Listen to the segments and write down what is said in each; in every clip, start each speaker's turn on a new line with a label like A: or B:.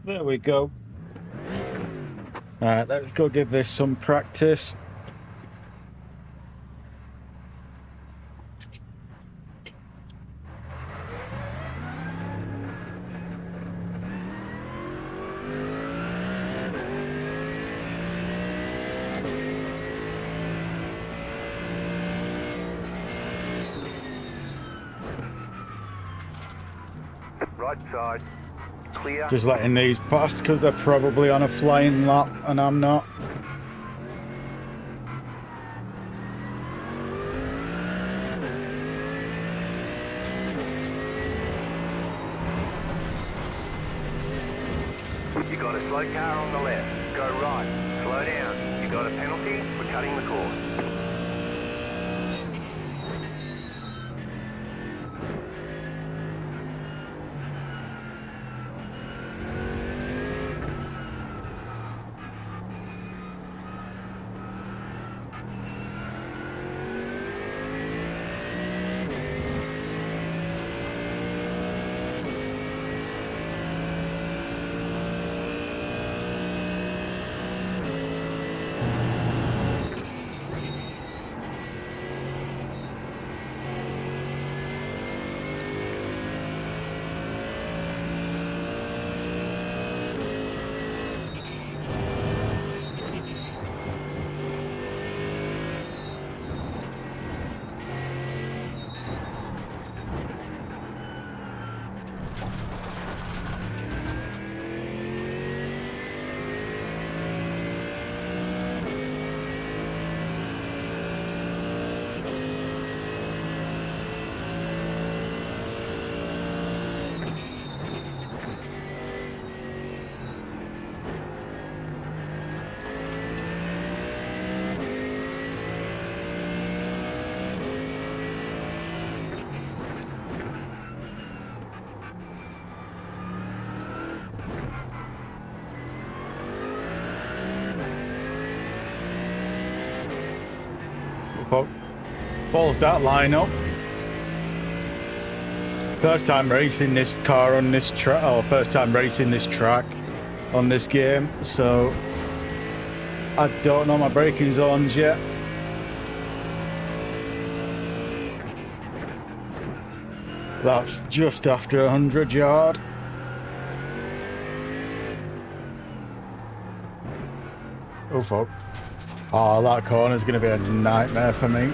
A: There we go. Alright, let's go give this some practice.
B: Right side, clear.
A: Just letting these pass because they're probably on a flying lap and I'm not.
B: You got a slow car on the left. Go right. Slow down. You got a penalty for cutting the course.
A: Follows that line up. First time racing this car on this track, or first time racing this track on this game, so I don't know my braking zones yet. That's just after 100 yard. Oh fuck. Oh, that corner's going to be a nightmare for me.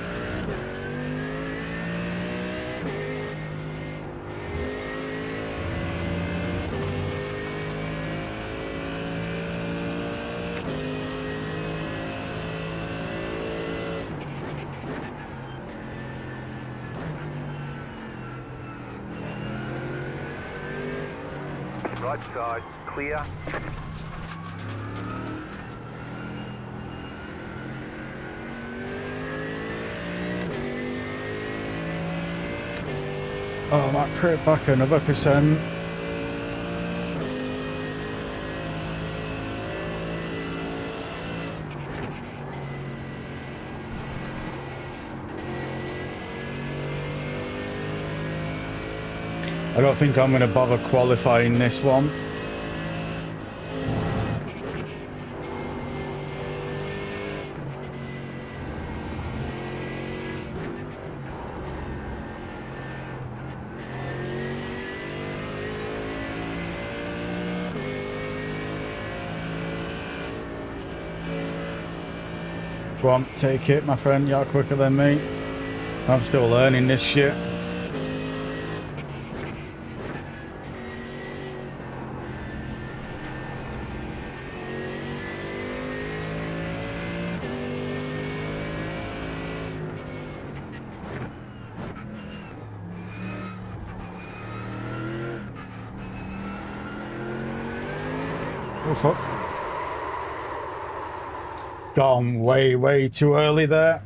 B: Right side, clear.
A: Oh, I might put it back another %. I don't think I'm going to bother qualifying this one. Go on, take it, my friend. You're quicker than me. I'm still learning this shit. Oh fuck. Gone way too early there.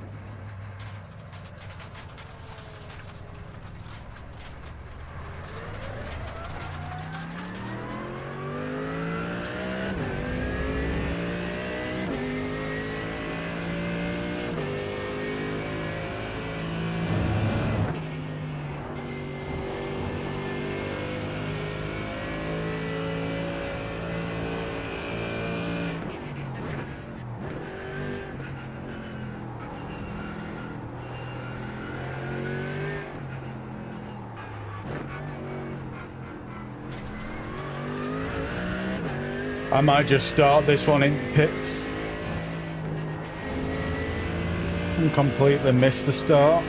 A: I might just start this one in pits and completely miss the start.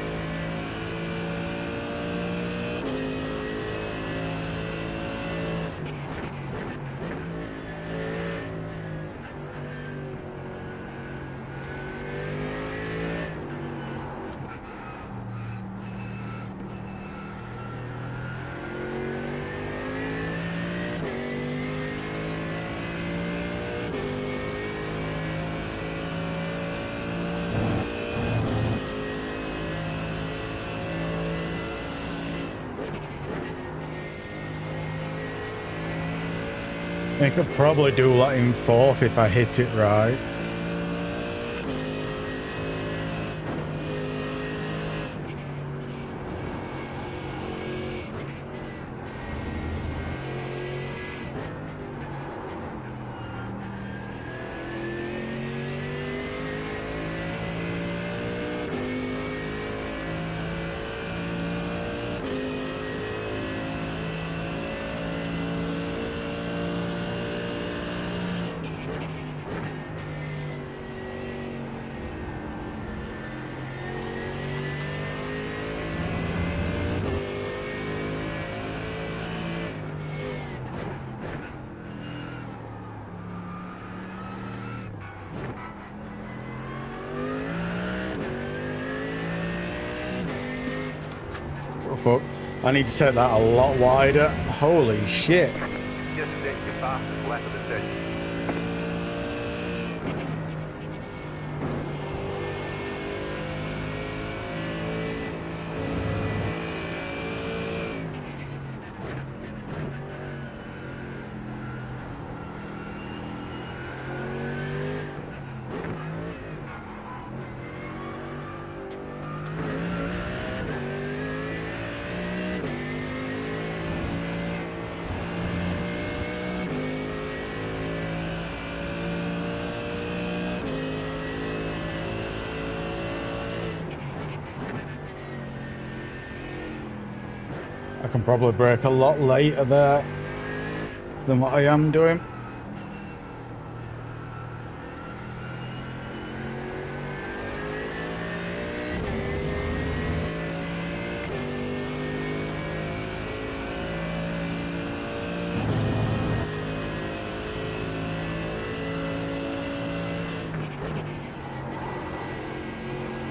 A: I could probably do that in fourth if I hit it right. Oh, fuck. I need to set that a lot wider. Holy shit.
B: Just set your fastest lap of the session.
A: I can probably brake a lot later there than what I am doing.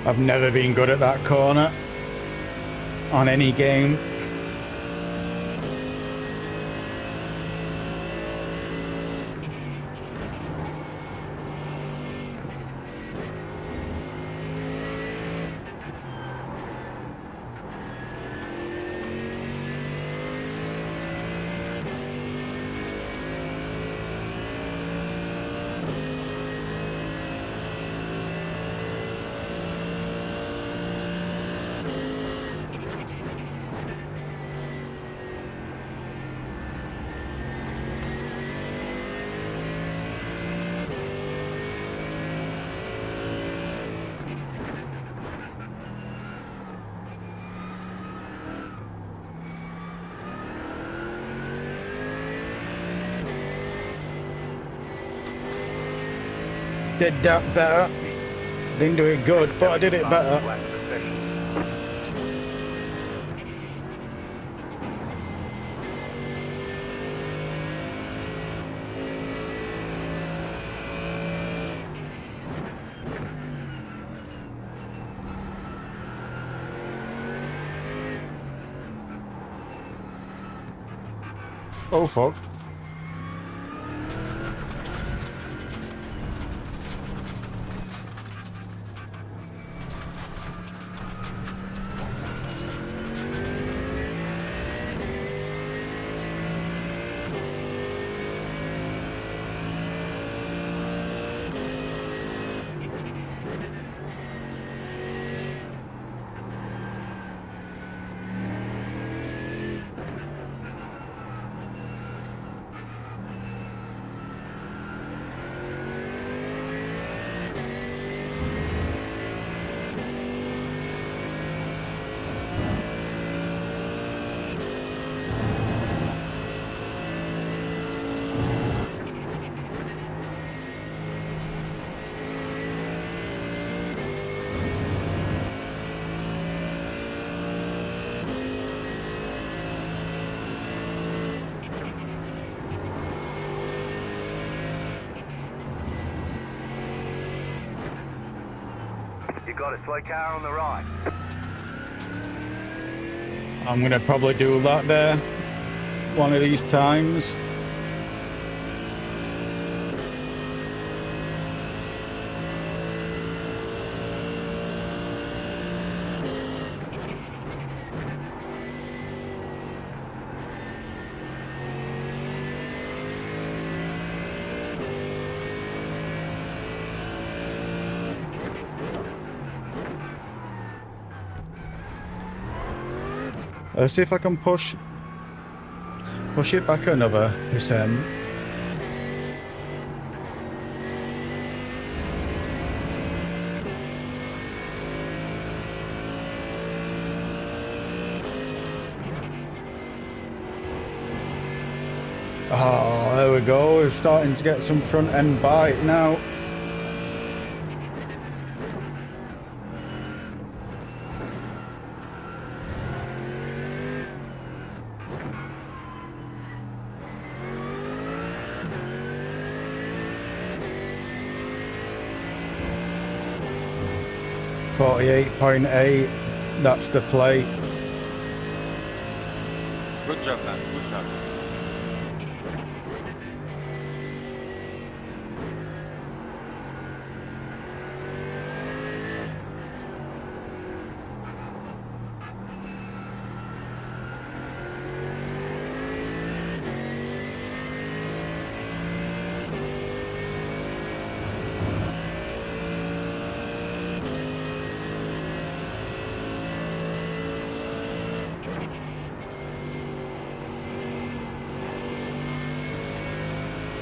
A: I've never been good at that corner on any game. Did that better. Didn't do it good, but I did it better.
B: Lap of the session.
A: Oh fuck.
B: You got a slow car on the right.
A: I'm gonna probably do that there one of these times. Let's see if I can push it back another percent. Oh, there we go. We're starting to get some front end bite now. .8, that's the play.
C: Good job, man. Good job.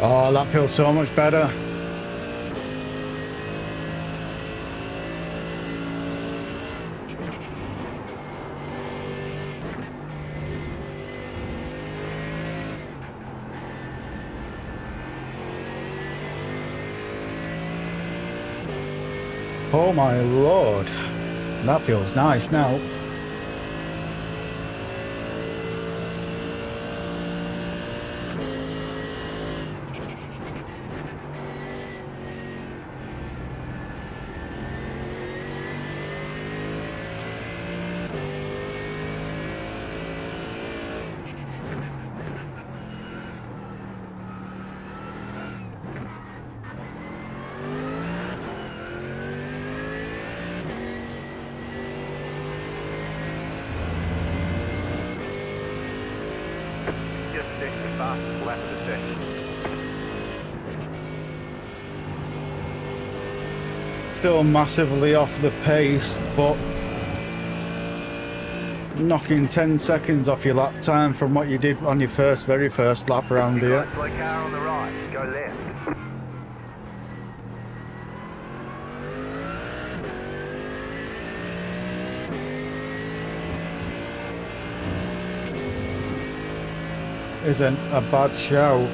A: Oh, that feels so much better. Oh my lord, that feels nice now.
B: Just stick the fastest lap of the session.
A: Still massively off the pace, but knocking 10 seconds off your lap time from what you did on your very first lap around
B: You
A: here.
B: got a slow car on the right. Go left.
A: Isn't a bad shout.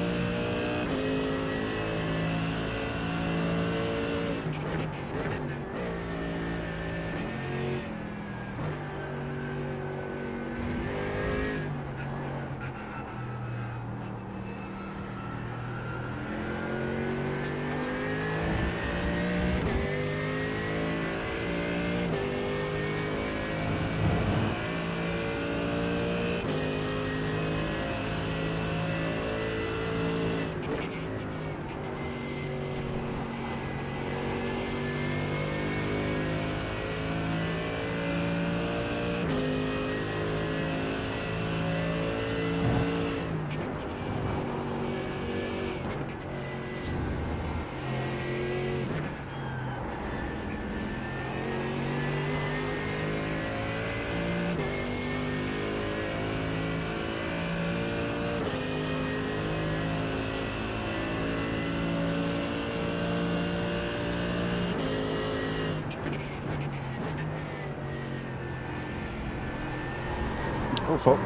A: Oh fuck.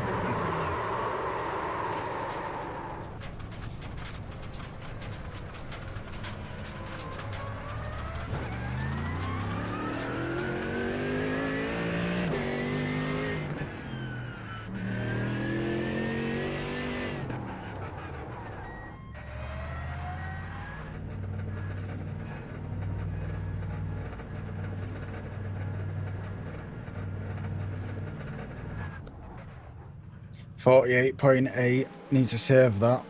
A: 48.8. Need to save that.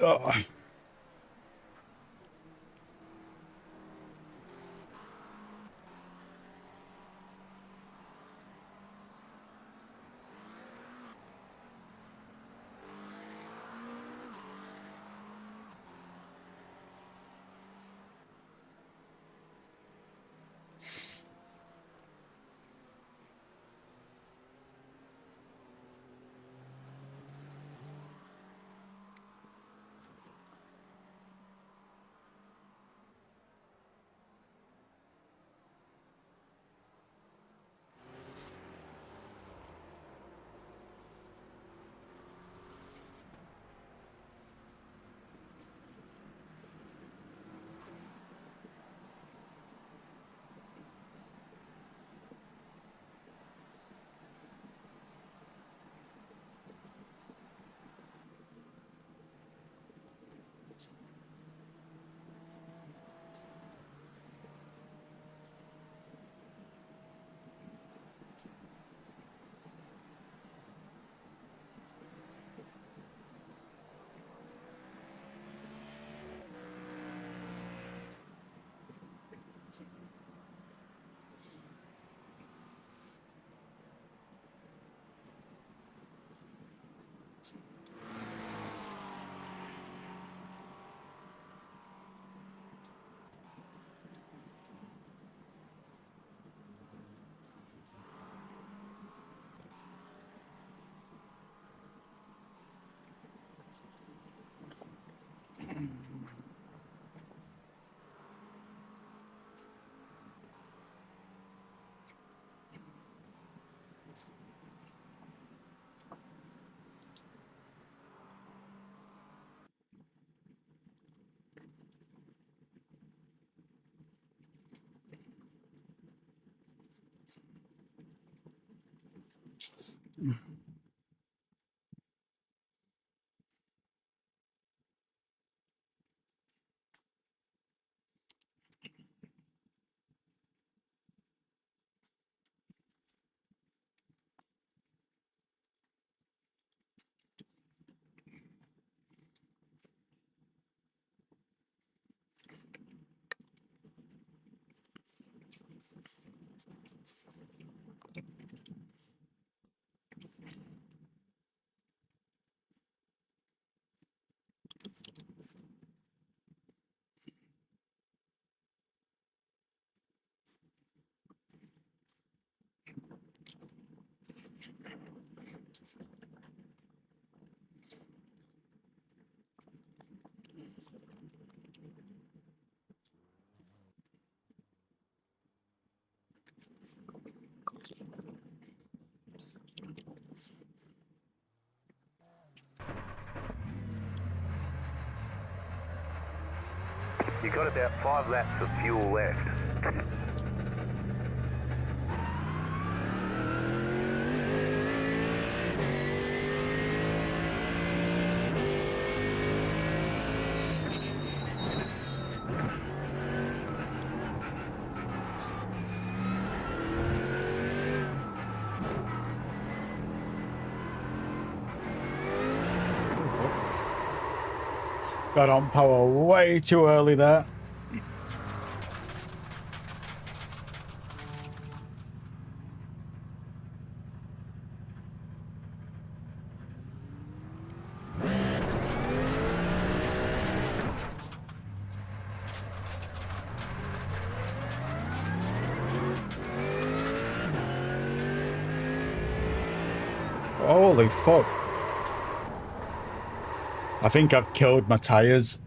A: Oh.
B: You got about 5 laps of fuel left.
A: Got on power way too early there. Holy fuck. I think I've killed my tires.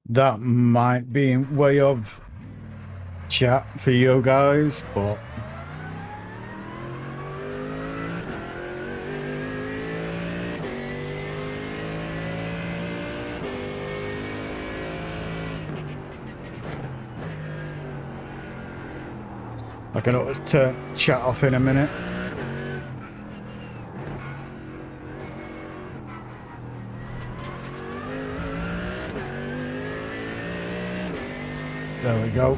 A: That might be in way of chat for you guys, but I can always turn chat off in a minute. There we go.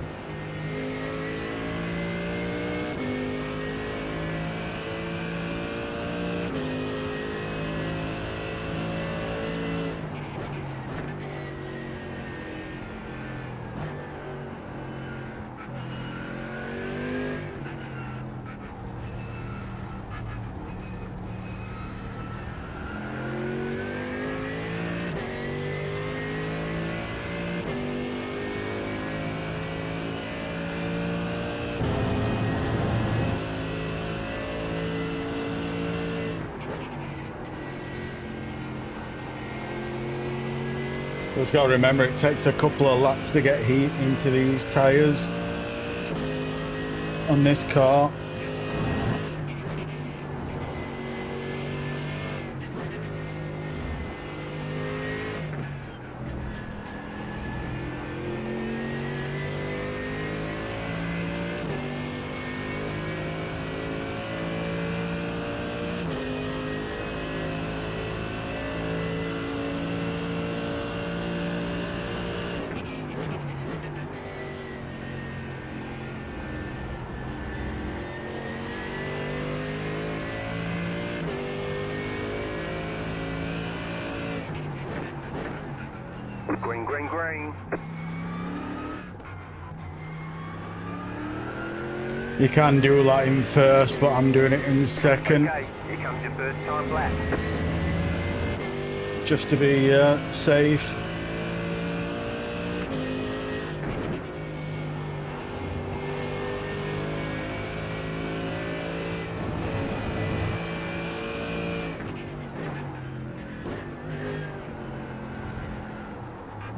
A: Just got to remember it takes a couple of laps to get heat into these tyres on this car.
B: Green, green, green.
A: You can do that in first, but I'm doing it in second.
B: Okay, here comes your first time lap.
A: Just to be safe.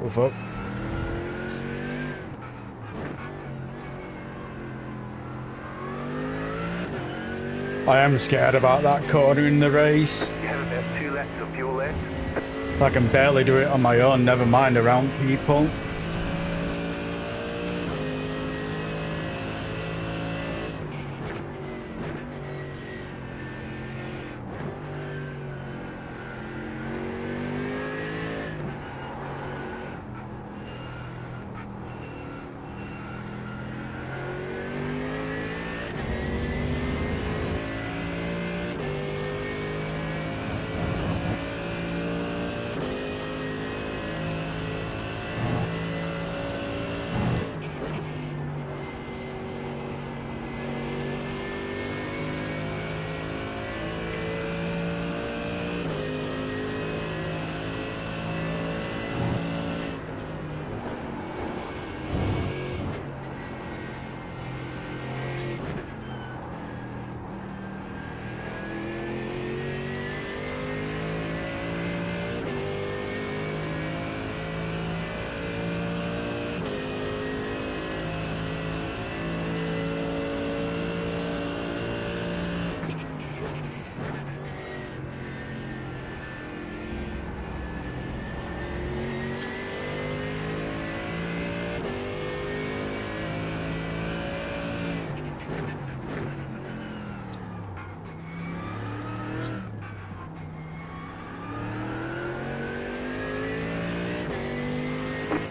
A: Move up. I am scared about that corner in the race.
B: You have about 2 laps of fuel left.
A: I can barely do it on my own, never mind around people.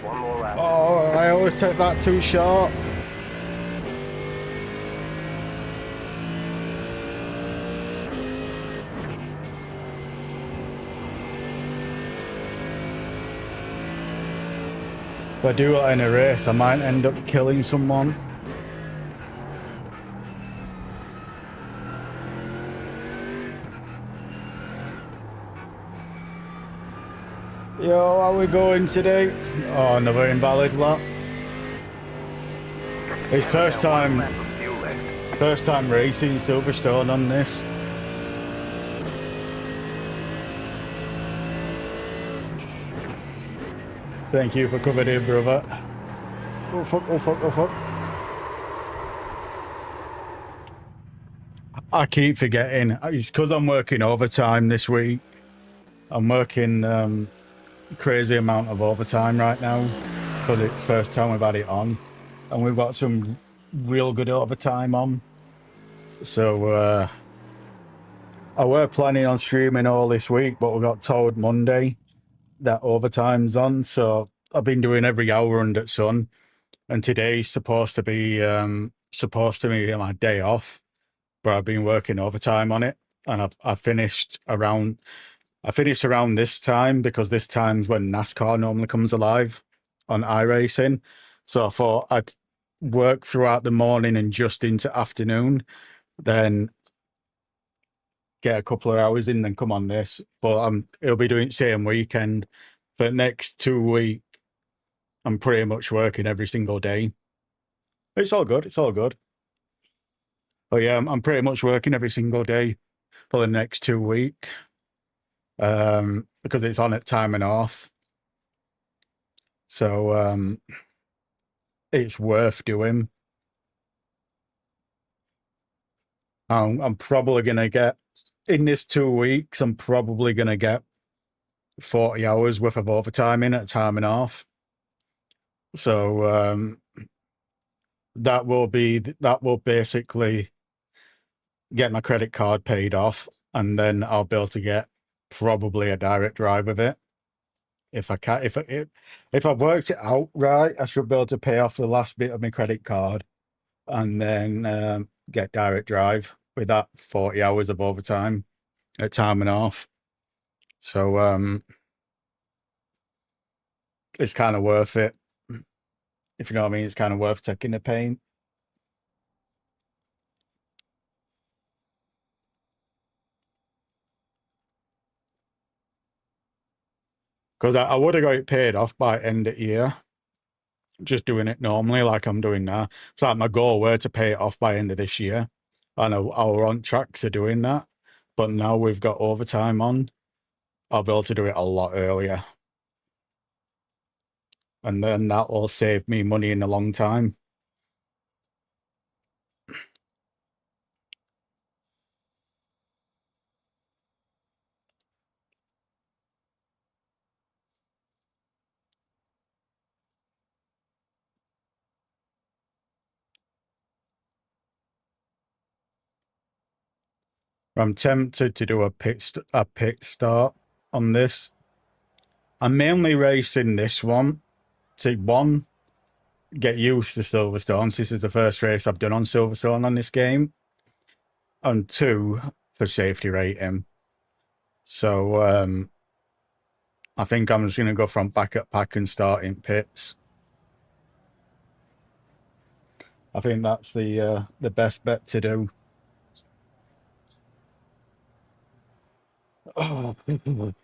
B: One more lap.
A: Oh, I always take that too short. If I do that in a race, I might end up killing someone. Yo, how we going today? Oh, another invalid lap. It's first
B: About 1
A: time,
B: lap of fuel left.
A: first time racing Silverstone on this. Thank you for coming in, brother. Oh fuck, oh fuck, oh fuck. I keep forgetting. It's because I'm working overtime this week. I'm working crazy amount of overtime right now because it's first time we've had it on. And we've got some real good overtime on. So I were planning on streaming all this week, but we got told Monday that overtime's on. So I've been doing every hour under the sun. And today's supposed to be my day off, but I've been working overtime on it. And I finished around this time because this time's when NASCAR normally comes alive on iRacing. So I thought I'd work throughout the morning and just into afternoon, then get a couple of hours in, then come on this. But it'll be doing the same weekend. But next 2 weeks, I'm pretty much working every single day. It's all good. It's all good. But yeah, I'm pretty much working every single day for the next 2 weeks. Because it's on at time and off. So it's worth doing. I'm probably gonna get in this 2 weeks. I'm probably gonna get 40 hours worth of overtime in at time and off. So that will basically get my credit card paid off, and then I'll be able to get probably a direct drive of it. If I can, if I've worked it out right, I should be able to pay off the last bit of my credit card and then get direct drive with that 40 hours of overtime at time and off. So it's kind of worth it. If you know what I mean, it's kind of worth taking the pain. Because I would have got it paid off by end of year, just doing it normally like I'm doing now. So like my goal were to pay it off by end of this year. I know our on tracks are doing that, but now we've got overtime on, I'll be able to do it a lot earlier. And then that will save me money in a long time. I'm tempted to do a pit start on this. I'm mainly racing this one to get used to Silverstones. This is the first race I've done on Silverstone on this game, and 2 for safety rating. So I think I'm just going to go from back at pack and start in pits. I think that's the best bet to do. Oh. And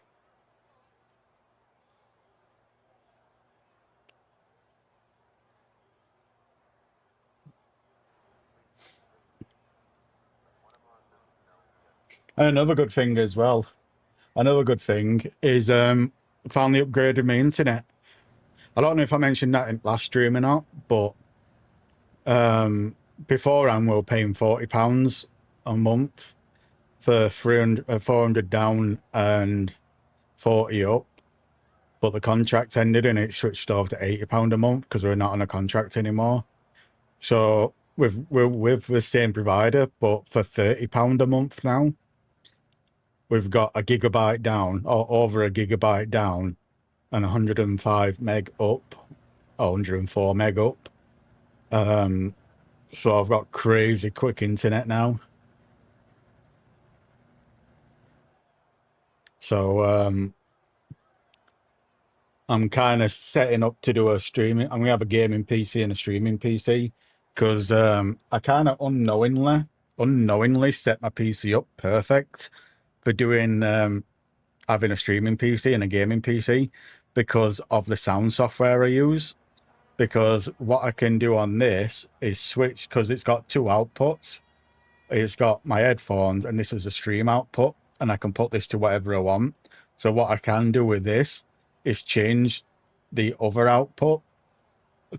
A: another good thing as well. Another good thing is finally upgraded my internet. I don't know if I mentioned that in last stream or not, but beforehand we were paying £40 a month for 400 down and 40 up. But the contract ended and it switched over to £80 a month because we're not on a contract anymore. So we're with the same provider, but for £30 a month now, we've got a gigabyte down or over a gigabyte down and 105 meg up, or 104 meg up. So I've got crazy quick internet now. So I'm kind of setting up to do a streaming. I'm gonna have a gaming PC and a streaming PC because I kind of unknowingly set my PC up perfect for doing having a streaming PC and a gaming PC because of the sound software I use. Because what I can do on this is switch, because it's got 2 outputs. It's got my headphones and this is a stream output, and I can put this to whatever I want. So what I can do with this is change the other output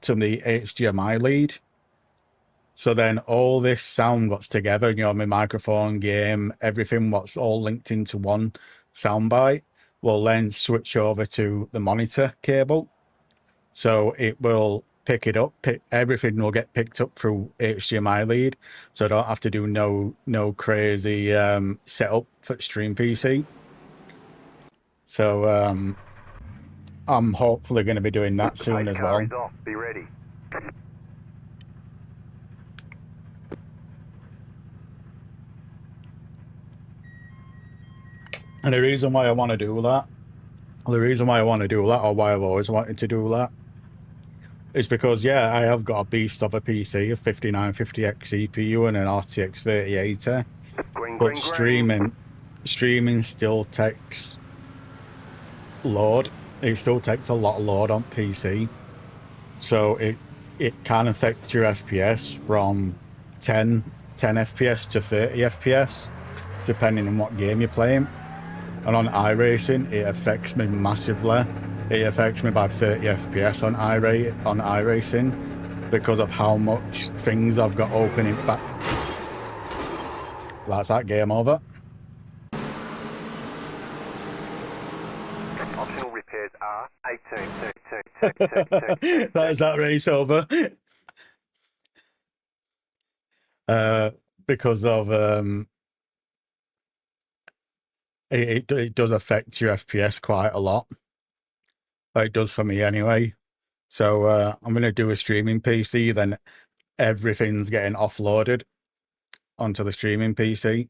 A: to the HDMI lead. So then all this sound gets together, you know, my microphone, game, everything what's all linked into one soundbite will then switch over to the monitor cable. So it will pick it up, everything will get picked up through HDMI lead. So I don't have to do no crazy setup for stream PC. So I'm hopefully going to be doing that soon as well.
B: Pace car is off. Be ready.
A: And the reason why I want to do that, or why I've always wanted to do that, is because, yeah, I have got a beast of a PC, a 5950X CPU and an RTX 3080, but streaming still takes load. It still takes a lot of load on PC. So it can affect your FPS from 10 FPS to 30 FPS, depending on what game you're playing. And on iRacing, it affects me massively. It affects me by 30 FPS on iRacing because of how much things I've got opening back. That's that, game over.
B: Optional repairs are 18.
A: That is that race over. Because of it does affect your FPS quite a lot. It does for me anyway. So I'm going to do a streaming PC, then everything's getting offloaded onto the streaming PC.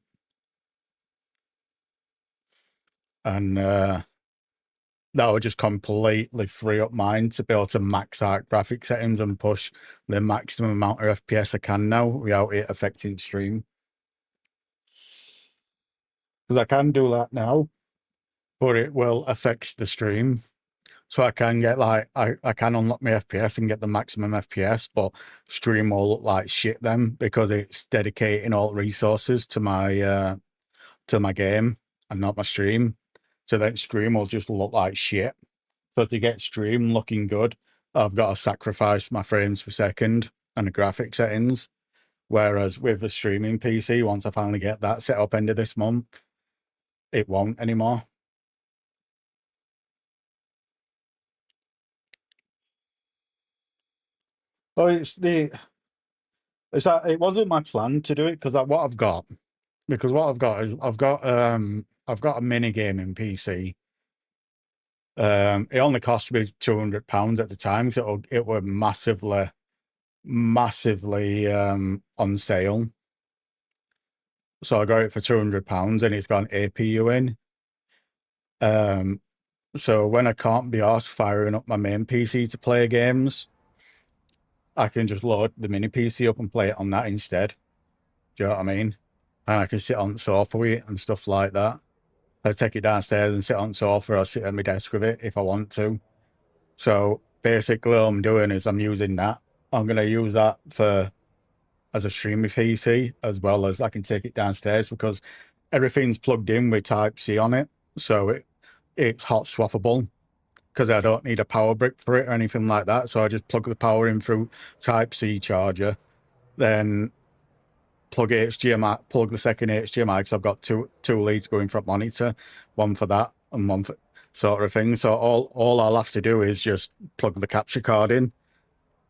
A: And that would just completely free up mine to be able to max out graphic settings and push the maximum amount of FPS I can now without it affecting stream. Because I can do that now, but it will affect the stream. So I can get like, I can unlock my FPS and get the maximum FPS, but stream will look like shit then because it's dedicating all resources to my game and not my stream. So then stream will just look like shit. So to get stream looking good, I've got to sacrifice my frames per second and the graphic settings. Whereas with the streaming PC, once I finally get that set up end of this month, it won't anymore. Oh, it's that it wasn't my plan to do it because what I've got is I've got a mini gaming PC. It only cost me £200 at the time, so it were massively on sale. So I got it for £200 and it's got an APU in. So when I can't be asked firing up my main PC to play games, I can just load the mini PC up and play it on that instead. Do you know what I mean? And I can sit on the sofa with it and stuff like that. I take it downstairs and sit on the sofa or sit at my desk with it if I want to. So basically all I'm doing is I'm using that. I'm going to use that as a streaming PC, as well as I can take it downstairs because everything's plugged in with Type-C on it. So it's hot swappable because I don't need a power brick for it or anything like that. So I just plug the power in through Type-C charger, then plug the second HDMI because I've got two leads going from monitor, one for that and one for sort of thing. So all I'll have to do is just plug the capture card in,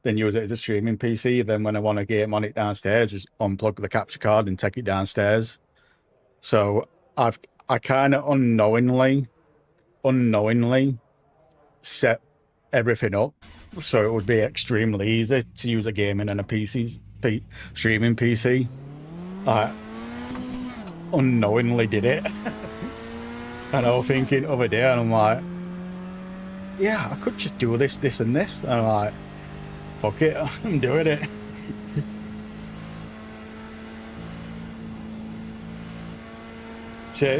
A: then use it as a streaming PC. Then when I want to game on it downstairs, just unplug the capture card and take it downstairs. So I kind of unknowingly set everything up so it would be extremely easy to use a gaming and a streaming PC. I unknowingly did it. And I was thinking the other day, and I'm like, yeah, I could just do this, and this. And I'm like, fuck it, I'm doing it.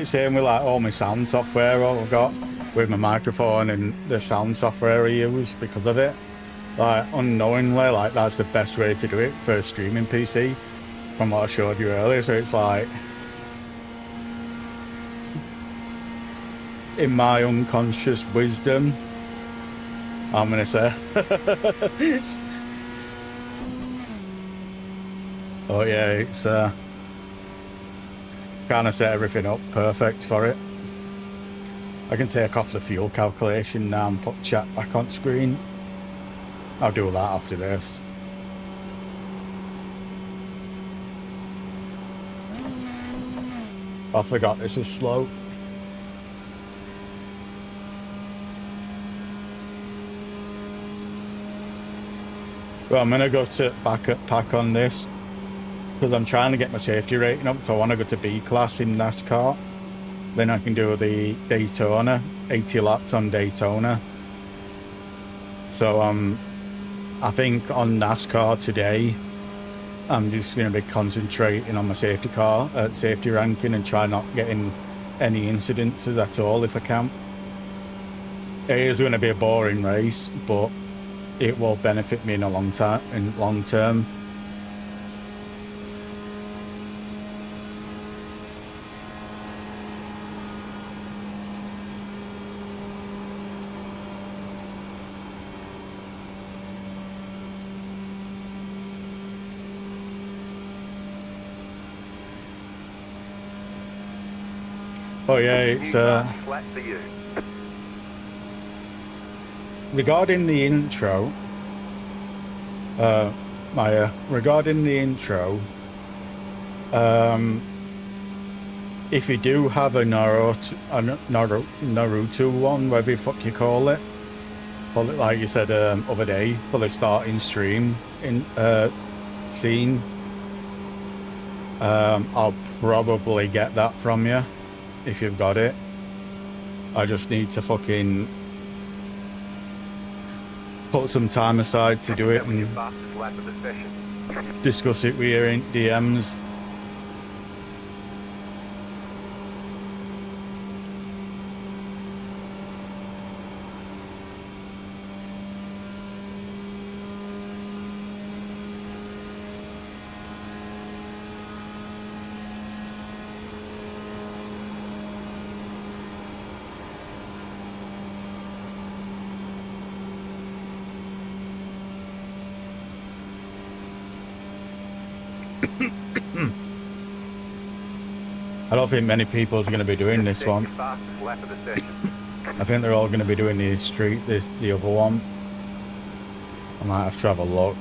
A: Same with like all my sound software I've got with my microphone and the sound software I use because of it. Like unknowingly, like that's the best way to do it for a streaming PC from what I showed you earlier. So it's like, in my unconscious wisdom, I'm gonna say. Oh yeah, it's kind of set everything up perfect for it. I can take off the fuel calculation now and put chat back on screen. I'll do that after this. I forgot this is slow. Well, I'm gonna go to back on this because I'm trying to get my safety rating up. So I want to go to B class in NASCAR. Then I can do the Daytona, 80 laps on Daytona. So I think on NASCAR today, I'm just going to be concentrating on my safety ranking and try not getting any incidences at all if I can. It is going to be a boring race, but it will benefit me in a long term. Oh yeah, it's
B: flat for you.
A: regarding the intro, Maya, regarding the intro, if you do have a Naruto one, whatever the fuck you call it like you said other day, for the starting stream in scene, I'll probably get that from you if you've got it. I just need to fucking put some time aside to do it and discuss it with you in DMs. I don't think many people are going to be doing this one. I think they're all going to be doing the other one. I might have to have a look.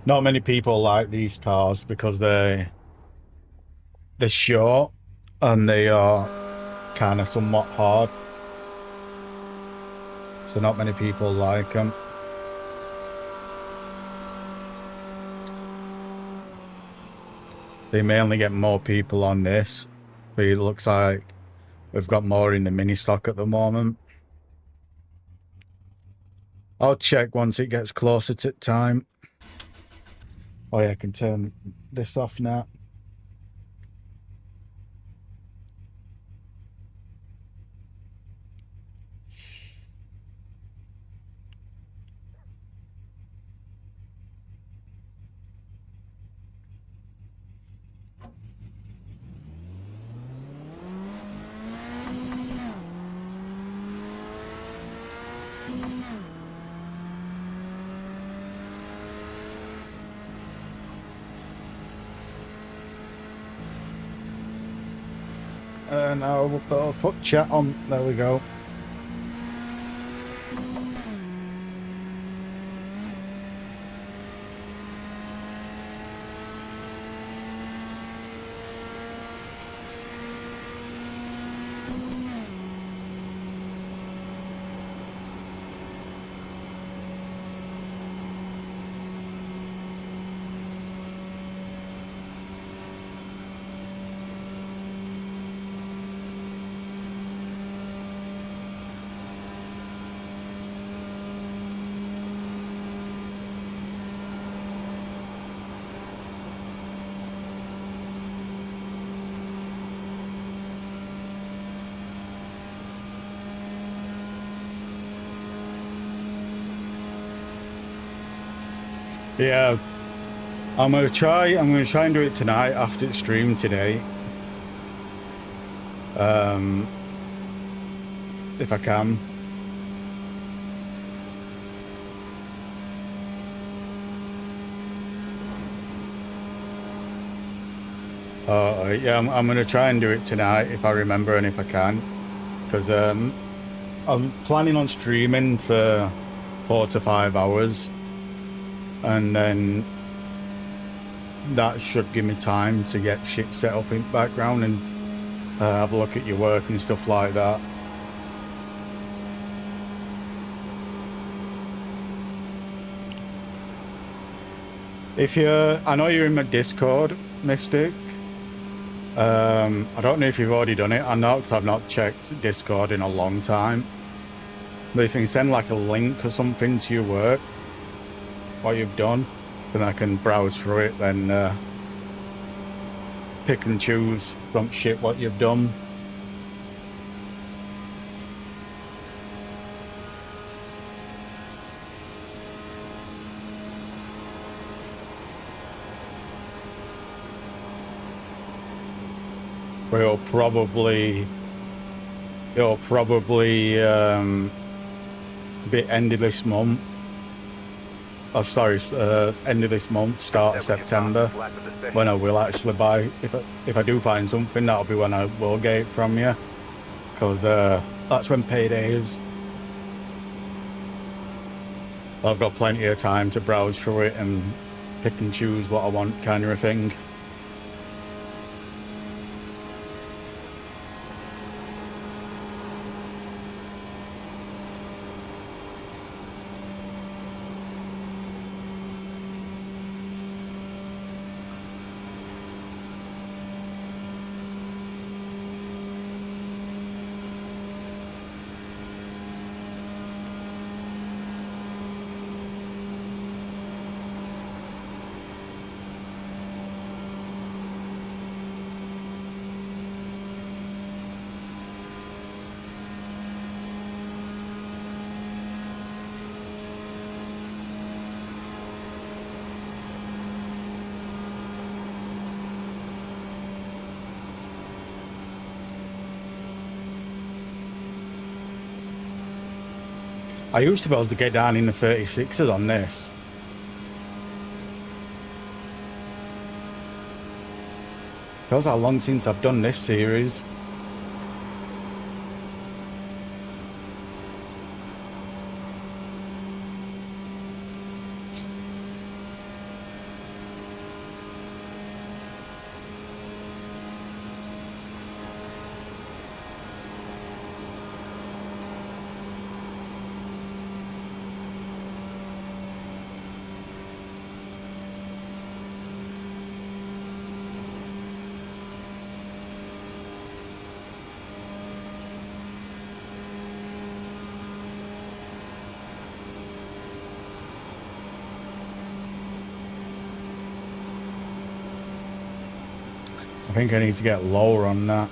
A: Not many people like these cars because they're short and they are kind of somewhat hard. So not many people like them. They may only get more people on this, but it looks like we've got more in the mini stock at the moment. I'll check once it gets closer to time. Oh yeah, I can turn this off now. And I'll put chat on. There we go. Yeah, I'm gonna try and do it tonight after the stream today. If I can. Yeah, I'm gonna try and do it tonight if I remember and if I can, because I'm planning on streaming for 4 to 5 hours, and then that should give me time to get shit set up in the background and have a look at your work and stuff like that. I know you're in my Discord, Mystic. I don't know if you've already done it. I know because I've not checked Discord in a long time. But if you can send like a link or something to your work, what you've done, then I can browse through it, then pick and choose from shit what you've done. It'll probably be end of this month. Oh, sorry, end of this month, start of September, when I will actually buy. If I do find something, that'll be when I will get it from you, because that's when payday is. I've got plenty of time to browse through it and pick and choose what I want, kind of a thing. I used to be able to get down in the 36s on this. Feels how long since I've done this series. I think I need to get lower on that.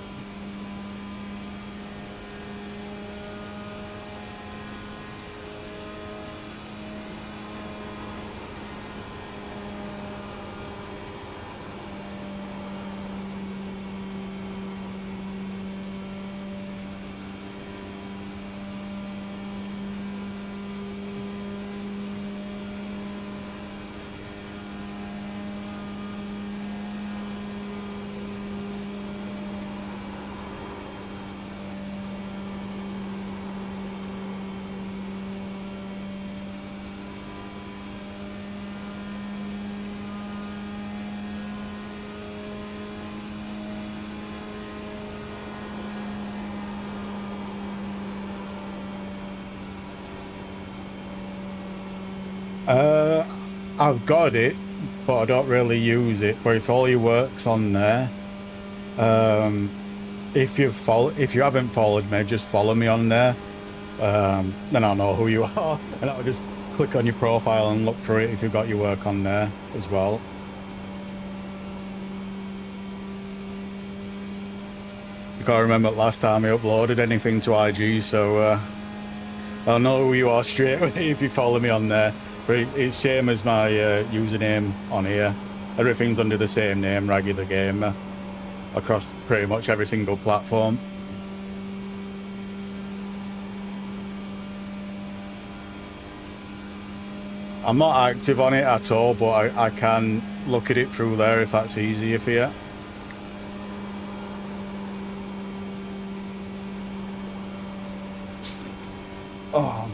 A: I've got it, but I don't really use it. But if all your work's on there, if you haven't followed me, just follow me on there. Then I'll know who you are, and I'll just click on your profile and look through it if you've got your work on there as well. I can't remember last time I uploaded anything to IG, so I'll know who you are straight away if you follow me on there. But it's same as my username on here. Everything's under the same name, WraggyTheGamer, across pretty much every single platform. I'm not active on it at all, but I can look at it through there if that's easier for you. Oh.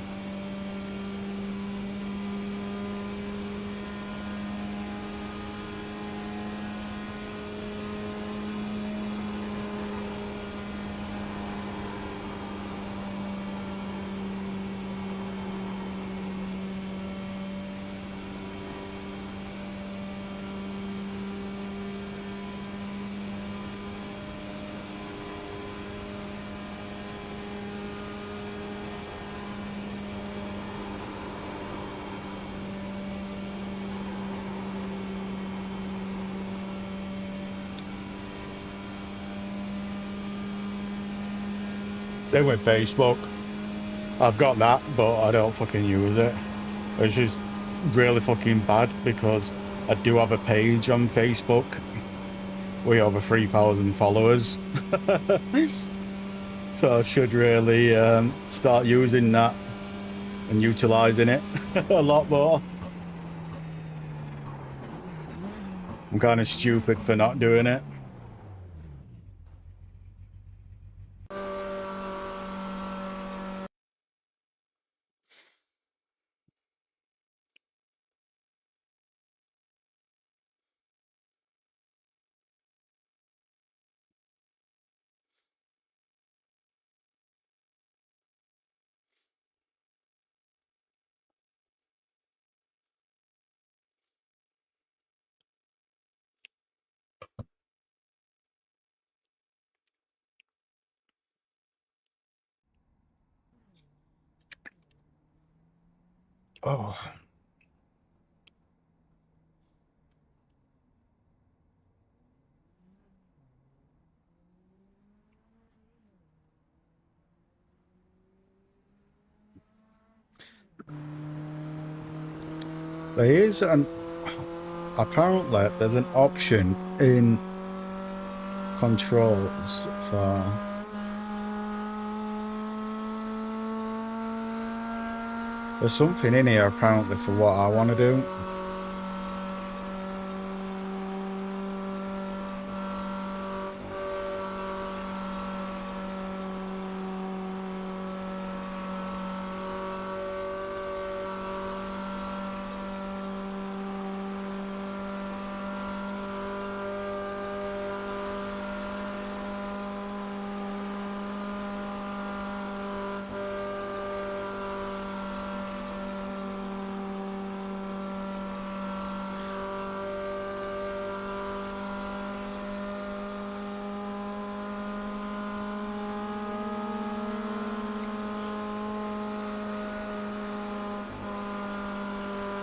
A: Same with Facebook. I've got that, but I don't fucking use it. It's just really fucking bad because I do have a page on Facebook. We have over 3,000 followers. So I should really start using that and utilising it a lot more. I'm kind of stupid for not doing it. Oh. There is apparently there's an option in controls for there's something in here apparently for what I want to do.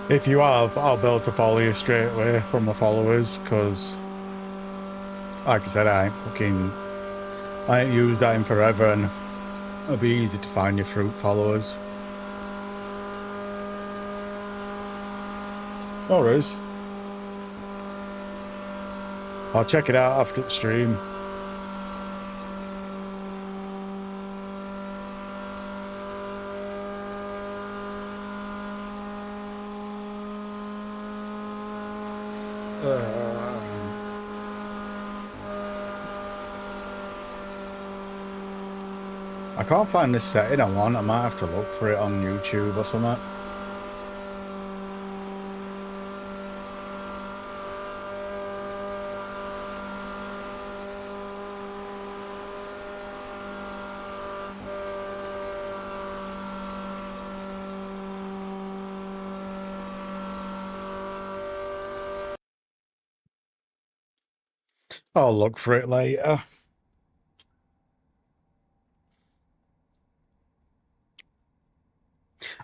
A: If you have, I'll be able to follow you straight away from the followers, because, like I said, I ain't used that in forever, and it'll be easy to find your fruit followers. No worries. I'll check it out after the stream. I can't find this setting I want. I might have to look for it on YouTube or something. I'll look for it later.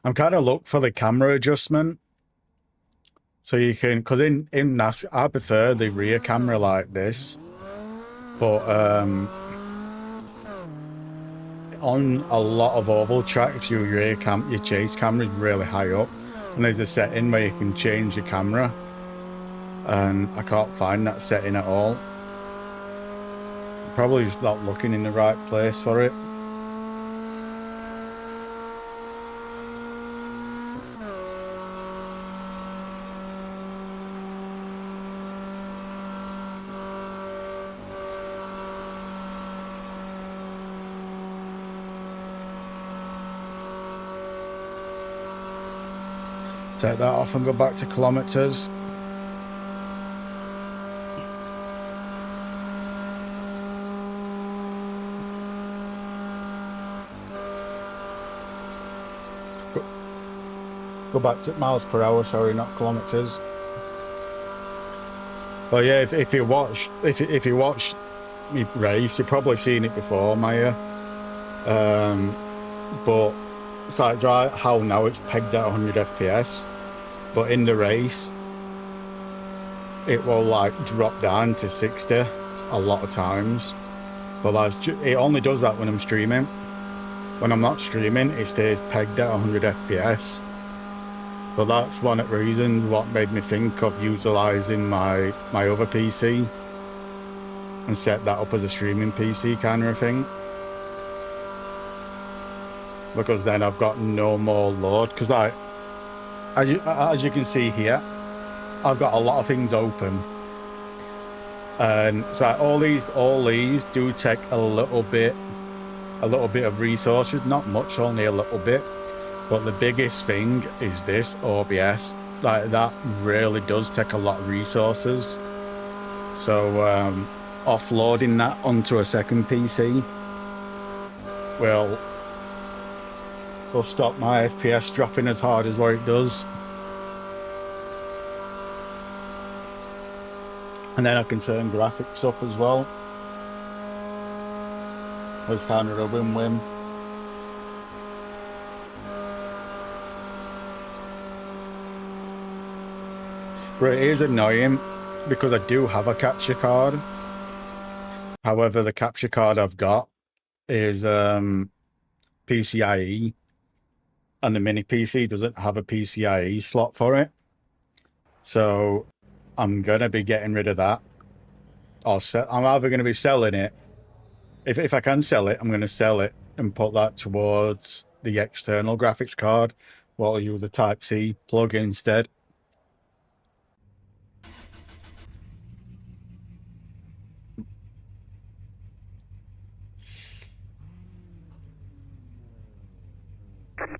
A: I'm kind of look for the camera adjustment. So you can, because in NASCAR, I prefer the rear camera like this. But on a lot of oval tracks, your chase camera is really high up. And there's a setting where you can change your camera. and I can't find that setting at all. Probably just not looking in the right place for it. Take that off and go back to kilometers. Go back to miles per hour, sorry, not kilometers. But yeah, if you watch me race, you've probably seen it before, Maya. But it's like how now it's pegged at 100 FPS, but in the race it will like drop down to 60 a lot of times. But like, it only does that when I'm streaming. When I'm not streaming, it stays pegged at 100 FPS. But that's one of the reasons what made me think of utilising my other PC and set that up as a streaming PC kind of thing. Because then I've got no more load. Because like, as you can see here, I've got a lot of things open, and so like all these do take a little bit of resources. Not much, only a little bit. But the biggest thing is this OBS. Like that really does take a lot of resources. So offloading that onto a second PC will stop my FPS dropping as hard as what it does. And then I can turn graphics up as well. It's kind of a win-win. But it is annoying because I do have a capture card. However, the capture card I've got is PCIe, and the mini PC doesn't have a PCIe slot for it. So I'm gonna be getting rid of that. I'm either gonna be selling it. If I can sell it, I'm gonna sell it and put that towards the external graphics card, while I'll use a Type-C plug instead.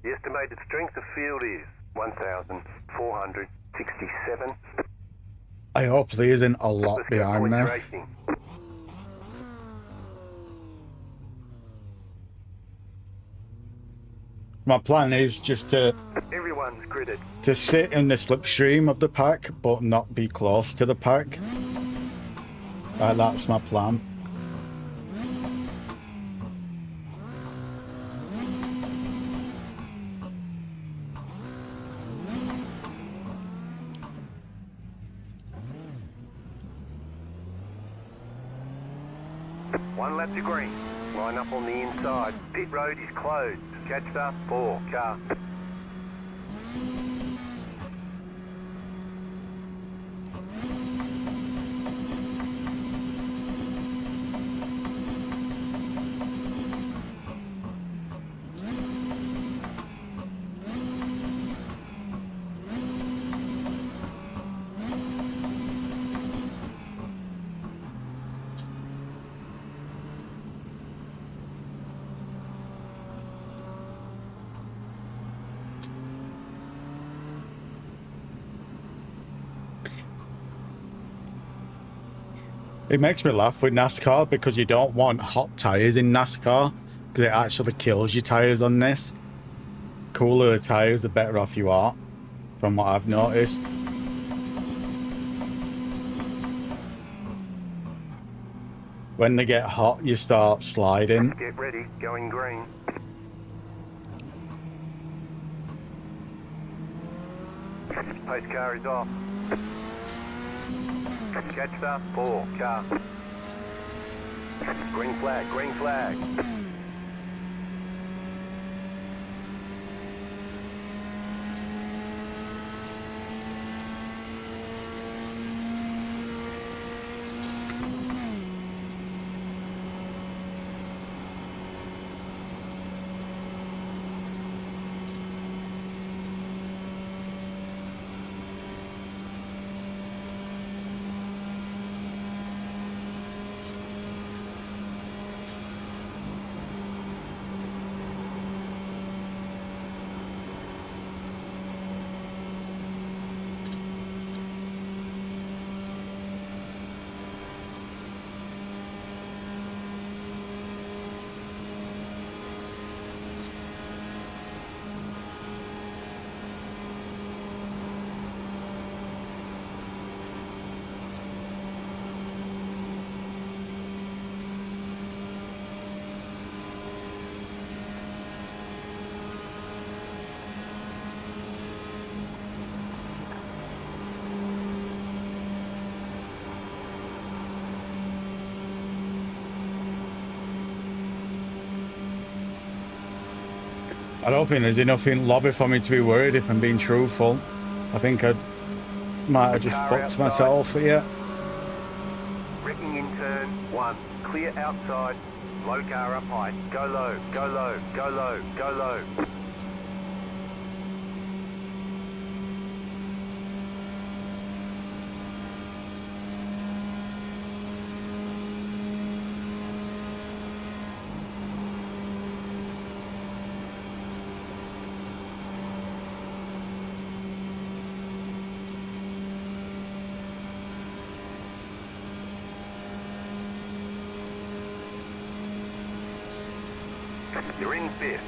B: The estimated strength of field is 1,467.
A: I hope there isn't a lot behind there.
B: Racing.
A: My plan is just to
B: Everyone's gridded.
A: sit in the slipstream of the pack, but not be close to the pack. That's my plan.
B: One lap to green. Line up on the inside. Pit road is closed. Catch the 4 car.
A: It makes me laugh with NASCAR because you don't want hot tires in NASCAR because it actually kills your tires on this. Cooler the tires, the better off you are, from what I've noticed. When they get hot, you start sliding.
B: Get ready, going green. Pace car is off. Catch the 4 car. Green flag, green flag.
A: I don't think there's enough in lobby for me to be worried if I'm being truthful. I think I might have just fucked myself here.
B: Wrecking in turn 1. Clear outside. Low car up high. Go low, go low, go low, go low. You're in 5th.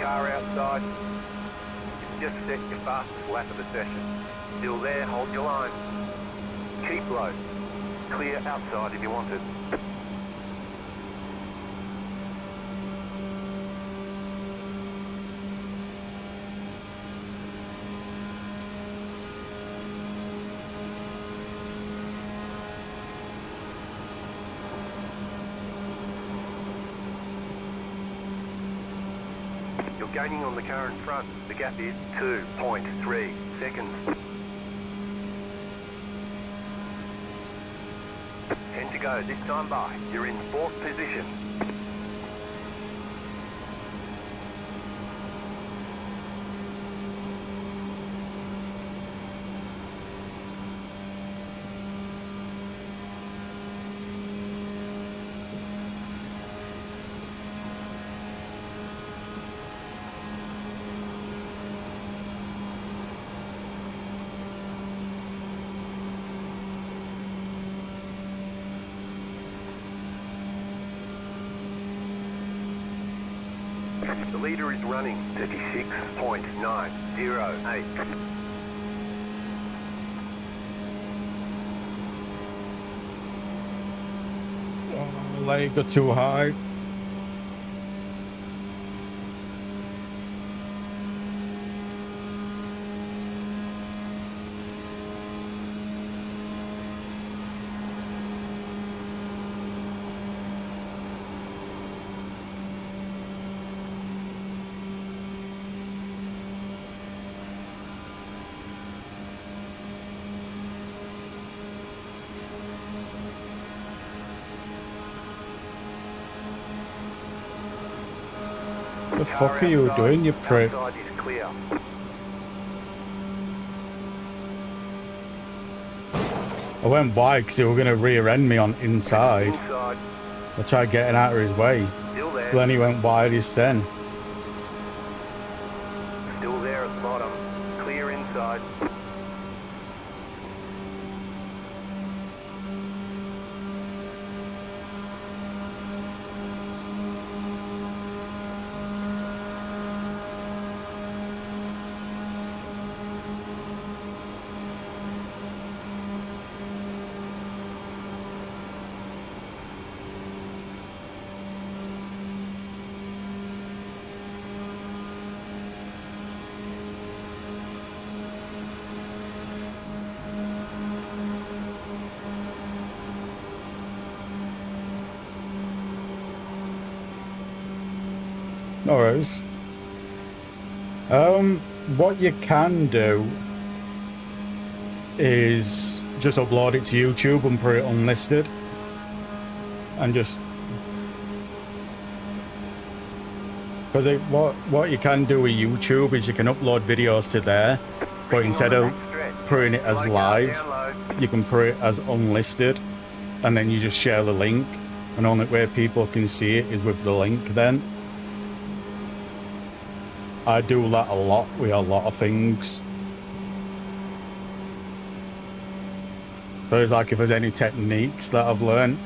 B: Car outside. You've just set your fastest lap of the session. Still there, hold your line. Keep low. Clear outside if you want it. You're gaining on the car in front. The gap is 2.3 seconds. 10 to go. This time by. You're in 4th position. The leader is running 36.908.
A: Oh, leg got too high. What the fuck are you doing, you prick?
B: Outside is clear.
A: I went wide because he was going to rear end me on inside.
B: Inside.
A: I tried getting out of his way.
B: Still there.
A: But then he went wide his then.
B: Still there at the bottom. Clear inside.
A: No worries. What you can do is just upload it to YouTube and put it unlisted. And just... Because what you can do with YouTube is you can upload videos to there, but instead of putting it as live, you can put it as unlisted, and then you just share the link, and only way people can see it is with the link then. I do that a lot with a lot of things. So it's like if there's any techniques that I've learned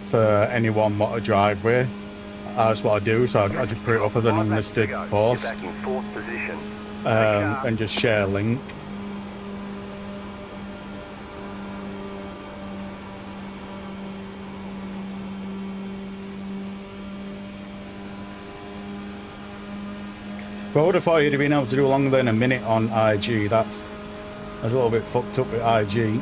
A: for anyone what to drive with, That's what I do, so I just put it up as an
B: 5 laps to
A: unlisted
B: go. You're
A: post
B: back in 4th position. Stay sharp.
A: and just share a link. But I would have thought you'd have been able to do longer than a minute on IG. That's a little bit fucked up with IG.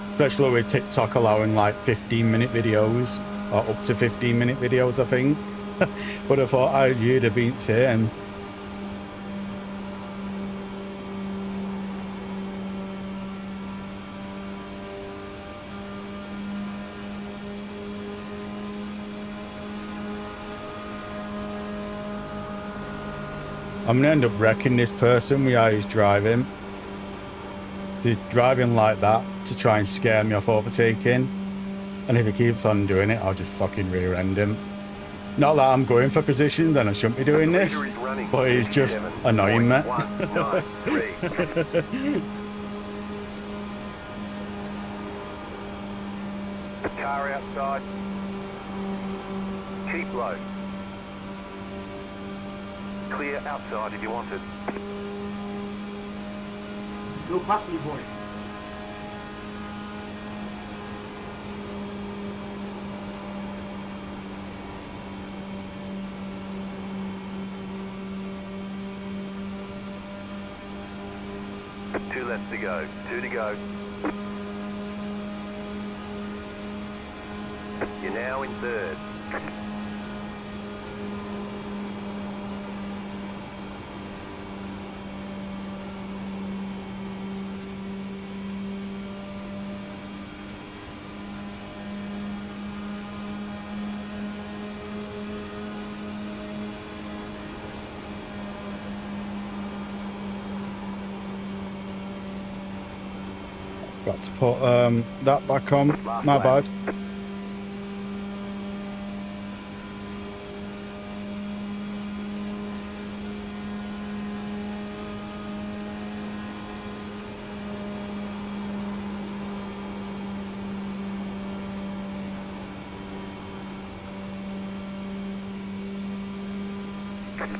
A: Especially with TikTok allowing like 15-minute videos, or up to 15-minute videos, I think. Would have thought IG'd have been same. I'm gonna end up wrecking this person with how he's driving. So he's driving like that to try and scare me off overtaking. And if he keeps on doing it, I'll just fucking rear end him. Not that I'm going for position, then I shouldn't be doing this. But he's just annoying me.
B: 193. Car outside. Keep low. Clear outside if you want it.
D: Go past me, boy.
B: Two left to go. 2 to go. You're now in 3rd.
A: Got to put that back on. My bad.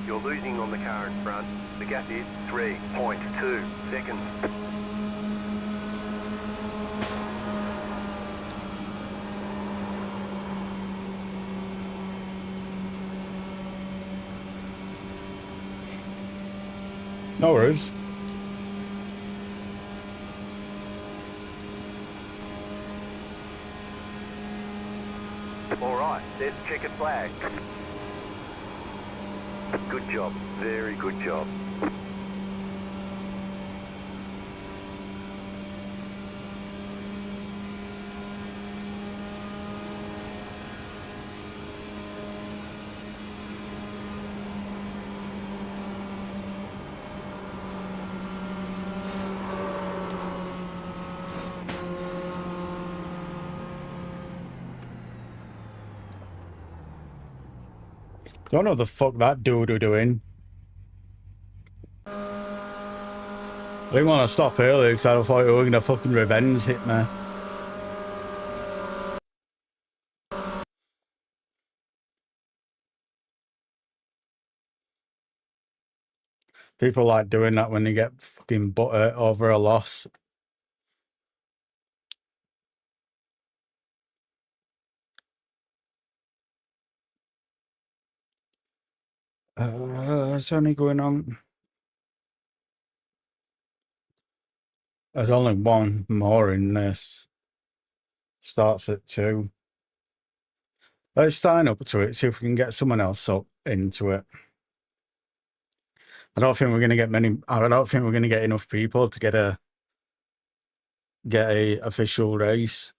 B: You're losing on the car in front. The gap is 3.2 seconds.
A: No worries.
B: All right, there's the checkered flag. Good job, very good job.
A: Don't know the fuck that dude doing. I didn't want to stop early because I thought we were going to fucking revenge hit me. People like doing that when they get fucking butter over a loss. It's only going on. There's only one more in this. Starts at 2. Let's sign up to it, see if we can get someone else up into it. I don't think we're going to get many. I don't think we're going to get enough people to get a official race.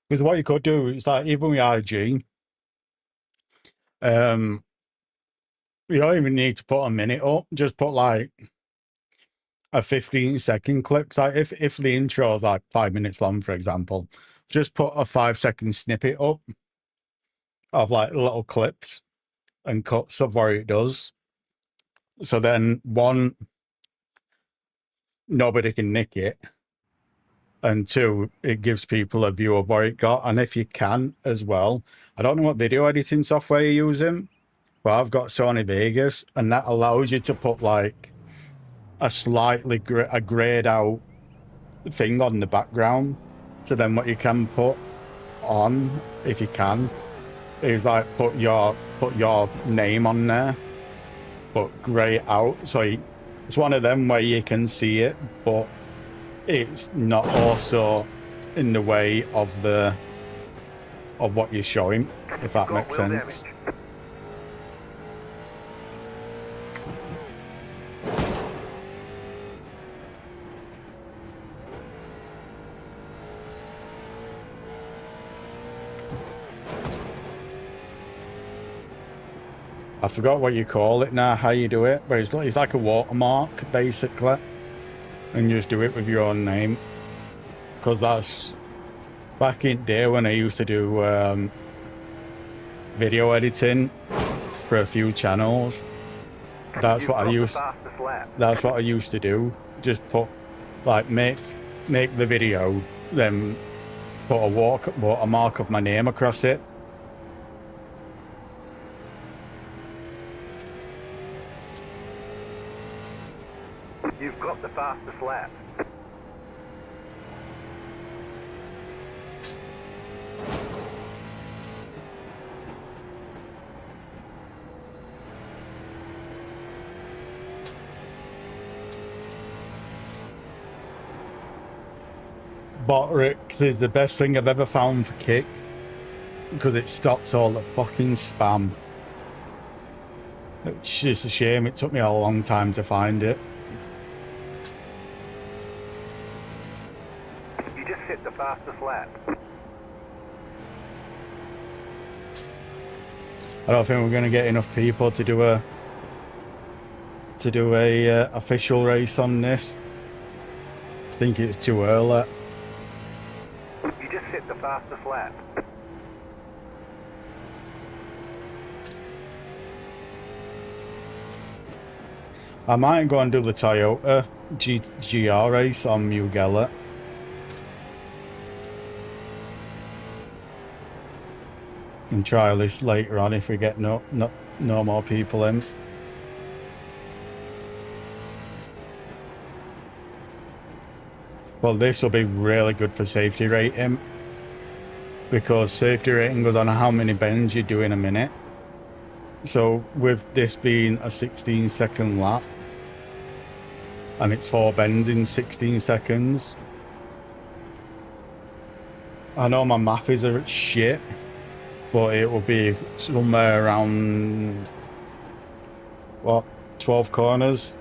A: Because what you could do is like even with IG, you don't even need to put a minute up. Just put like a 15-second clip. Like if the intro is like 5 minutes long, for example, just put a 5-second snippet up of like little clips and cuts of what it does. So then one, nobody can nick it. And two, it gives people a view of what it got. And if you can as well, I don't know what video editing software you're using, but I've got Sony Vegas, and that allows you to put like a slightly grayed out thing on the background. So then what you can put on, if you can, is like put your name on there, but grey it out. So it's one of them where you can see it, but it's not also in the way of what you're showing, if that makes sense. I forgot what you call it now, how you do it, but it's like a watermark, basically. And you just do it with your own name. Because that's back in the day when I used to do video editing for a few channels. That's what I used to do. Just put, like, make the video, then put a watermark of my name across it.
B: You've got the fastest lap.
A: Botrick is the best thing I've ever found for Kick, because it stops all the fucking spam. It's just a shame it took me a long time to find it.
B: You just hit the fastest lap.
A: I don't think we're going to get enough people to do a official race on this. I think it's too early.
B: You just hit the fastest lap.
A: I might go and do the Toyota GR race on Mugello. And try this later on if we get no more people in. Well, this will be really good for safety rating, because safety rating goes on how many bends you do in a minute. So with this being a 16-second lap, and it's 4 bends in 16 seconds. I know my math is a shit, but it will be somewhere around, what, 12 corners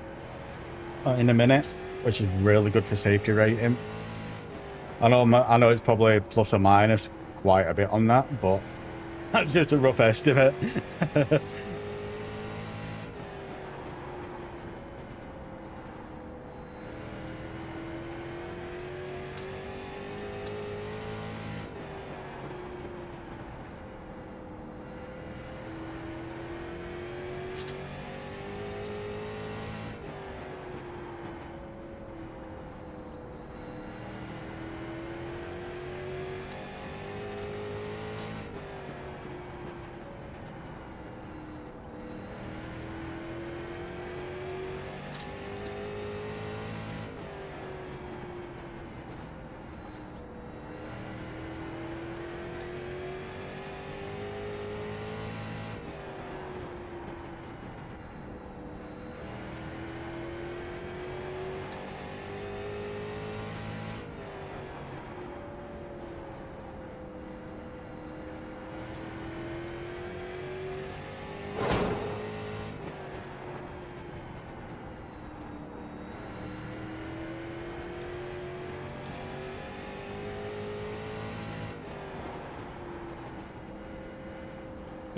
A: in a minute, which is really good for safety rating. I know it's probably plus or minus quite a bit on that, but that's just a rough estimate.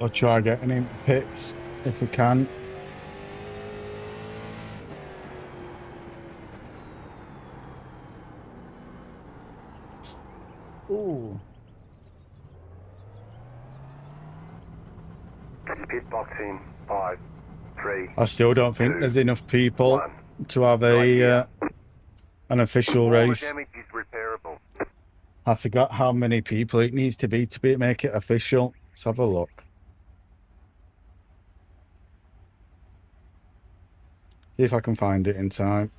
A: I'll try getting him pits if we can. Ooh.
B: Pit box in 5, 3.
A: I still don't think
B: 2,
A: there's enough people
B: 1.
A: to have a an official
B: All the
A: race.
B: damage is repairable.
A: I forgot how many people it needs to make it official. Let's have a look. See if I can find it in time.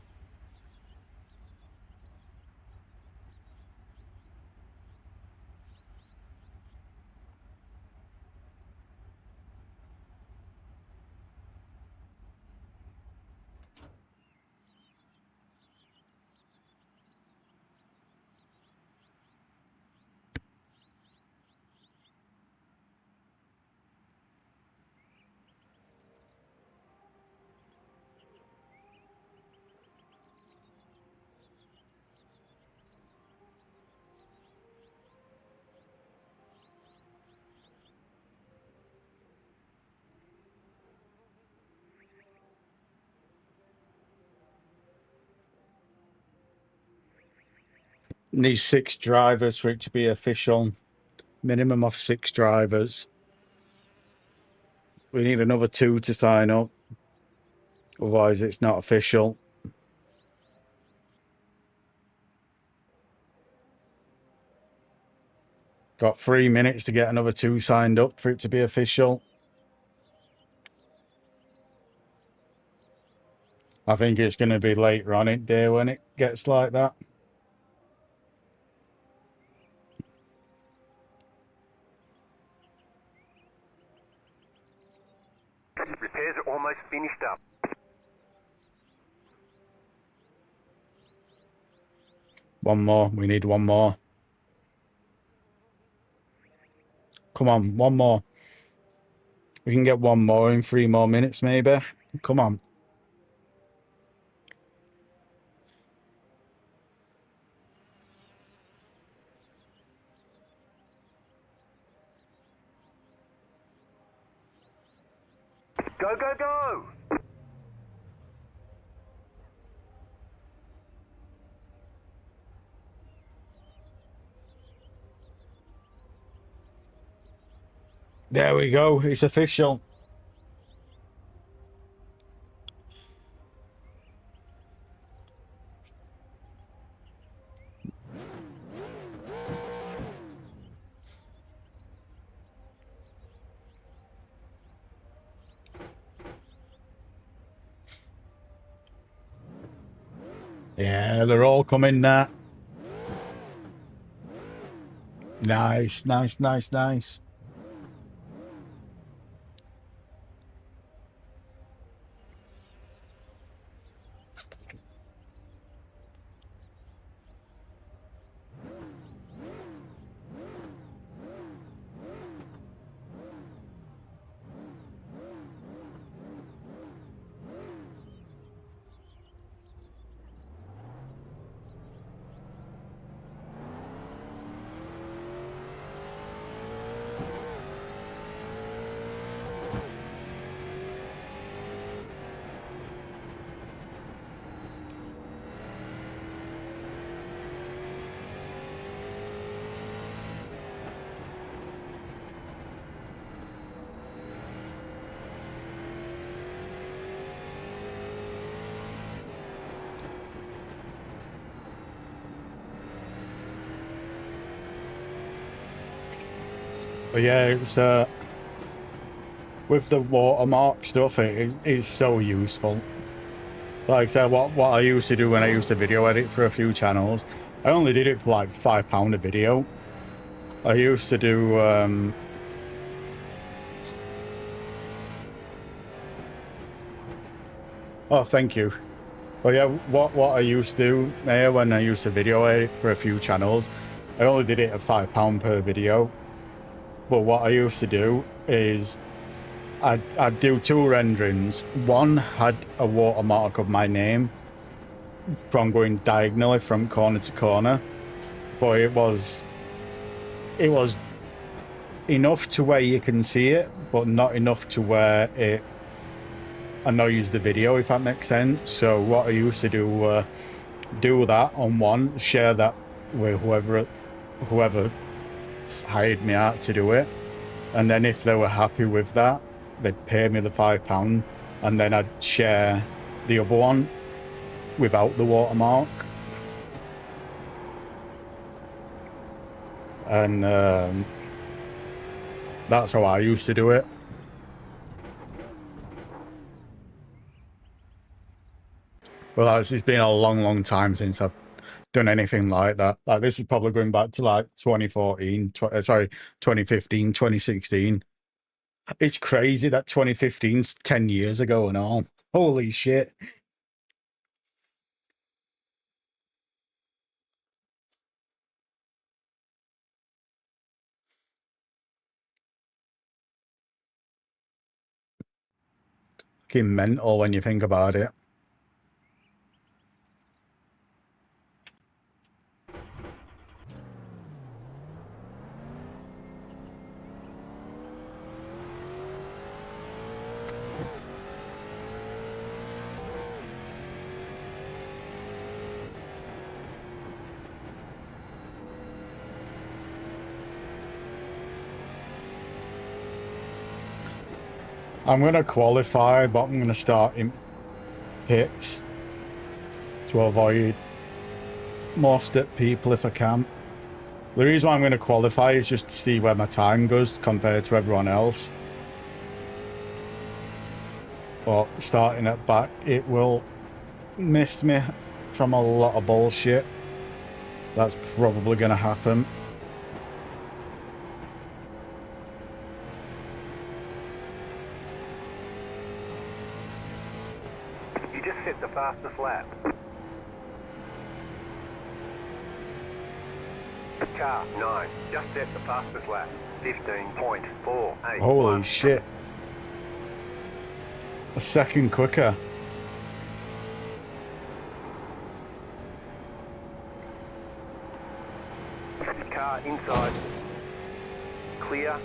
A: Needs 6 drivers for it to be official. Minimum of 6 drivers. We need another 2 to sign up. Otherwise, it's not official. Got 3 minutes to get another 2 signed up for it to be official. I think it's going to be later on in the day when it gets like that.
B: Repairs are almost finished up.
A: One more. We need one more. Come on, one more. We can get one more in 3 more minutes, maybe. Come on.
B: Go, go, go!
A: There we go. It's official. Yeah, they're all coming now. Nice, nice, nice, nice. But yeah, it's with the watermark stuff, it is so useful. Like I said, what I used to do when I used to video edit for a few channels, I only did it for like £5 a video. I used to do oh, thank you. But yeah, what I used to do there when I used to video edit for a few channels, I only did it at £5 per video. But what I used to do is I'd do 2 renderings. One had a watermark of my name from going diagonally from corner to corner, but it was enough to where you can see it, but not enough to where it annoys the video, if that makes sense. So what I used to do that on one, share that with whoever hired me out to do it, and then if they were happy with that, they'd pay me the £5, and then I'd share the other one without the watermark. And that's how I used to do it. Well, it's been a long time since I've done anything like that. Like, this is probably going back to like 2014, 2015, 2016. It's crazy that 2015's 10 years ago and all. Holy shit. Fucking mental when you think about it. I'm going to qualify, but I'm going to start in pits to avoid most people if I can. The reason why I'm going to qualify is just to see where my time goes compared to everyone else. But starting at back, it will miss me from a lot of bullshit. That's probably going to happen.
B: You just set the fastest lap. Car 9, just set the fastest lap. 15.481.
A: Holy shit. A second quicker.
B: Car inside. Clear.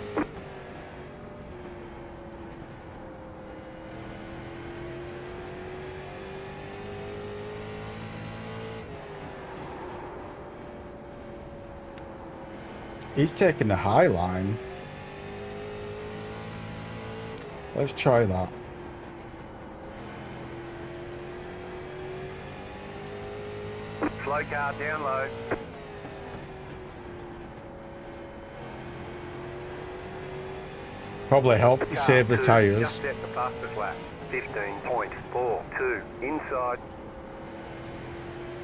A: He's taking the high line. Let's try that.
B: Slow car down low.
A: Probably help save the
B: Car 2,
A: tyres.
B: just set the fastest lap. 15.42. Inside.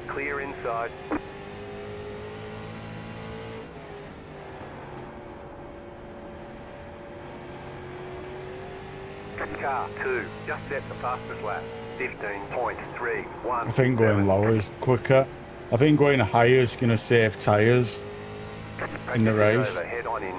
B: Clear inside. Car 2, just set the fastest lap. 15.31.
A: I think going lower is quicker. I think going higher is going to save tyres in the race.
B: Head on in.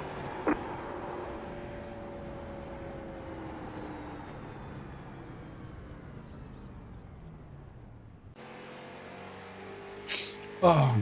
A: Oh.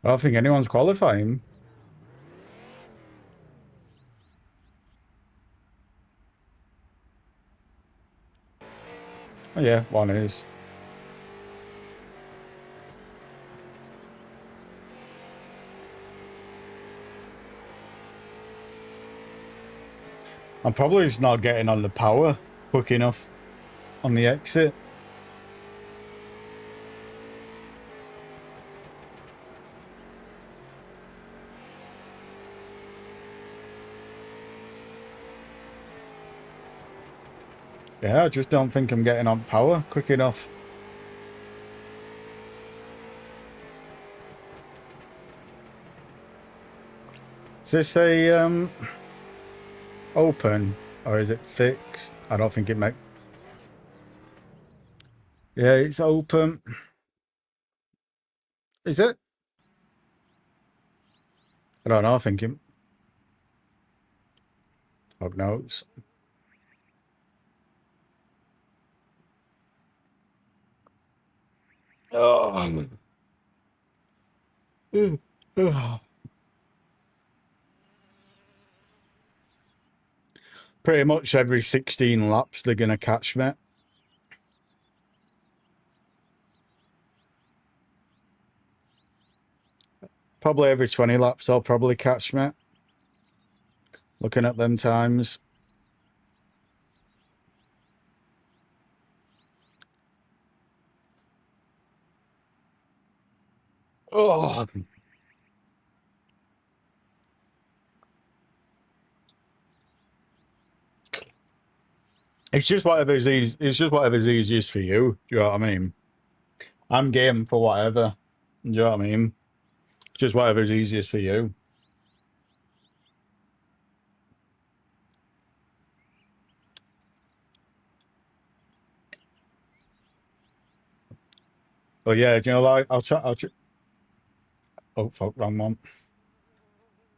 A: I don't think anyone's qualifying. Oh, yeah, one is. I'm probably just not getting on the power quick enough on the exit. Yeah, I just don't think I'm getting on power quick enough. Is this a open or is it fixed? I don't think it makes. Yeah, it's open. Is it? I don't know, I think him. Fuck knows. Oh. Pretty much every 16 laps they're gonna catch me. Probably every 20 laps they'll probably catch me. Looking at them times. Oh. It's just whatever's easy. It's just whatever's easiest for you. Do you know what I mean? I'm game for whatever. Do you know what I mean? It's just whatever's easiest for you. But yeah, do you know, like I'll try. Oh fuck, wrong one.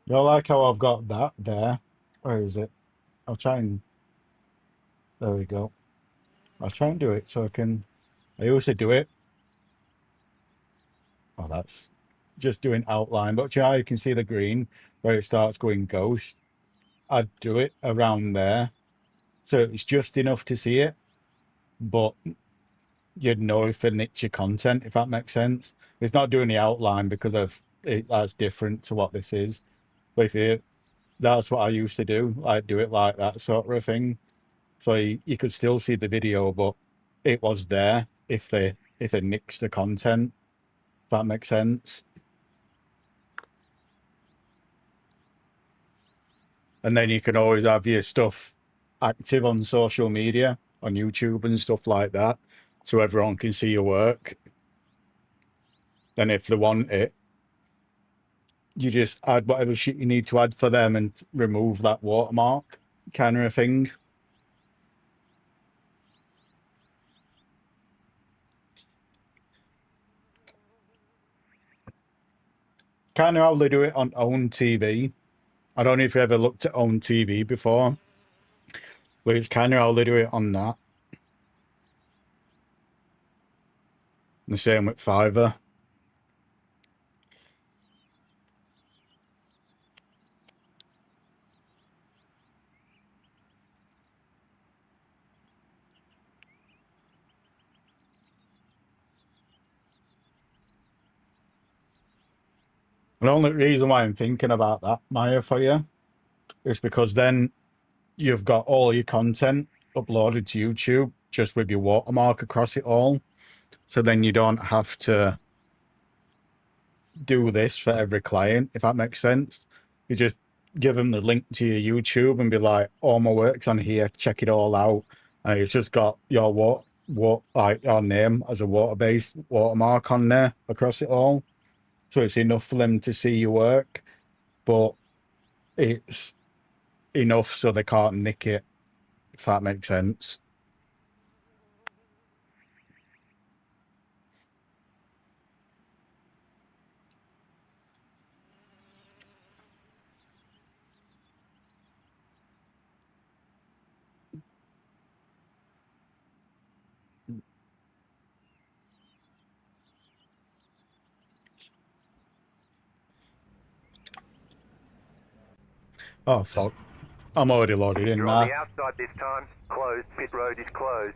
A: You know, like how I've got that there. Where is it? I'll try and. There we go. I'll try and do it so I can. I used to do it. Oh, that's just doing outline. But you know, you can see the green where it starts going ghost. I'd do it around there, so it's just enough to see it, but you'd know if they niche your content, if that makes sense. It's not doing the outline because of it. That's different to what this is. But if it, that's what I used to do. I'd do it like that sort of thing. So you could still see the video, but it was there if they nixed the content. If that makes sense. And then you can always have your stuff active on social media, on YouTube and stuff like that, so everyone can see your work. Then if they want it, you just add whatever shit you need to add for them and remove that watermark kind of thing. Kind of how they do it on own TV. I don't know if you ever looked at own TV before, but it's kind of how they do it on that. The same with Fiverr. The only reason why I'm thinking about that, Maya, for you, is because then you've got all your content uploaded to YouTube just with your watermark across it all. So then you don't have to do this for every client, if that makes sense. You just give them the link to your YouTube and be like, all my work's on here, check it all out. And it's just got your like your name as a water-based watermark on there across it all. So it's enough for them to see your work, but it's enough so they can't nick it, if that makes sense. Oh, fuck. I'm already loaded in
B: You're on
A: now.
B: the outside this time. Closed. Pit road is closed.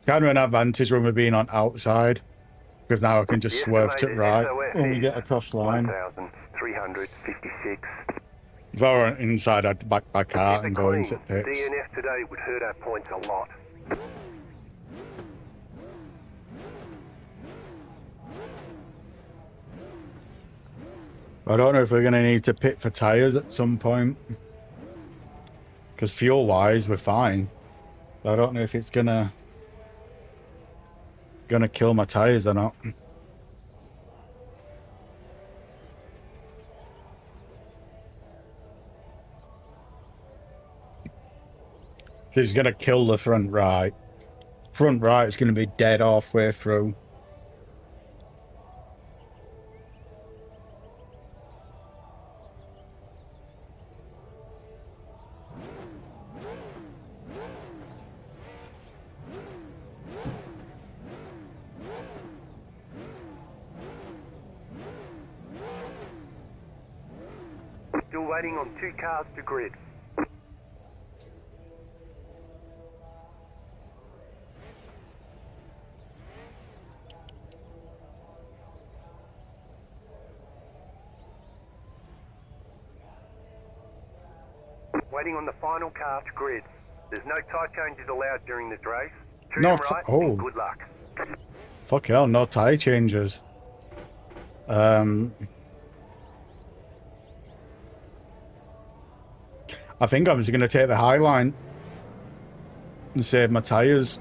A: Kind of an advantage when we're being on outside, because now I can just swerve to right when we get across line.
B: 1,356.
A: If I were inside, I'd back my car and go into pits.
B: DNF today would hurt our points a lot.
A: I don't know if we're going to need to pit for tyres at some point, because fuel-wise, we're fine. But I don't know if it's gonna kill my tyres or not. It's going to kill the front right. Front right is going to be dead halfway through.
B: Still waiting on 2 cars to grid. Waiting on the final car to grid. There's no tyre changes allowed during this race. Treat
A: No,
B: them right
A: oh.
B: and good luck.
A: Fuck hell, no tyre changes. I think I'm just going to take the high line and save my tyres.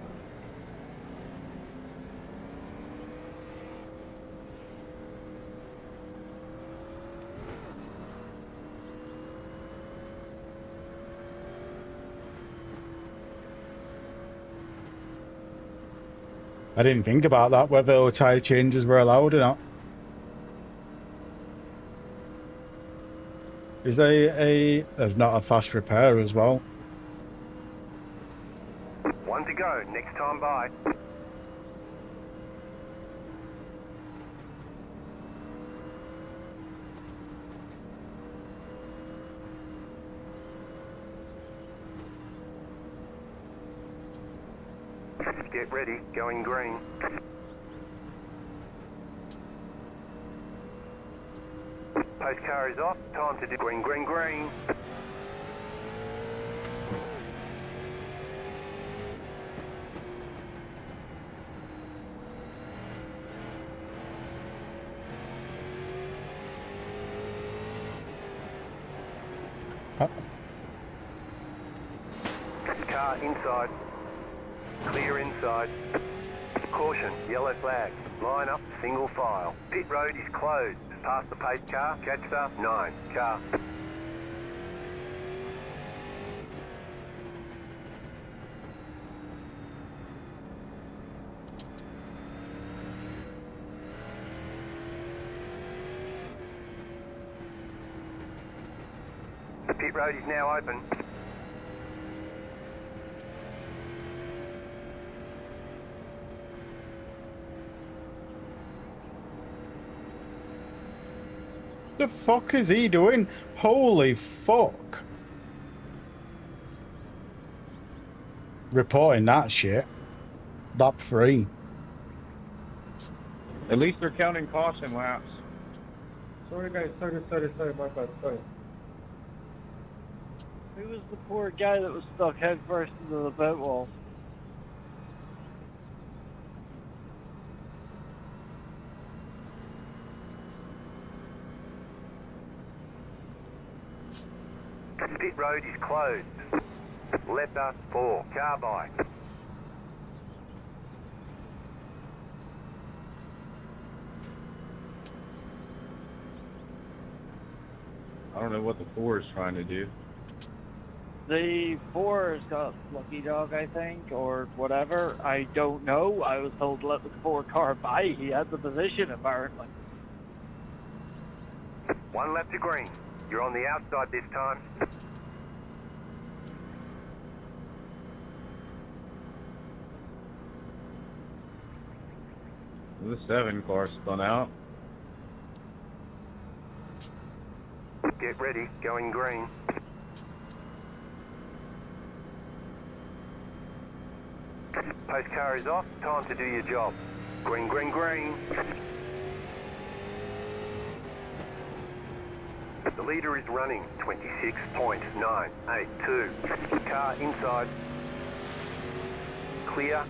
A: I didn't think about that, whether tyre changes were allowed or not. Is there there's not a fast repair as well?
B: 1 to go, next time by. Get ready, going green. Post car is off, time to do green, green, green. Car inside. Clear inside. Caution, yellow flag. Line up, single file. Pit road is closed. Past the pace car, catch up, 9. Car. The pit road is now open.
A: The fuck is he doing? Holy fuck. Reporting that shit. Lap 3.
C: At least they're counting caution laps.
E: Sorry guys, sorry, my bad, sorry.
F: Who was the poor guy that was stuck head first into the boat wall?
B: Pit road is closed. Letter 4, car by.
C: I don't know what the 4 is trying to do.
F: The 4 has got Lucky Dog, I think, or whatever. I don't know. I was told to let the 4 car by. He had the position, apparently.
B: 1 lap to green. You're on the outside this time.
C: The 7 car spun out.
B: Get ready, going green. Post car is off, time to do your job. Green, green, green. The leader is running 26.982. Car inside. Clear.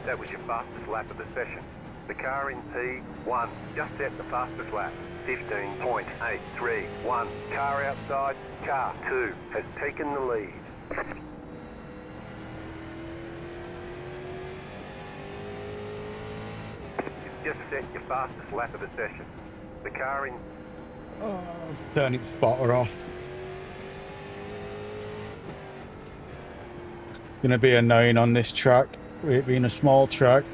B: That was your fastest lap of the session. The car in P1 just set the fastest lap. 15.831. Car outside. Car 2 has taken the lead. Just set your fastest lap of the session. The car in...
A: Oh, turn its spotter off. Gonna be annoying on this track, with it being a small track.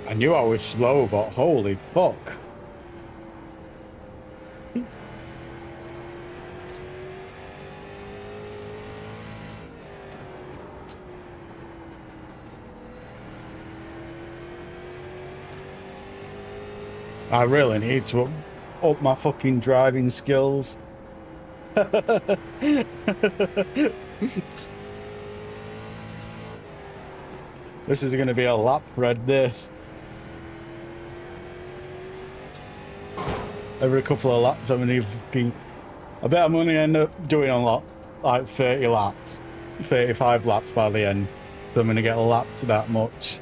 A: I knew I was slow, but holy fuck. I really need to up my fucking driving skills. This is going to be a lap red, this. Every couple of laps, I'm going to fucking... I bet I'm going to end up doing a lot, like 30 laps, 35 laps by the end. So I'm going to get lapped that much.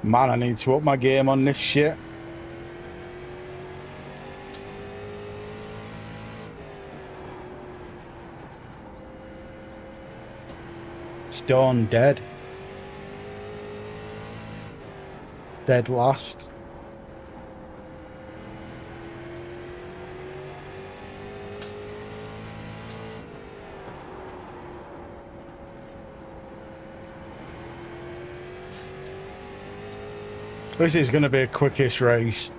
A: Man, I need to up my game on this shit. Stone dead. Dead last. This is going to be a quickish race.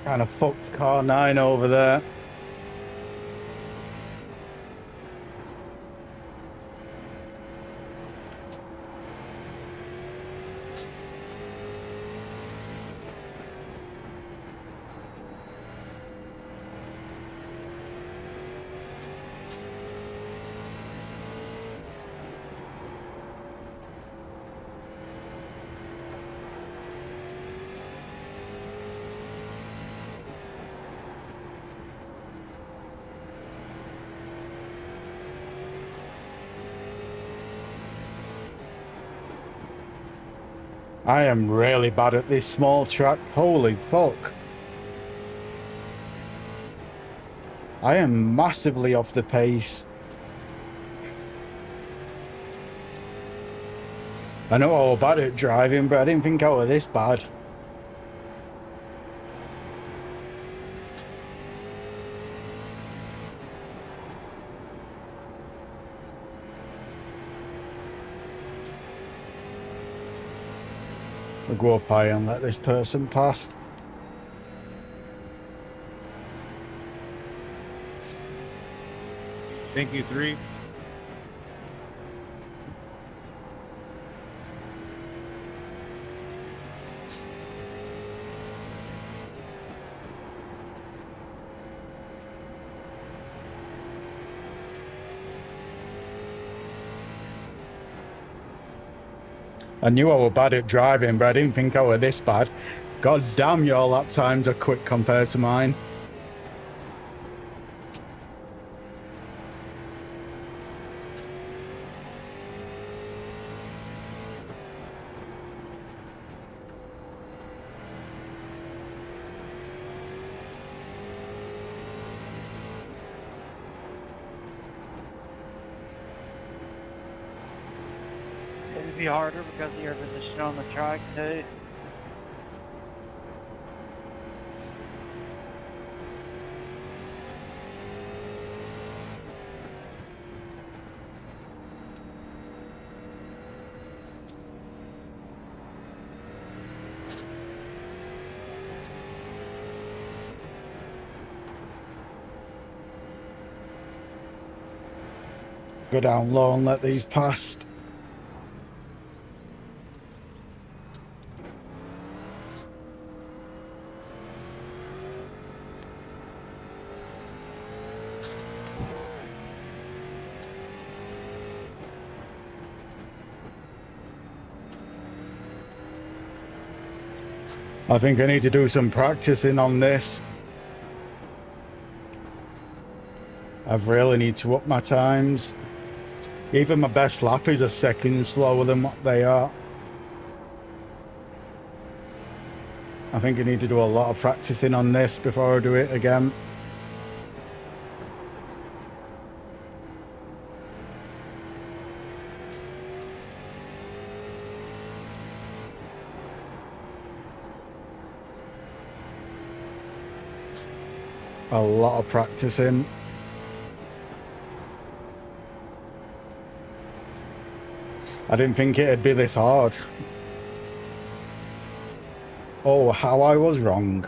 A: Kind of fucked car 9 over there. I am really bad at this small track. Holy fuck. I am massively off the pace. I know I was bad at driving, but I didn't think I was this bad. We'll go up high and let this person pass.
C: Thank you, 3.
A: I knew I was bad at driving, but I didn't think I were this bad. God damn, your lap times are quick compared to mine.
F: It'd be harder because of your position on the track too.
A: Go down low and let these past. I think I need to do some practicing on this. I really need to up my times. Even my best lap is a second slower than what they are. I think I need to do a lot of practicing on this before I do it again. A lot of practicing. I didn't think it'd be this hard. Oh, how I was wrong.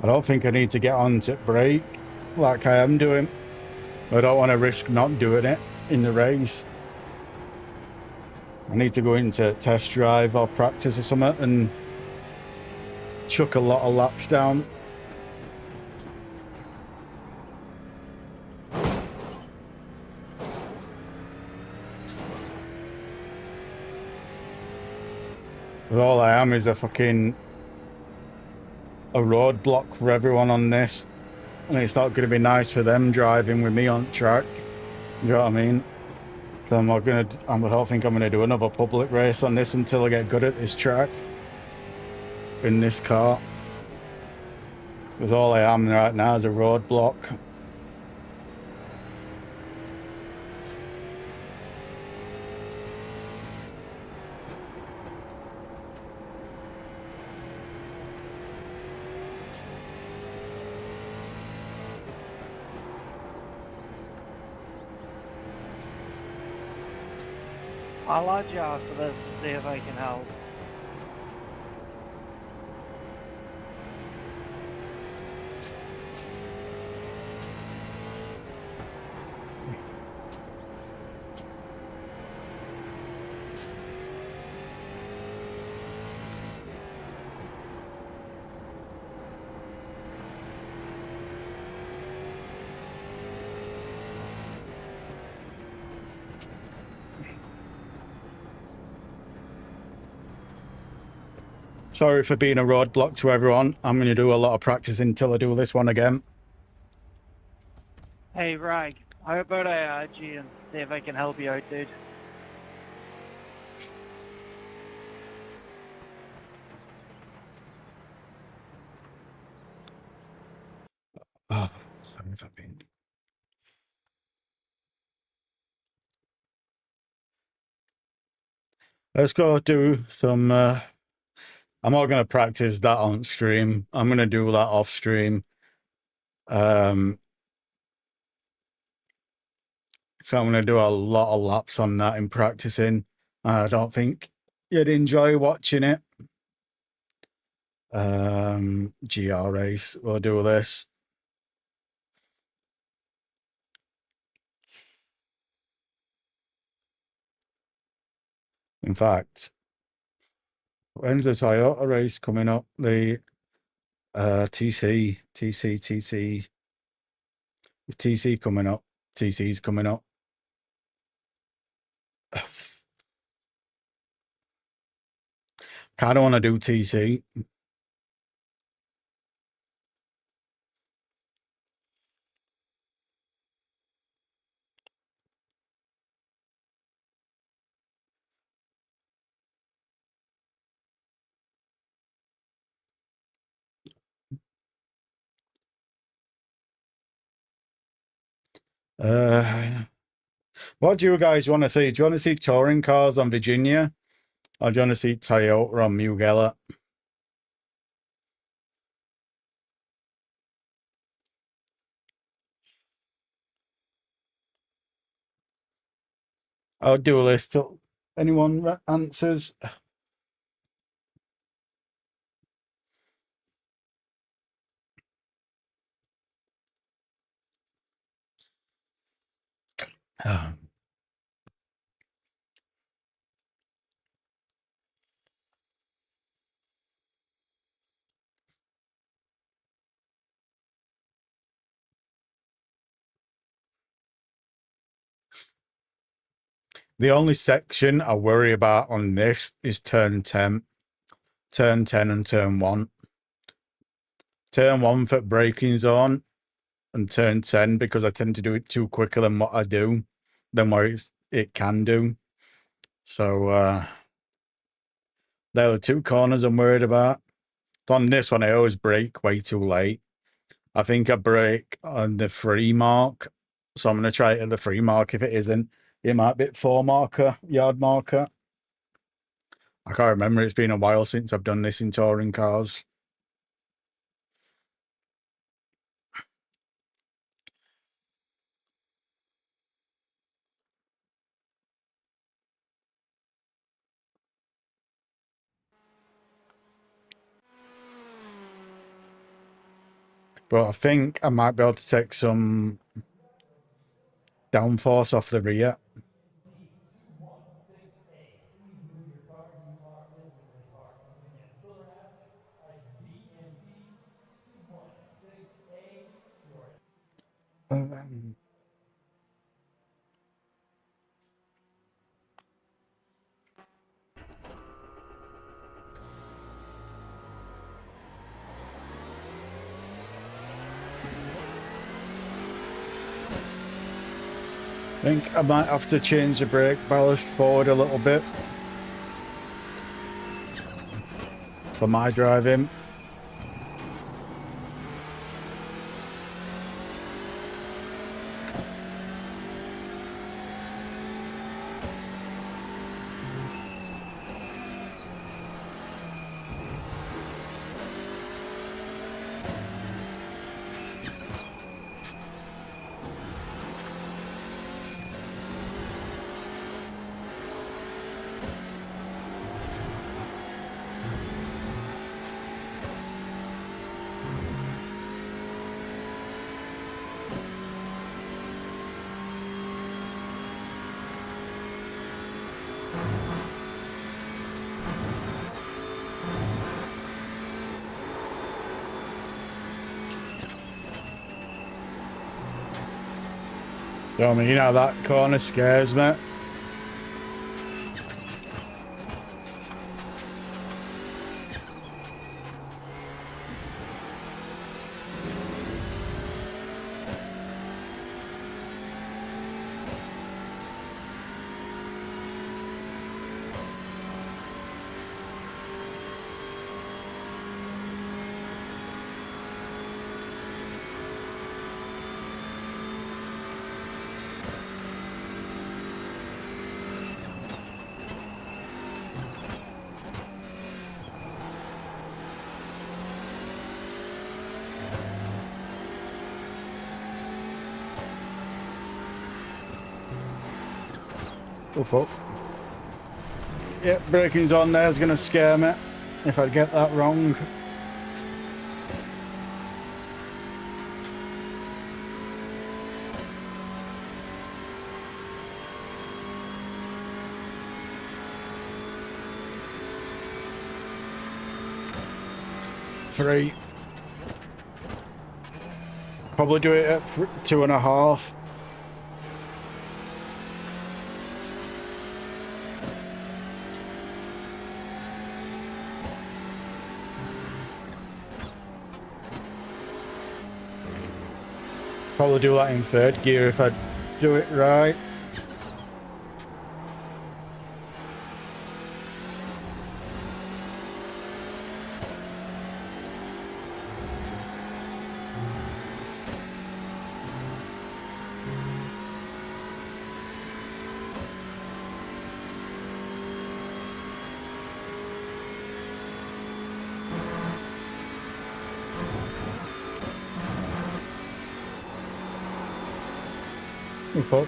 A: I don't think I need to get on to brake like I am doing. I don't want to risk not doing it in the race. I need to go into test drive or practice or something and chuck a lot of laps down. But all I am is a roadblock for everyone on this, and it's not going to be nice for them driving with me on track. You know what I mean? So I don't think I'm gonna do another public race on this until I get good at this track in this car. Because all I am right now is a roadblock.
F: I'll add you after this to see if I can help.
A: Sorry for being a roadblock to everyone. I'm going to do a lot of practicing until I do this one again.
F: Hey, Rag, how about I add you and see if I can help you out, dude?
A: Oh, sorry for being... Let's go do some... I'm not going to practice that on stream. I'm going to do that off stream. So I'm going to do a lot of laps on that in practicing. I don't think you'd enjoy watching it. GR race, we'll do this. In fact, when's the Toyota race coming up? The TC. Is TC coming up? TC's coming up. Kind of want to do TC. What do you guys want to see? Do you want to see touring cars on Virginia? Or do you want to see Toyota on Mugello? I'll do a list till anyone answers. The only section I worry about on this is turn 10. Turn 10 and turn 1. Turn 1 for braking zone and turn 10 because I tend to do it too quicker than what I do, than what it can do. So they're the two corners I'm worried about. On this one, I always brake way too late. I think I brake on the 3 mark. So I'm going to try it at the 3 mark. If it isn't, it might be at 4 marker, yard marker. I can't remember. It's been a while since I've done this in touring cars. But I think I might be able to take some downforce off the rear. I think I might have to change the brake ballast forward a little bit for my driving. I mean, you know, that corner scares me. Oh fuck. Yep, braking's on there is gonna scare me if I get that wrong. Three. Probably do it at 2.5. Probably do that in third gear if I do it right. Oh fuck.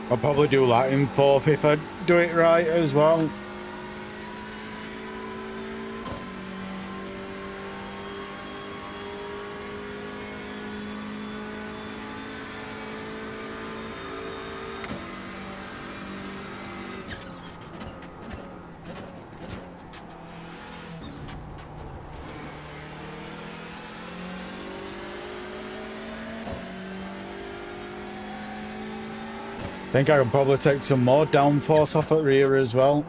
A: I'll probably do that in fourth if I do it right as well. I think I can probably take some more downforce off at rear as well.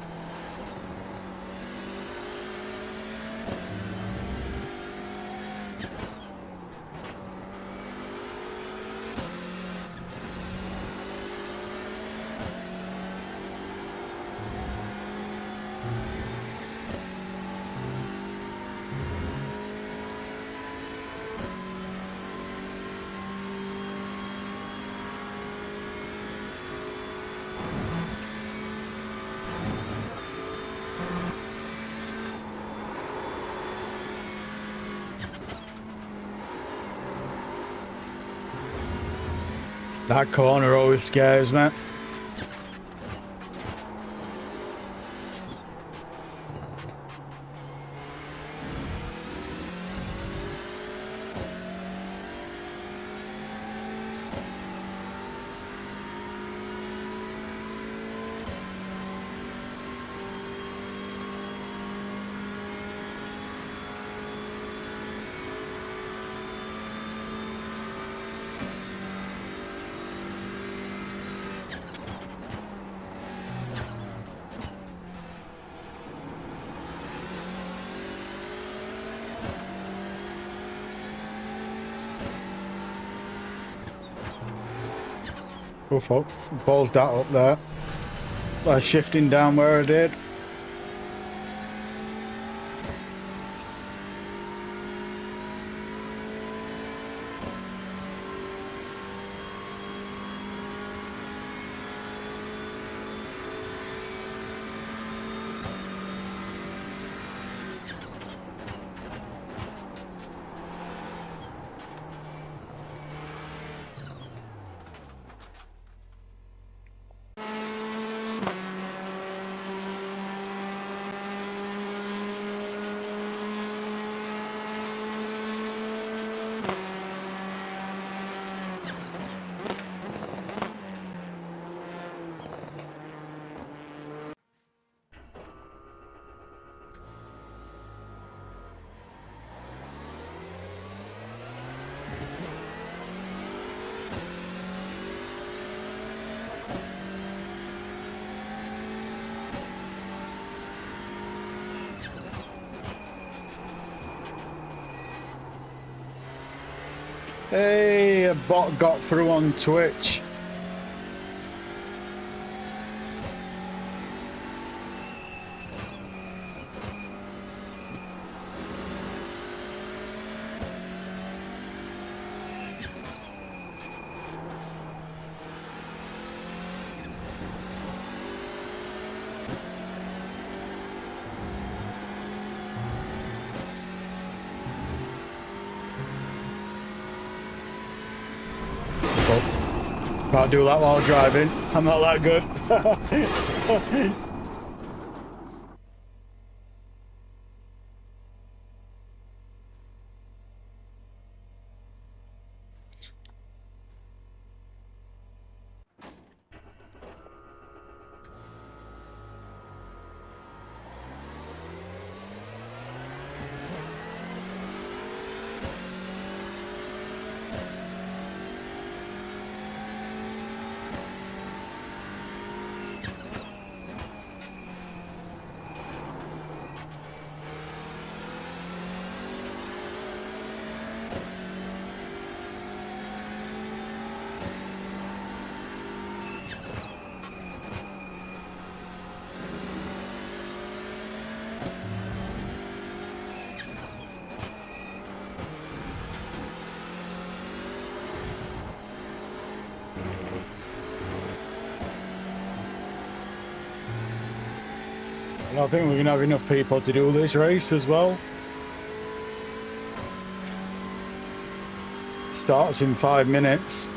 A: That corner always scares me. Oh fuck, balls that up there. By shifting down where I did. Hey, a bot got through on Twitch. Can't do that while driving. I'm not that good. I think we're going to have enough people to do this race as well. Starts in 5 minutes.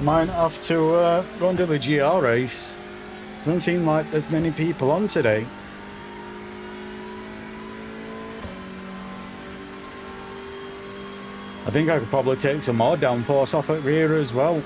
A: Might have to go and do the GR race. Doesn't seem like there's many people on today. I think I could probably take some more downforce off at rear as well.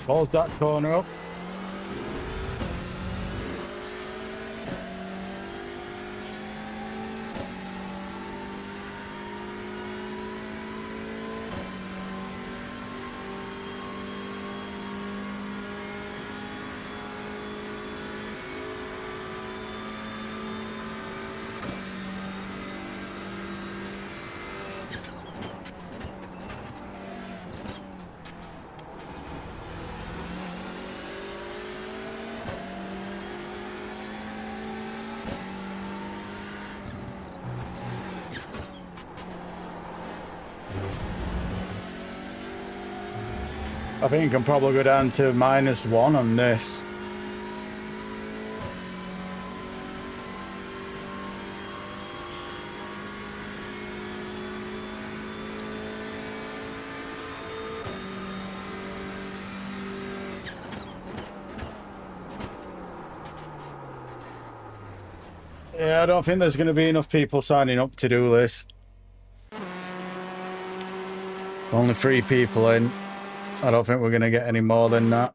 A: Pulls that corner up. I think I can probably go down to -1 on this. Yeah, I don't think there's going to be enough people signing up to do this. Only 3 people in. I don't think we're going to get any more than that.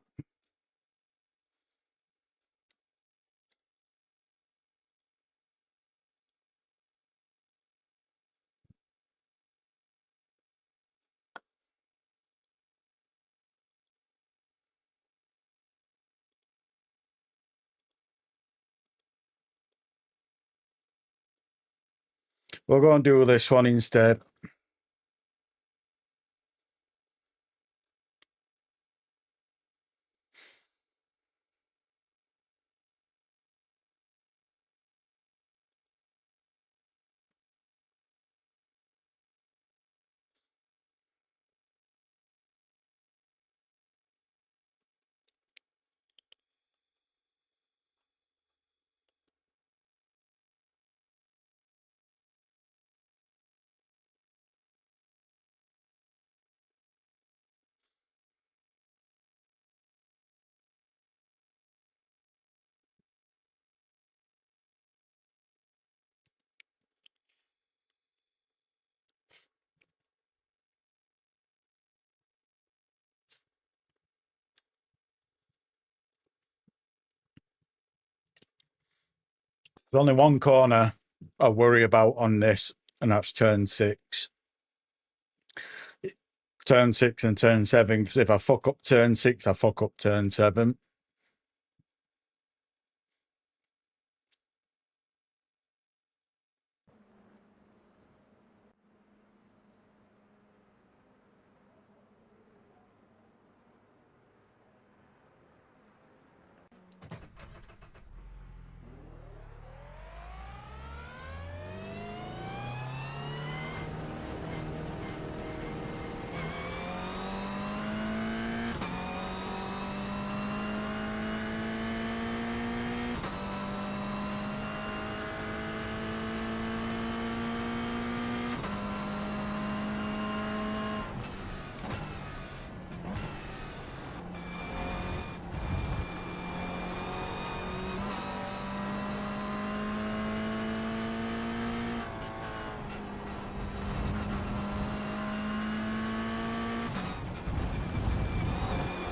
A: We'll go and do this one instead. There's only one corner I worry about on this, and that's turn 6. Turn 6 and turn 7, because if I fuck up turn 6, I fuck up turn 7.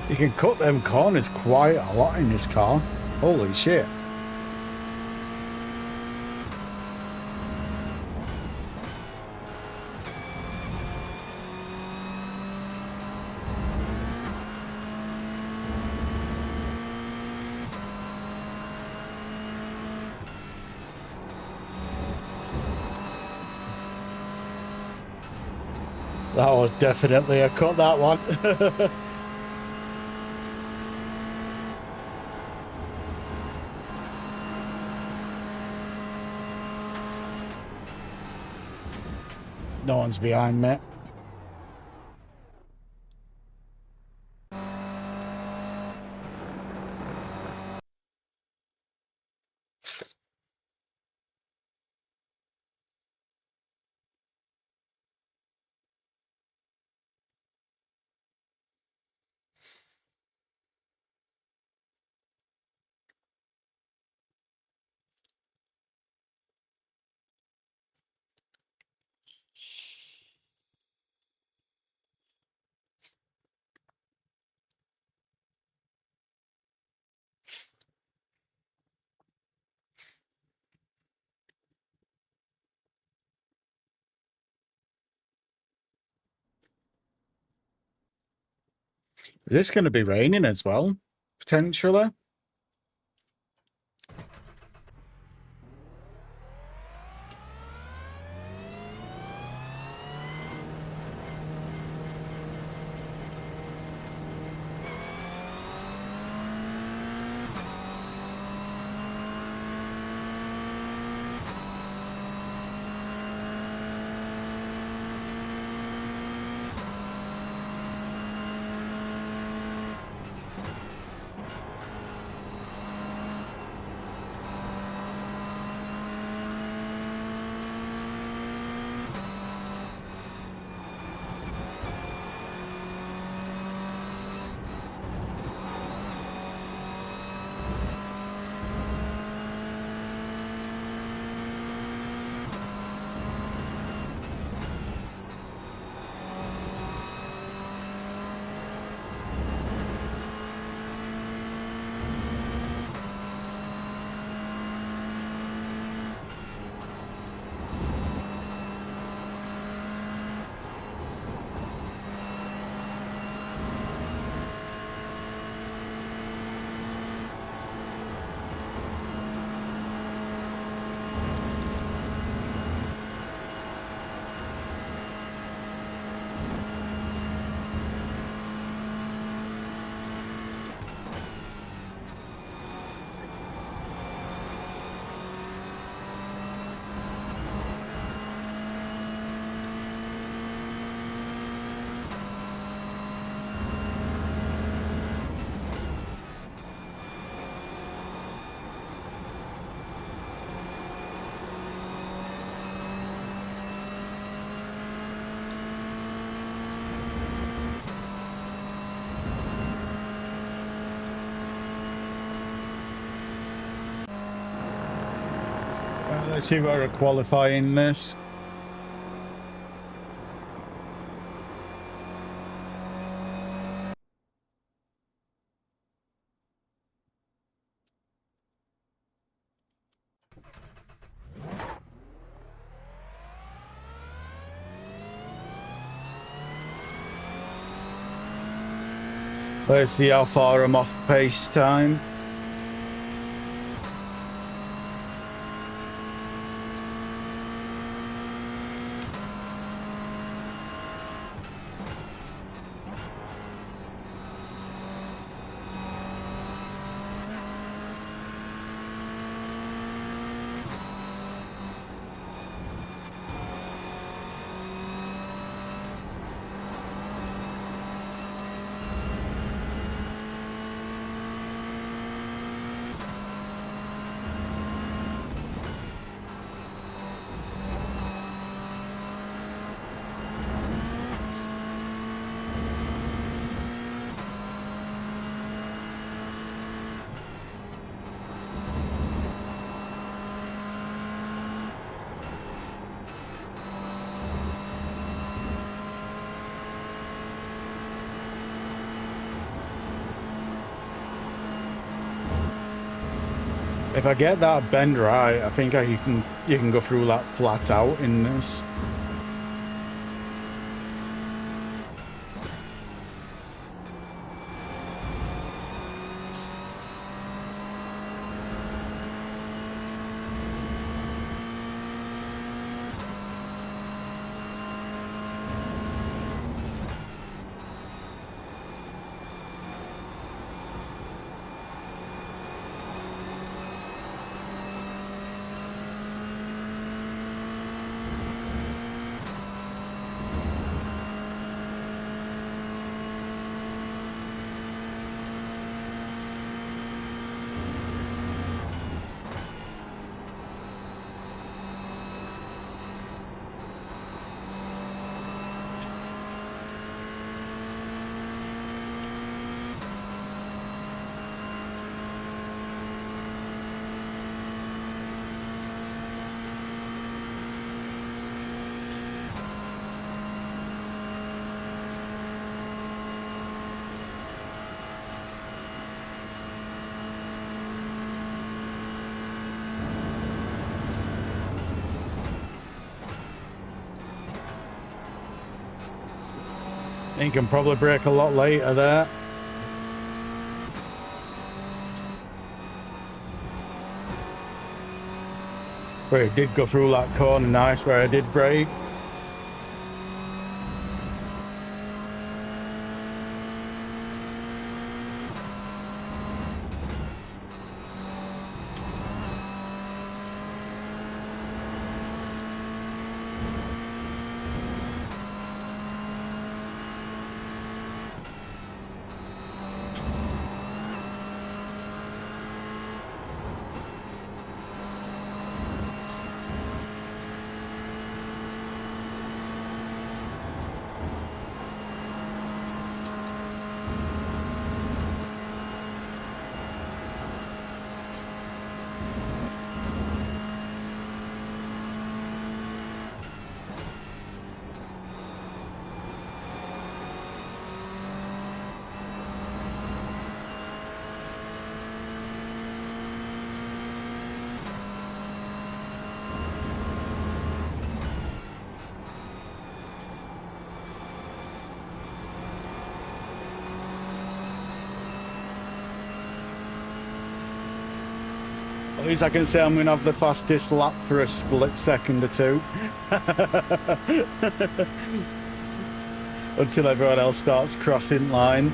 A: You can cut them corners quite a lot in this car. Holy shit. That was definitely a cut, that one. No one's behind me. Is this going to be raining as well? Potentially? Let's see where I qualify in this. Let's see how far I'm off pace time. If I get that bend right, I think you can go through that flat out in this. You can probably brake a lot later there. But it did go through that corner nice where I did brake. At least I can say I'm going to have the fastest lap for a split second or two. Until everyone else starts crossing line.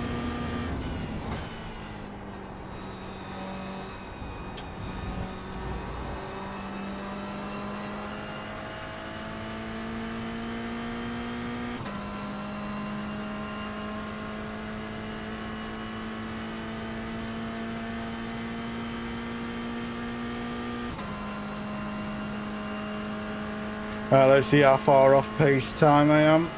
A: Let's see how far off pace time I am.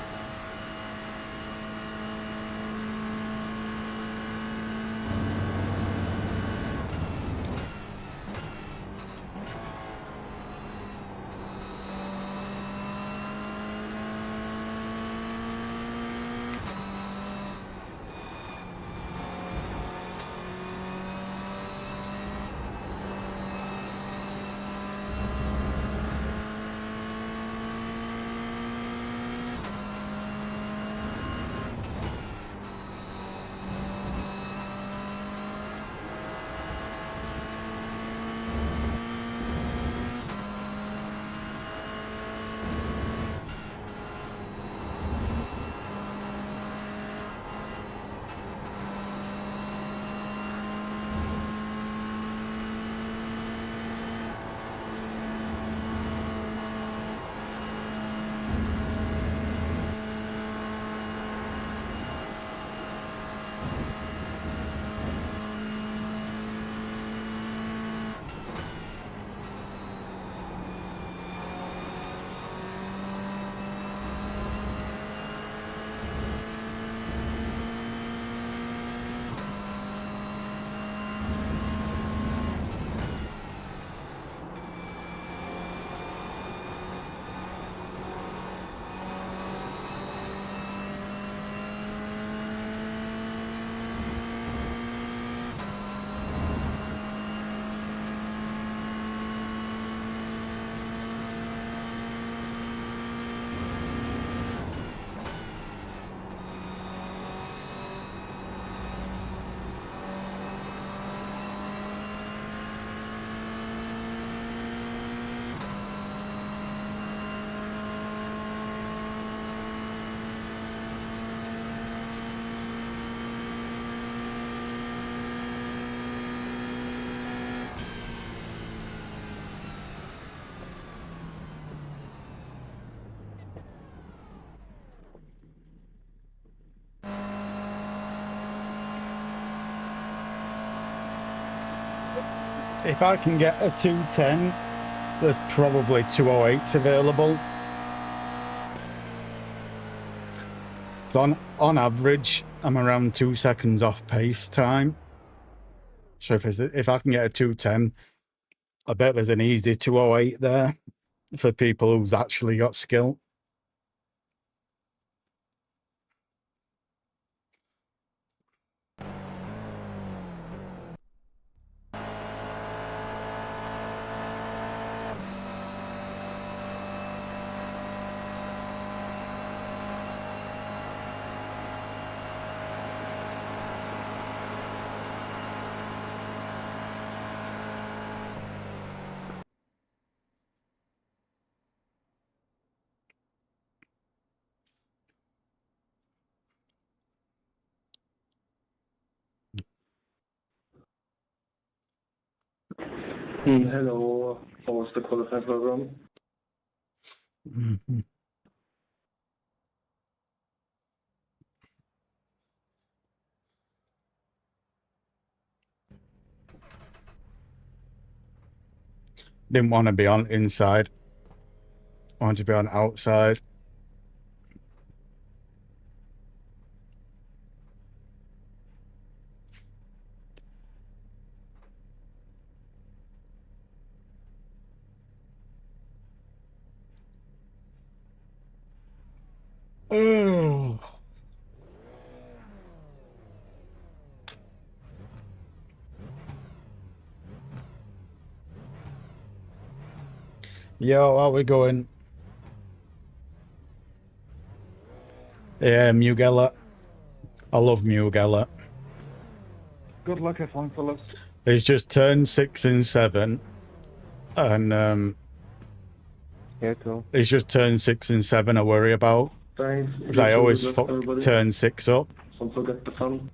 A: If I can get a 210, there's probably 208s available. So on average, I'm around 2 seconds off pace time. So if I can get a 210, I bet there's an easy 208 there for people who's actually got skill.
E: Hello. How was the qualifying program?
A: Mhm. Didn't want to be on inside. Wanted to be on outside. Oh. Yo, how we going? Yeah, Mugella. I love Mugella.
E: Good luck, have fun, fellas.
A: He's just turned 6 and 7. And
E: Yeah, cool.
A: he's just turned 6 and 7 I worry about.
E: Thanks.
A: Because I always turn 6 up.
E: Don't forget the fun.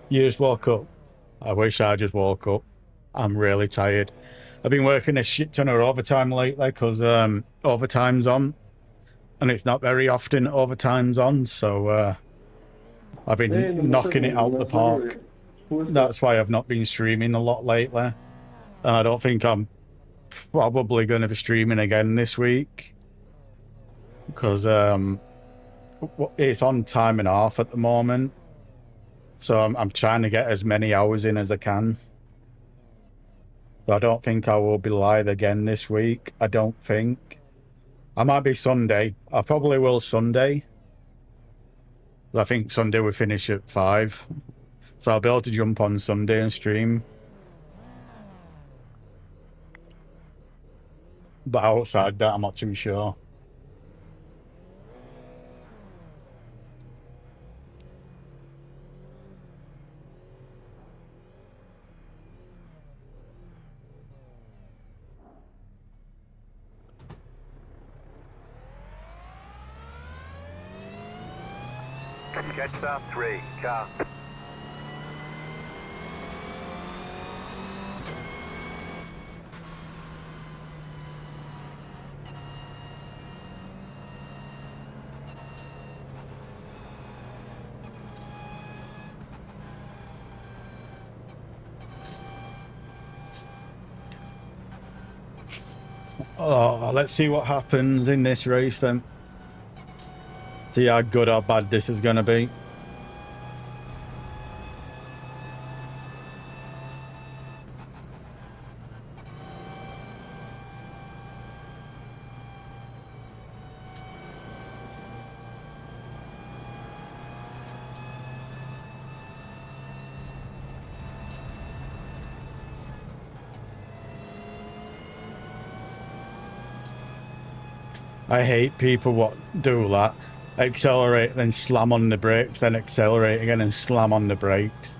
A: You just woke up. I wish I just woke up. I'm really tired. I've been working a shit ton of overtime lately because overtime's on. And it's not very often overtime's on, so I've been knocking it out the park. That's why I've not been streaming a lot lately. And I don't think I'm probably going to be streaming again this week. Because it's on time and a half at the moment. So I'm trying to get as many hours in as I can. But I don't think I will be live again this week. I don't think. I might be Sunday. I probably will Sunday. I think Sunday we finish at 5. So I'll be able to jump on Sunday and stream. But outside that, I'm not too sure.
B: Catch start 3, car.
A: Oh, let's see what happens in this race then. See how good or bad this is going to be. I hate people what do that. Accelerate, then slam on the brakes, then accelerate again and slam on the brakes.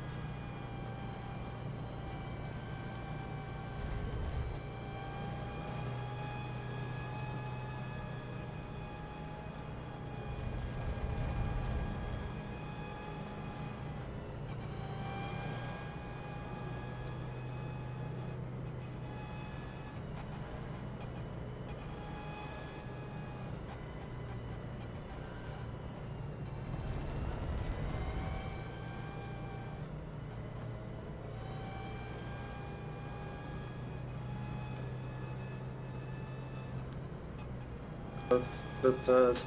E: That's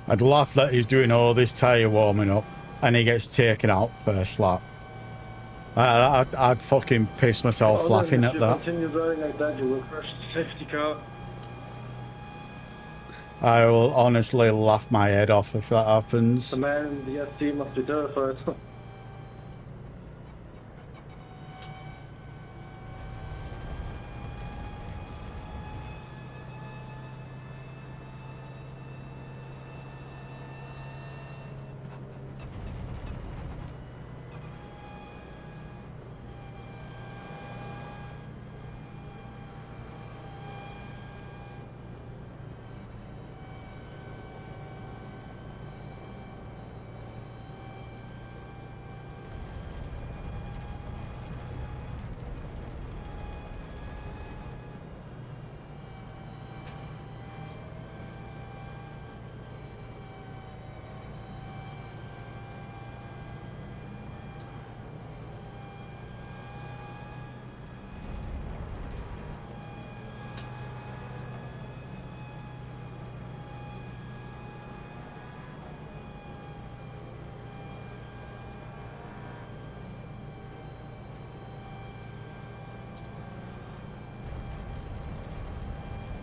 A: I'd laugh that he's doing all this tyre warming up and he gets taken out first lap. I'd fucking piss myself laughing at that.
E: If you continue driving like that, you will crash the safety car.
A: I will honestly laugh my head off if that happens.
E: The man in the ST must be terrified.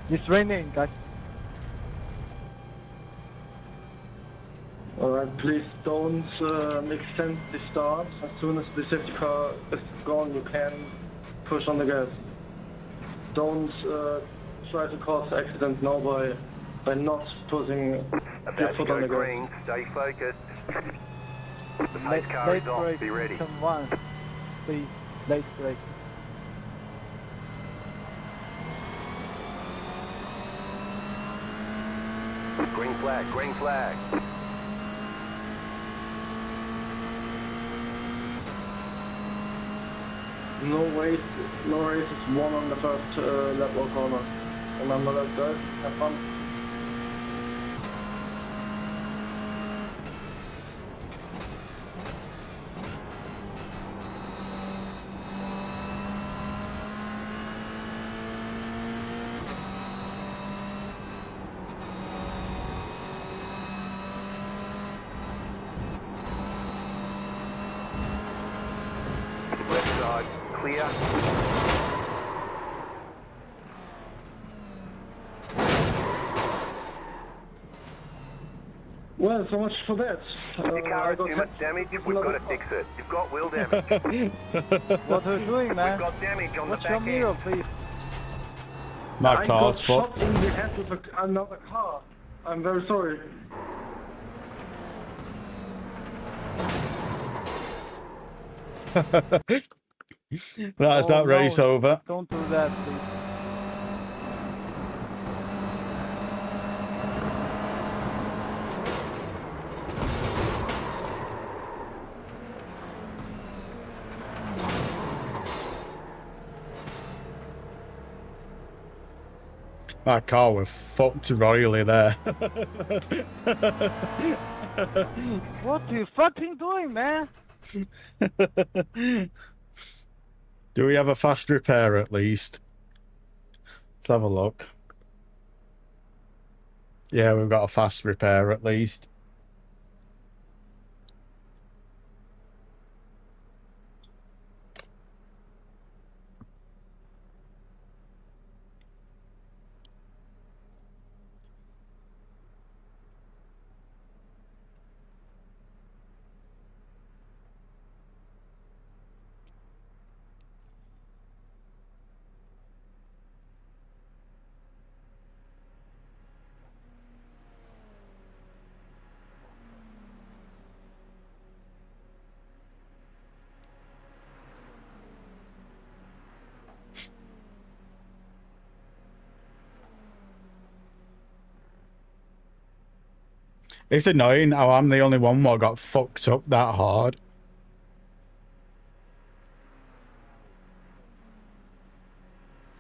F: It's raining, guys.
E: Alright, please don't extend the start. As soon as the safety car is gone, you can push on the gas. Don't try to cause accident now by not putting your
B: About to
E: foot on
B: go
E: the gas.
B: green, stay focused. The pace
F: Late
B: car is on,
F: break,
B: be ready.
F: Come on. Please, late break.
B: Green flag, green flag.
E: No race is one on the first lap or corner. Remember that, guys? Have fun.
B: Left side, clear.
E: Well, so much for that.
B: Your car
E: I
B: has
E: got
B: too much
E: hit
B: damage,
E: with
B: we've got
E: another
B: to
E: car.
B: fix it. You've got wheel damage.
F: What are you doing, man?
B: We've got damage on
F: What's
B: the
F: your
B: back
F: mirror,
B: end.
F: please?
A: My
E: I
A: car's
E: got
A: fucked.
E: shot in the head with another car. I'm very sorry.
A: That's that race
F: no,
A: over.
F: Don't do that, please.
A: My car was fucked royally there.
F: What are you fucking doing, man?
A: Do we have a fast repair at least? Let's have a look. Yeah, we've got a fast repair at least. It's annoying how I'm the only one that got fucked up that hard.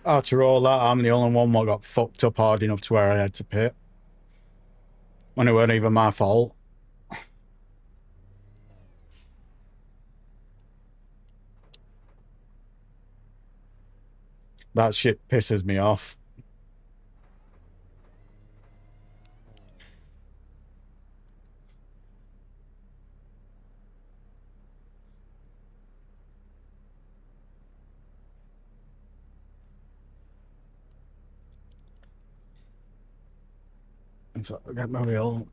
A: after all that, I'm the only one that got fucked up hard enough to where I had to pit. When it weren't even my fault. That shit pisses me off. In fact, I'll get my wheel.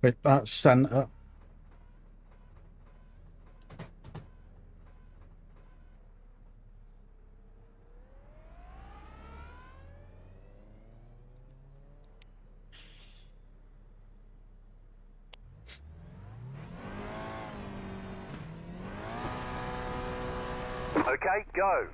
A: Wait, that's centre.
B: Okay, go.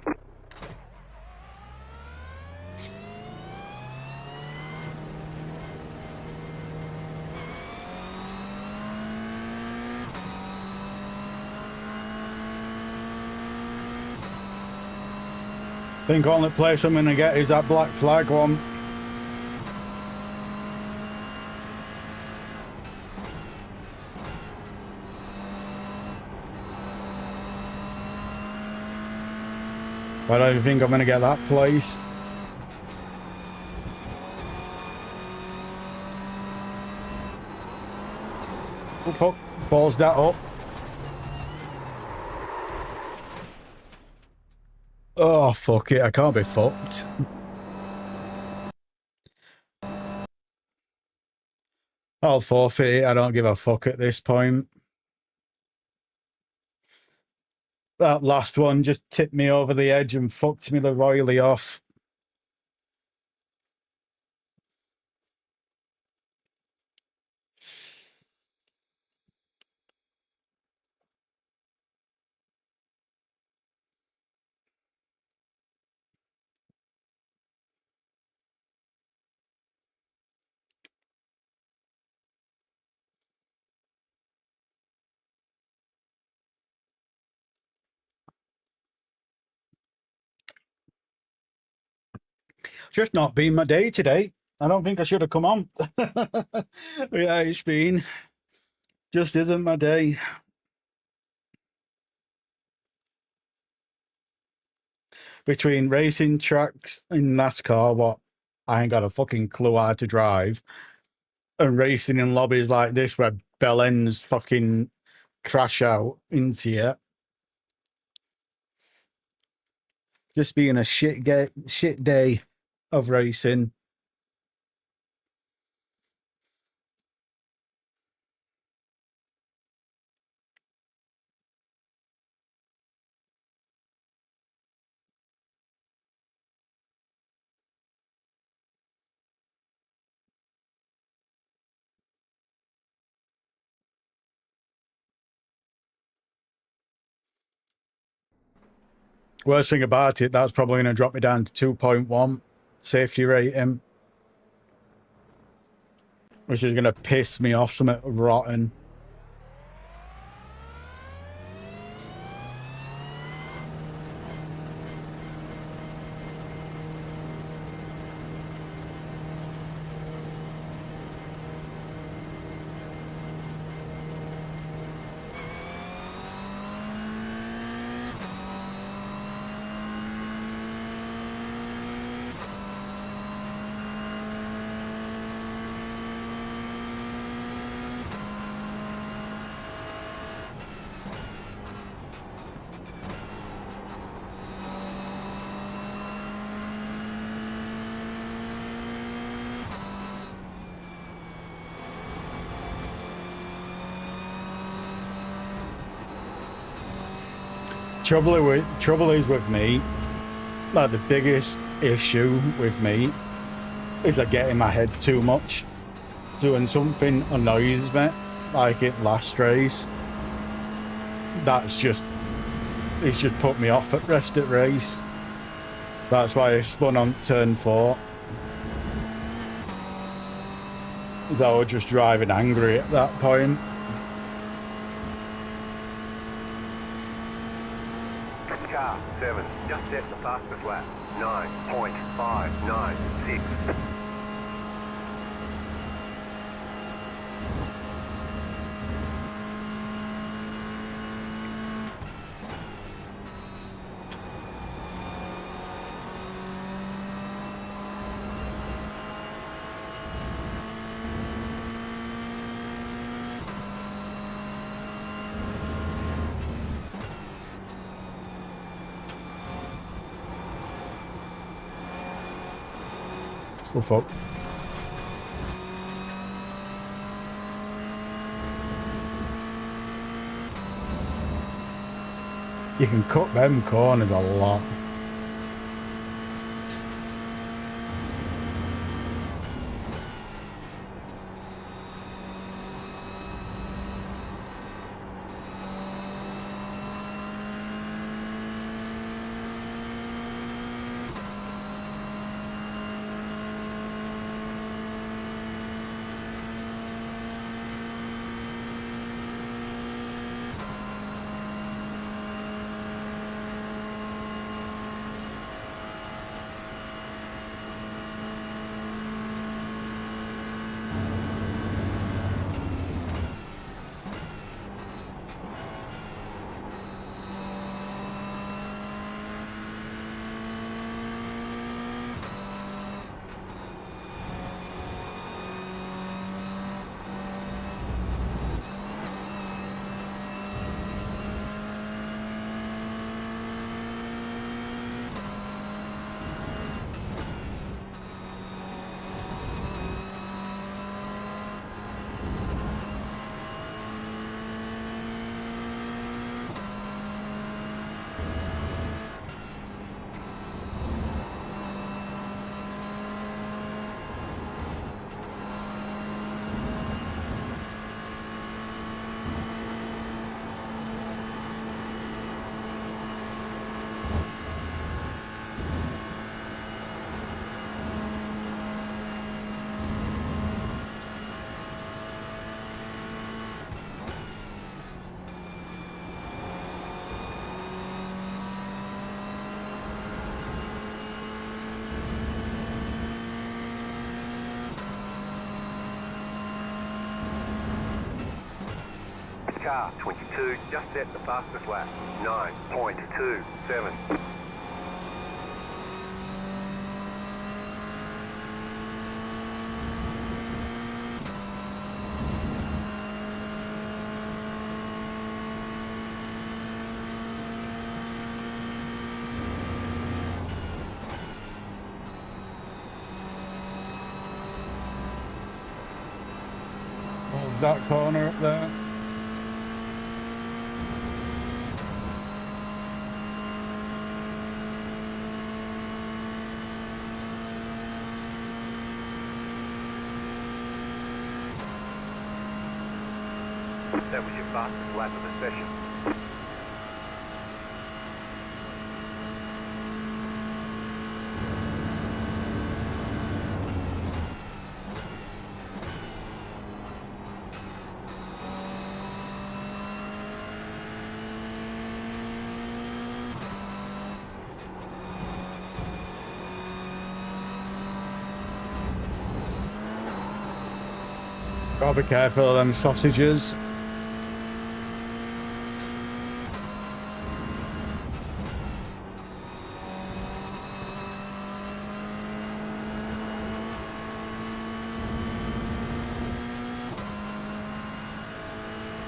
A: I think only place I'm gonna get is that black flag one. But I don't think I'm gonna get that place. Oh fuck, balls that up. Oh fuck it, I can't be fucked. I'll forfeit it, I don't give a fuck at this point. That last one just tipped me over the edge and fucked me royally off. Just not been my day today. I don't think I should have come on. Yeah, it's been. Just isn't my day. Between racing tracks in NASCAR, what I ain't got a fucking clue how to drive, and racing in lobbies like this where bell ends fucking crash out into you. Just being a shit day of racing. Worst thing about it, that's probably going to drop me down to 2.1 safety rating, which is going to piss me off something rotten. Trouble is with me, like the biggest issue with me is I get in my head too much. So when something annoys me, like it last race, it's just put me off at rest at race. That's why I spun on turn 4. Because I was just driving angry at that point.
B: Car 7, just set the fastest lap. 9.596.
A: Oh fuck. You can cut them corners a lot.
B: Car 22, just set the fastest lap. 9.27.
A: Oh, that corner up there.
B: That was your fastest lap of the session.
A: Gotta be careful of them sausages.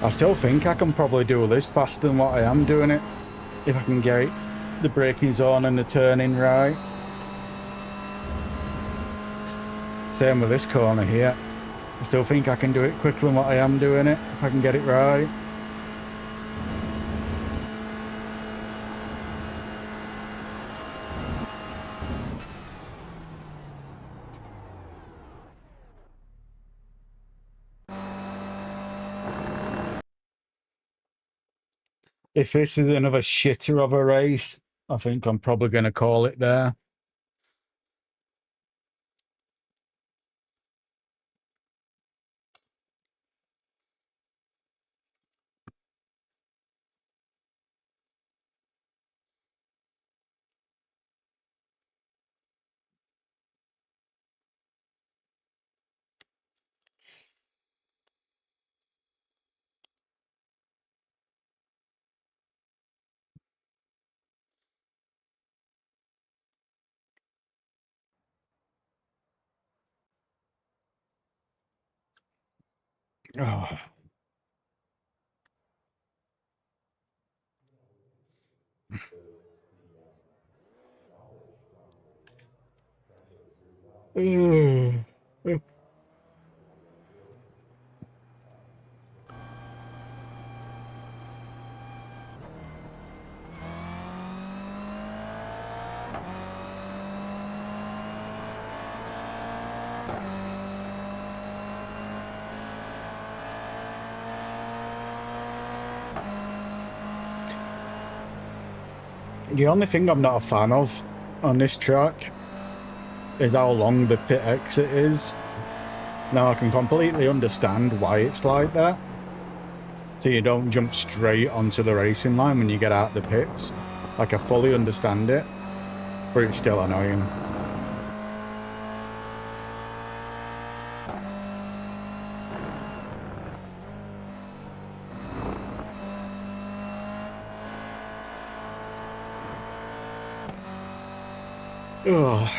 A: I still think I can probably do this faster than what I am doing it. If I can get it, the braking zone and the turning right. Same with this corner here. I still think I can do it quicker than what I am doing it, if I can get it right. If this is another shitter of a race, I think I'm probably going to call it there. Oh. The only thing I'm not a fan of on this track is how long the pit exit is. Now I can completely understand why it's like that. So you don't jump straight onto the racing line when you get out the pits. Like, I fully understand it, but it's still annoying. Ugh.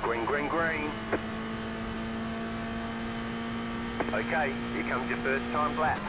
B: Green, green, green. Okay, here comes your first time lap.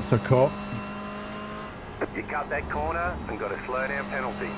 A: That's a cut.
B: You cut that corner and got a slow down penalty.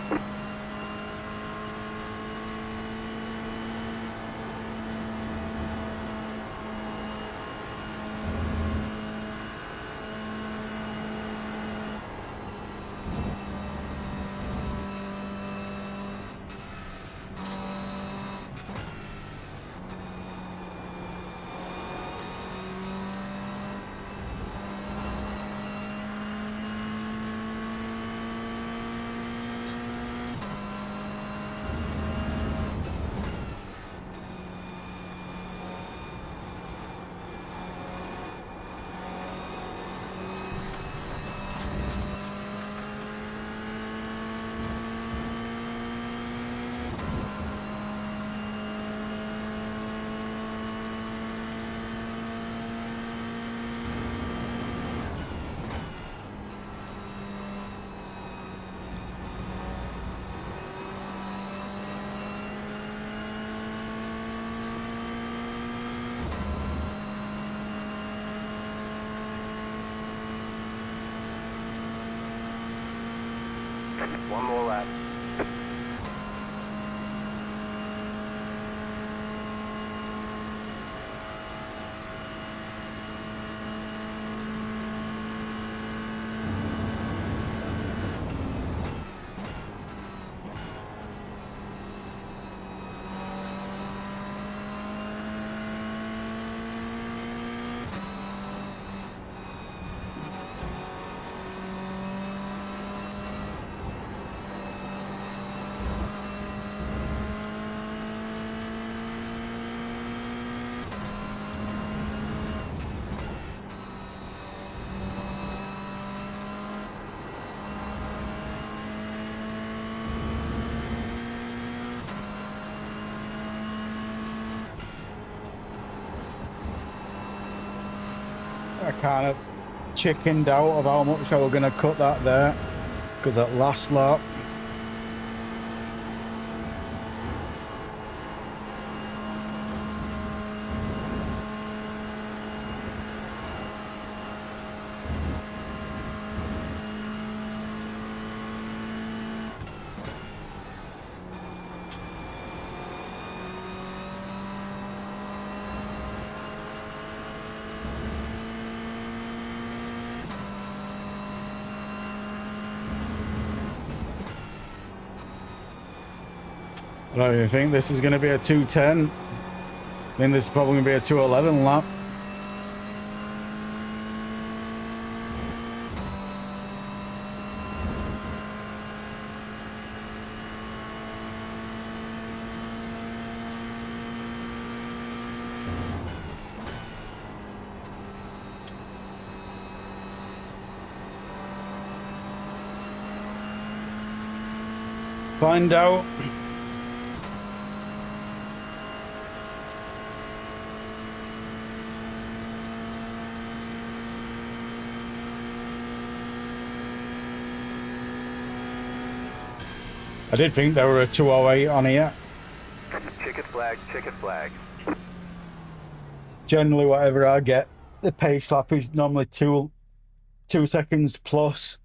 B: One more lap.
A: I kind of chickened out of how much I was going to cut that there, because that last lap, I don't even think this is going to be a 210. I think this is probably going to be a 211 lap. Find out. I did think there were a 208 on here.
B: Checkered flag, checkered flag.
A: Generally, whatever I get, the pace lap is normally 2 seconds plus.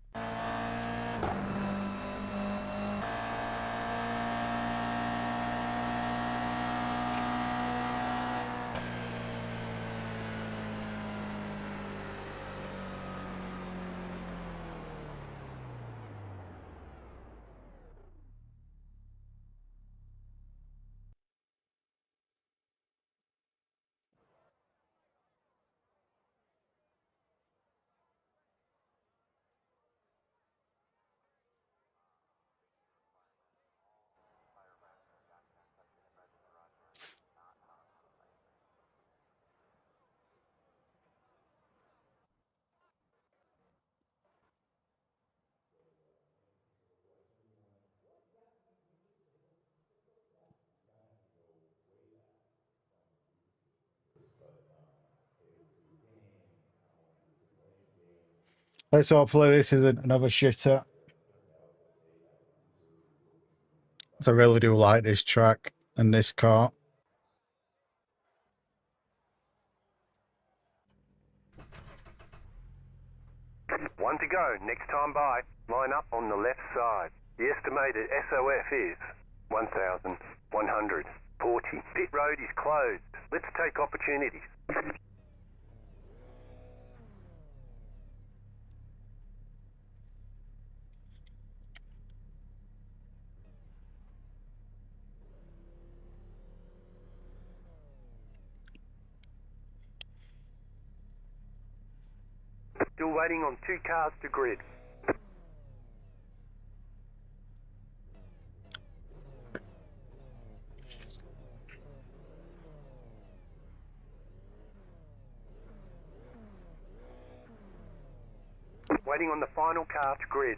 A: Let's hopefully this isn't another shitter. I really do like this track and this car.
B: left side. The estimated SOF is 1,140. Pit road is closed. Let's take opportunities. Still waiting on 2 cars to grid. Waiting on the final car to grid.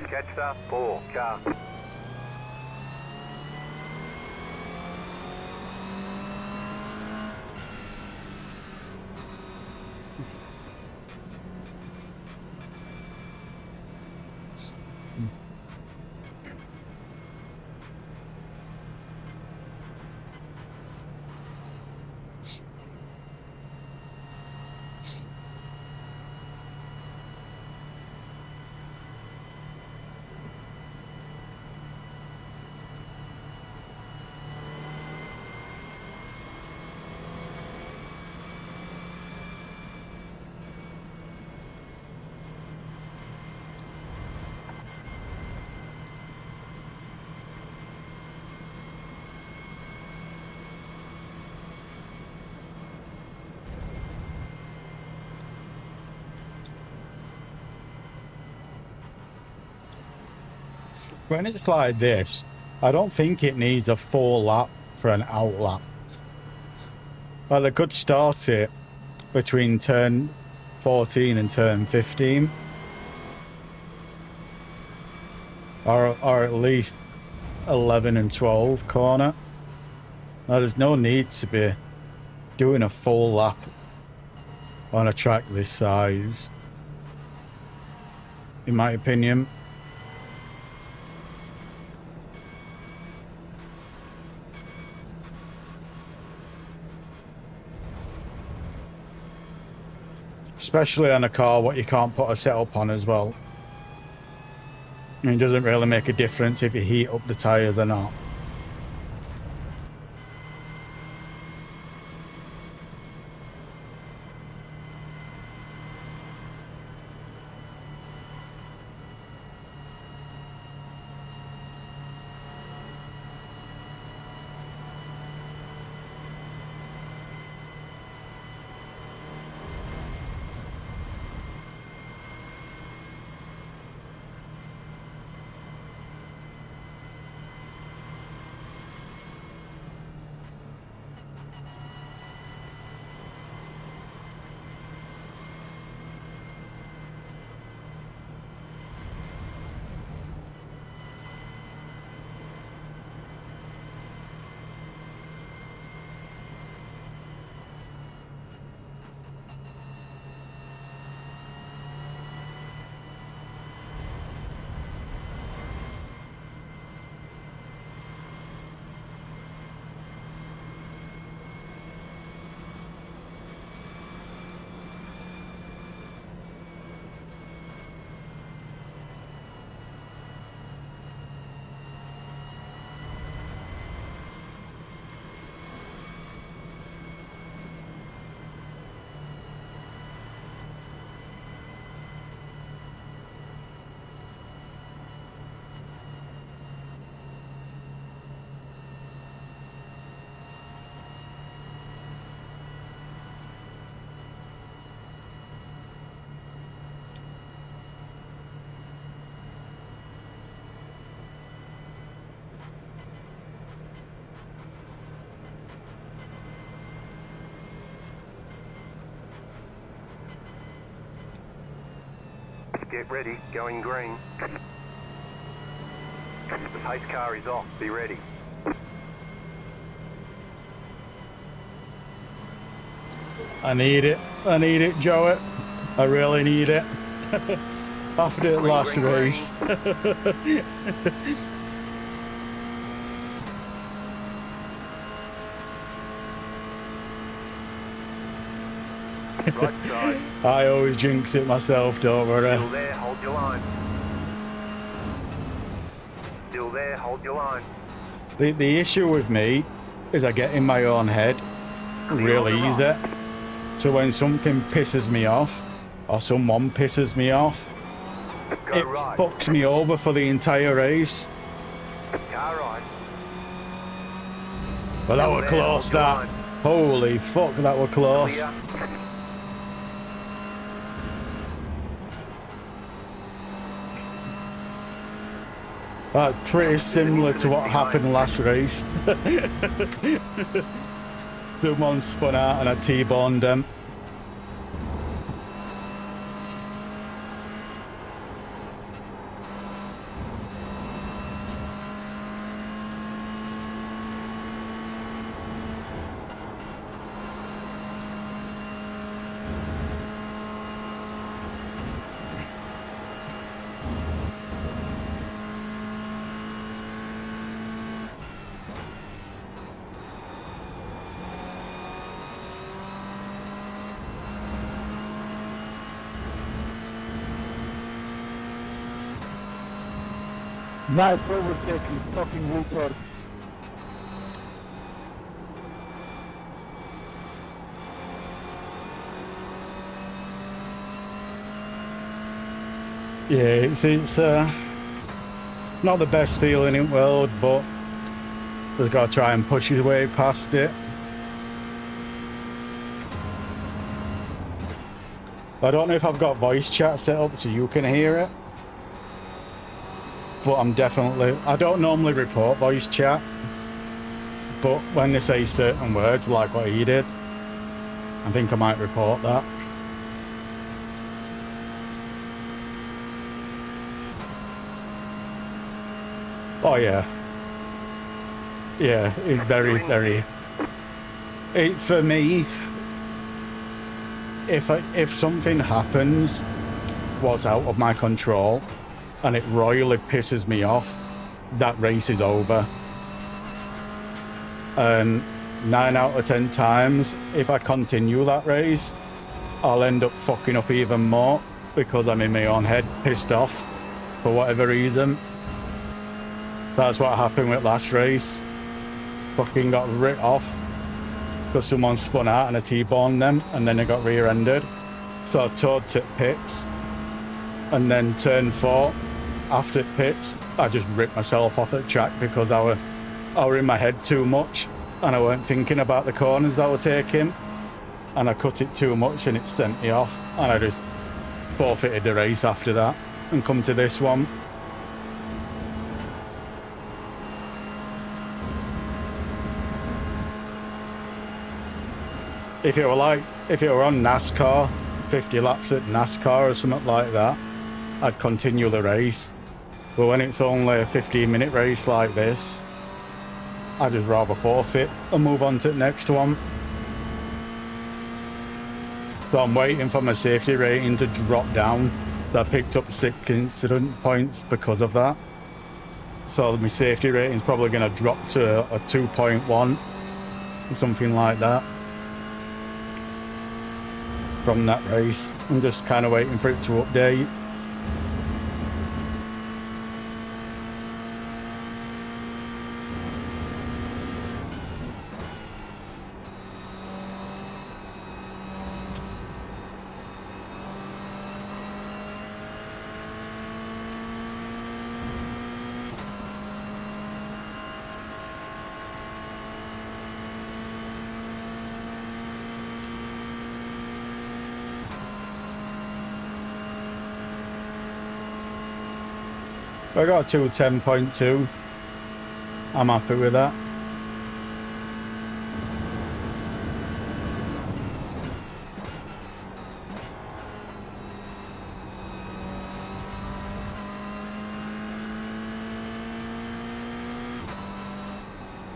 B: Catch up, 4 car.
A: When it's like this, I don't think it needs a 4 lap for an out lap. Well, they could start it between turn 14 and turn 15. Or at least 11 and 12 corner. Now, there's no need to be doing a full lap on a track this size, in my opinion. Especially on a car what you can't put a setup on as well. It doesn't really make a difference if you heat up the tyres or not.
B: Get ready, going green. The pace car is off, be ready.
A: I need it, Joey. I really need it. After the last
B: Green, green.
A: race.
B: Right side.
A: I always jinx it myself, don't worry.
B: Still there, hold your line. Still there, hold your line.
A: The issue with me is I get in my own head real easy. So when something pisses me off, or someone pisses me off,
B: Go
A: it
B: right.
A: fucks me over for the entire race.
B: Car right.
A: But that were close, that. Holy fuck, that were close.
B: Clear.
A: That's pretty similar to what happened last race. Someone spun out and I T-boned them.
G: Nice overtake, you fucking retard.
A: Yeah, it's not the best feeling in the world, but we've got to try and push your way past it. I don't know if I've got voice chat set up so you can hear it, but I don't normally report voice chat, but when they say certain words like what he did, I think I might report that. Oh yeah. Yeah, it's very, for me, if something happens what's out of my control and it royally pisses me off, that race is over. And 9 out of 10 times, if I continue that race, I'll end up fucking up even more because I'm in my own head, pissed off for whatever reason. That's what happened with last race. Fucking got ripped off because someone spun out and I T-boned them and then they got rear-ended. So I towed to pits and then turn 4 after pits, I just ripped myself off at track because I were in my head too much and I weren't thinking about the corners that I were taking, and I cut it too much and it sent me off, and I just forfeited the race after that and come to this one. If it were on NASCAR, 50 laps at NASCAR or something like that, I'd continue the race. But when it's only a 15-minute race like this, I'd just rather forfeit and move on to the next one. So I'm waiting for my safety rating to drop down. So I picked up 6 incident points because of that. So my safety rating's probably going to drop to a 2.1, something like that, from that race. I'm just kind of waiting for it to update. I got a 210.2. I'm happy with that.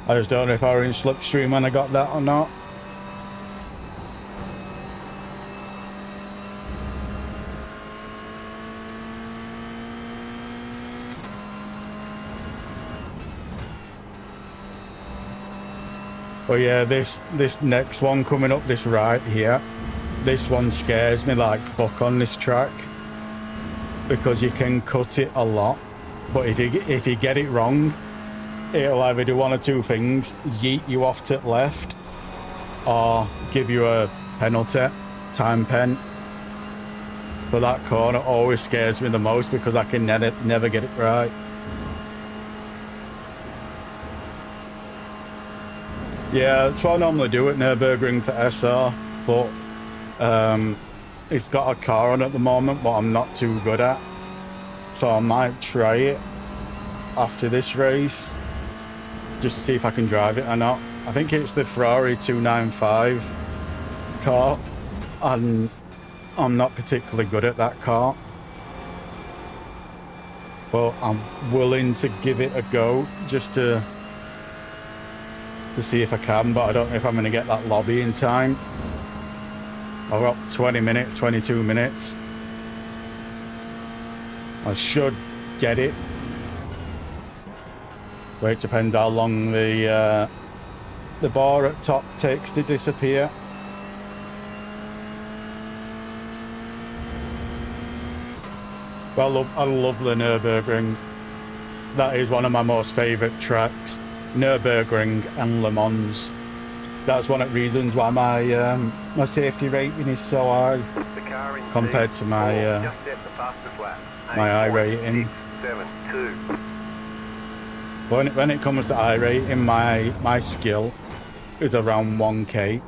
A: I just don't know if I were in slipstream when I got that or not. But yeah, this next one coming up, this right here, this one scares me like fuck on this track, because you can cut it a lot, but if you get it wrong, it'll either do one or two things: yeet you off to the left, or give you a penalty, time pen. So that corner always scares me the most because I can never get it right. Yeah, that's what I normally do at Nürburgring for SR, but it's got a car on at the moment, but I'm not too good at. So I might try it after this race, just to see if I can drive it or not. I think it's the Ferrari 295 car, and I'm not particularly good at that car. But I'm willing to give it a go, just to see if I can, but I don't know if I'm going to get that lobby in time. I've got 20 minutes, 22 minutes. I should get it. But it depends how long the bar at top takes to disappear. Well, I love the Nürburgring. That is one of my most favourite tracks. Nürburgring and Le Mans. That's one of the reasons why my safety rating is so high compared to my iRacing. When it comes to iRacing, my skill is around 1k,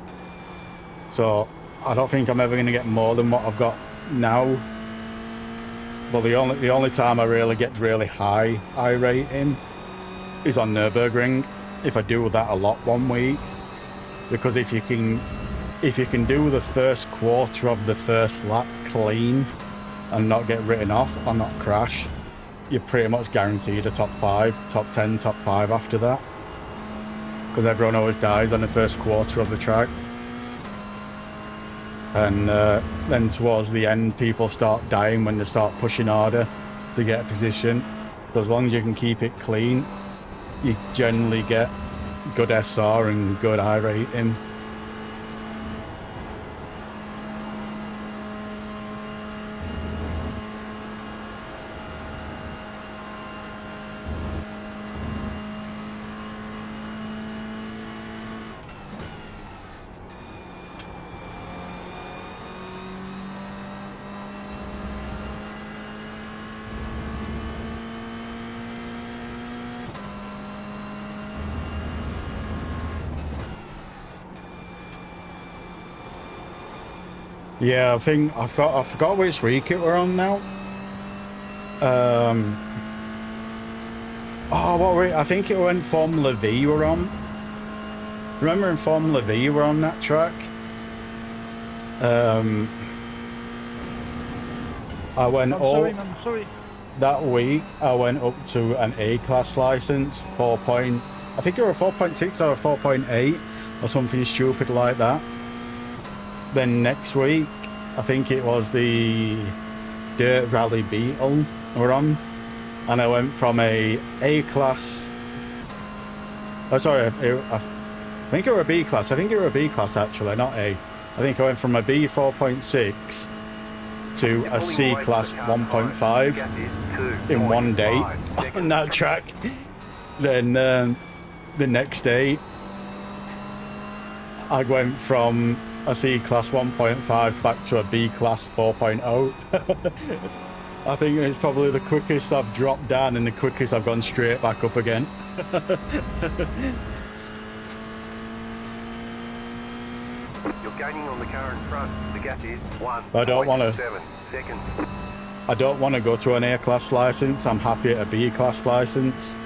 A: so I don't think I'm ever going to get more than what I've got now. But the only time I really get really high iRacing is on Nürburgring, if I do that a lot one week, because if you can do the first quarter of the first lap clean and not get written off or not crash, you're pretty much guaranteed a top 5, top 10, top 5 after that, because everyone always dies on the first quarter of the track. And then towards the end, people start dying when they start pushing harder to get a position. So as long as you can keep it clean, you generally get good SR and good iRacing. Yeah, I think I forgot which week it were on now. Oh, what were it? I think it went Formula V were on. Remember in Formula V were on that track? I went
G: I'm sorry.
A: That week. I went up to an A-class license, I think it were 4.6 or 4.8 or something stupid like that. Then next week, I think it was the Dirt Rally Beetle were on, and I went from a A-class. Oh, sorry, I think it were a B-class. I think it were a B-class actually, not A. I think I went from a B 4.6 to a C-class 1.5 in one day on that track. Then the next day, I went from a C-class 1.5 back to a B-class 4.0. I think it's probably the quickest I've dropped down and the quickest I've gone straight back up again.
B: You're gaining on the car in front. The gap is 1.7 seconds.
A: I don't want to go to an A-class license. I'm happy at a B-class license,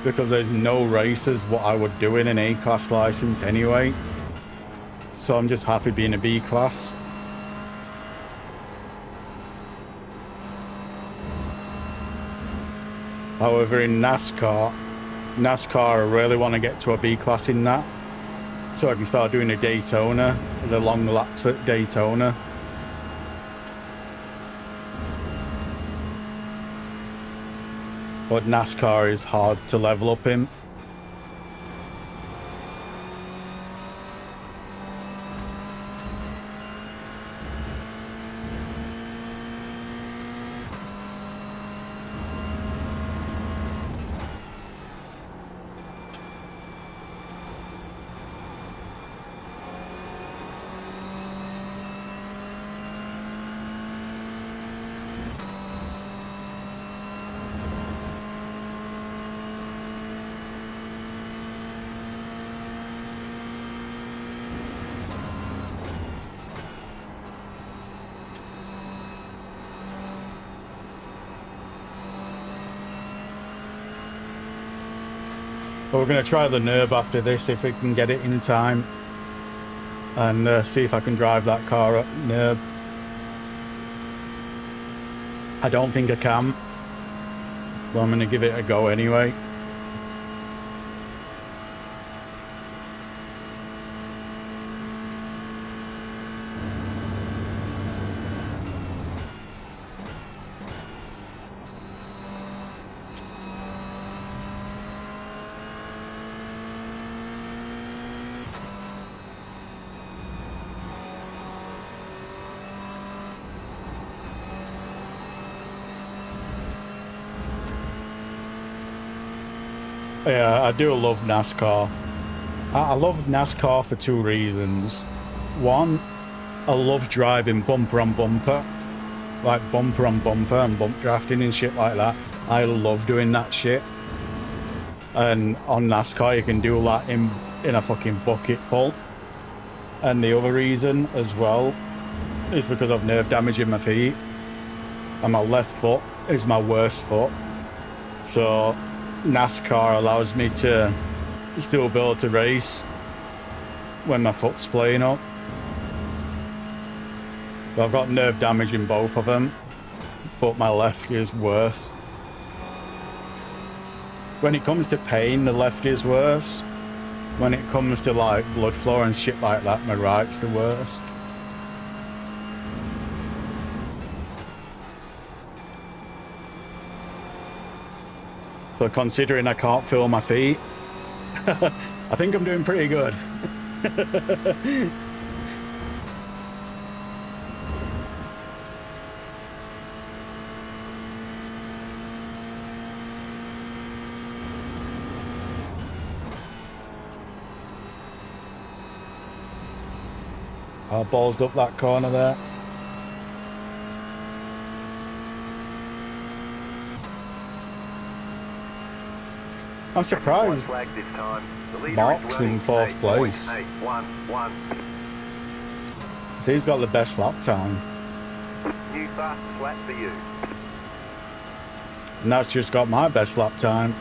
A: because there's no races what I would do in an A-class license anyway. So I'm just happy being a B-class. However, in NASCAR, NASCAR, I really want to get to a B class in that, so I can start doing a Daytona, the long laps at Daytona. But NASCAR is hard to level up in. But we're going to try the NERB after this, if we can get it in time. And see if I can drive that car at NERB. I don't think I can. But I'm going to give it a go anyway. Yeah, I do love NASCAR. I love NASCAR for two reasons. One, I love driving bumper on bumper. Like bumper on bumper and bump drafting and shit like that. I love doing that shit. And on NASCAR you can do that in a fucking bucket full. And the other reason as well is because of nerve damage in my feet. And my left foot is my worst foot. So NASCAR allows me to still be able to race when my foot's playing up. But I've got nerve damage in both of them, but my left is worse. When it comes to pain, the left is worse. When it comes to like blood flow and shit like that, my right's the worst. So considering I can't feel my feet, I think I'm doing pretty good. I ballsed up that corner there. I'm surprised Mark's in fourth place. So he's got the best lap time.
B: New fastest lap for you.
A: And that's just got my best lap time.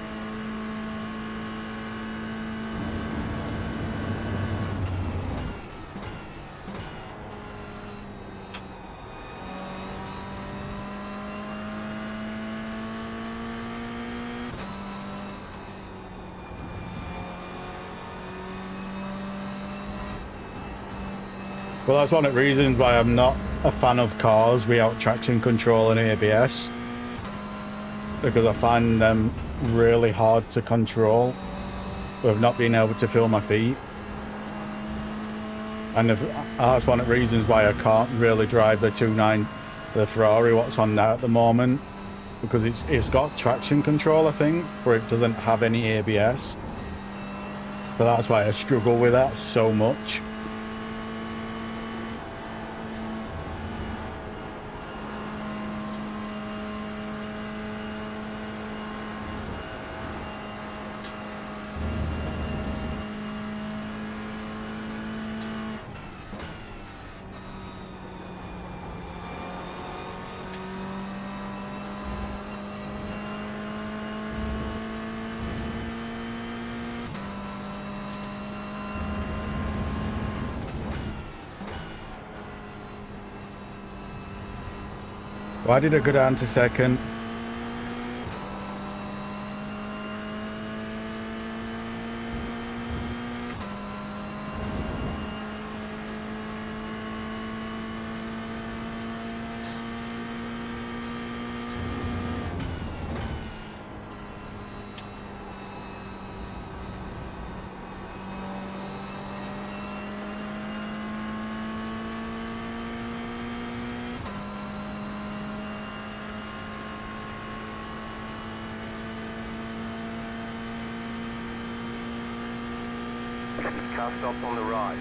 A: Well, that's one of the reasons why I'm not a fan of cars without traction control and ABS, because I find them really hard to control with not being able to feel my feet. And that's one of the reasons why I can't really drive the 2.9, the Ferrari what's on now at the moment, because it's got traction control, I think, but it doesn't have any ABS. So that's why I struggle with that so much. Why did I go down to second?
B: Car stops on the right.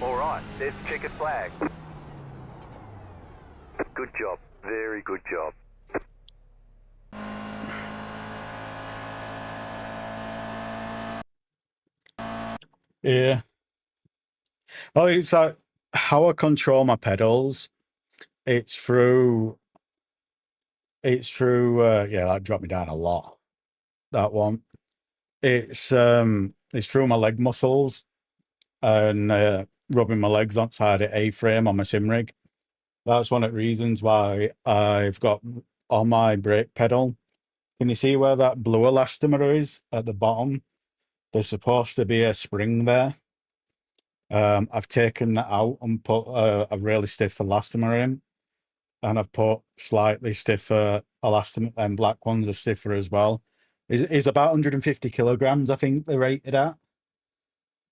B: All right, there's the checkered flag. Good job. Very good job.
A: Yeah. Oh, it's like how I control my pedals. It's through. Yeah, that dropped me down a lot. That one. It's through my leg muscles and rubbing my legs outside the A-frame on my sim rig. That's one of the reasons why I've got on my brake pedal. Can you see where that blue elastomer is at the bottom? There's supposed to be a spring there. I've taken that out and put a really stiff elastomer in, and I've put slightly stiffer elastomer, and black ones are stiffer as well. It's about 150 kilograms, I think they're rated at.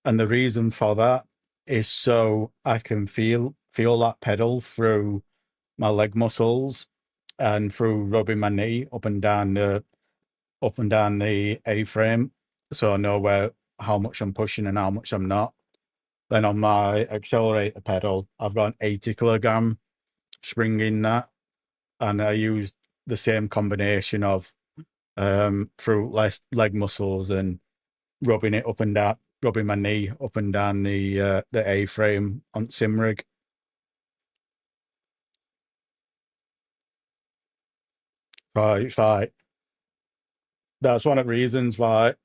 A: And the reason for that is so I can feel that pedal through my leg muscles and through rubbing my knee up and down the A-frame, so I know how much I'm pushing and how much I'm not. Then on my accelerator pedal, I've got an 80 kilogram spring in that, and I used the same combination of through leg muscles and rubbing it up and down, rubbing my knee up and down the A-frame on sim rig. Right, it's like that's one of the reasons why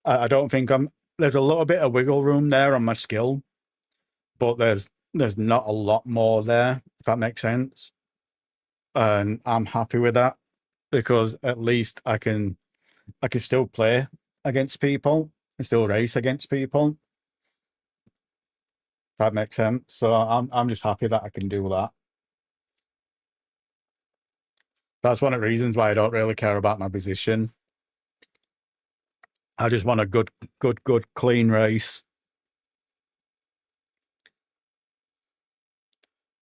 A: I don't think there's a little bit of wiggle room there on my skill, but there's not a lot more there, if that makes sense. And I'm happy with that because at least I can still play against people and still race against people. If that makes sense. So I'm just happy that I can do that. That's one of the reasons why I don't really care about my position. I just want a good, clean race.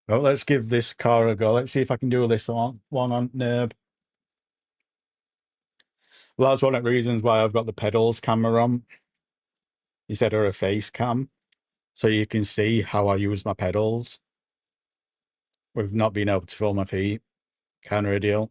A: Well, let's give this car a go. Let's see if I can do this one on NERB. Well, that's one of the reasons why I've got the pedals camera on instead of a face cam, so you can see how I use my pedals with not being able to feel my feet. Kind of ideal.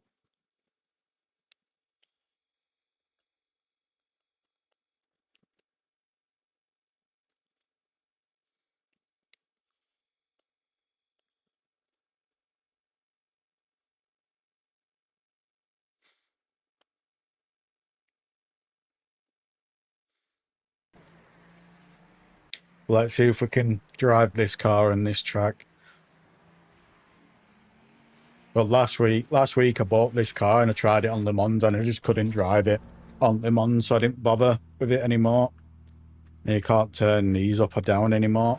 A: Let's see if we can drive this car on this track. Well, last week I bought this car and I tried it on Le Mans and I just couldn't drive it on Le Mans, so I didn't bother with it anymore. And you can't turn these up or down anymore.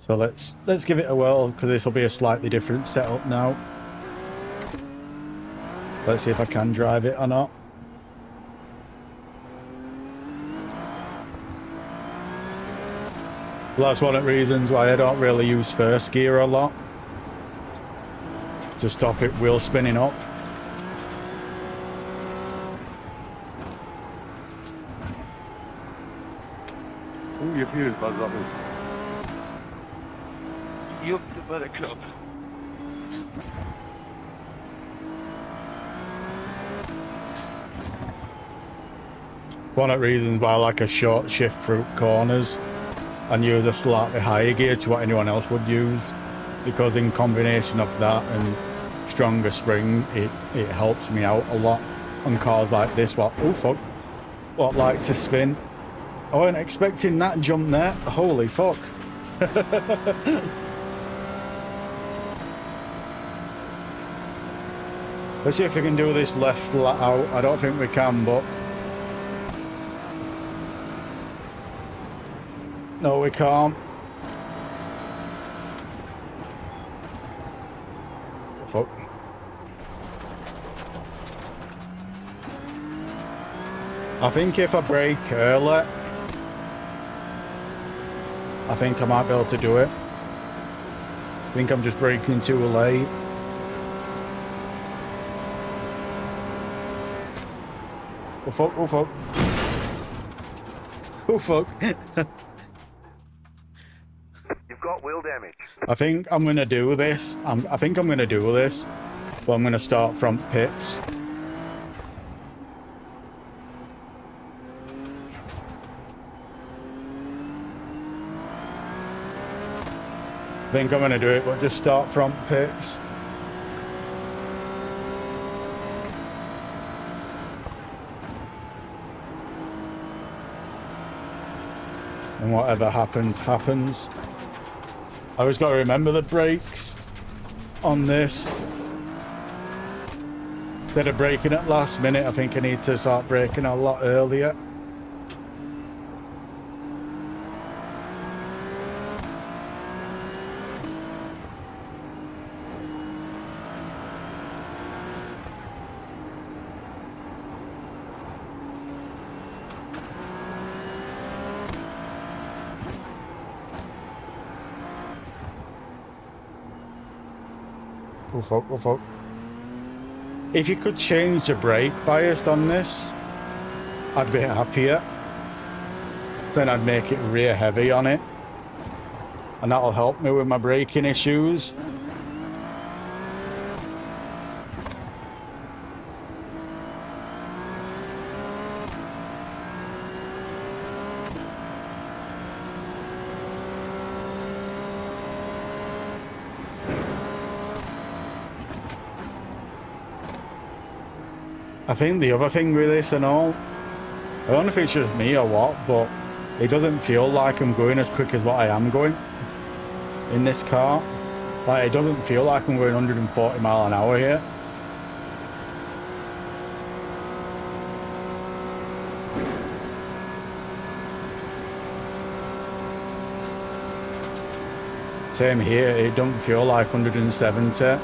A: So let's give it a whirl, because this will be a slightly different setup now. Let's see if I can drive it or not. Well, that's one of the reasons why I don't really use first gear a lot, to stop it wheel spinning up.
C: Ooh, your fuse buzzed up.
F: Yup, the better club.
A: One of the reasons why I like a short shift through corners and use a slightly higher gear to what anyone else would use, because in combination of that and stronger spring, it helps me out a lot on cars like this. What like to spin. I wasn't expecting that jump there. Holy fuck. Let's see if we can do this left flat out. I don't think we can, but no, we can't. Fuck. I think if I brake early, I think I might be able to do it. I think I'm just braking too late. Oh fuck, oh fuck. Oh fuck.
B: You've got wheel damage.
A: I think I'm gonna do this. I think I'm gonna do this. But I'm gonna start from pits. I think I'm gonna do it, but just start from pits. And whatever happens, happens. I always got to remember the brakes on this. Instead of braking at last minute, I think I need to start braking a lot earlier. Oh fuck, oh fuck. If you could change the brake bias on this, I'd be happier. Then I'd make it rear heavy on it. And that'll help me with my braking issues. I think the other thing with this and all, I don't know if it's just me or what, but it doesn't feel like I'm going as quick as what I am going in this car. Like, it doesn't feel like I'm going 140 mile an hour here. Same here, it don't feel like 170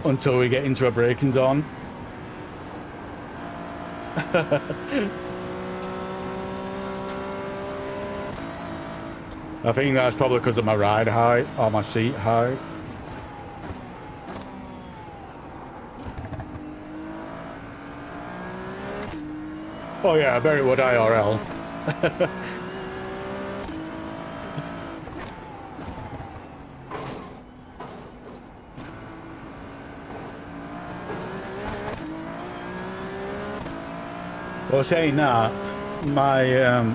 A: until we get into a braking zone. I think that's probably because of my ride height or my seat height. Oh yeah, I bet it would IRL. Well, saying that, my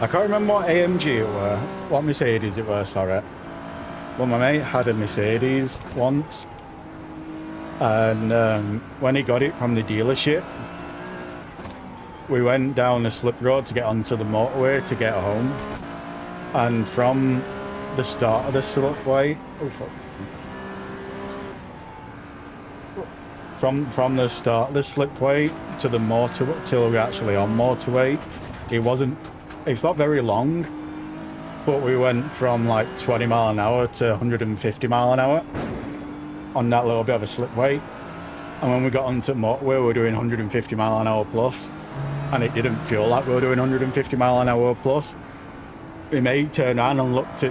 A: I can't remember what AMG it were, what Mercedes it were, sorry. Well, my mate had a Mercedes once, and when he got it from the dealership, we went down a slip road to get onto the motorway to get home, and from the start of the slipway, oh fuck. From the start of the slipway to the motorway, till we're actually on motorway, it's not very long, but we went from like 20 mile an hour to 150 mile an hour on that little bit of a slipway. And when we got onto motorway, we were doing 150 mile an hour plus, and it didn't feel like we were doing 150 mile an hour plus. My mate turned around and looked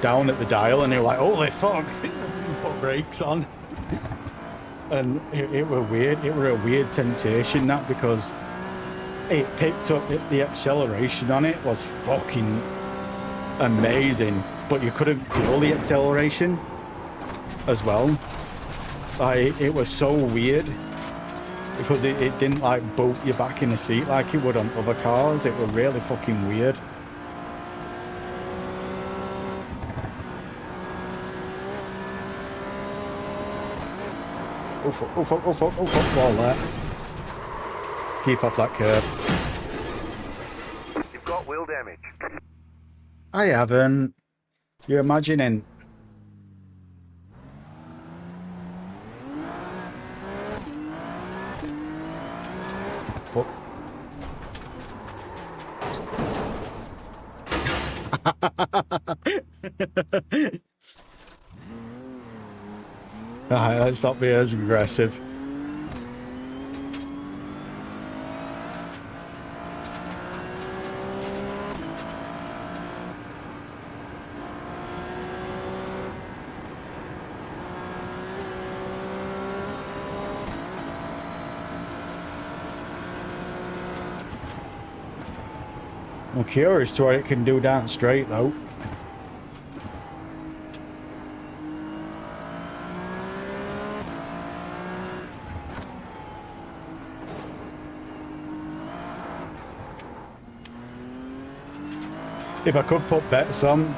A: down at the dial, and he was like, holy fuck, put brakes on. And it were weird. It were a weird sensation, that, because it picked up the acceleration on it was fucking amazing, but you couldn't feel the acceleration as well. It was so weird because it didn't like bolt you back in the seat like it would on other cars. It was really fucking weird. Oh fuck, oh fuck, oh fuck, oh fuck, wall there. Keep off that curb.
B: You've got wheel damage.
A: I haven't. You're imagining. Fuck. Alright, let's not be as aggressive. I'm curious to what it can do down straight though. If I could put bets on,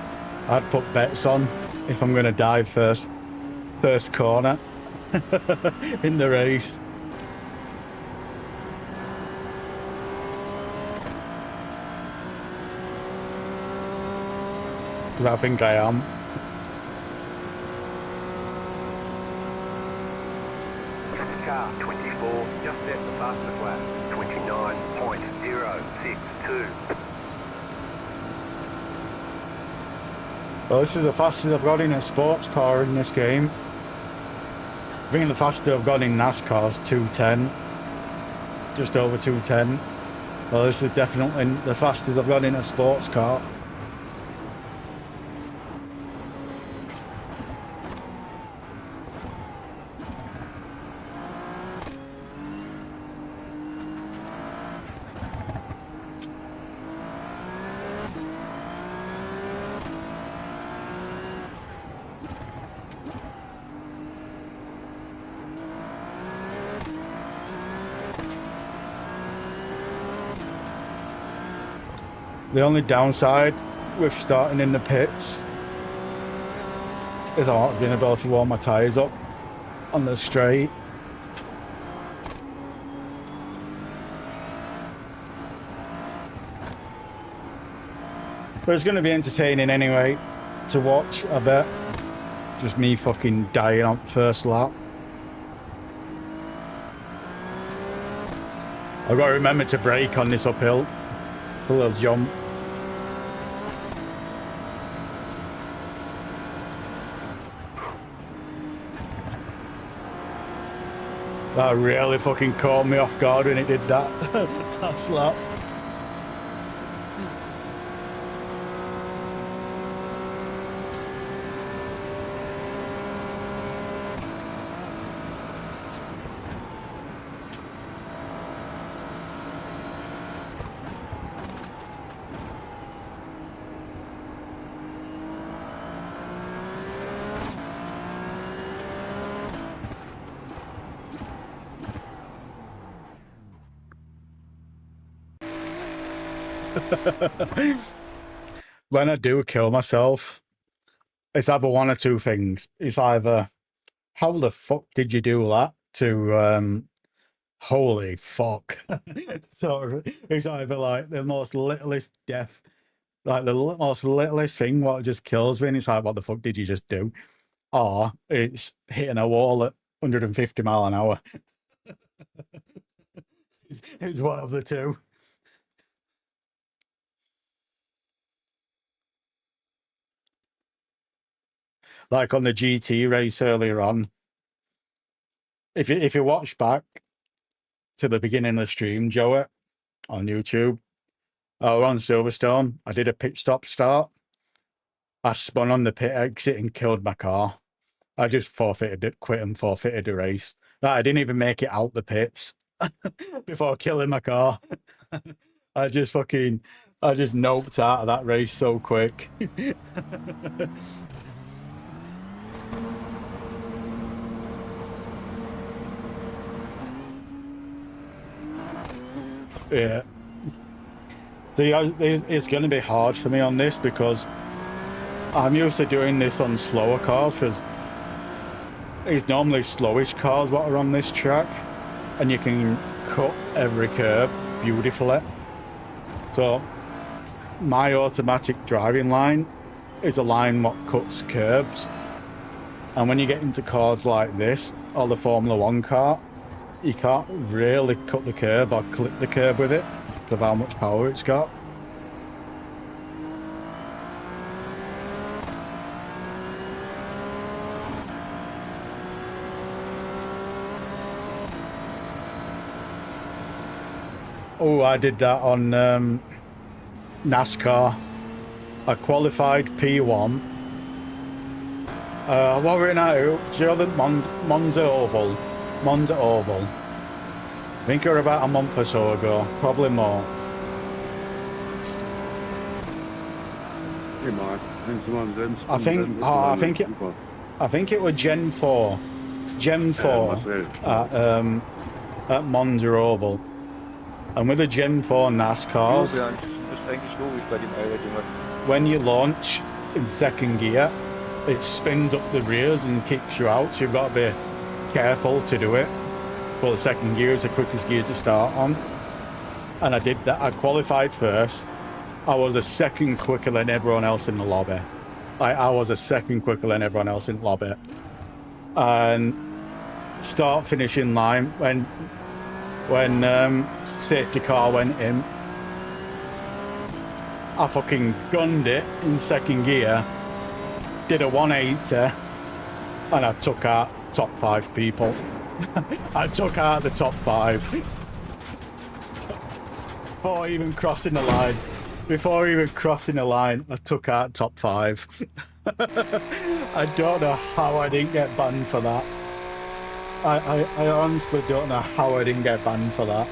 A: I'd put bets on if I'm going to dive first corner in the race. 'Cause I think I am.
B: Car 24, just set the fastest lap. 29.062.
A: Well, this is the fastest I've got in a sports car in this game. I think the fastest I've got in NASCAR is 210. Just over 210. Well, this is definitely the fastest I've got in a sports car. The only downside with starting in the pits is I'm not being able to warm my tyres up on the straight. But it's going to be entertaining anyway to watch, I bet. Just me fucking dying on first lap. I've got to remember to brake on this uphill. A little jump. That really fucking caught me off guard when it did that last lap. When I do kill myself, it's either one or two things. It's either, how the fuck did you do that? To, holy fuck. So it's either like the most littlest death, like the most littlest thing what just kills me, and it's like, what the fuck did you just do? Or it's hitting a wall at 150 mile an hour. It's one of the two. Like on the GT race earlier on, if you watch back to the beginning of the stream, Joey, on YouTube, or on Silverstone, I did a pit stop start. I spun on the pit exit and killed my car. I just quit and forfeited the race. I didn't even make it out the pits before killing my car. I just noped out of that race so quick. Yeah. It's going to be hard for me on this because I'm used to doing this on slower cars, because it's normally slowish cars what are on this track, and you can cut every curb beautifully. So my automatic driving line is a line what cuts curbs, and when you get into cars like this or the Formula 1 car, you can't really cut the curb or clip the curb with it because of how much power it's got. Oh, I did that on NASCAR. I qualified P1. What were we in at? Do you know the Monza Oval? Monza Oval. I think it was about a month or so ago, probably more.
H: Prima. Wenn Sie mal im selben
A: I
H: Spin
A: think,
H: sind, ist
A: oh,
H: das super.
A: I think it was Gen 4. Gen 4
H: Marcel.
A: at Monza Oval. And with the Gen 4 NASCARs,
I: Julian, du bist eigentlich logisch bei dem iRacing.
A: when you launch in second gear, it spins up the rears and kicks you out, so you've got to be careful to do it. But the second gear is the quickest gear to start on. And I did that. I qualified first. I was a second quicker than everyone else in the lobby. I was a second quicker than everyone else in the lobby. And start finishing line when safety car went in, I fucking gunned it in second gear, did a 180, and I took out top 5 people. I took out the top 5 before even crossing the line. Before even crossing the line, I took out top 5. I don't know how I didn't get banned for that. I honestly don't know how I didn't get banned for that.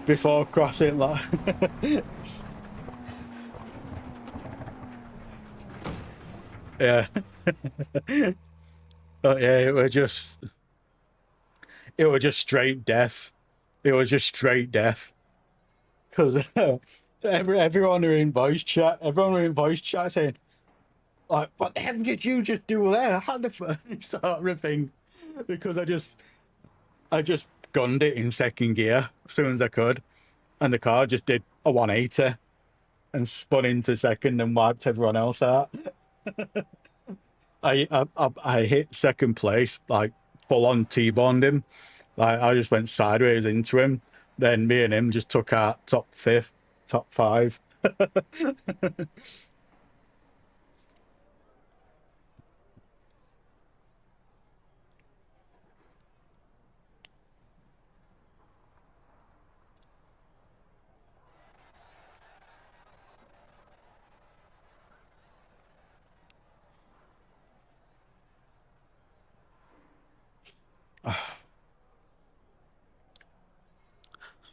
A: Before crossing line. Yeah. But yeah, it was just straight death. It was just straight death. Because everyone were in voice chat, saying, like, what the hell did you just do there? How the fuck? Sort of thing. Because I just gunned it in second gear as soon as I could. And the car just did a 180 and spun into second and wiped everyone else out. I hit second place, like full on T-boned him. Like I just went sideways into him. Then me and him just took out top 5.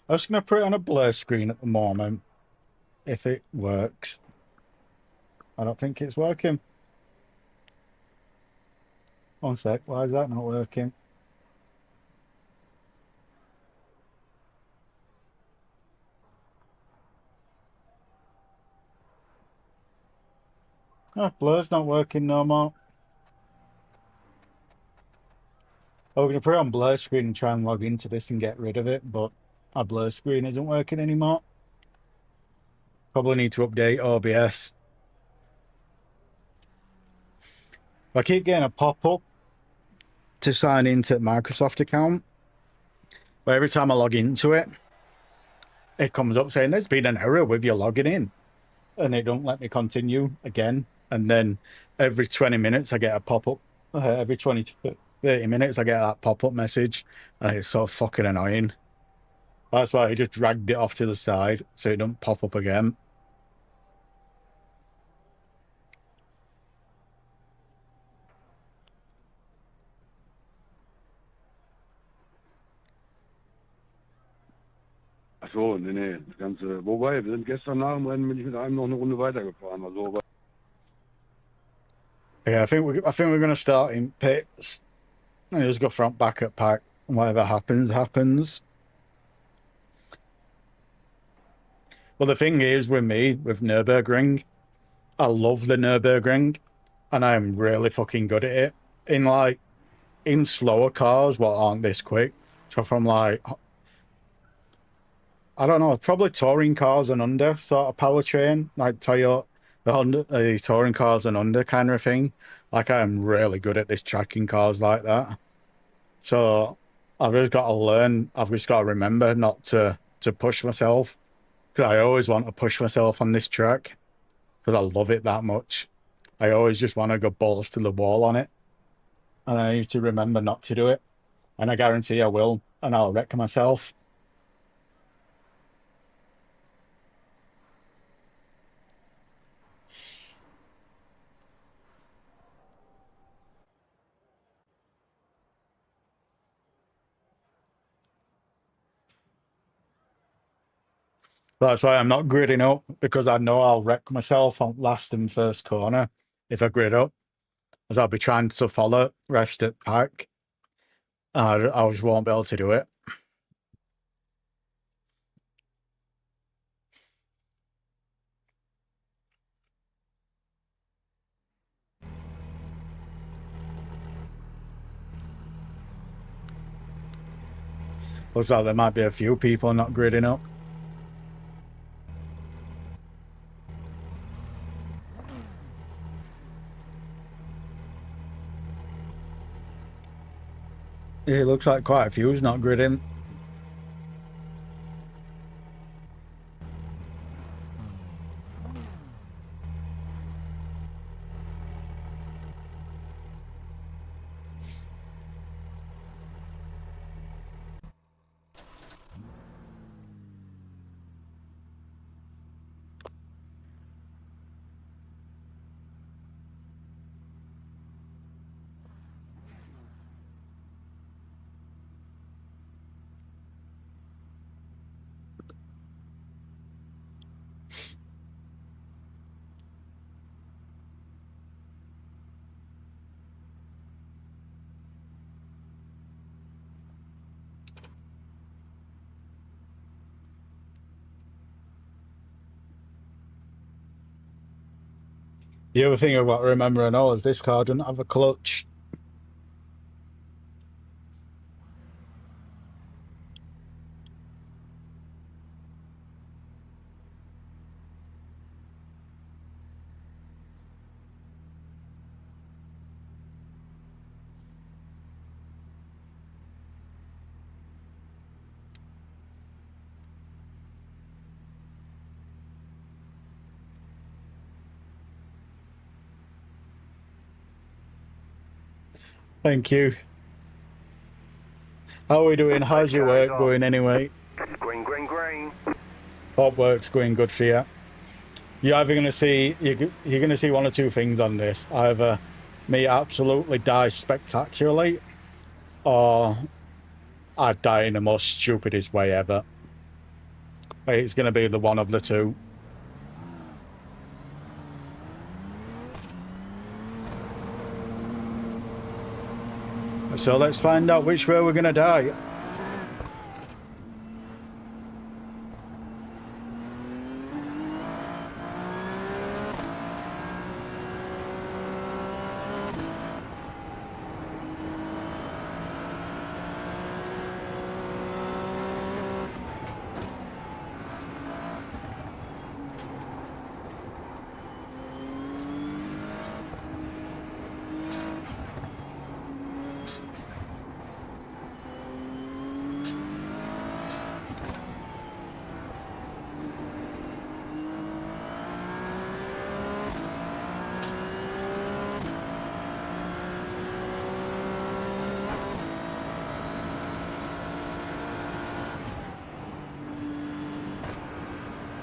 A: I'm just going to put it on a blur screen at the moment, if it works. I don't think it's working. One sec, why is that not working? Oh, blur's not working no more. Oh, we're going to put it on blur screen and try and log into this and get rid of it, but our blur screen isn't working anymore. Probably need to update OBS. I keep getting a pop-up to sign into Microsoft account, but every time I log into it, it comes up saying there's been an error with your logging in, and it don't let me continue again. And then every 20 minutes I get a pop-up. Every 20 to 30 minutes I get that pop-up message, and it's so fucking annoying. That's why I just dragged it off to the side so it don't pop up again.
H: Ach so, nee, das Ganze. Wobei, wir sind gestern nach dem Rennen bin ich mit einem noch eine Runde weitergefahren. Also,
A: Yeah, I think we're gonna start in pits and just go front back at pack. And whatever happens, happens. Well, the thing is with me, with Nürburgring, I love the Nürburgring, and I'm really fucking good at it. In slower cars, what aren't this quick. So from like, I don't know, probably touring cars and under sort of powertrain, like Toyota, the touring cars and under kind of thing. Like I'm really good at this tracking cars like that. So I've just got to learn. I've just got to remember not to push myself, because I always want to push myself on this track because I love it that much. I always just want to go balls to the wall on it, and I need to remember not to do it. And I guarantee I will, and I'll wreck myself. That's why I'm not gridding up, because I know I'll wreck myself on last and first corner if I grid up, as I'll be trying to follow rest at pack. I just won't be able to do it. Looks like there might be a few people not gridding up. It looks like quite a few's not gridding. The other thing I've got to remember and all is this car doesn't have a clutch. Thank you. How are we doing? How's your work going anyway?
B: Green, green, green.
A: Hope work's going good for you. You're either going to see, you're going to see one or two things on this. Either me absolutely die spectacularly, or I die in the most stupidest way ever. It's going to be the one of the two. So let's find out which way we're going to die.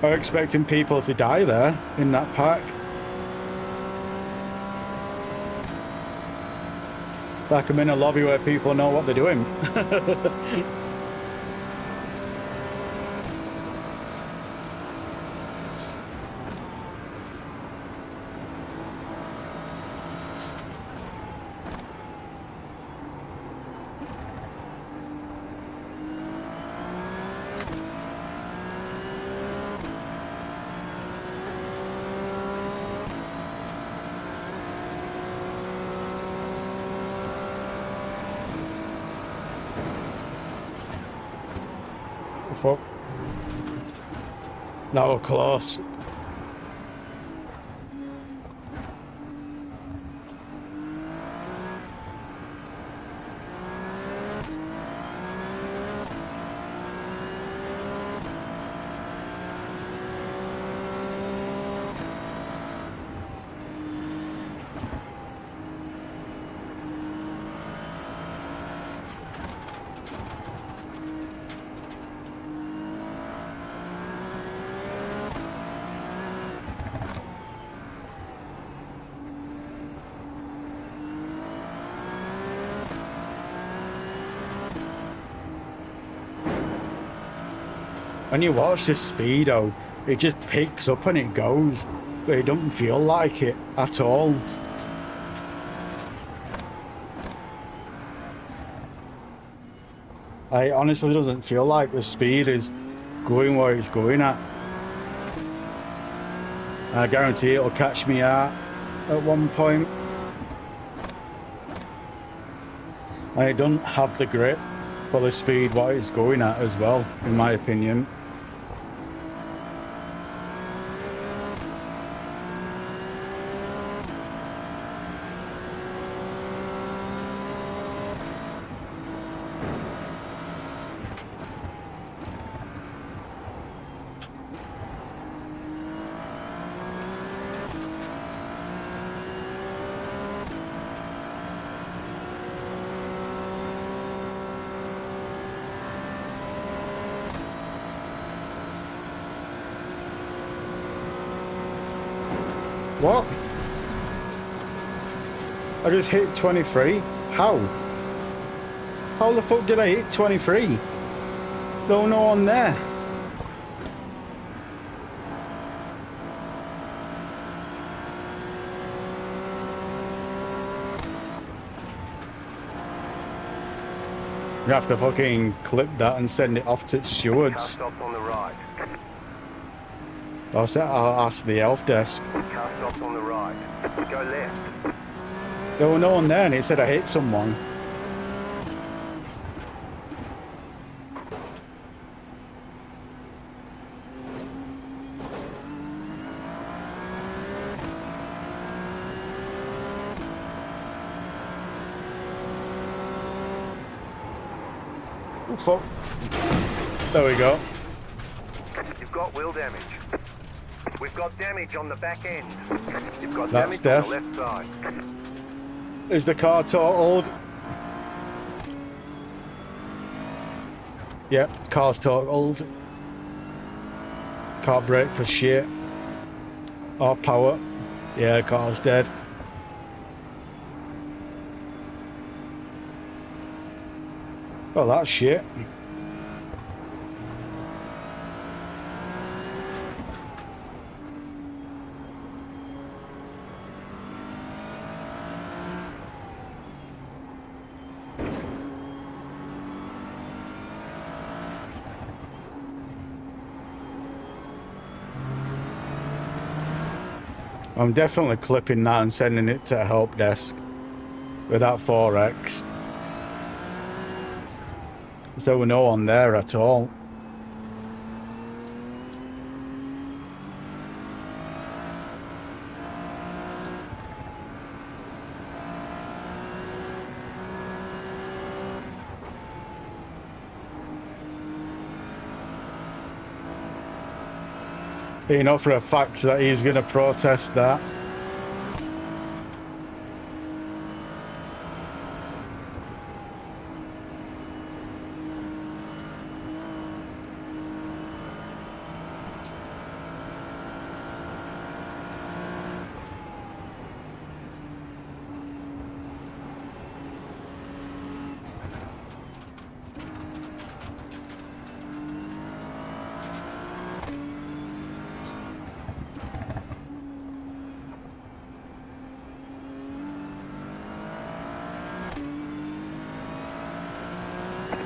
A: I'm expecting people to die there in that park. Like I'm in a lobby where people know what they're doing. Fuck. That was close. When you watch the speedo, it just picks up and it goes, but it doesn't feel like it at all. It honestly doesn't feel like the speed is going where it's going at. I guarantee it'll catch me out at one point. And it doesn't have the grip for the speed what it's going at as well, in my opinion. What? I just hit 23? How? How the fuck did I hit 23? There was no one there. You have to fucking clip that and send it off to stewards.
B: Car stops on the right.
A: I'll ask the elf desk.
B: Car stops on the right. Go left.
A: There was no one there and it said I hit someone. Oh, fuck. There we go.
B: You've got wheel damage. We've got damage on the back end. You've got
A: That's
B: damage
A: death.
B: on the left side.
A: Is the car totaled? Yep, car's totaled. Can't brake for shit. Or power. Yeah, car's dead. Oh, that's shit. I'm definitely clipping that and sending it to a help desk with that 4X. Because there were no one there at all. You know for a fact that he's going to protest that.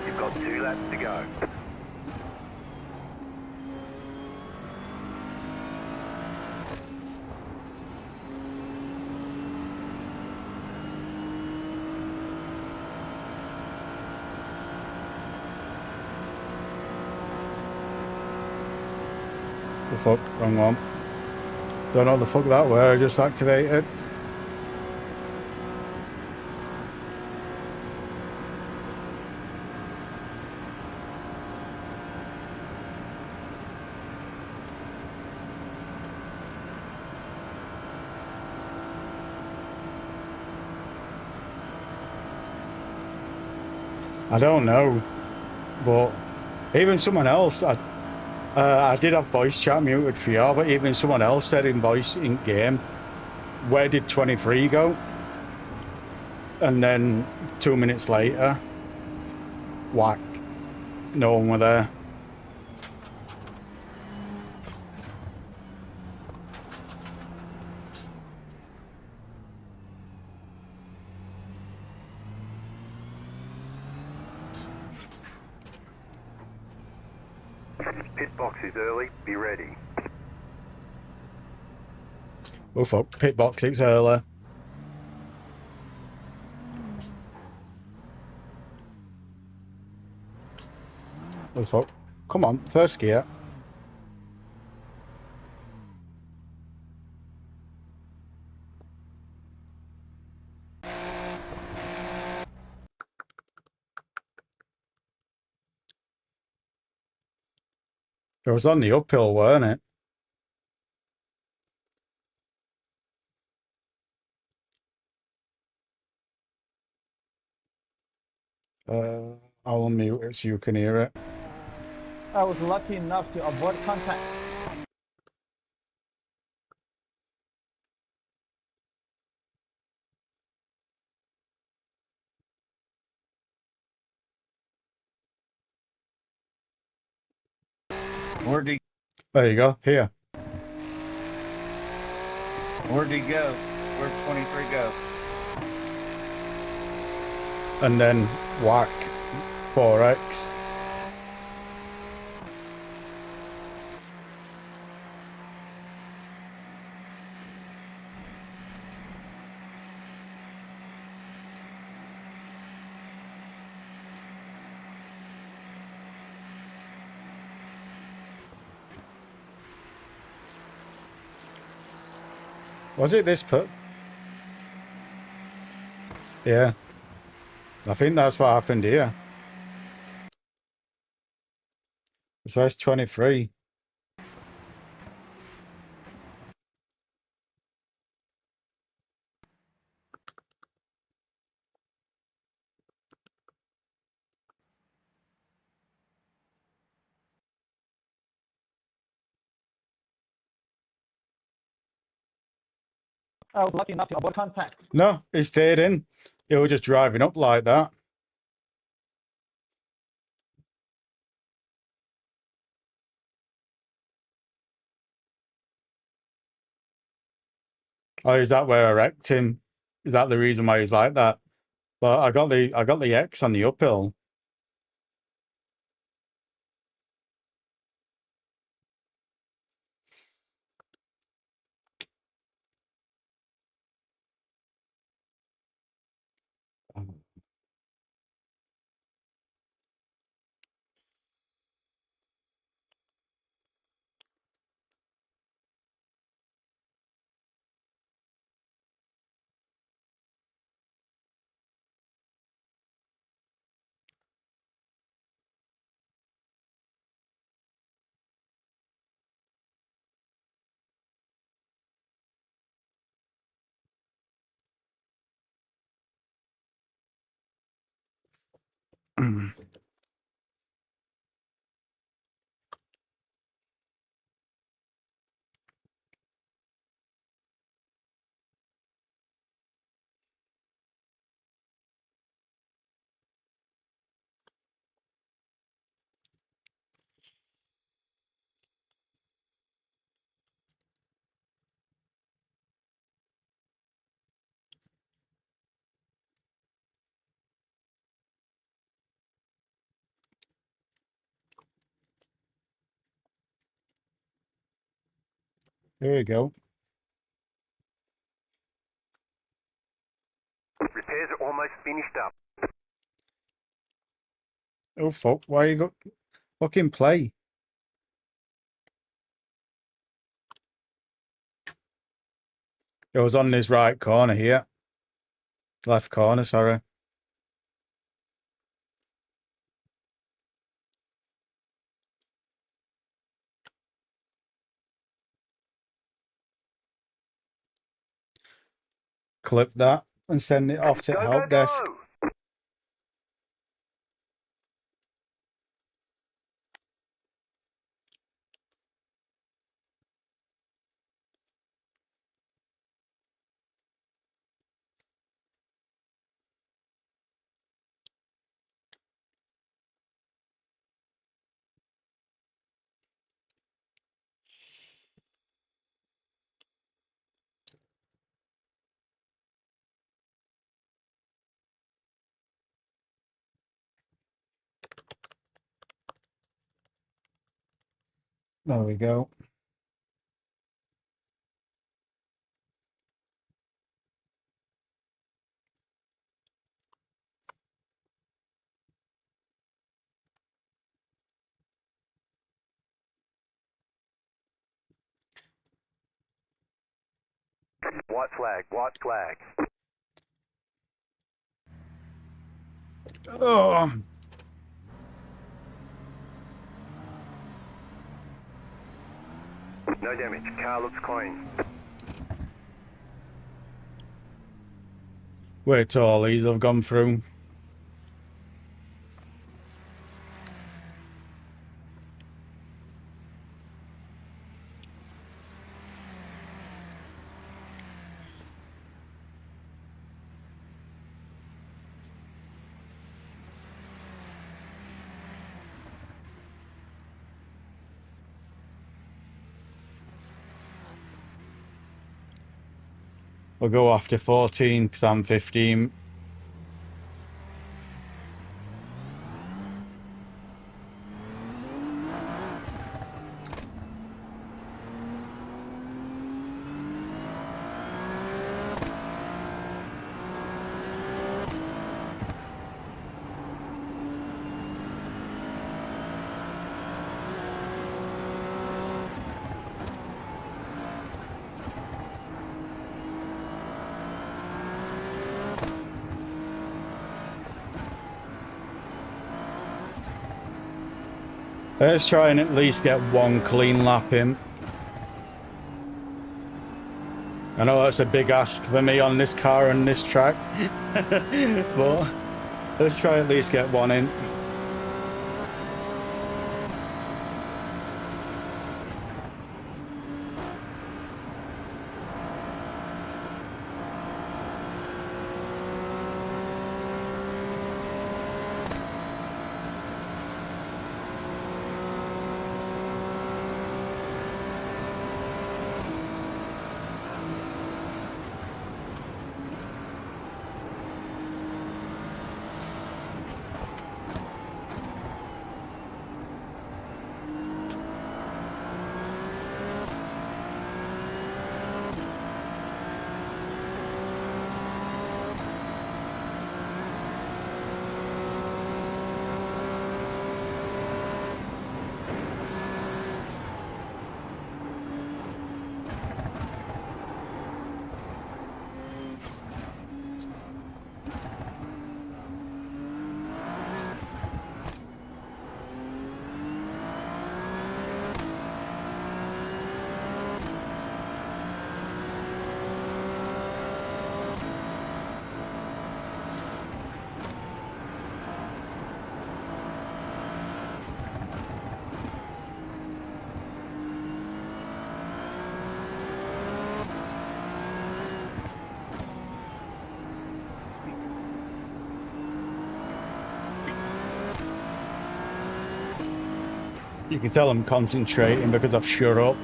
B: You've got 2 laps to go.
A: The fuck, wrong one. Don't know what the fuck that were, I just activated. I don't know, but even someone else, I did have voice chat muted for you, but even someone else said in voice in game, where did 23 go? And then 2 minutes later, whack, no one were there.
B: Pit box is early. Be ready.
A: Oh fuck, pit box, it's early. Oh fuck. Come on, first gear. It was on the uphill, weren't it? I'll unmute it so you can hear it.
G: I was lucky enough to avoid contact.
C: Where'd he
A: There you go, here.
C: Where'd he go? Where'd 23 go?
A: And then whack 4X. Was it this put? Yeah. I think that's what happened here. So it's 23.
G: I was lucky enough to avoid contact.
A: No, he stayed in. He was just driving up like that. Oh, is that where I wrecked him? Is that the reason why he's like that? But I got the X on the uphill. Here we go.
B: Repairs are almost finished up.
A: Oh fuck! Why you got fucking play? It was on this right corner here. Left corner, sorry. Clip that and send it off to
B: Go,
A: help
B: go,
A: desk.
B: go!
A: There we go.
B: White flag, white flag.
A: Oh.
B: No damage, car looks clean.
A: Wait till all these have gone through. We'll go after 14 because I'm 15. Let's try and at least get one clean lap in. I know that's a big ask for me on this car and this track, but let's try at least get one in. You can tell I'm concentrating because I've shut up.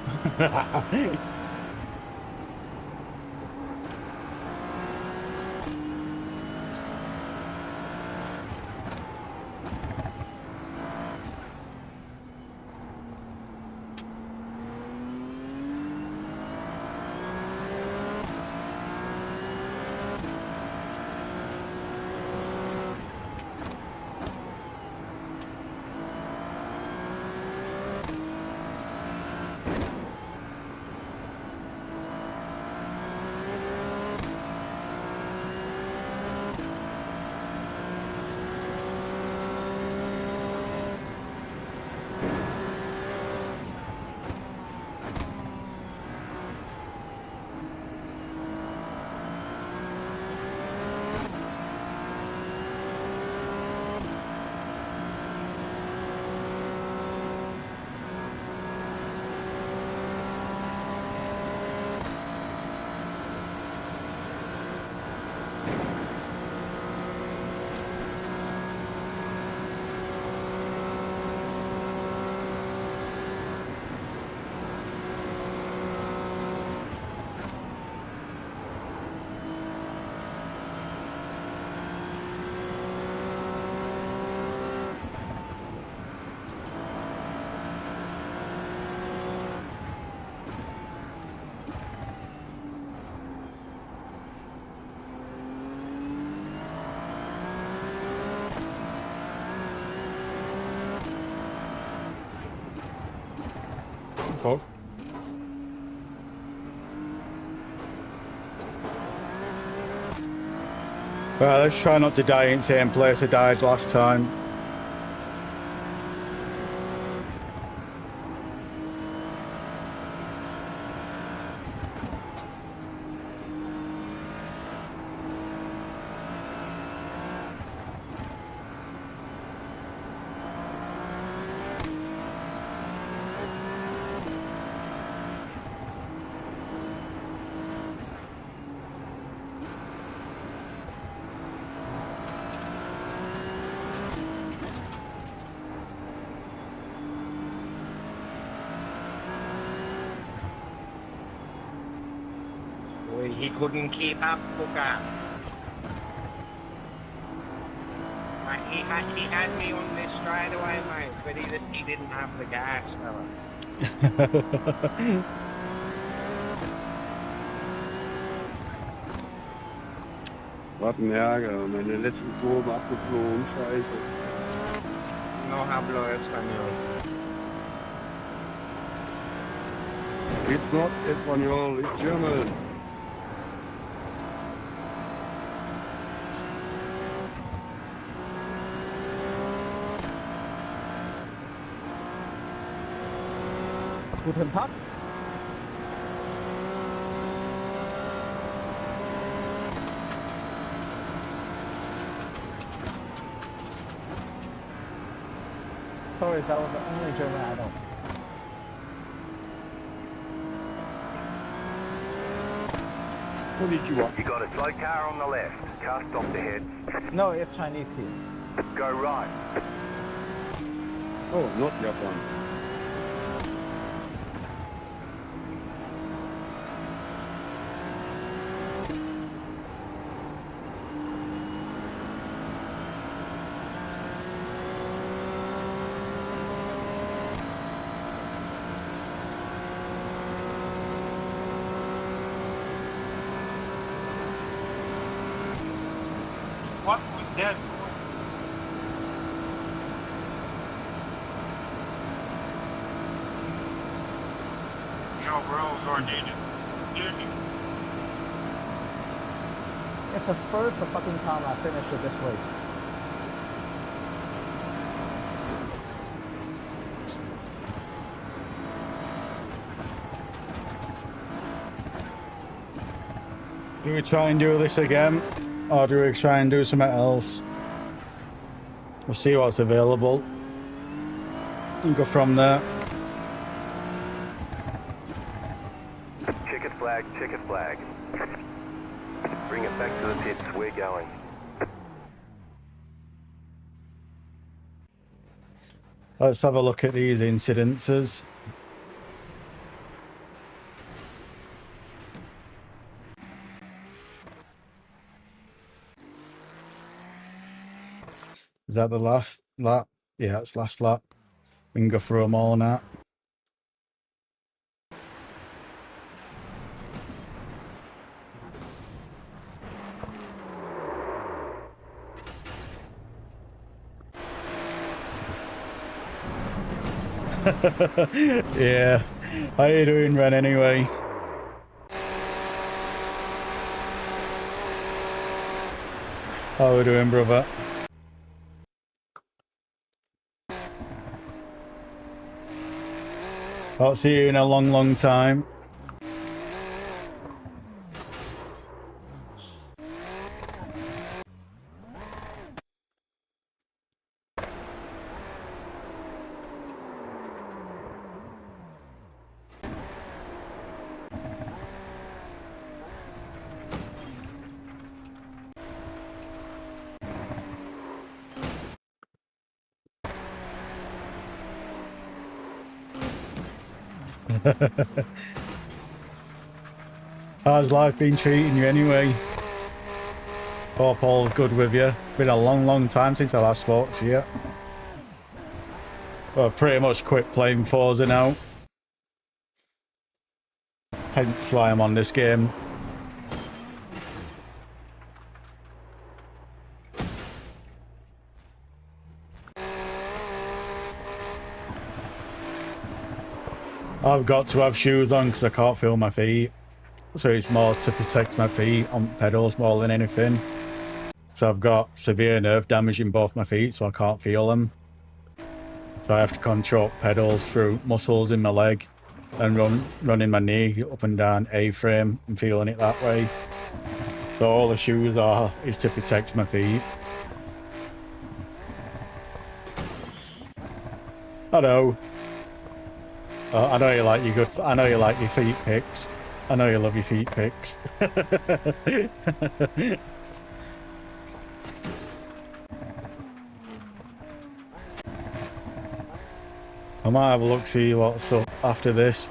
A: Right, let's try not to die in the same place I died last time.
J: He couldn't keep up, Booker. He had me on this straight away, mate, but he didn't have the gas, fella.
H: Was ein Ärger. Meine letzten Kurve abgeflogen. Scheiße.
J: No hablo español.
H: It's not Espanol, it's German.
G: Guten Tag. Sorry, that was the only German I know.
H: What did you want?
B: You got a slow car on the left. Car stopped ahead.
G: No, it's Chinese here.
B: Go right.
H: Oh, not Japan.
J: What was that? No rules are needed.
G: It's the first fucking time I finished it this way.
A: Do we try and do this again? Or do we try and do something else? We'll see what's available and go from there.
B: Checkered flag, checkered flag. Bring it back to the pits. We're going.
A: Let's have a look at these incidences. Is that the last lap? Yeah, it's last lap. We can go through them all now. Yeah. How you doing, Ren, anyway? How we doing, brother? I'll see you in a long, long time. How's life been treating you anyway? Hope all's good with you. Been a long, long time since I last spoke to you. Well, I've pretty much quit playing Forza now. Hence why I'm on this game. I've got to have shoes on because I can't feel my feet. So it's more to protect my feet on pedals more than anything. So I've got severe nerve damage in both my feet, so I can't feel them. So I have to control pedals through muscles in my leg and running my knee up and down A-frame and feeling it that way. So all the shoes are is to protect my feet. I know. I know you like your good. I know you like your feet pics. I know you love your feet pics. I might have a look, see what's up after this.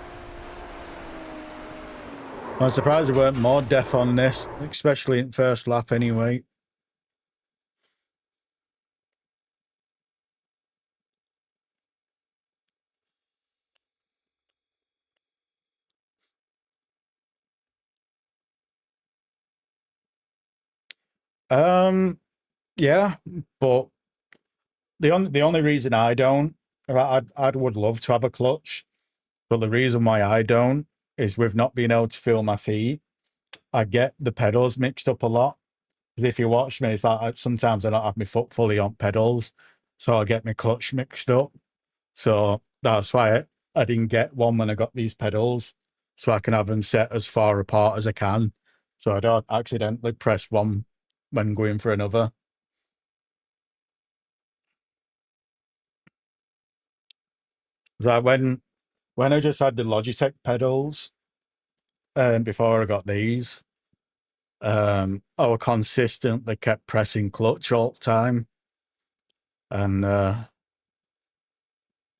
A: I'm surprised there weren't more death on this, especially in first lap anyway. Yeah, but the only reason I don't, I would love to have a clutch, but the reason why I don't is with not being able to feel my feet, I get the pedals mixed up a lot. Because if you watch me, it's like sometimes I don't have my foot fully on pedals, so I get my clutch mixed up. So that's why I didn't get one when I got these pedals, so I can have them set as far apart as I can, so I don't accidentally press one when going for another. So when I just had the Logitech pedals, before I got these, I was consistently kept pressing clutch all the time, and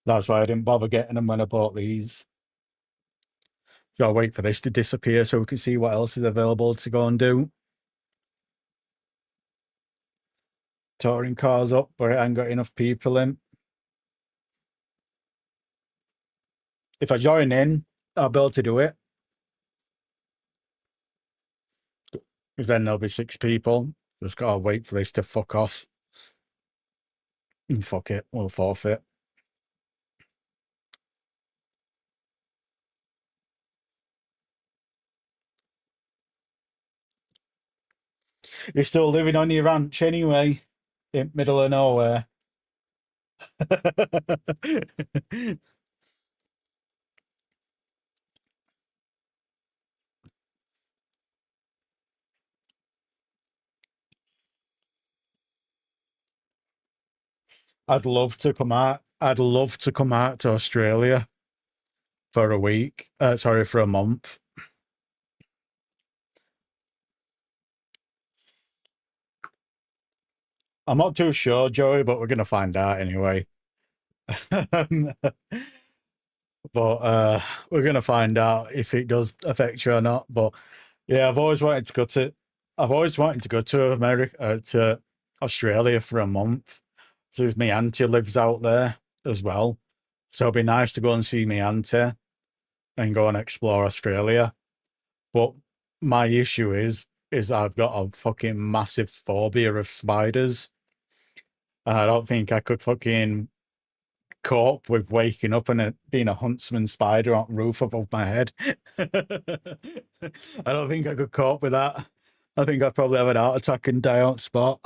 A: that's why I didn't bother getting them when I bought these. So I'll wait for this to disappear so we can see what else is available to go and do. Touring cars up, but I ain't got enough people in. If I join in, I'll be able to do it. Because then there'll be 6 people. Just gotta wait for this to fuck off. And fuck it, we'll forfeit. You're still living on your ranch anyway, in middle of nowhere. I'd love to come out. I'd love to come out to Australia for a week. Sorry, for a month. I'm not too sure, Joey, but we're gonna find out anyway. But we're gonna find out if it does affect you or not. But yeah, I've always wanted to go to America, to Australia for a month. So my auntie lives out there as well. So it'd be nice to go and see my auntie and go and explore Australia. But my issue is I've got a fucking massive phobia of spiders. And I don't think I could fucking cope with waking up and being a huntsman spider on the roof above my head. I don't think I could cope with that. I think I'd probably have an heart attack and die on spot.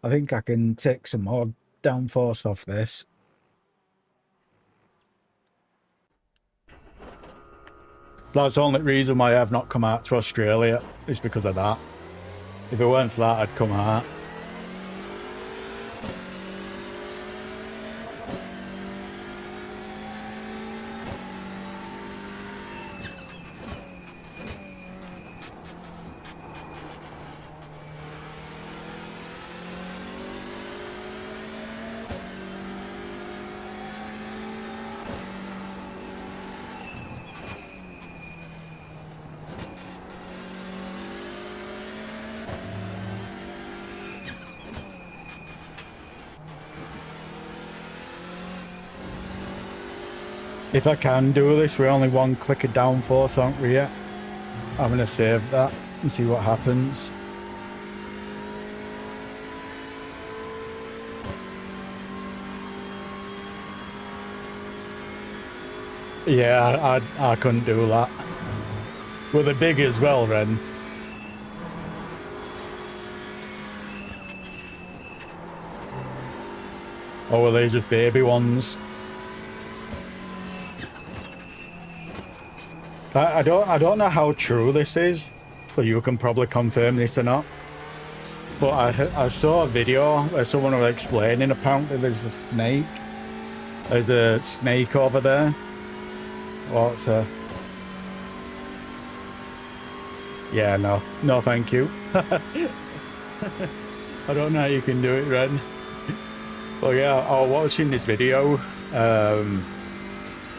A: I think I can take some more downforce off this. That's the only reason why I've not come out to Australia, is because of that. If it weren't for that, I'd come out. If I can do this, we're only one click of downforce, aren't we yet? I'm gonna save that and see what happens. Yeah, I couldn't do that. Well, they're big as well, Ren. Or were they just baby ones? I don't know how true this is, but you can probably confirm this or not. But I saw a video where someone was explaining apparently there's a snake. There's a snake over there. What's a... Yeah, no thank you. I don't know how you can do it, Ren. But yeah, I was watching this video on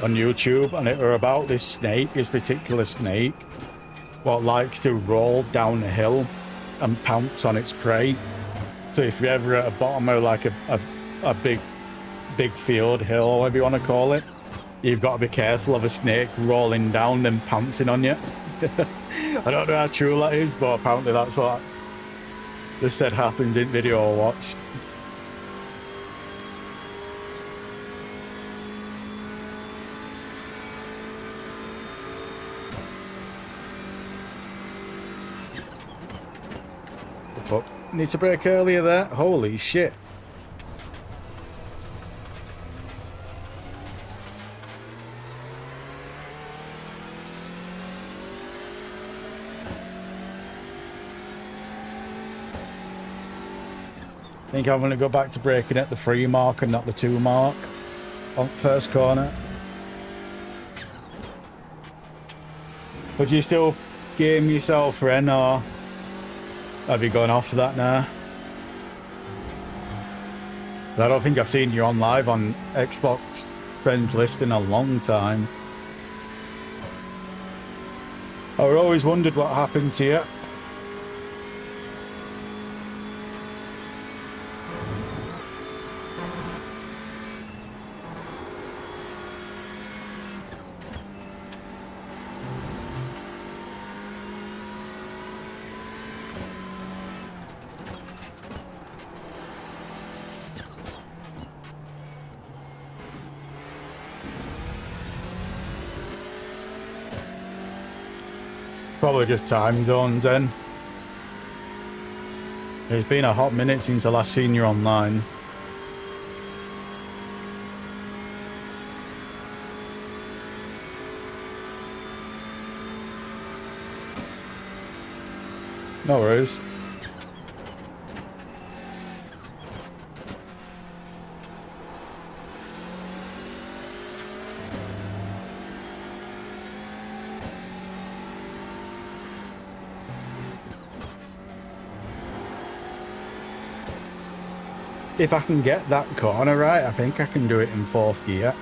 A: YouTube, and it were about this snake, this particular snake, what likes to roll down a hill and pounce on its prey. So if you're ever at the bottom of like a big field, hill, or whatever you want to call it, you've got to be careful of a snake rolling down and pouncing on you. I don't know how true that is, but apparently that's what they said happens in video I watched. Fuck. Need to brake earlier there. Holy shit. I think I'm going to go back to braking at the 3 mark and not the 2 mark on first corner. Would you still game yourself, Ren, or have you gone off that now? I don't think I've seen you on live on Xbox friends list in a long time. I always wondered what happened to you. Probably just time zones then. It's been a hot minute since I last seen you online. No worries. If I can get that corner right, I think I can do it in 4th gear.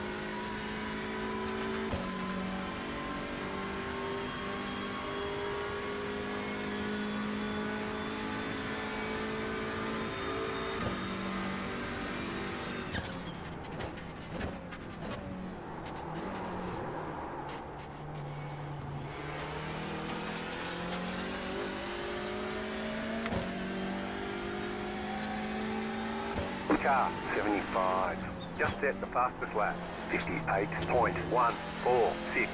B: Car 75. Just set the fastest lap. 58.146.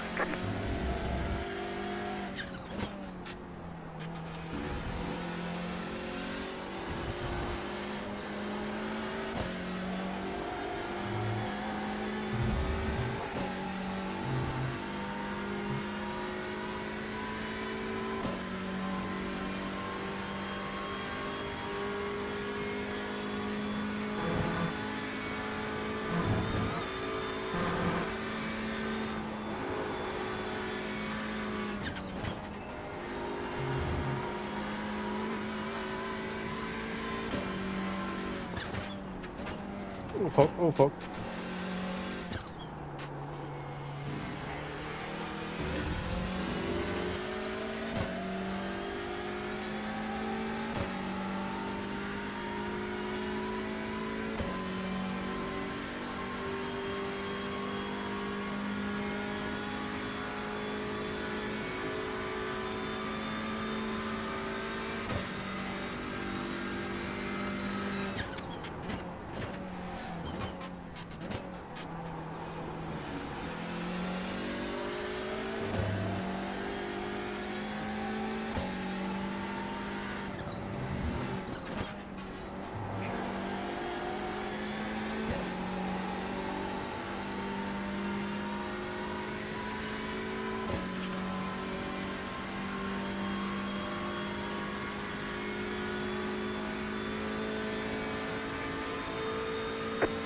A: Oh fuck, oh fuck.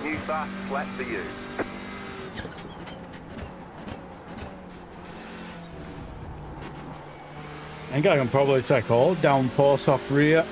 B: New fastest lap for you.
A: I think I can probably take all downforce off rear.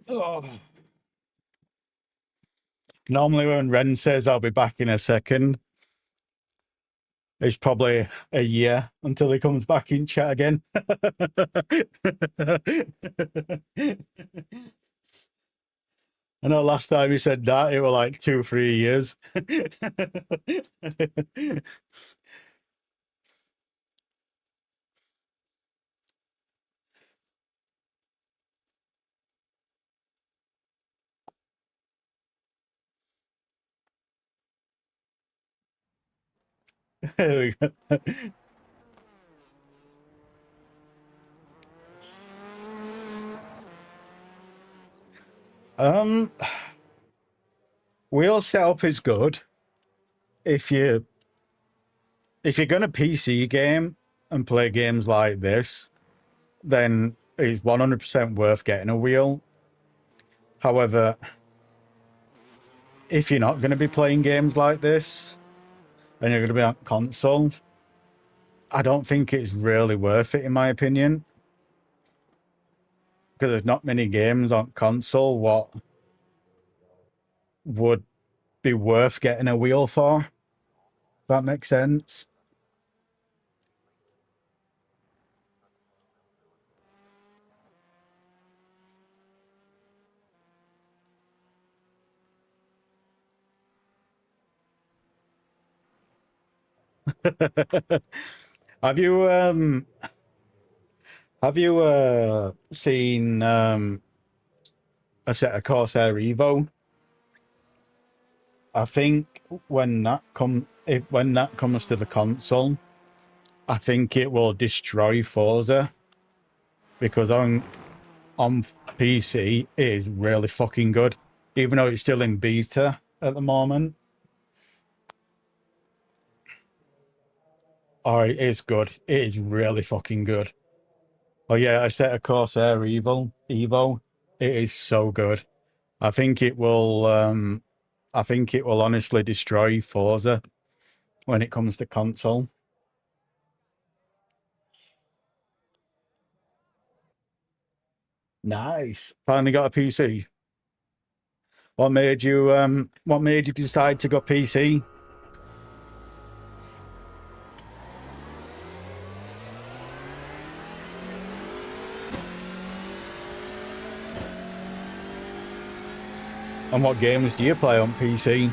A: Oh. Normally when Ren says I'll be back in a second, it's probably a year until he comes back in chat again. I know last time he said that, it was like 2-3 years. There we go. Wheel setup is good if you're gonna PC game and play games like this, then it's 100% worth getting a wheel. However, if you're not going to be playing games like this and you're going to be on console, I don't think it's really worth it, in my opinion, because there's not many games on console what would be worth getting a wheel for. If that makes sense. Have you seen a set of Corsair Evo? I think when that comes to the console, I think it will destroy Forza, because on PC it is really fucking good, even though it's still in beta at the moment. Oh, it is good. It is really fucking good. Oh yeah, I set a Corsair Evo. It is so good. I think it will honestly destroy Forza when it comes to console. Nice. Finally got a PC. What made you decide to go PC? And what games do you play on PC?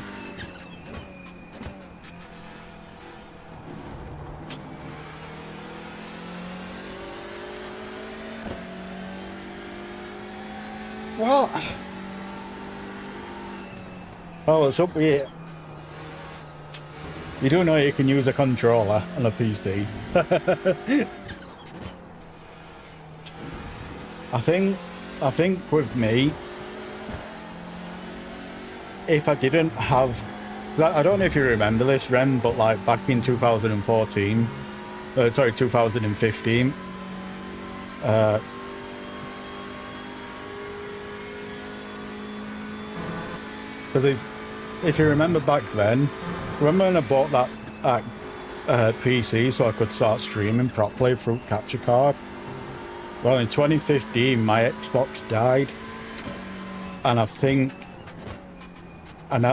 A: What? Oh, it's up here. You do know you can use a controller on a PC. I think with me, if I didn't have, I don't know if you remember this, Ren, but like back in 2014, sorry, 2015, because if you remember back then, remember when I bought that PC so I could start streaming properly through Capture Card? Well, in 2015, my Xbox died, and at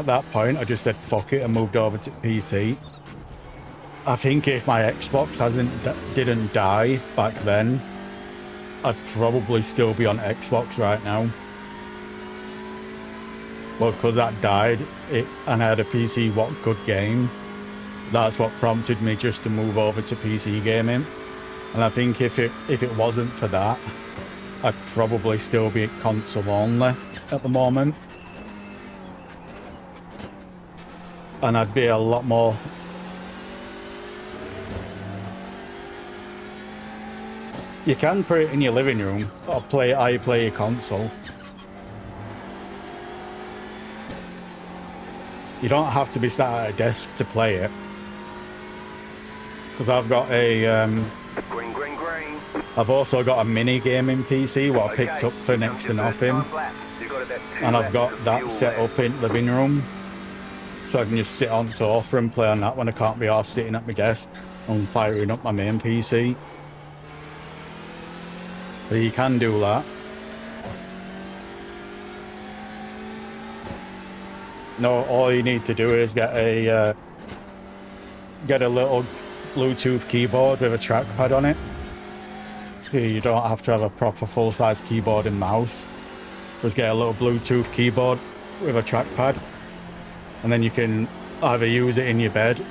A: that point, I just said fuck it and moved over to PC. I think if my Xbox didn't die back then, I'd probably still be on Xbox right now. Well, because that died, and I had a PC, what good game. That's what prompted me just to move over to PC gaming. And I think if it wasn't for that, I'd probably still be at console only at the moment. And I'd be a lot more... You can put it in your living room, or play your console. You don't have to be sat at a desk to play it. Because I've got a...
B: Green, green, green.
A: I've also got a mini gaming PC, what I picked up for next to nothing. And I've got that set up in living room. So I can just sit on sofa and play on that when I can't be arsed sitting at my desk and firing up my main PC. So you can do that. No, all you need to do is get a little Bluetooth keyboard with a trackpad on it. You don't have to have a proper full-size keyboard and mouse. Just get a little Bluetooth keyboard with a trackpad, and then you can either use it in your bed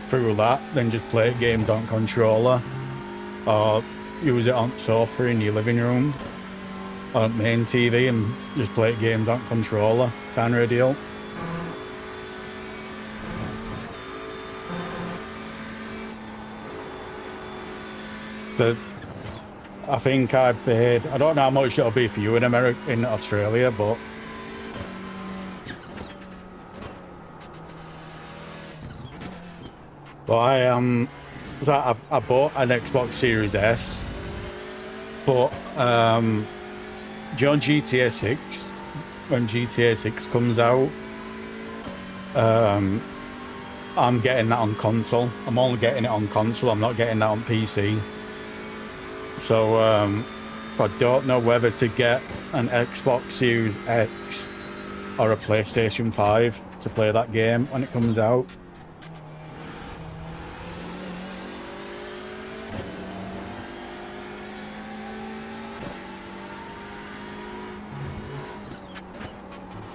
A: through that, then just play games on controller, or use it on sofa in your living room on main TV and just play games on controller. Kind of a deal. So I think I paid, I don't know how much it'll be for you in Australia, but I bought an Xbox Series S, but during GTA 6, when GTA 6 comes out, I'm getting that on console. I'm only getting it on console, I'm not getting that on PC. So I don't know whether to get an Xbox Series X or a PlayStation 5 to play that game when it comes out.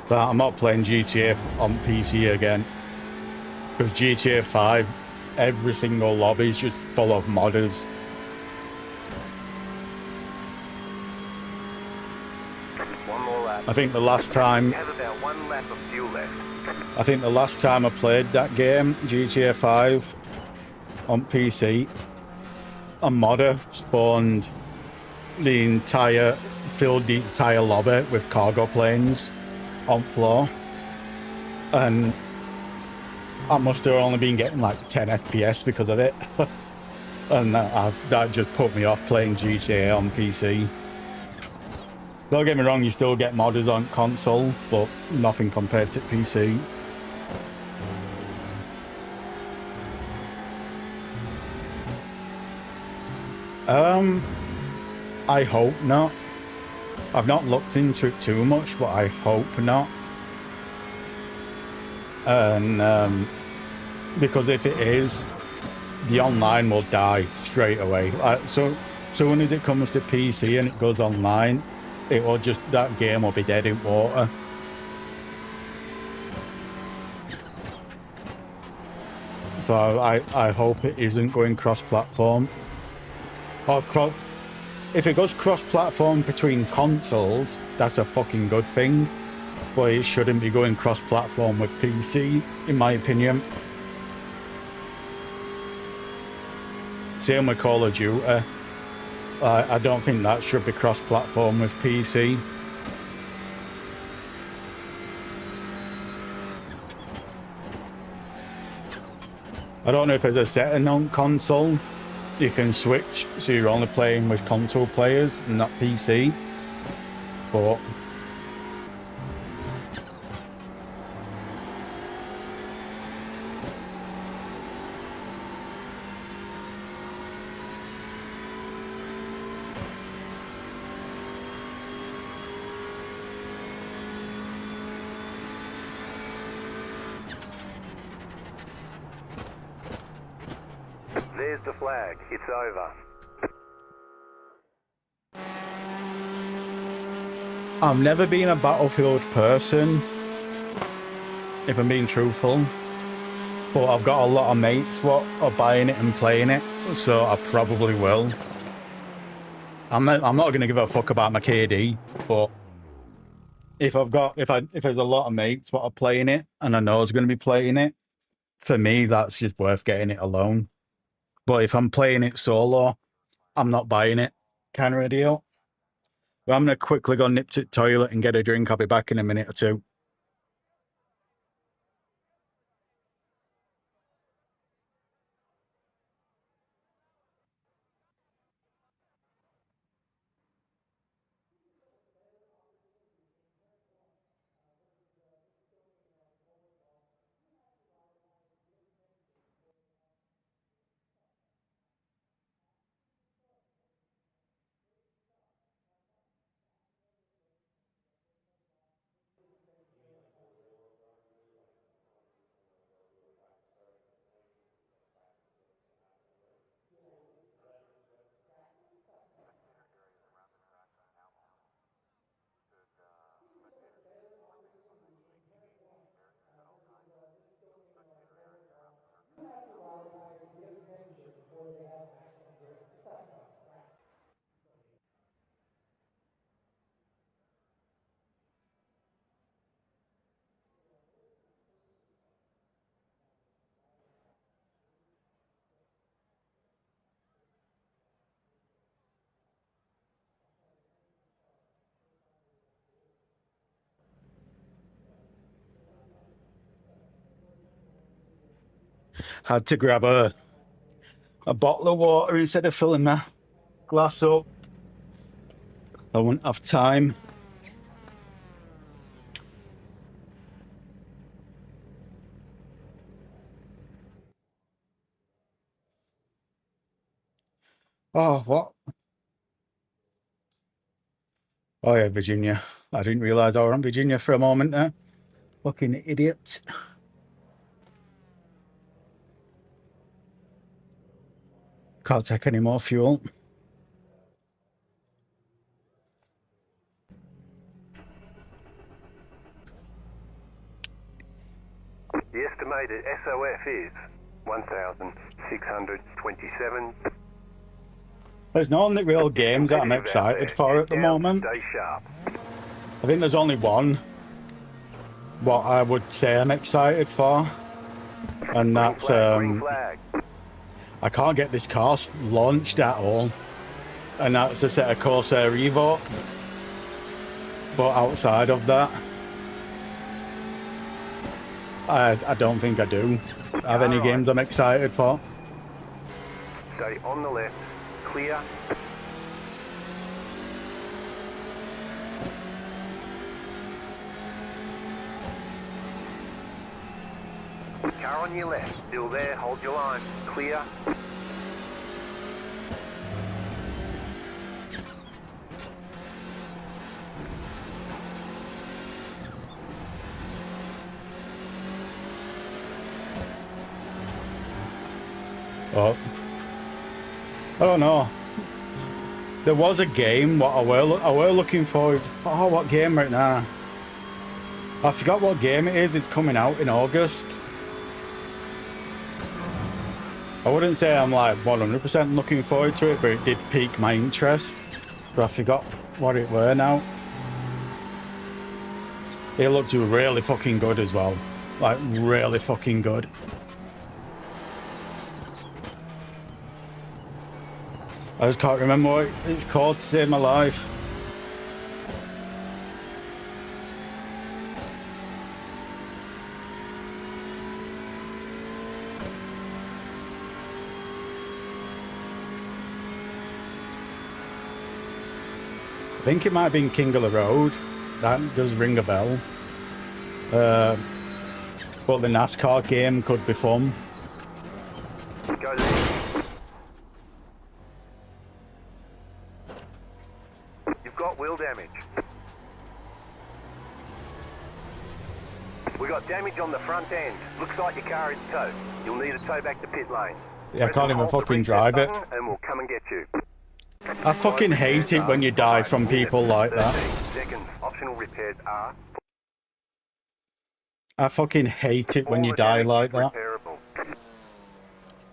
A: But I'm not playing GTA on PC again, because GTA 5, every single lobby is just full of modders.
B: One more lap.
A: I think the last time
B: You have about 1 lap of fuel left.
A: I think the last time I played that game, GTA 5, on PC, a modder spawned filled the entire lobby with cargo planes on floor, and I must have only been getting like 10 FPS because of it. And that just put me off playing GTA on PC. Don't get me wrong, you still get modders on console, but nothing compared to PC. I hope not. I've not looked into it too much, but I hope not. And because if it is, the online will die straight away. So soon as it comes to PC and it goes online, it will just, that game will be dead in water. So I hope it isn't going cross-platform. Or if it goes cross-platform between consoles, that's a fucking good thing. But it shouldn't be going cross-platform with PC, in my opinion. Same with Call of Duty. I don't think that should be cross-platform with PC. I don't know if there's a setting on console you can switch so you're only playing with console players and not PC, but
B: There's the flag. It's over.
A: I've never been a Battlefield person, if I'm being truthful, but I've got a lot of mates what are buying it and playing it, so I probably will. I'm not going to give a fuck about my KD, but if there's a lot of mates what are playing it and I know it's going to be playing it, for me that's just worth getting it alone. But if I'm playing it solo, I'm not buying it, kind of a deal. But I'm going to quickly go nip to the toilet and get a drink. I'll be back in a minute or two. Had to grab a bottle of water instead of filling my glass up. I wouldn't have time. Oh, what? Oh yeah, Virginia. I didn't realise I were on Virginia for a moment there. Fucking idiot. Can't take any more fuel.
B: The estimated SOF is 1,627.
A: There's no real games that I'm excited for at the moment.
B: Stay sharp.
A: I think there's only one what I would say I'm excited for, and that's
B: Green flag.
A: I can't get this car launched at all, and that's a set of Corsair Evo. But outside of that, I don't think I do have any games I'm excited for.
B: Stay on the left. Clear. Car on your left. Still there. Hold your line. Clear.
A: Oh, I don't know. There was a game what I were looking for. Oh, what game right now? I forgot what game it is. It's coming out in August. I wouldn't say I'm like 100% looking forward to it, but it did pique my interest. But I forgot what it were now. It looked really fucking good as well. Like, really fucking good. I just can't remember what it's called to save my life. I think it might have been King of the Road. That does ring a bell. But the NASCAR game could be fun.
B: Go there. You've got wheel damage. We got damage on the front end. Looks like your car is towed. You'll need a tow back to pit lane.
A: Yeah, I can't even fucking drive it.
B: And we'll come and get you.
A: I fucking hate it when you die from people like that.
B: Seconds. Optional repairs are.
A: I fucking hate it when you die like that.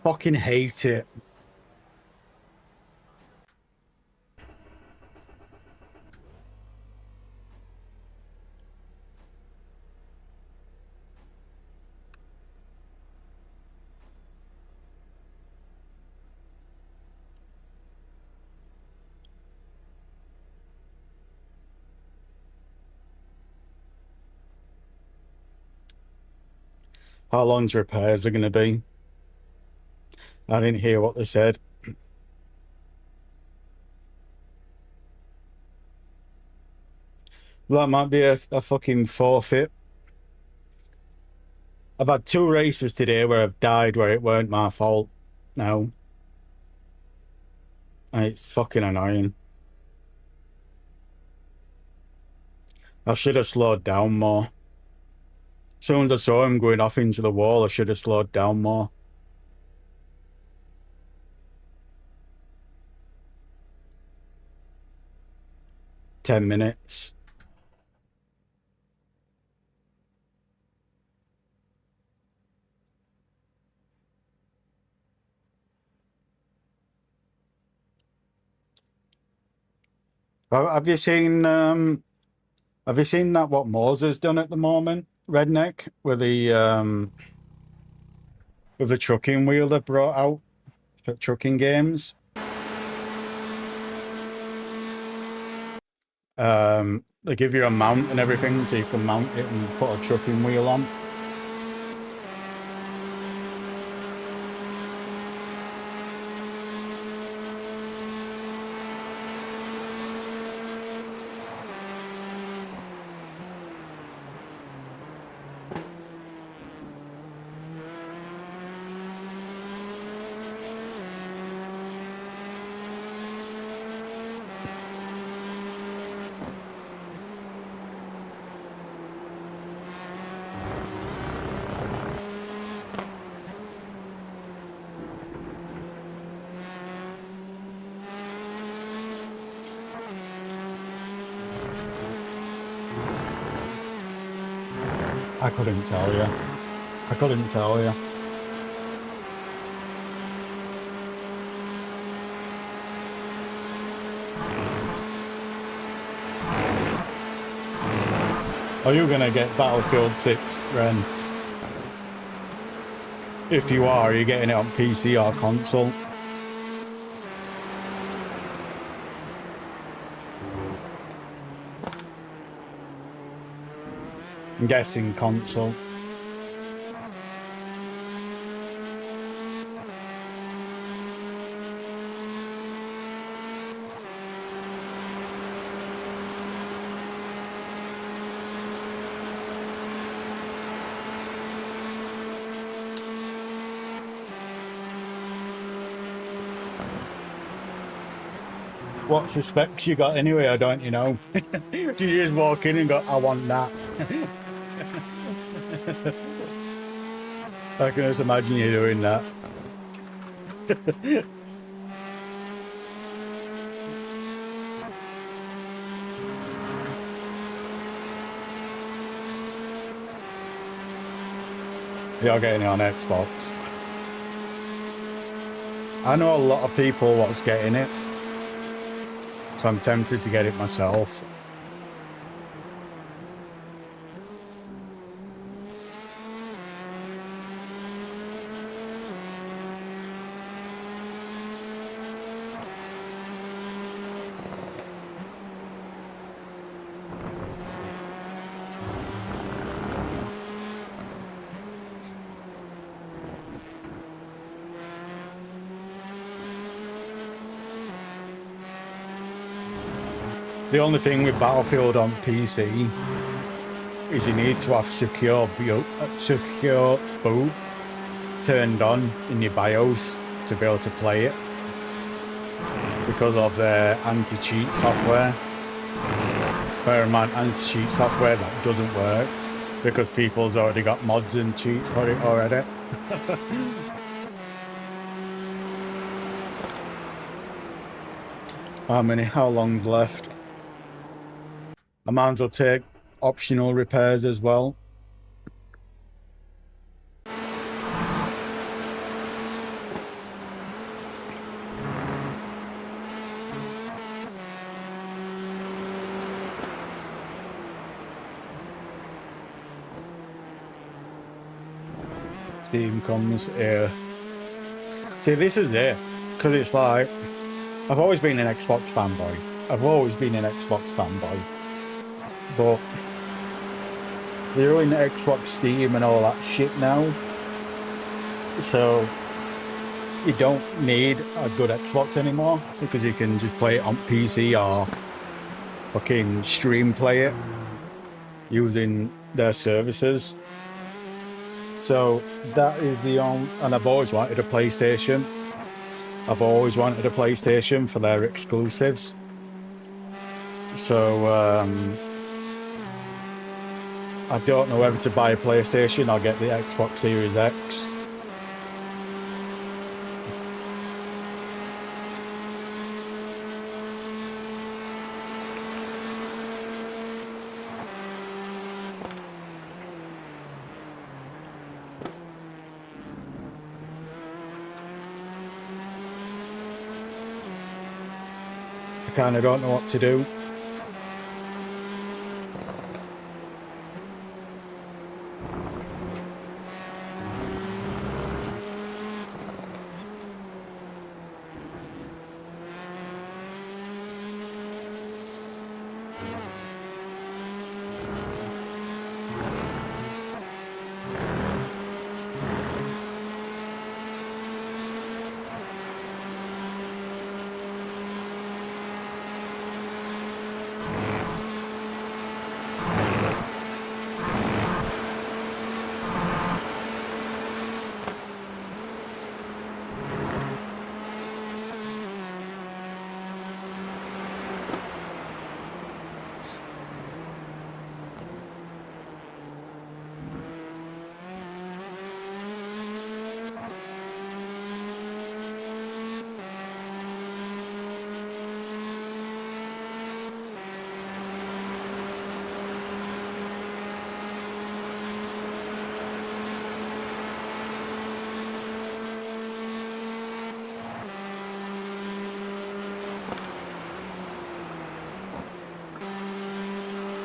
A: Fucking hate it. How long's repairs are going to be? I didn't hear what they said. That might be a fucking forfeit. I've had 2 races today where I've died where it weren't my fault. No. And it's fucking annoying. I should have slowed down more. As soon as I saw him going off into the wall, I should have slowed down more. "10 minutes. Have you seen that what Moses done at the moment, Redneck, with the trucking wheel they brought out for trucking games? They give you a mount and everything, so you can mount it and put a trucking wheel on. I couldn't tell you. I couldn't tell you. Are you gonna get Battlefield 6, Ren? If you are you getting it on PC or console? I'm guessing console. What's the specs you got anyway, or don't you know? Do you just walk in and go, I want that? I can just imagine you doing that. You're getting it on Xbox. I know a lot of people what's getting it. So I'm tempted to get it myself. The only thing with Battlefield on PC is you need to have secure boot turned on in your BIOS to be able to play it because of their anti-cheat software. Bear in mind, anti-cheat software that doesn't work because people's already got mods and cheats for it already. How long's left? I might as well take optional repairs as well. Steam comes here. See, this is it. Because it's like, I've always been an Xbox fanboy. But they're in Xbox Steam and all that shit now. So you don't need a good Xbox anymore because you can just play it on PC or fucking stream play it using their services. So that is the only, and I've always wanted a PlayStation. I've always wanted a PlayStation for their exclusives. So I don't know whether to buy a PlayStation or get the Xbox Series X. I kind of don't know what to do.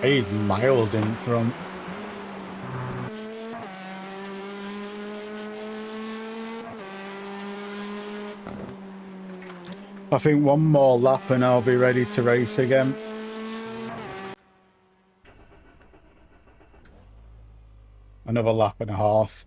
A: He's miles in front. I think one more lap and I'll be ready to race again. Another lap and a half.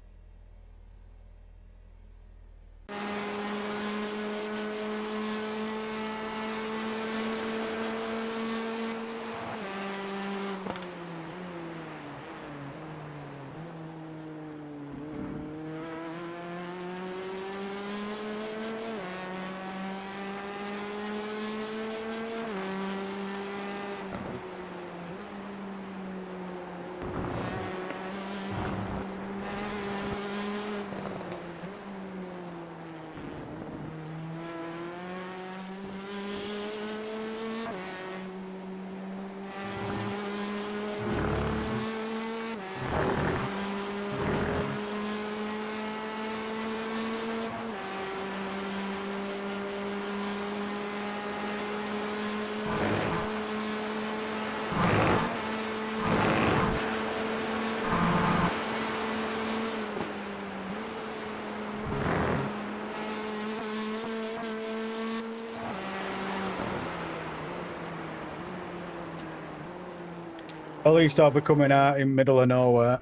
A: At least I'll be coming out in middle of nowhere.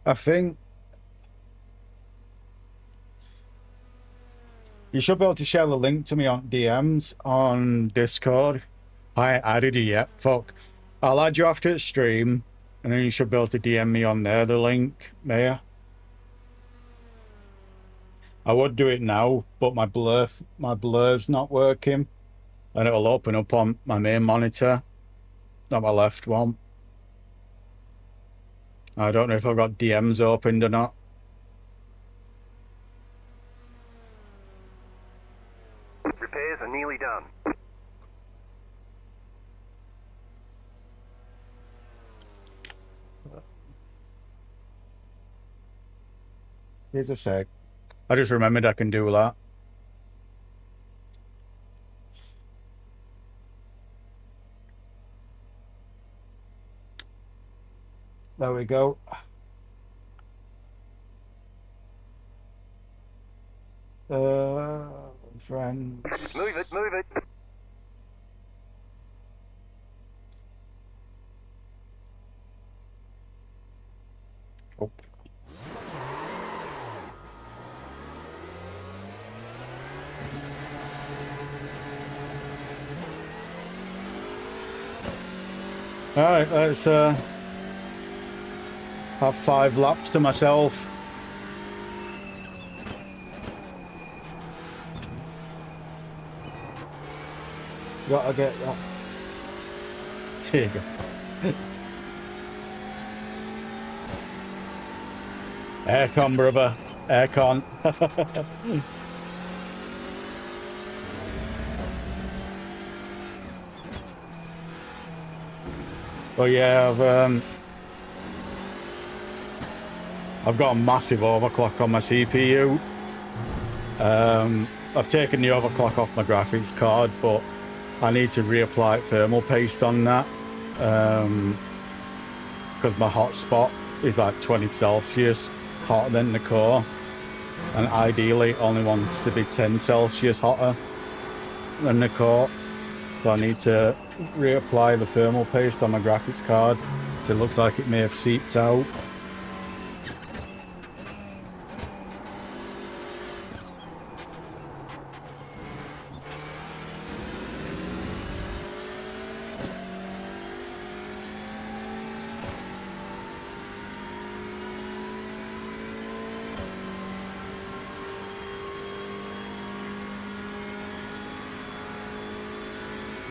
A: I think you should be able to share the link to me on DMs on Discord. I ain't added it yet. Fuck. I'll add you after the stream, and then you should be able to DM me on there, the link, Maya. I would do it now, but my blur's not working, and it'll open up on my main monitor, not my left one. I don't know if I've got DMs opened or not.
B: Repairs are nearly done.
A: Here's a sec. I just remembered I can do that. There we go. Friends.
B: Move it, move it.
A: Oh. All right, let's have 5 laps to myself. Gotta get that. There you go. Aircon, brother. Aircon. But yeah, I've got a massive overclock on my CPU. I've taken the overclock off my graphics card, but I need to reapply thermal paste on that because my hotspot is like 20 Celsius hotter than the core, and ideally only wants to be 10 Celsius hotter than the core. So I need to reapply the thermal paste on my graphics card, so it looks like it may have seeped out.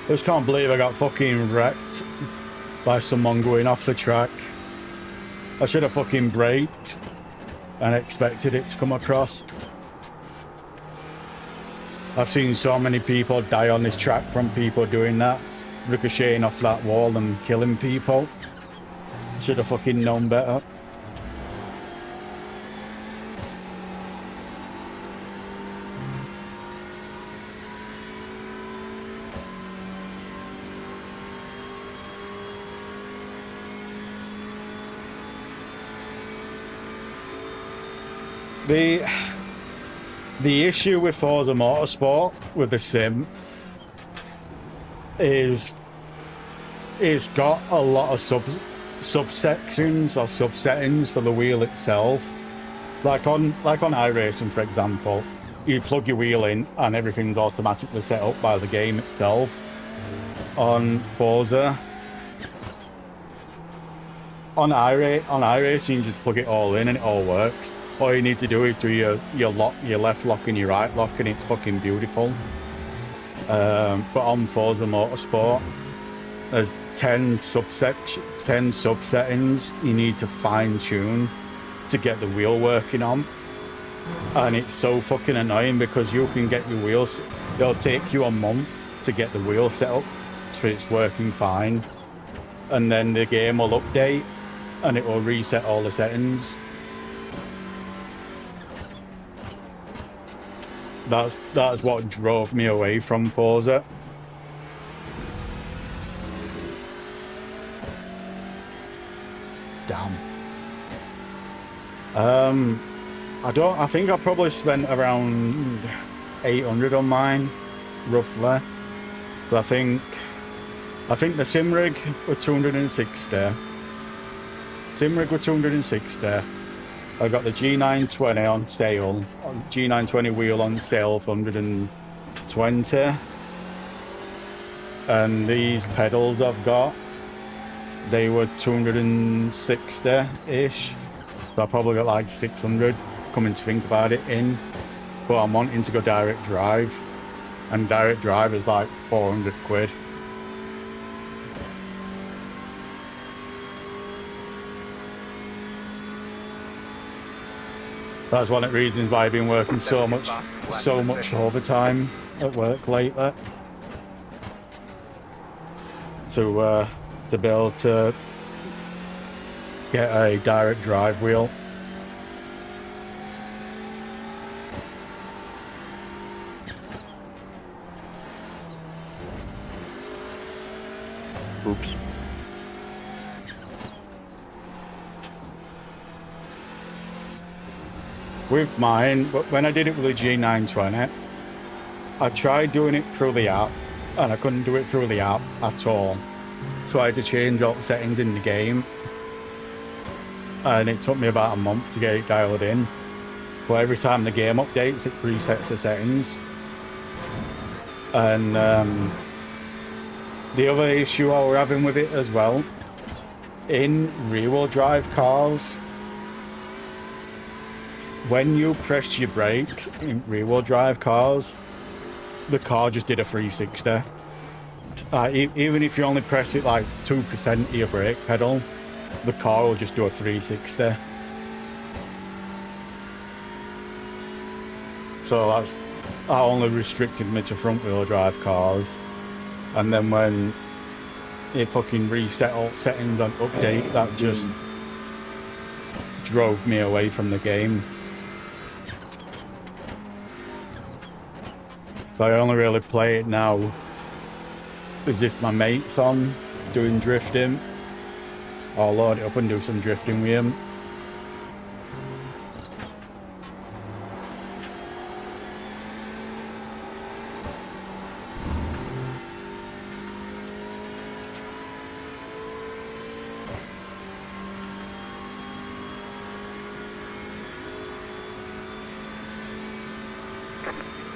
A: I just can't believe I got fucking wrecked by someone going off the track. I should have fucking braked and expected it to come across. I've seen so many people die on this track from people doing that, ricocheting off that wall and killing people. Should have fucking known better. The issue with Forza Motorsport with the sim is it's got a lot of subsections or subsettings for the wheel itself. Like on iRacing, for example, you plug your wheel in and everything's automatically set up by the game itself. On Forza, on iRacing, you just plug it all in and it all works. All you need to do is do your left lock and your right lock, and it's fucking beautiful. But on Forza Motorsport, there's 10 subsettings you need to fine tune to get the wheel working on, and it's so fucking annoying because you can get your wheels. It'll take you a month to get the wheel set up so it's working fine, and then the game will update and it will reset all the settings. That's what drove me away from Forza. Damn. I think I probably spent around 800 on mine, roughly. But I think the sim rig were 260. Sim rig were 260. I got the G920 on sale, G920 wheel on sale for 120. And these pedals I've got, they were 260-ish. So I probably got like 600, coming to think about it, in. But I'm wanting to go direct drive. And direct drive is like 400 quid. That's one of the reasons why I've been working so much overtime at work lately. To be able to get a direct drive wheel.
I: Oops.
A: With mine, when I did it with the G920, I tried doing it through the app, and I couldn't do it through the app at all. So I had to change all the settings in the game, and it took me about a month to get it dialed in. But every time the game updates, it resets the settings. And the other issue I were having with it as well, in rear-wheel drive cars, when you press your brakes in rear-wheel drive cars, the car just did a 360. Even if you only press it like 2% of your brake pedal, the car will just do a 360. So that only restricted me to front-wheel drive cars. And then when it fucking reset all settings on update, that just drove me away from the game. So I only really play it now as if my mate's on doing drifting. I'll load it up and do some drifting with him.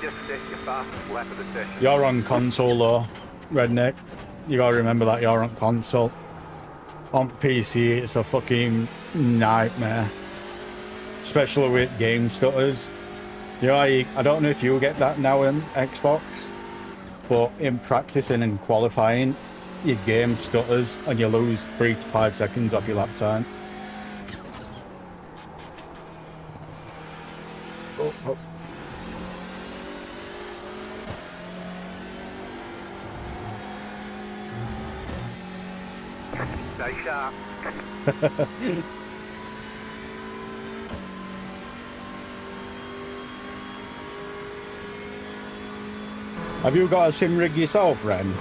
B: Just set your fastest lap of the session.
A: You're on console though, Redneck. You gotta remember that you're on console. On PC, it's a fucking nightmare. Especially with game stutters. You know, I don't know if you get that now in Xbox, but in practicing and qualifying, your game stutters and you lose 3 to 5 seconds off your lap time. Oh, fuck.
B: Stay sharp.
A: Have you got a sim rig yourself, Ren?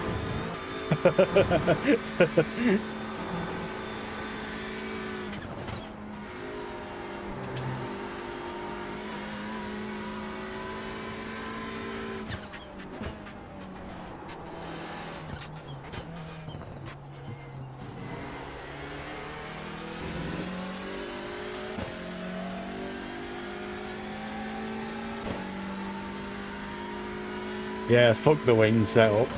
A: Yeah, fuck the wind setup.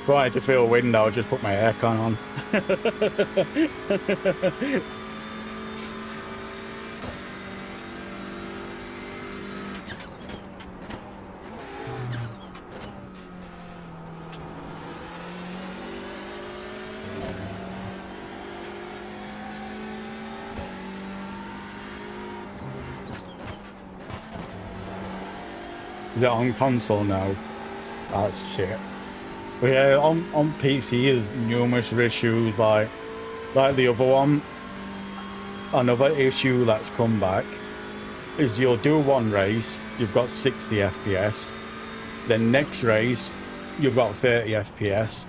A: If I had to feel wind, I would just put my aircon on. Is it on console now? Oh shit. But yeah, on PC there's numerous issues like the other one. Another issue that's come back is you'll do one race, you've got 60 FPS. Then next race, you've got 30 FPS.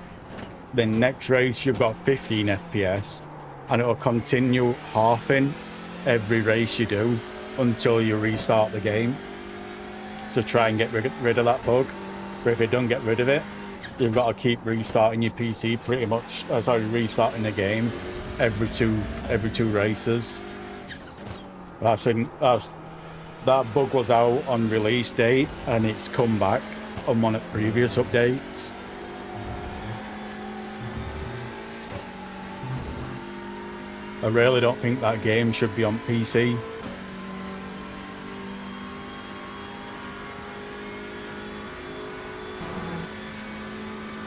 A: Then next race, you've got 15 FPS. And it'll continue halving every race you do until you restart the game to try and get rid of that bug. But if you don't get rid of it, you've got to keep restarting your PC pretty much, restarting the game every two races. That bug was out on release date and it's come back on one of the previous updates. I really don't think that game should be on PC.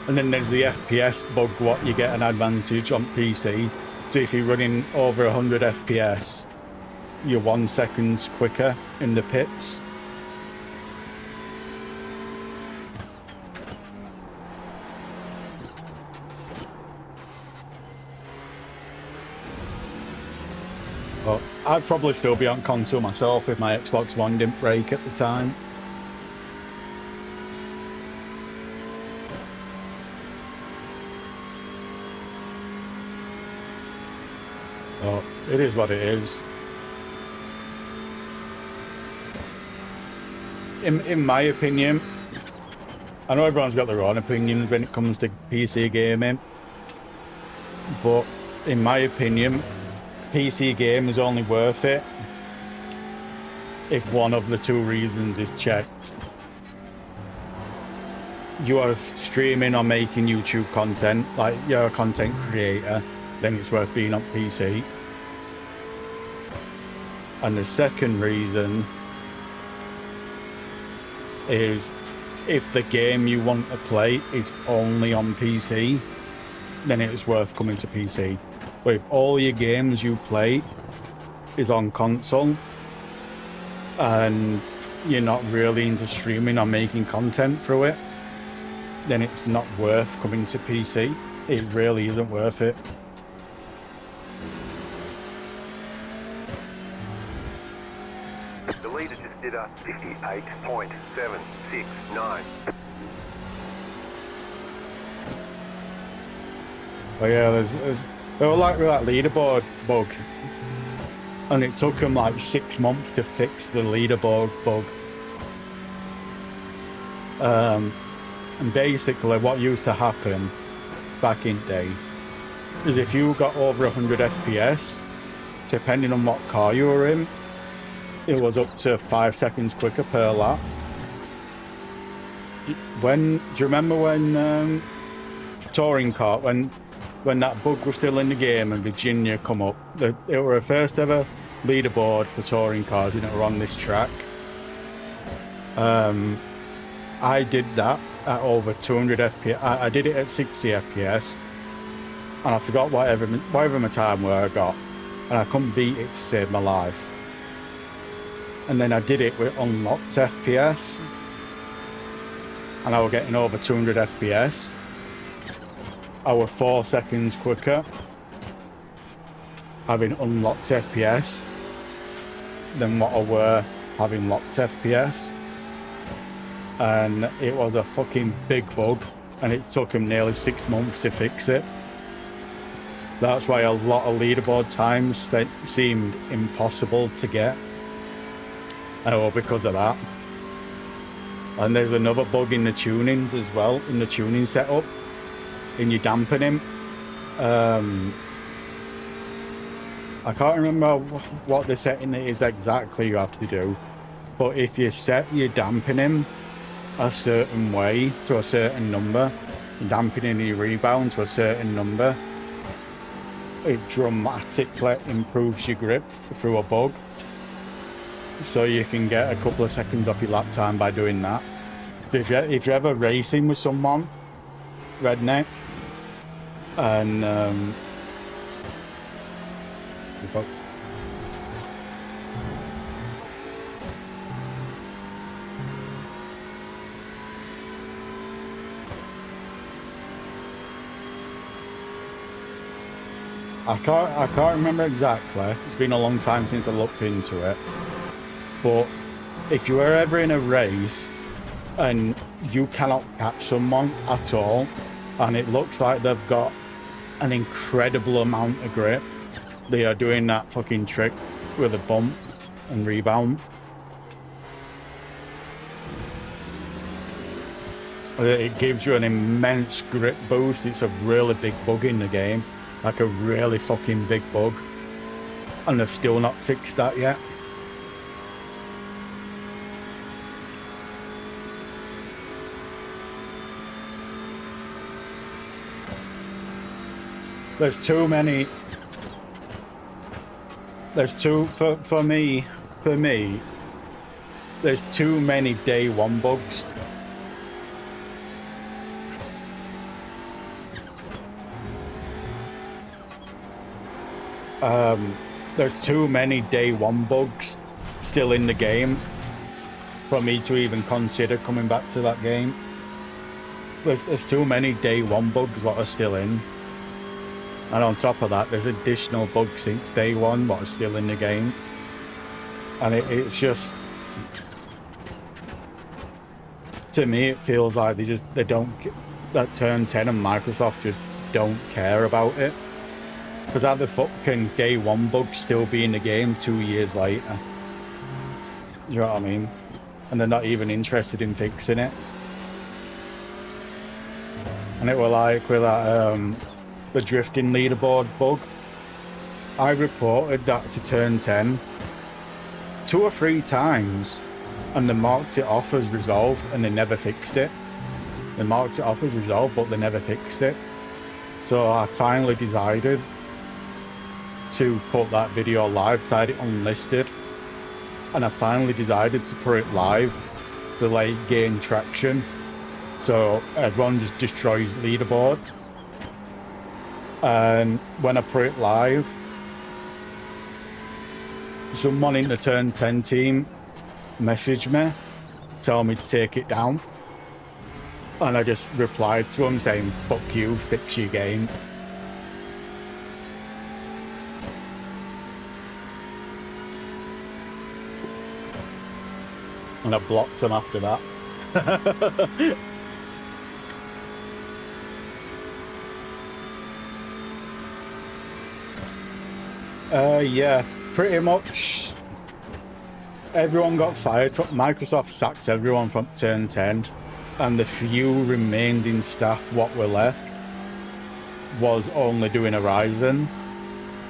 A: And then there's the FPS bug, what you get an advantage on PC. So if you're running over 100 FPS, you're 1 second quicker in the pits. But I'd probably still be on console myself if my Xbox One didn't break at the time. But it is what it is. In my opinion, I know everyone's got their own opinions when it comes to PC gaming, but in my opinion, PC game is only worth it if one of the two reasons is checked. You are streaming or making YouTube content, like you're a content creator, then it's worth being on PC. And the second reason is if the game you want to play is only on PC, then it's worth coming to PC. But if all your games you play is on console and you're not really into streaming or making content through it, then it's not worth coming to PC. It really isn't worth it.
B: The leader just did a 58.769.
A: But yeah, they were like with that leaderboard bug, and it took them like 6 months to fix the leaderboard bug. And basically what used to happen back in day is if you got over 100 FPS, depending on what car you were in, it was up to 5 seconds quicker per lap. Do you remember when touring car, when that bug was still in the game and Virginia come up, it were the first ever leaderboard for touring cars and it were on this track. I did that at over 200 FPS. I did it at 60 FPS and I forgot whatever my time were I got, and I couldn't beat it to save my life. And then I did it with unlocked FPS and I was getting over 200 FPS. I was 4 seconds quicker having unlocked FPS than what I were having locked FPS. And it was a fucking big bug and it took him nearly 6 months to fix it. That's why a lot of leaderboard times that seemed impossible to get. Oh, because of that. And there's another bug in the tunings as well, in the tuning setup, in your dampening. I can't remember what the setting is exactly you have to do, but if you set your dampening a certain way to a certain number, dampening your rebound to a certain number, it dramatically improves your grip through a bug. So you can get a couple of seconds off your lap time by doing that. If you're ever racing with someone, redneck, and I can't remember exactly. It's been a long time since I looked into it. But if you are ever in a race and you cannot catch someone at all, and it looks like they've got an incredible amount of grip, they are doing that fucking trick with a bump and rebound. It gives you an immense grip boost. It's a really big bug in the game, like a really fucking big bug, and they've still not fixed that yet. There's too many. For me, there's too many day one bugs. There's too many day one bugs still in the game for me to even consider coming back to that game. There's too many day one bugs what are still in. And on top of that, there's additional bugs since day one what are still in the game. And it's just, to me, it feels like they don't, that Turn 10 and Microsoft just don't care about it. Because how the fuck can day one bugs still be in the game 2 years later? You know what I mean? And they're not even interested in fixing it. And it were like with that, the drifting leaderboard bug. I reported that to Turn 10 2 or 3 times, and they marked it off as resolved, and they never fixed it. They marked it off as resolved, but they never fixed it. So I finally decided to put that video live because I had it unlisted, and I finally decided to put it live to like gain traction, so everyone just destroys leaderboard. And when I put it live, someone in the Turn 10 team messaged me, telling me to take it down, and I just replied to him saying, "Fuck you, fix your game." And I blocked him after that. Yeah, pretty much everyone got fired. Microsoft sacked everyone from Turn 10, and the few remaining staff what were left was only doing iRacing.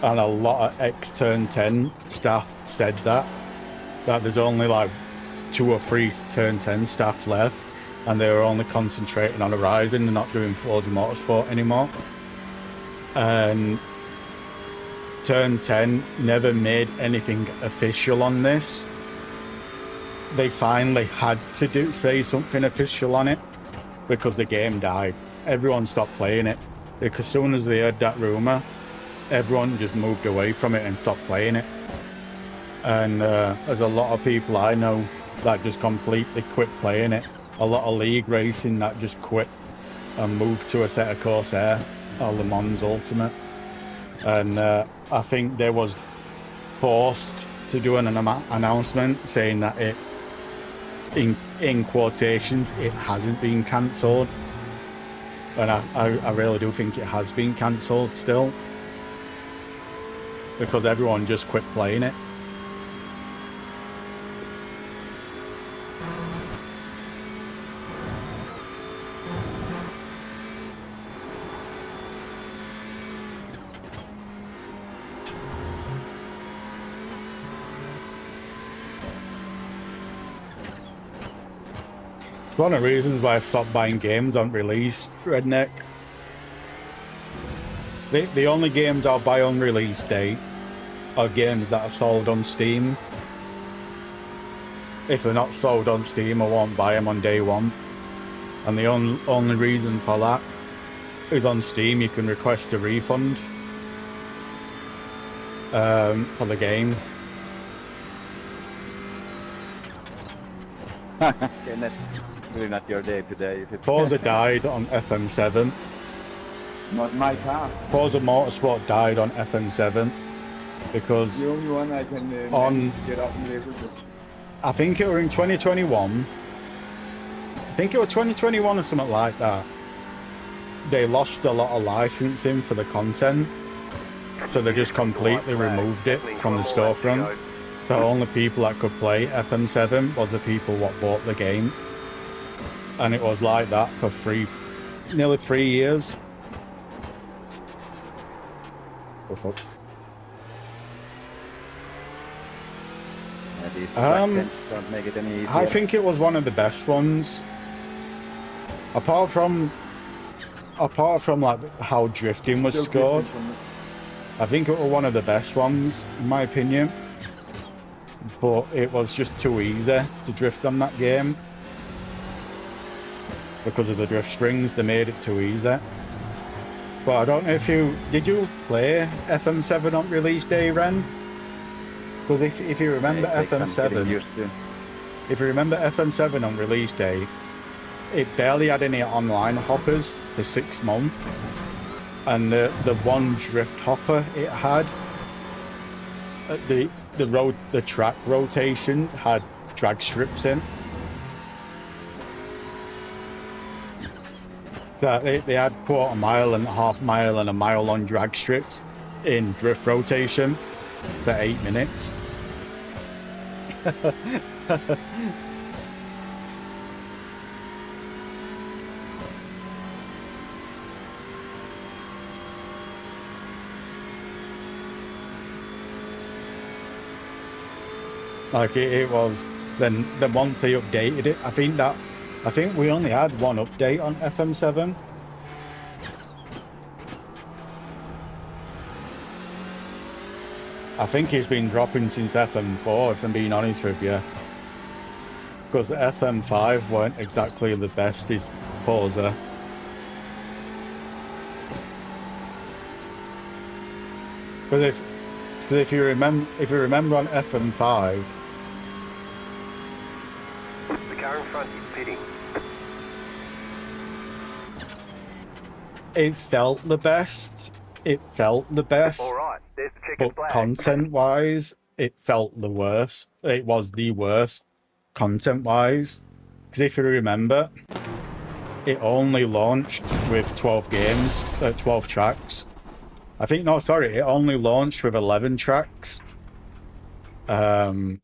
A: And a lot of ex-Turn 10 staff said that there's only like 2 or 3 Turn 10 staff left, and they were only concentrating on iRacing. They're not doing Forza Motorsport anymore. And Turn 10 never made anything official on this. They finally had to say something official on it because the game died. Everyone stopped playing it because as soon as they heard that rumor, everyone just moved away from it and stopped playing it. And there's a lot of people I know that just completely quit playing it. A lot of league racing that just quit and moved to a set of Corsair or Le Mans Ultimate. And I think they was forced to do an announcement saying that it, in quotations, it hasn't been cancelled. And I really do think it has been cancelled still, because everyone just quit playing it. One of the reasons why I've stopped buying games on release, Redneck. The only games I'll buy on release date are games that are sold on Steam. If they're not sold on Steam, I won't buy them on day one. And the only reason for that is on Steam you can request a refund for the game.
I: Okay, that's really not your day today. If it's
A: Forza died on FM7.
I: Not my car.
A: Forza Motorsport died on FM7 because
I: The only one I can
A: on
I: get up and live with.
A: I think it were in 2021. I think it was 2021 or something like that. They lost a lot of licensing for the content, so they just completely removed it from the storefront. So only people that could play FM7 was the people what bought the game, and it was like that for nearly 3 years. Oh, fuck.
I: Don't make it any easier.
A: I think it was one of the best ones. Apart from like how drifting was scored, I think it was one of the best ones in my opinion. But it was just too easy to drift on that game because of the drift springs. They made it too easy. But I don't know if did you play FM7 on release day, Ren? Because if you remember FM7, if you remember FM7 on release day, it barely had any online hoppers for 6 months, and the one drift hopper it had, the track rotations had drag strips in. That they had 1/4 mile and 1/2 mile and a mile on drag strips in drift rotation for 8 minutes. Like it was. Then once they updated it, I think we only had one update on FM7. I think it's been dropping since FM4, if I'm being honest with you. Because FM5 weren't exactly the best as Forza. Because if you remember on FM5,
B: The car in front is pitting.
A: it felt the best.
B: All right, there's the checkered
A: But
B: flag.
A: content-wise, it felt the worst. It was the worst content-wise. Because if you remember, it only launched with 12 games, 12 tracks. I think, no, sorry, it only launched with 11 tracks. Only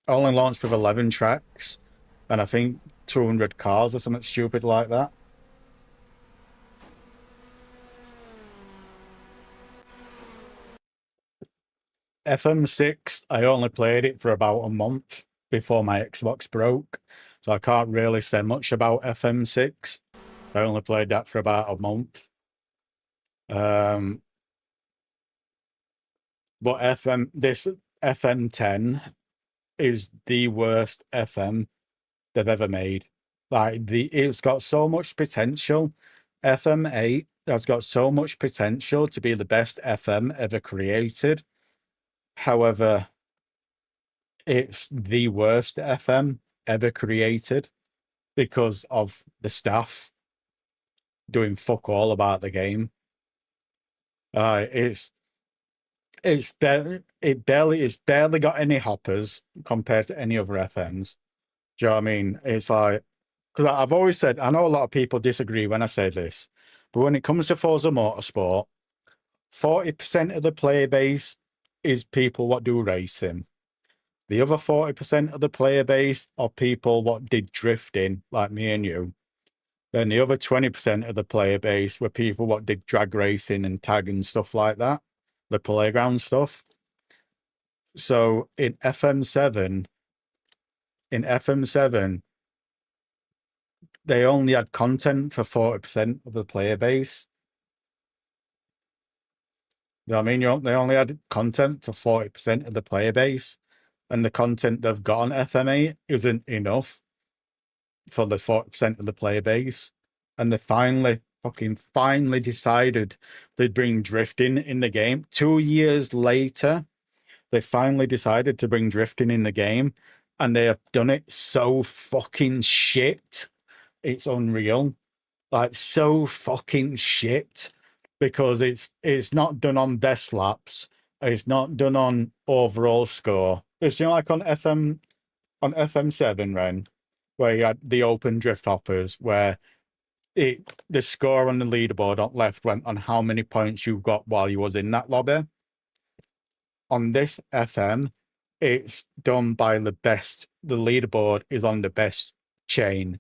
A: launched with 11 tracks. And I think 200 cars or something stupid like that. FM6, I only played it for about a month before my Xbox broke, so I can't really say much about FM6. I only played that for about a month. But this FM10 is the worst FM they've ever made. Like it's got so much potential. FM8 has got so much potential to be the best FM ever created. However, it's the worst FM ever created because of the staff doing fuck all about the game. It's barely got any hoppers compared to any other FMs. Do you know what I mean? It's like, because I've always said, I know a lot of people disagree when I say this, but when it comes to Forza Motorsport, 40% of the player base is people what do racing. The other 40% of the player base are people what did drifting, like me and you. Then the other 20% of the player base were people what did drag racing and tag and stuff like that, the playground stuff. So in FM7, they only had content for 40% of the player base. You know what I mean? They only had content for 40% of the player base, and the content they've got on FM8 isn't enough for the 40% of the player base. And they finally decided they'd bring drifting in the game. 2 years later, they finally decided to bring drifting in the game, and they have done it so fucking shit. It's unreal. Like, so fucking shit. Because it's not done on best laps. It's not done on overall score. It's, you know, like on on FM7, Ren, where you had the open drift hoppers, where the score on the leaderboard on left went on how many points you got while you was in that lobby. On this FM, it's done by the best. The leaderboard is on the best chain.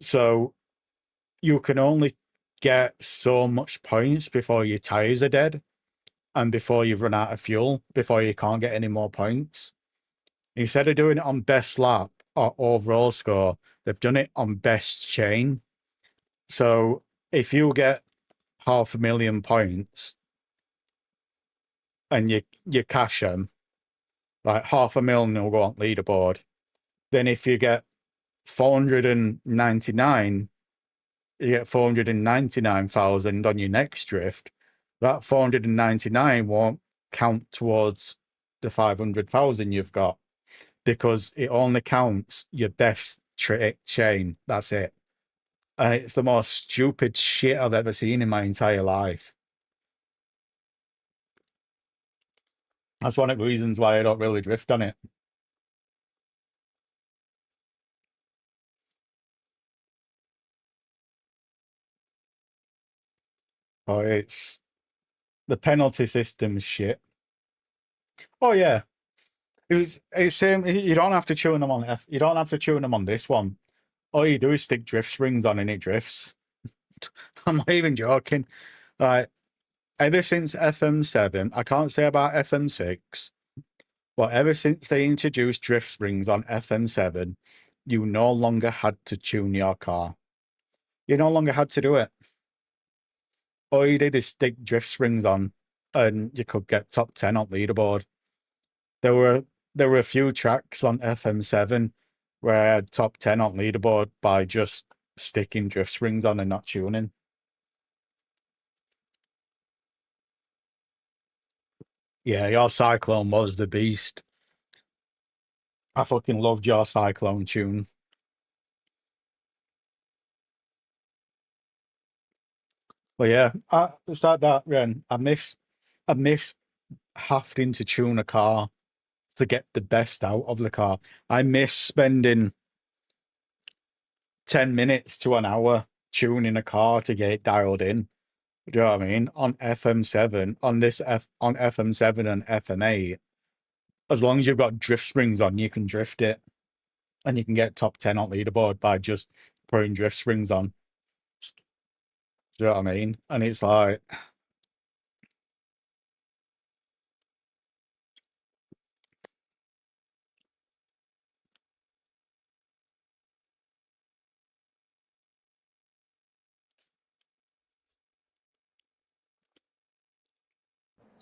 A: So you can only get so much points before your tires are dead and before you've run out of fuel, before you can't get any more points. Instead of doing it on best lap or overall score, they've done it on best chain. So if you get 500,000 points and you cash them, like 500,000 will go on leaderboard. Then if you get 499, you get 499,000 on your next drift. That 499 won't count towards the 500,000 you've got, because it only counts your best chain. That's it. And it's the most stupid shit I've ever seen in my entire life. That's one of the reasons why I don't really drift on it. Oh, it's the penalty system's shit. Oh yeah, it's same. You don't have to tune them on You don't have to tune them on this one. All you do is stick drift springs on and it drifts. I'm not even joking. Like, ever since FM7, I can't say about FM6, but ever since they introduced drift springs on FM7, you no longer had to tune your car. You no longer had to do it. All you did is stick drift springs on and you could get top 10 on leaderboard. There were a few tracks on FM7 where I had top 10 on leaderboard by just sticking drift springs on and not tuning. Yeah, your Cyclone was the beast. I fucking loved your Cyclone tune. But yeah, it's like that, Ren. I miss having to tune a car to get the best out of the car. I miss spending 10 minutes to an hour tuning a car to get it dialed in. Do you know what I mean? On FM7, on FM7 and FM8, as long as you've got drift springs on, you can drift it. And you can get top 10 on leaderboard by just putting drift springs on. Do you know what I mean? And it's like,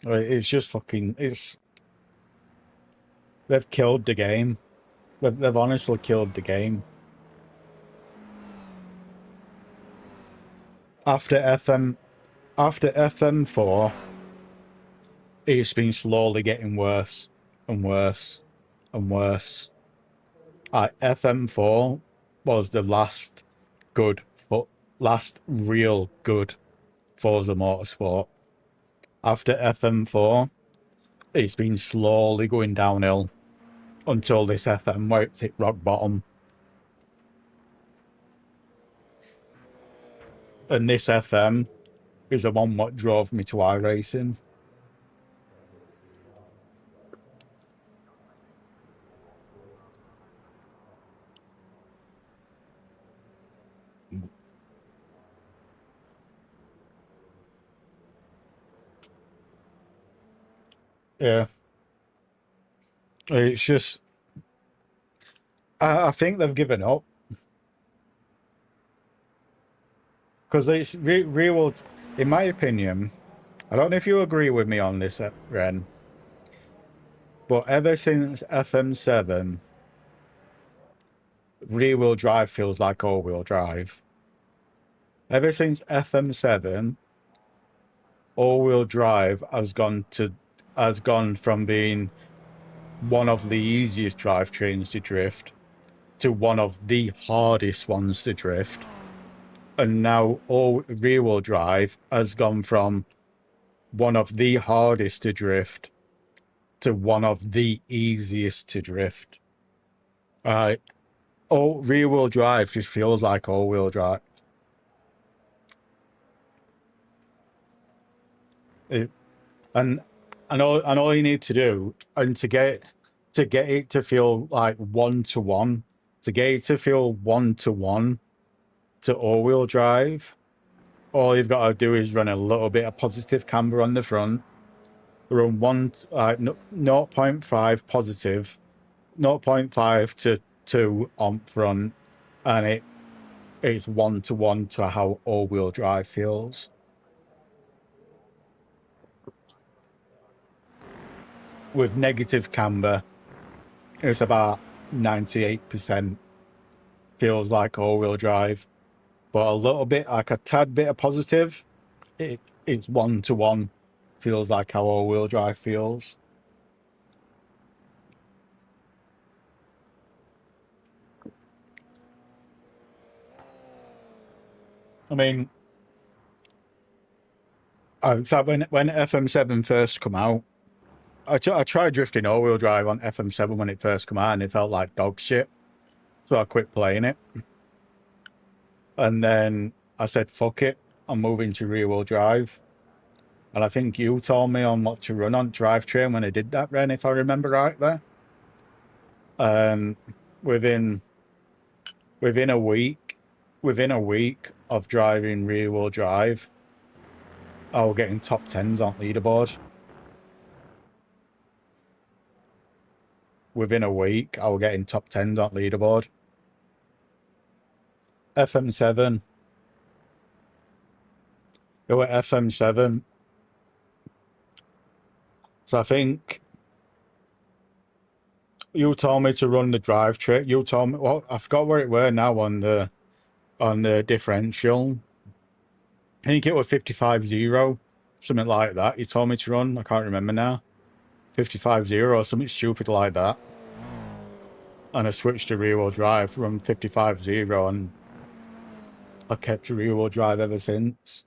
A: it's just fucking, they've killed the game. They've honestly killed the game. After FM4, it's been slowly getting worse and worse and worse. FM4 was the last real good Forza Motorsport. After FM4, it's been slowly going downhill until this FM where it's hit rock bottom. And this FM is the one what drove me to iRacing. Yeah. It's just, I think they've given up. Because it's real, in my opinion, I don't know if you agree with me on this, Ren, but ever since FM7, rear-wheel drive feels like all-wheel drive. Ever since FM7, all-wheel drive has gone from being one of the easiest drivetrains to drift to one of the hardest ones to drift. And now all rear-wheel drive has gone from one of the hardest to drift to one of the easiest to drift. Right. Oh, rear wheel drive just feels like all wheel drive. And all you need to do, and to get it to feel like one-to-one, to get it to feel one-to-one to all-wheel drive, all you've got to do is run a little bit of positive camber on the front, run 0.5 positive, 0.5 to 2 on front, and it's one-to-one to how all-wheel drive feels. With negative camber, it's about 98% feels like all-wheel drive, but a little bit, like a tad bit of positive, it's one-to-one, feels like how all-wheel drive feels. I mean, so when FM7 first come out, I tried drifting all-wheel drive on FM7 when it first come out, and it felt like dog shit, so I quit playing it. And then I said, fuck it, I'm moving to rear-wheel drive. And I think you told me on what to run on drivetrain when I did that, Ren, if I remember right there. Within a week of driving rear-wheel drive, I was getting top 10s on leaderboard. Within a week, I was getting top 10s on leaderboard. FM7. It was FM7. So I think you told me to run the drivetrain. You told me, well, I forgot where it were now on the differential. I think it was 55.0, something like that. You told me to run. I can't remember now. 55.0 or something stupid like that. And I switched to rear-wheel drive, run 55.0, and I kept rear-wheel drive ever since.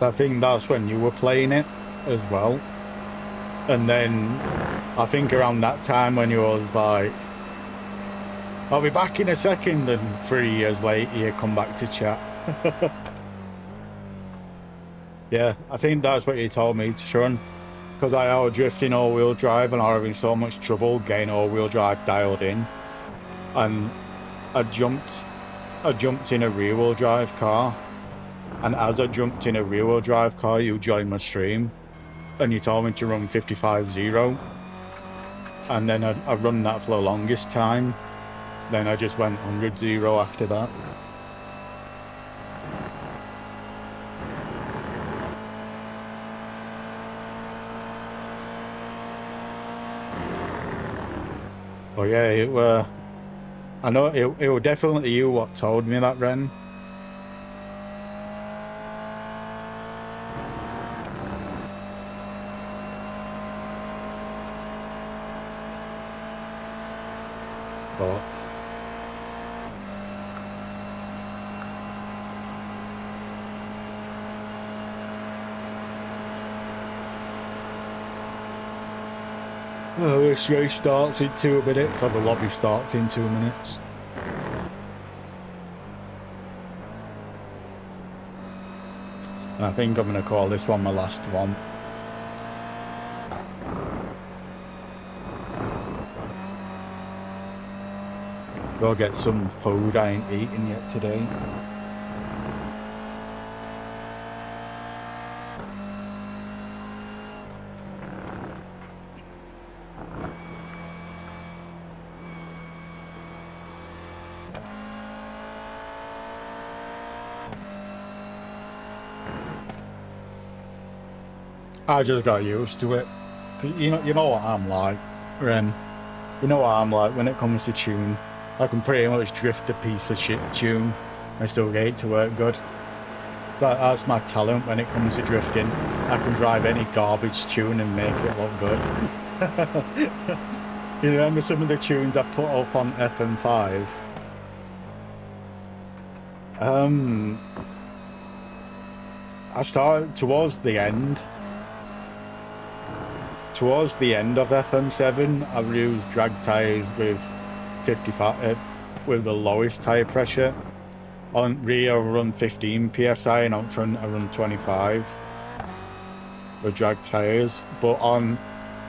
A: I think that's when you were playing it as well. And then I think around that time when you was like, I'll be back in a second, and 3 years later you come back to chat. Yeah, I think that's what you told me to run. Because I was drifting all-wheel drive and I was having so much trouble getting all-wheel drive dialed in. And I jumped in a rear-wheel drive car. And as I jumped in a rear-wheel drive car, you joined my stream, and you told me to run 55.0. And then I run that for the longest time. Then I just went 100.0 after that. Oh yeah, I know it was definitely you what told me that, Ren. But this race starts in 2 minutes, or the lobby starts in 2 minutes. And I think I'm going to call this one my last one. Go get some food I ain't eaten yet today. I just got used to it. 'Cause you know what I'm like, Ren. You know what I'm like when it comes to tune. I can pretty much drift a piece of shit tune I still get it to work good. That's my talent when it comes to drifting. I can drive any garbage tune and make it look good. You remember some of the tunes I put up on FM5? I started towards the end. Towards the end of FM7, I used drag tyres with 55 with the lowest tyre pressure. On rear, I run 15 psi, and on front, I run 25 with drag tyres. But on,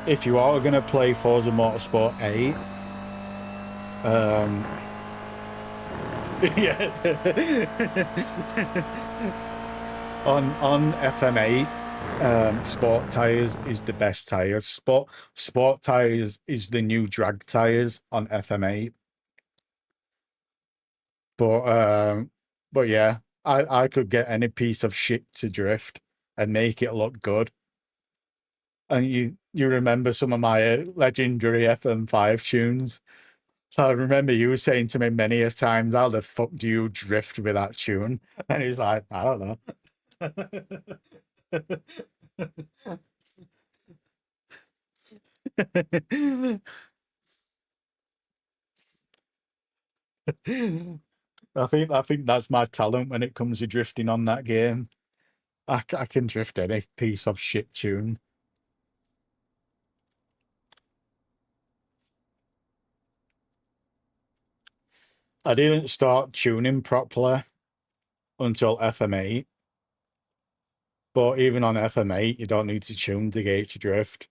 A: if you are going to play Forza Motorsport 8, yeah, on FM8, sport tyres is the best tyres. Sport tyres is the new drag tyres on FM8. But yeah, I could get any piece of shit to drift and make it look good. And you remember some of my legendary FM5 tunes. So I remember you saying to me many a times, how the fuck do you drift with that tune? And he's like, I don't know. I think that's my talent when it comes to drifting on that game. I can drift any piece of shit tune. I didn't start tuning properly until FM8. But even on FM8, you don't need to tune to get it to drift.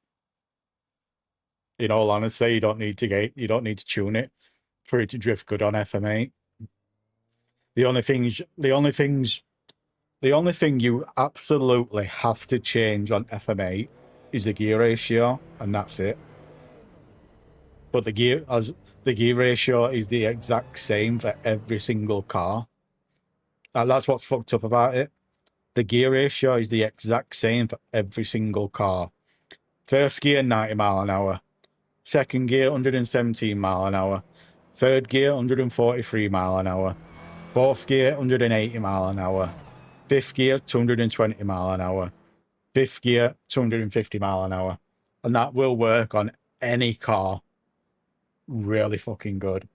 A: In all honesty, you don't need to tune it for it to drift good on FM8. The only thing you absolutely have to change on FM8 is the gear ratio, and that's it. But the gear ratio is the exact same for every single car. And that's what's fucked up about it. The gear ratio is the exact same for every single car. First gear, 90 mile an hour. Second gear, 117 mile an hour. Third gear, 143 mile an hour. Fourth gear, 180 mile an hour. Fifth gear, 220 mile an hour. Fifth gear, 250 mile an hour. And that will work on any car. Really fucking good.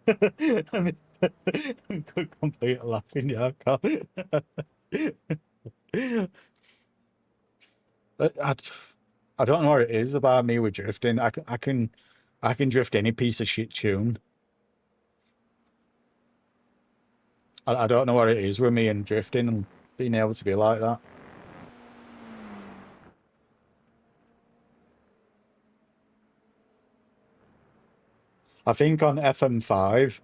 A: I mean, complete laughing, yeah, I don't know what it is about me with drifting. I can drift any piece of shit tune. I don't know what it is with me and drifting and being able to be like that. I think on FM5,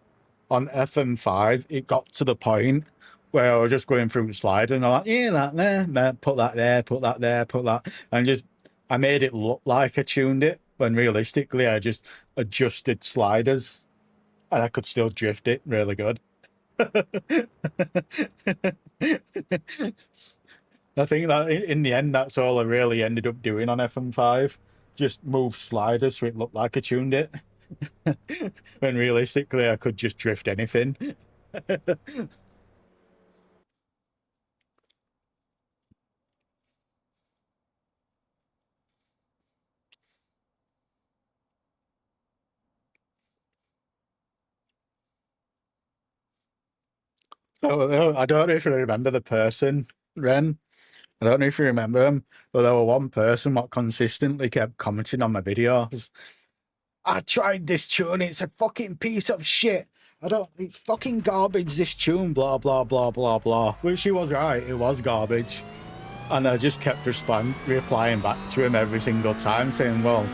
A: it got to the point where I was just going through the slide and I'm like, yeah, that there, put that there, put that there, put that, and I made it look like I tuned it, when realistically I just adjusted sliders and I could still drift it really good. I think that in the end, that's all I really ended up doing on FM5. Just move sliders so it looked like I tuned it. When realistically, I could just drift anything. I don't know if you remember the person, Ren. I don't know if you remember him, but there was one person that consistently kept commenting on my videos. I tried this tune, it's a fucking piece of shit. It's fucking garbage, this tune, blah, blah, blah, blah, blah. Which she was right, it was garbage. And I just kept replying back to him every single time, saying, well,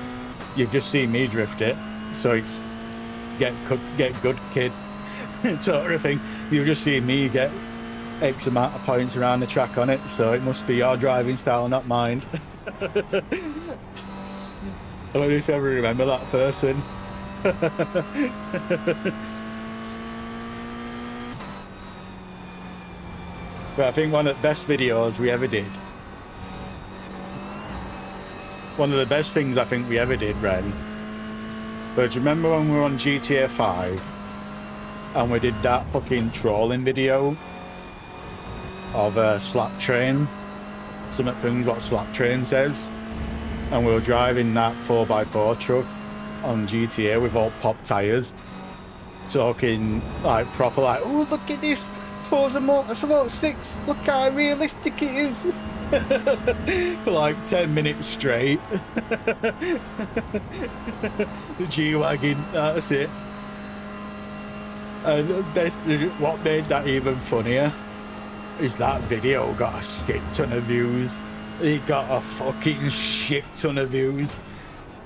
A: you've just seen me drift it, so it's get good, kid. Sort of thing. You've just seen me get X amount of points around the track on it, so it must be your driving style, not mine. I don't know if you ever remember that person. But I think one of the best videos we ever did one of the best things I think we ever did, Ren. But do you remember when we were on GTA 5 and we did that fucking trolling video of Slap Train? Some things what Slap Train says. And we were driving that 4x4 truck on GTA with all pop tyres. Talking like proper like, oh look at this Forza Motorsport 6, look how realistic it is. For like 10 minutes straight. The G-Wagon, that's it. And what made that even funnier is that video got a shit ton of views. It got a fucking shit ton of views.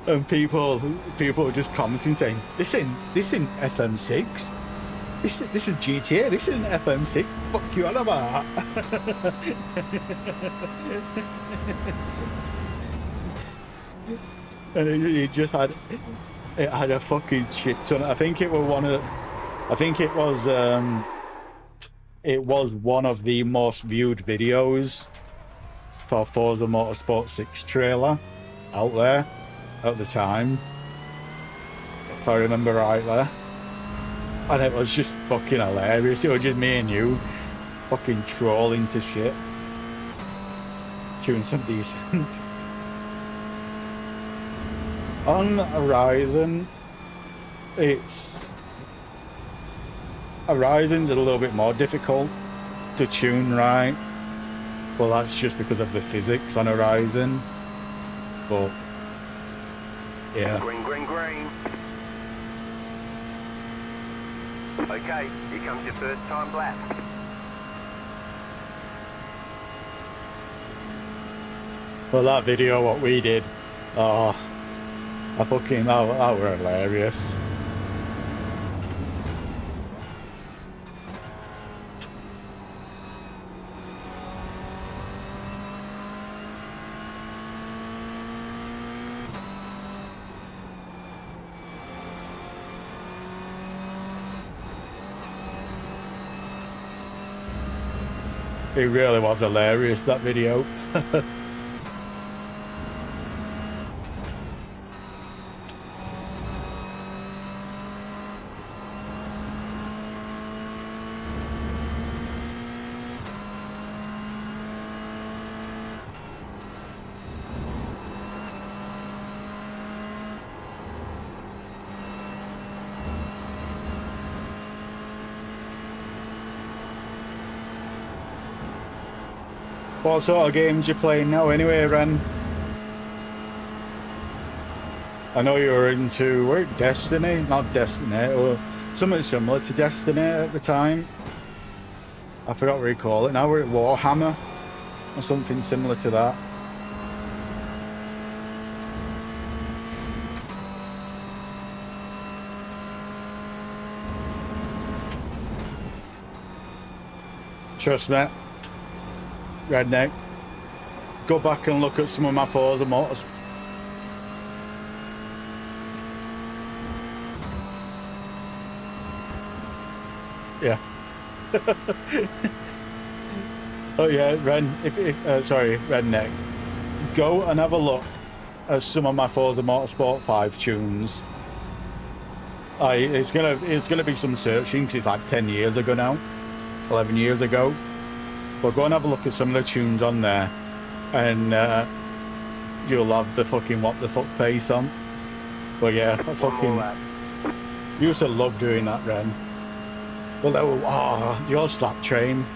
A: And people were just commenting saying, this ain't FM6. This is GTA, this isn't FM6. Fuck you on about. And it just had a fucking shit ton. I think it was one of the most viewed videos for Forza Motorsport 6 trailer out there at the time, if I remember rightly. And it was just fucking hilarious. It was just me and you fucking trolling to shit. Doing some decent. On Horizon, Horizon's a little bit more difficult to tune right. Well, that's just because of the physics on Horizon. But yeah.
B: Green, green, green. Okay, here comes your first time lap.
A: Well, that video, what we did, oh, that were hilarious. It really was hilarious, that video. What sort of games you playing now anyway, Ren? I know you were into Destiny, not Destiny, or something similar to Destiny at the time. I forgot what you call it now. We're at Warhammer or something similar to that. Trust me, Redneck, go back and look at some of my Forza Motors. Yeah. Oh yeah, sorry, Redneck. Go and have a look at some of my Forza Motorsport 5 tunes. It's gonna be some searching because it's like 10 years ago now, 11 years ago. But go and have a look at some of the tunes on there, and you'll have the fucking what the fuck face on. But yeah, I fucking used to love doing that, Ren. Well, there were your Slap Train.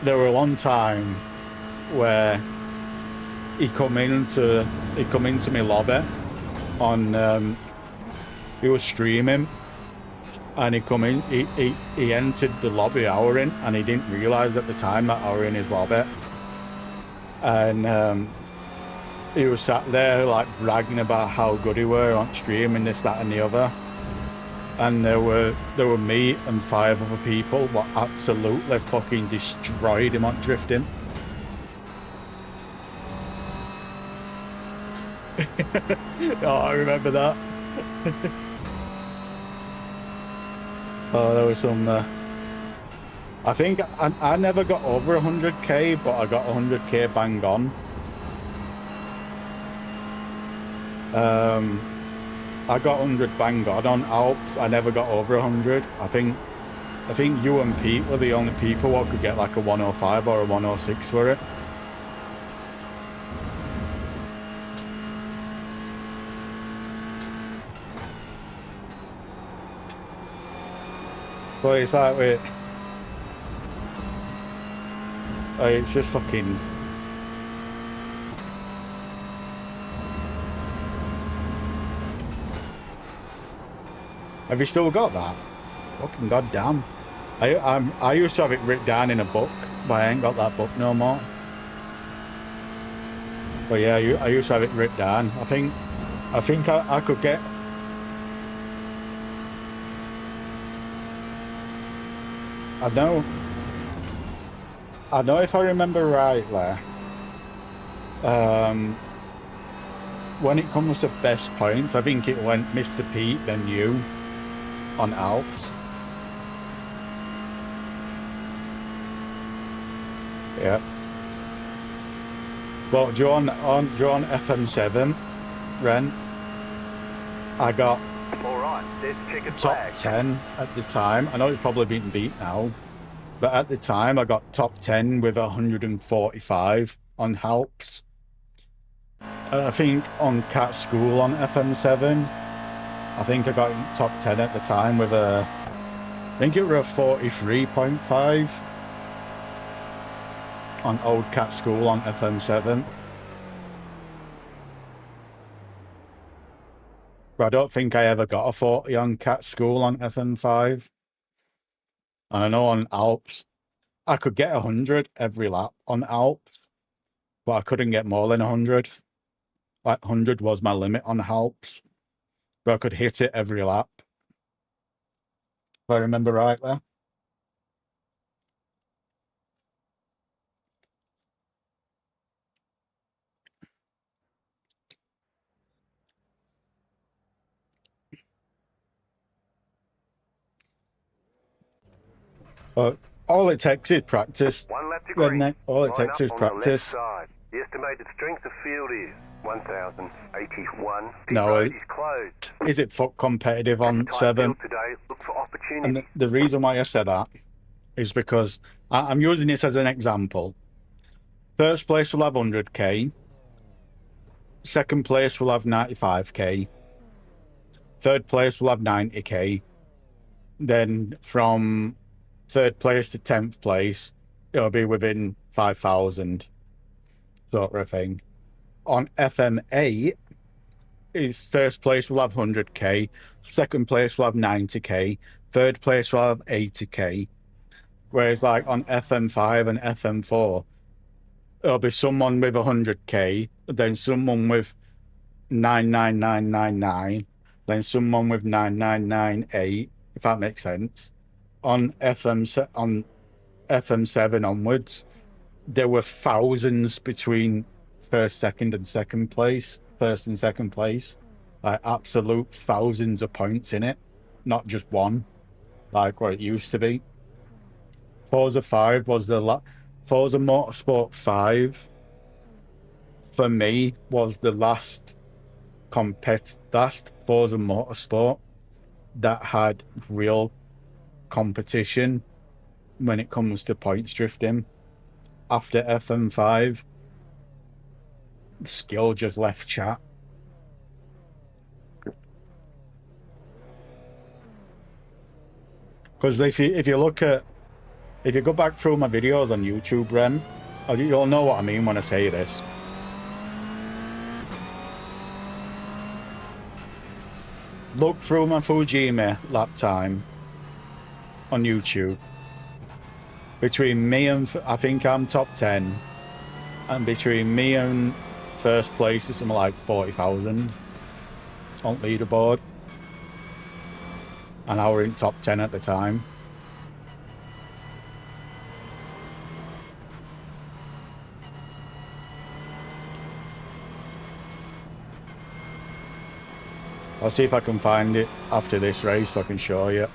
A: There were one time where he come into my lobby on he was streaming. And he come in, he entered the lobby hour in, and he didn't realise at the time that I were in his lobby. And he was sat there like bragging about how good he were on stream and this, that and the other. And there were me and 5 other people what absolutely fucking destroyed him on drifting. Oh, I remember that. Oh, there was some. I think I never got over 100k, but I got 100k bang on. I got 100 bang on Alps. I never got over 100. I think you and Pete were the only people who could get like a 105 or a 106 for it. But it's like it's just fucking. Have you still got that? Fucking goddamn. I used to have it written down in a book, but I ain't got that book no more. But yeah, I used to have it written down. I think I could get. I know if I remember rightly, when it comes to best points, I think it went Mr. Pete, then you, on Alps. Yeah. Well, on FM7, Ren, I got top 10 at the time. I know it's probably been beat now, but at the time I got top 10 with 145 on Alps. I think on Cat School on FM7, I think I got top 10 at the time with I think it was a 43.5 on Old Cat School on FM7. But I don't think I ever got a 40 on Cat School on FM5. And I know on Alps, I could get 100 every lap on Alps, but I couldn't get more than 100. Like 100 was my limit on Alps, but I could hit it every lap. If I remember rightly. But all it takes is practice.
B: One lap to green.
A: Redneck. All it
B: Line
A: takes
B: up
A: is
B: on the left
A: practice.
B: side. The estimated strength of field is 1,081. The
A: No,
B: road is closed.
A: Is it fuck competitive on
B: Tight
A: 7?
B: field today. Look for opportunity.
A: And the reason why I said that is because I'm using this as an example. First place will have 100k. Second place will have 95k. Third place will have 90k. Then from third place to 10th place, it'll be within 5,000 sort of thing. On FM8, first place will have 100k. Second place will have 90k. Third place will have 80k. Whereas like on FM5 and FM4, it'll be someone with 100k, then someone with 99999, then someone with 9998, if that makes sense. On FM7 onwards, there were thousands between first and second place. Like absolute thousands of points in it, not just one, like what it used to be. Forza 5 was Forza Motorsport 5 for me was the last Forza Motorsport that had real competition when it comes to points drifting. After FM5, the skill just left chat. Because if you go back through my videos on YouTube, Ren, you'll know what I mean when I say this. Look through my Fujimi lap time on YouTube. Between me and, I think I'm top 10, and between me and first place is something like 40,000 on leaderboard. And I were in top 10 at the time. I'll see if I can find it after this race so I can show you.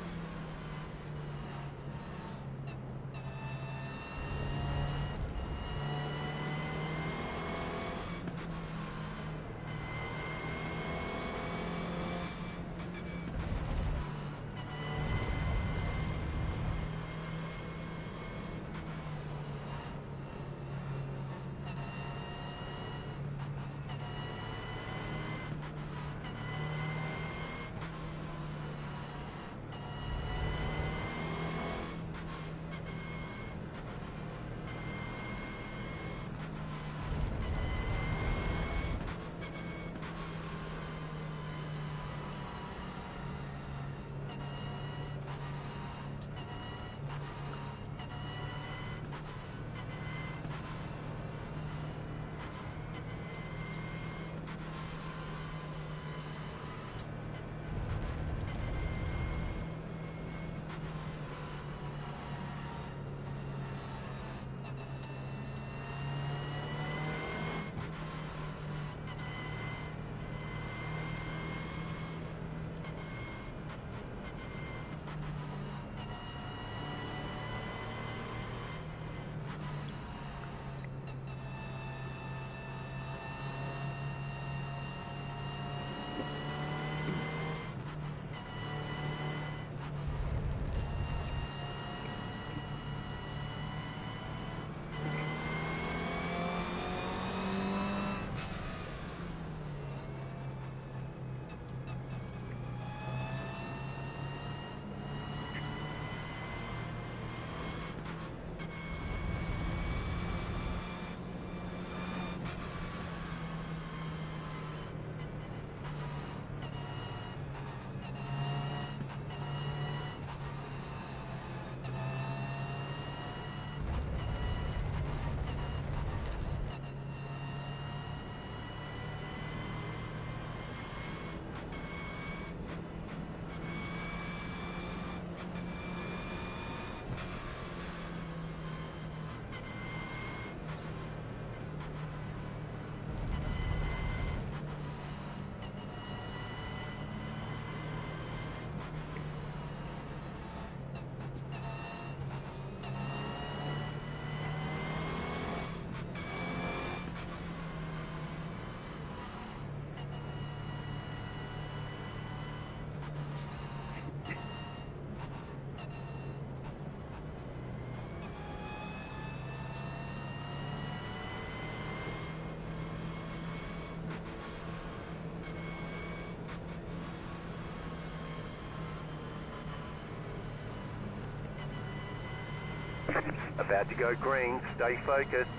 B: About to go green, stay focused.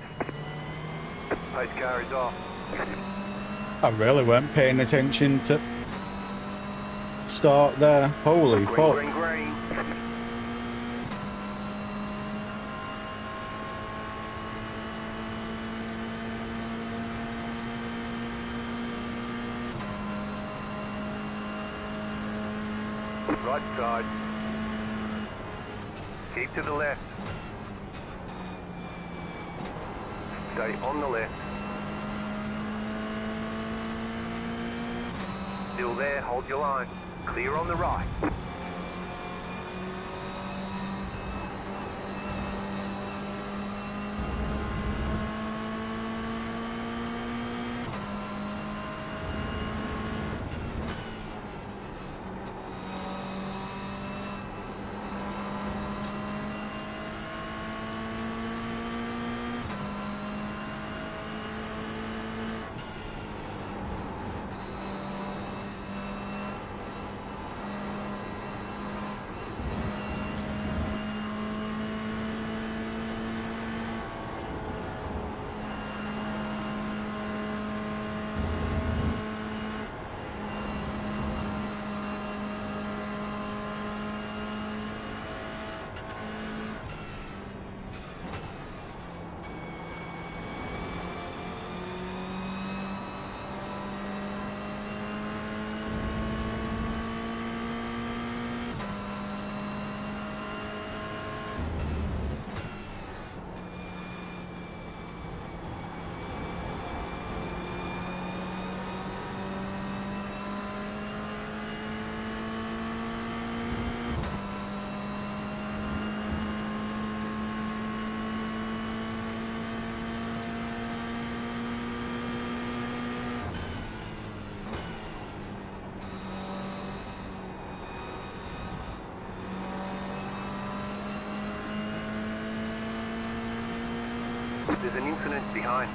B: Pace car is off.
A: I really weren't paying attention to start there. Holy
B: Green,
A: fuck.
B: green, green. Right side. Keep to the left. Stay on the left. Still there, hold your line. Clear on the right. There's an incident behind.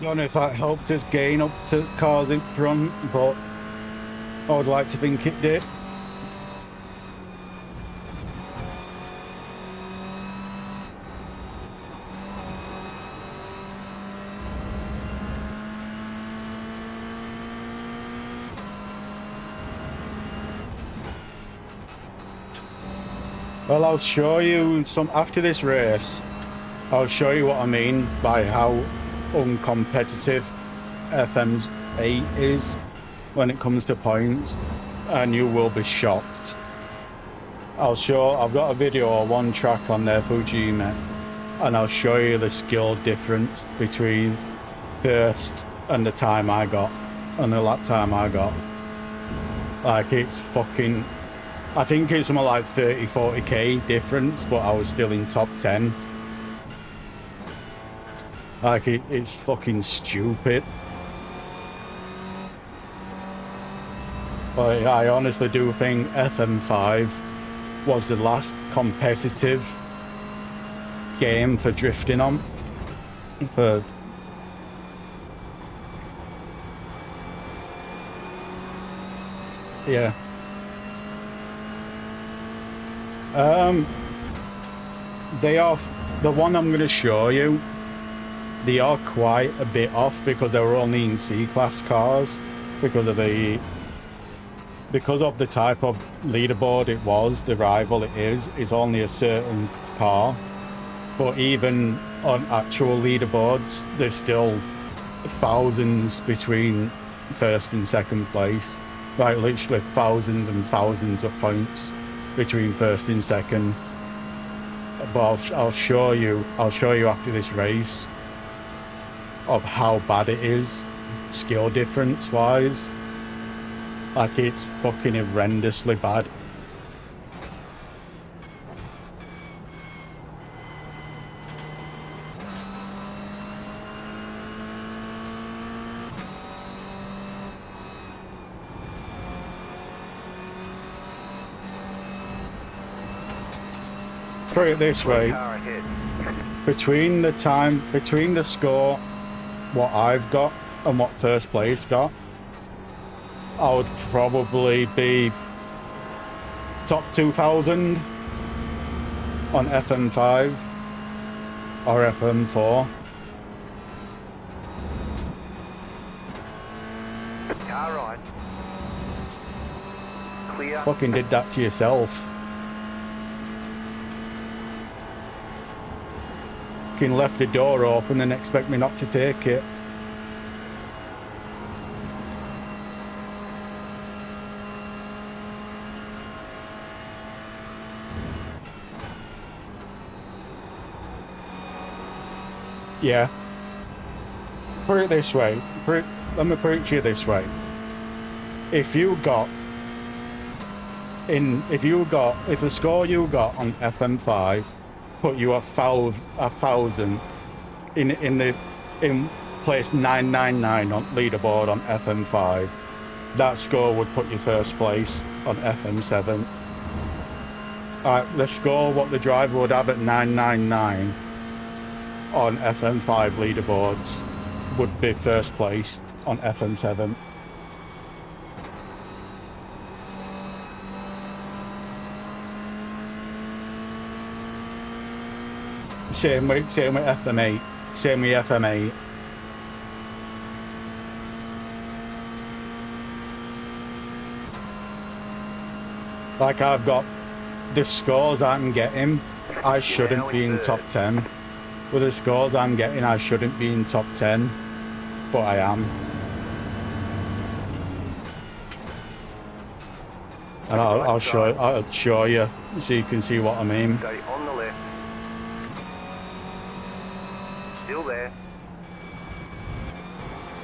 A: Don't know if that helped us gain up to cars in front, but I would like to think it did. Well, I'll show you some after this race. I'll show you what I mean by how uncompetitive FM8 is when it comes to points, and you will be shocked. I've got a video or one track on there, Fujima, and I'll show you the skill difference between first and the time I got, and the lap time I got. Like, it's fucking, I think it's something like 30-40k difference, but I was still in top 10. Like, it's fucking stupid. But I honestly do think FM5 was the last competitive game for drifting on. Yeah. They are, the one I'm going to show you, they are quite a bit off because they were only in C-class cars because of the type of leaderboard it was. The rival it is only a certain car, but even on actual leaderboards there's still thousands between first and second place, like literally thousands and thousands of points between first and second. But I'll show you after this race of how bad it is skill difference wise. Like, it's fucking horrendously bad. Put it this way.
B: Car ahead.
A: Between the score, what I've got and what first place got, I would probably be top 2,000 on FM5 or FM4.
B: Car right. Clear.
A: Fucking did that to yourself. Fucking left the door open and expect me not to take it. Yeah. Put it this way. Let me put it to you this way. If the score you got on FM5 put you 1,000 in place 999 on leaderboard on FM5, that score would put you first place on FM7. The score what the driver would have at 999 on FM5 leaderboards would be first place on FM7. Same with FM8. Same with FM8. Like I've got the scores I'm getting, I shouldn't be in top 10. With the scores I'm getting, I shouldn't be in top 10, but I am. And I'll show you so you can see what I mean.
B: Stay on the left. Still there.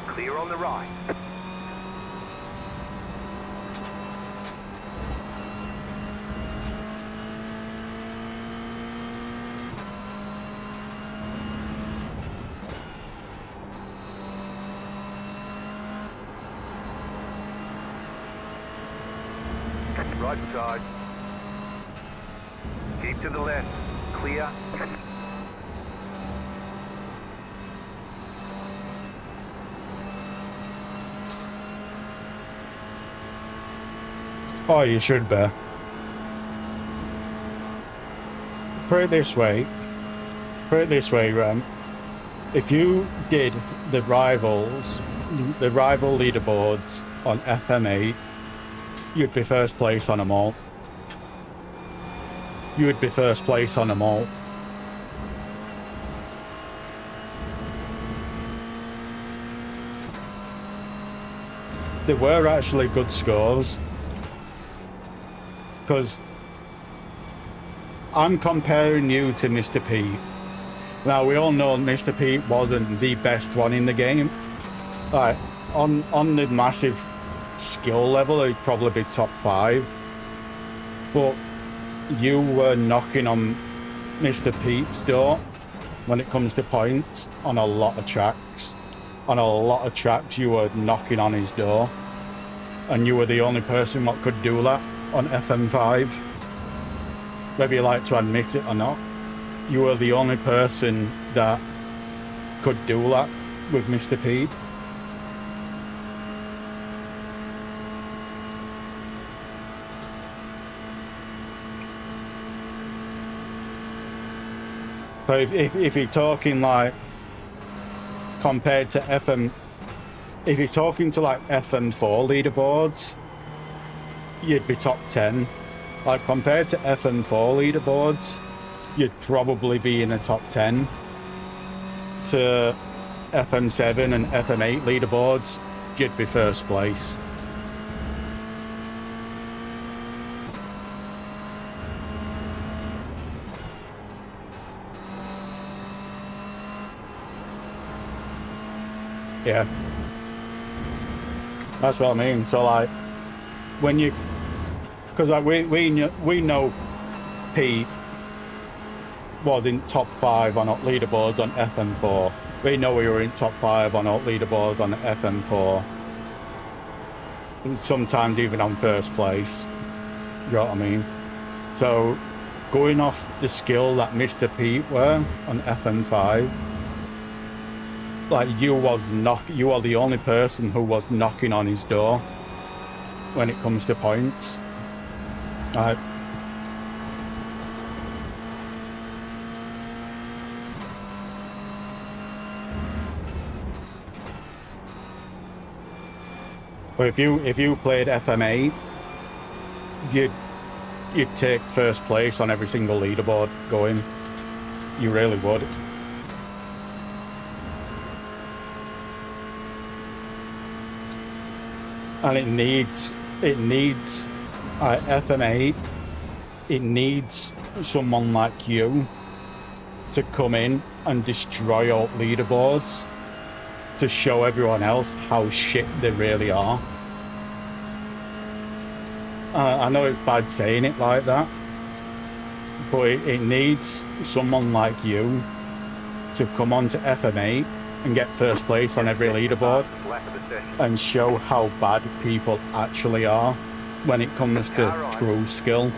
B: Clear on the right. Right side. Keep to the left. Clear.
A: Oh, you should be. Put it this way, Rem. If you did the rival leaderboards on FM8, you'd be first place on them all. You would be first place on them all. There were actually good scores. Because I'm comparing you to Mr. Pete. Now, we all know Mr. Pete wasn't the best one in the game. Like, on the massive skill level, he'd probably be top 5. But you were knocking on Mr. Pete's door when it comes to points on a lot of tracks. On a lot of tracks, you were knocking on his door. And you were the only person that could do that on FM5. Whether you like to admit it or not, you were the only person that could do that with Mr. Pete. So if you're talking like compared to if you're talking to like FM4 leaderboards, you'd be top 10. Like compared to FM4 leaderboards, you'd probably be in the top 10. To FM7 and FM8 leaderboards, you'd be first place. Yeah. That's what I mean. So like, when you, because like we know Pete was in top 5 on leaderboards on FM4. We know we were in top 5 on leaderboards on FM4. Sometimes even on first place. You know what I mean? So going off the skill that Mr. Pete were on FM5, like you are the only person who was knocking on his door when it comes to points. Like, but if you played FM8, you'd take first place on every single leaderboard going. You really would. And it needs FM8, it needs someone like you to come in and destroy all leaderboards to show everyone else how shit they really are. I know it's bad saying it like that, but it needs someone like you to come on to FM8 and get first place on every leaderboard and show how bad people actually are when it comes to true skill.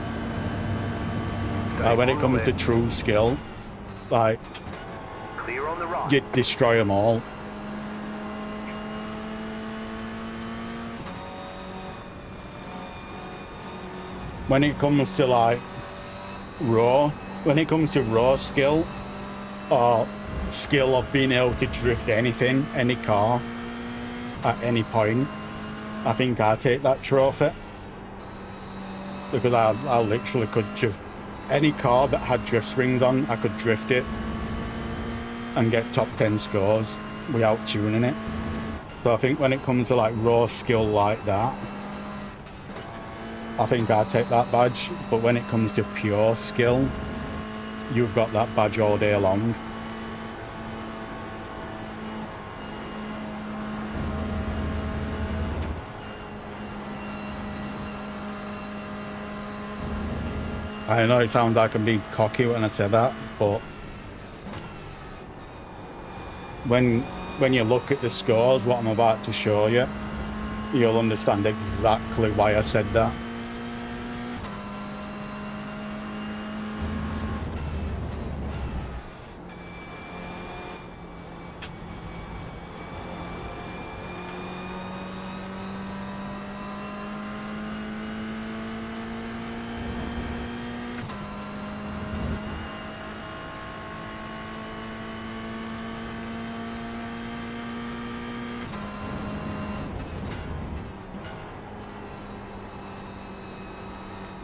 A: When it comes to true skill, like, you destroy them all. When it comes to like raw skill, or skill of being able to drift anything, any car, at any point, I think I take that trophy. Because I literally could drift any car that had drift springs on, I could drift it and get top 10 scores without tuning it. So I think when it comes to like raw skill like that, I think I take that badge. But when it comes to pure skill, you've got that badge all day long. I know it sounds like I'm being cocky when I say that, but when you look at the scores, what I'm about to show you, you'll understand exactly why I said that.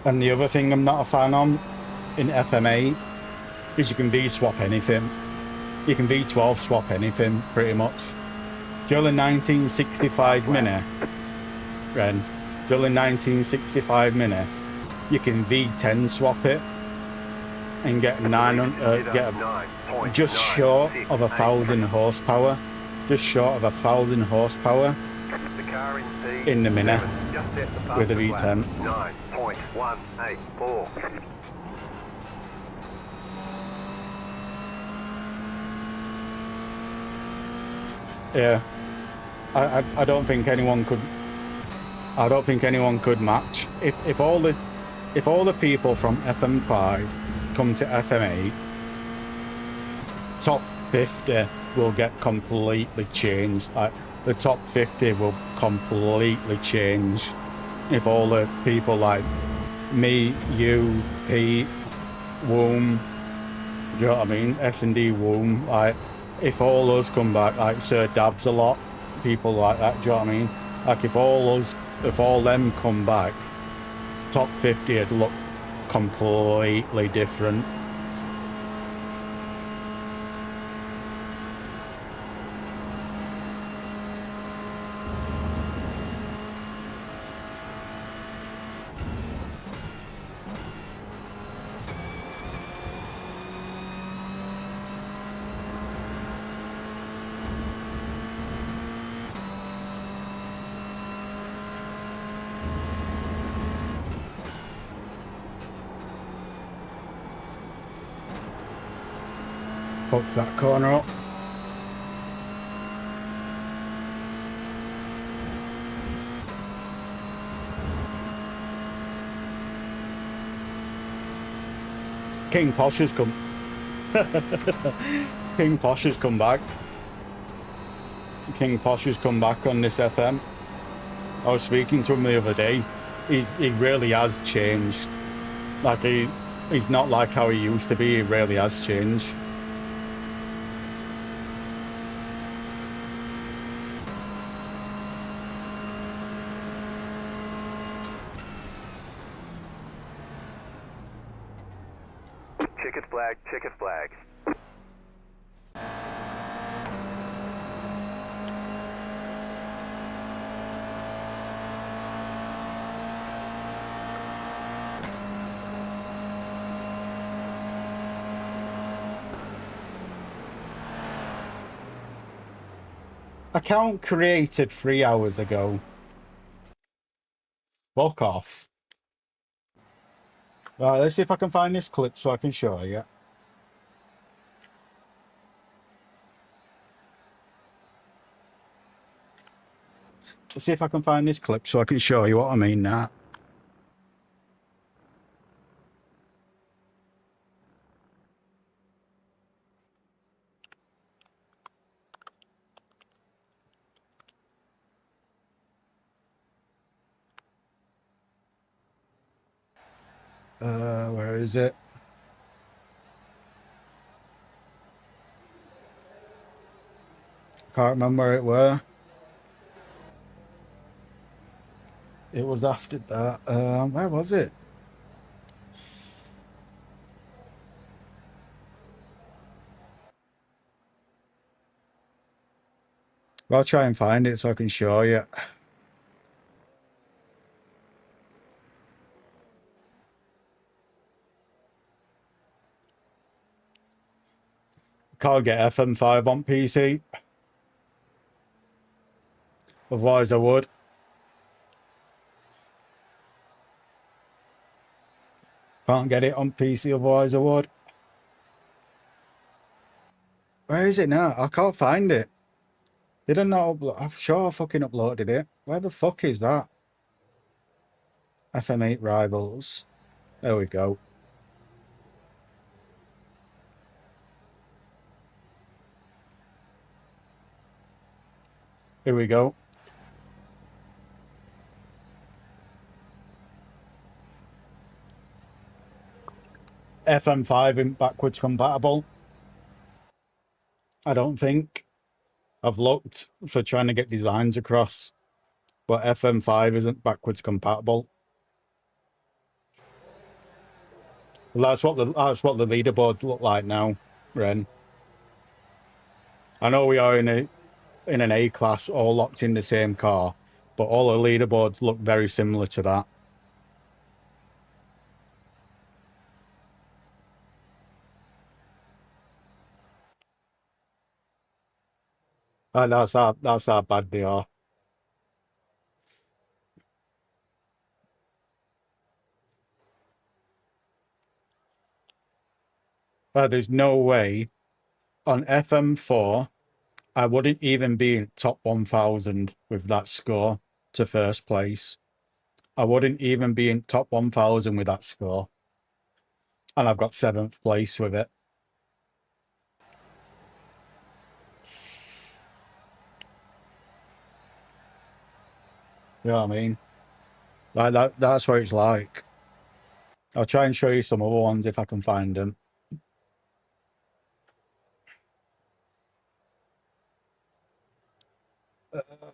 A: And the other thing I'm not a fan on in FM8 is you can V-swap anything. You can V12 swap anything, pretty much. During 1965 Mini, Ren, during 1965 Mini, you can V10 swap it and get 900, just short of 1,000 horsepower. Just short of 1,000 horsepower in the Mini with a V10.
B: 9.184.
A: Yeah, I don't think anyone could. I don't think anyone could match if all the people from FM5 come to FM8. Top 50 will get completely changed. Like the top 50 will completely change if all the people like me, you, Pete, Woom, do you know what I mean? S&D Woom, like if all those come back, like Sir Dabs a lot, people like that, do you know what I mean? Like if all them come back, top 50 would look completely different. Hooks that corner up. King Posh has come. King Posh has come back. King Posh has come back on this FM. I was speaking to him the other day. He really has changed. Like he's not like how he used to be. He really has changed.
B: Checkered flag, checkered flag.
A: Account created 3 hours ago. Fuck off. Right, let's see if I can find this clip so I can show you. Let's see if I can find this clip so I can show you what I mean now. Where is it? Can't remember where it were. It was after that. Where was it? I'll try and find it so I can show you. Can't get FM5 on PC. Otherwise I would. Can't get it on PC, otherwise I would. Where is it now? I can't find it. Did I not upload? I'm sure I fucking uploaded it. Where the fuck is that? FM8 Rivals. There we go. Here we go. FM5 isn't backwards compatible. I don't think. I've looked for trying to get designs across, but FM5 isn't backwards compatible. Well, that's what the leaderboards look like now, Ren. I know we are in an A class, all locked in the same car, but all the leaderboards look very similar to that. That's how bad they are. There's no way on FM4 I wouldn't even be in top 1,000 with that score to first place. I wouldn't even be in top 1,000 with that score. And I've got 7th place with it. You know what I mean? Like that's what it's like. I'll try and show you some other ones if I can find them.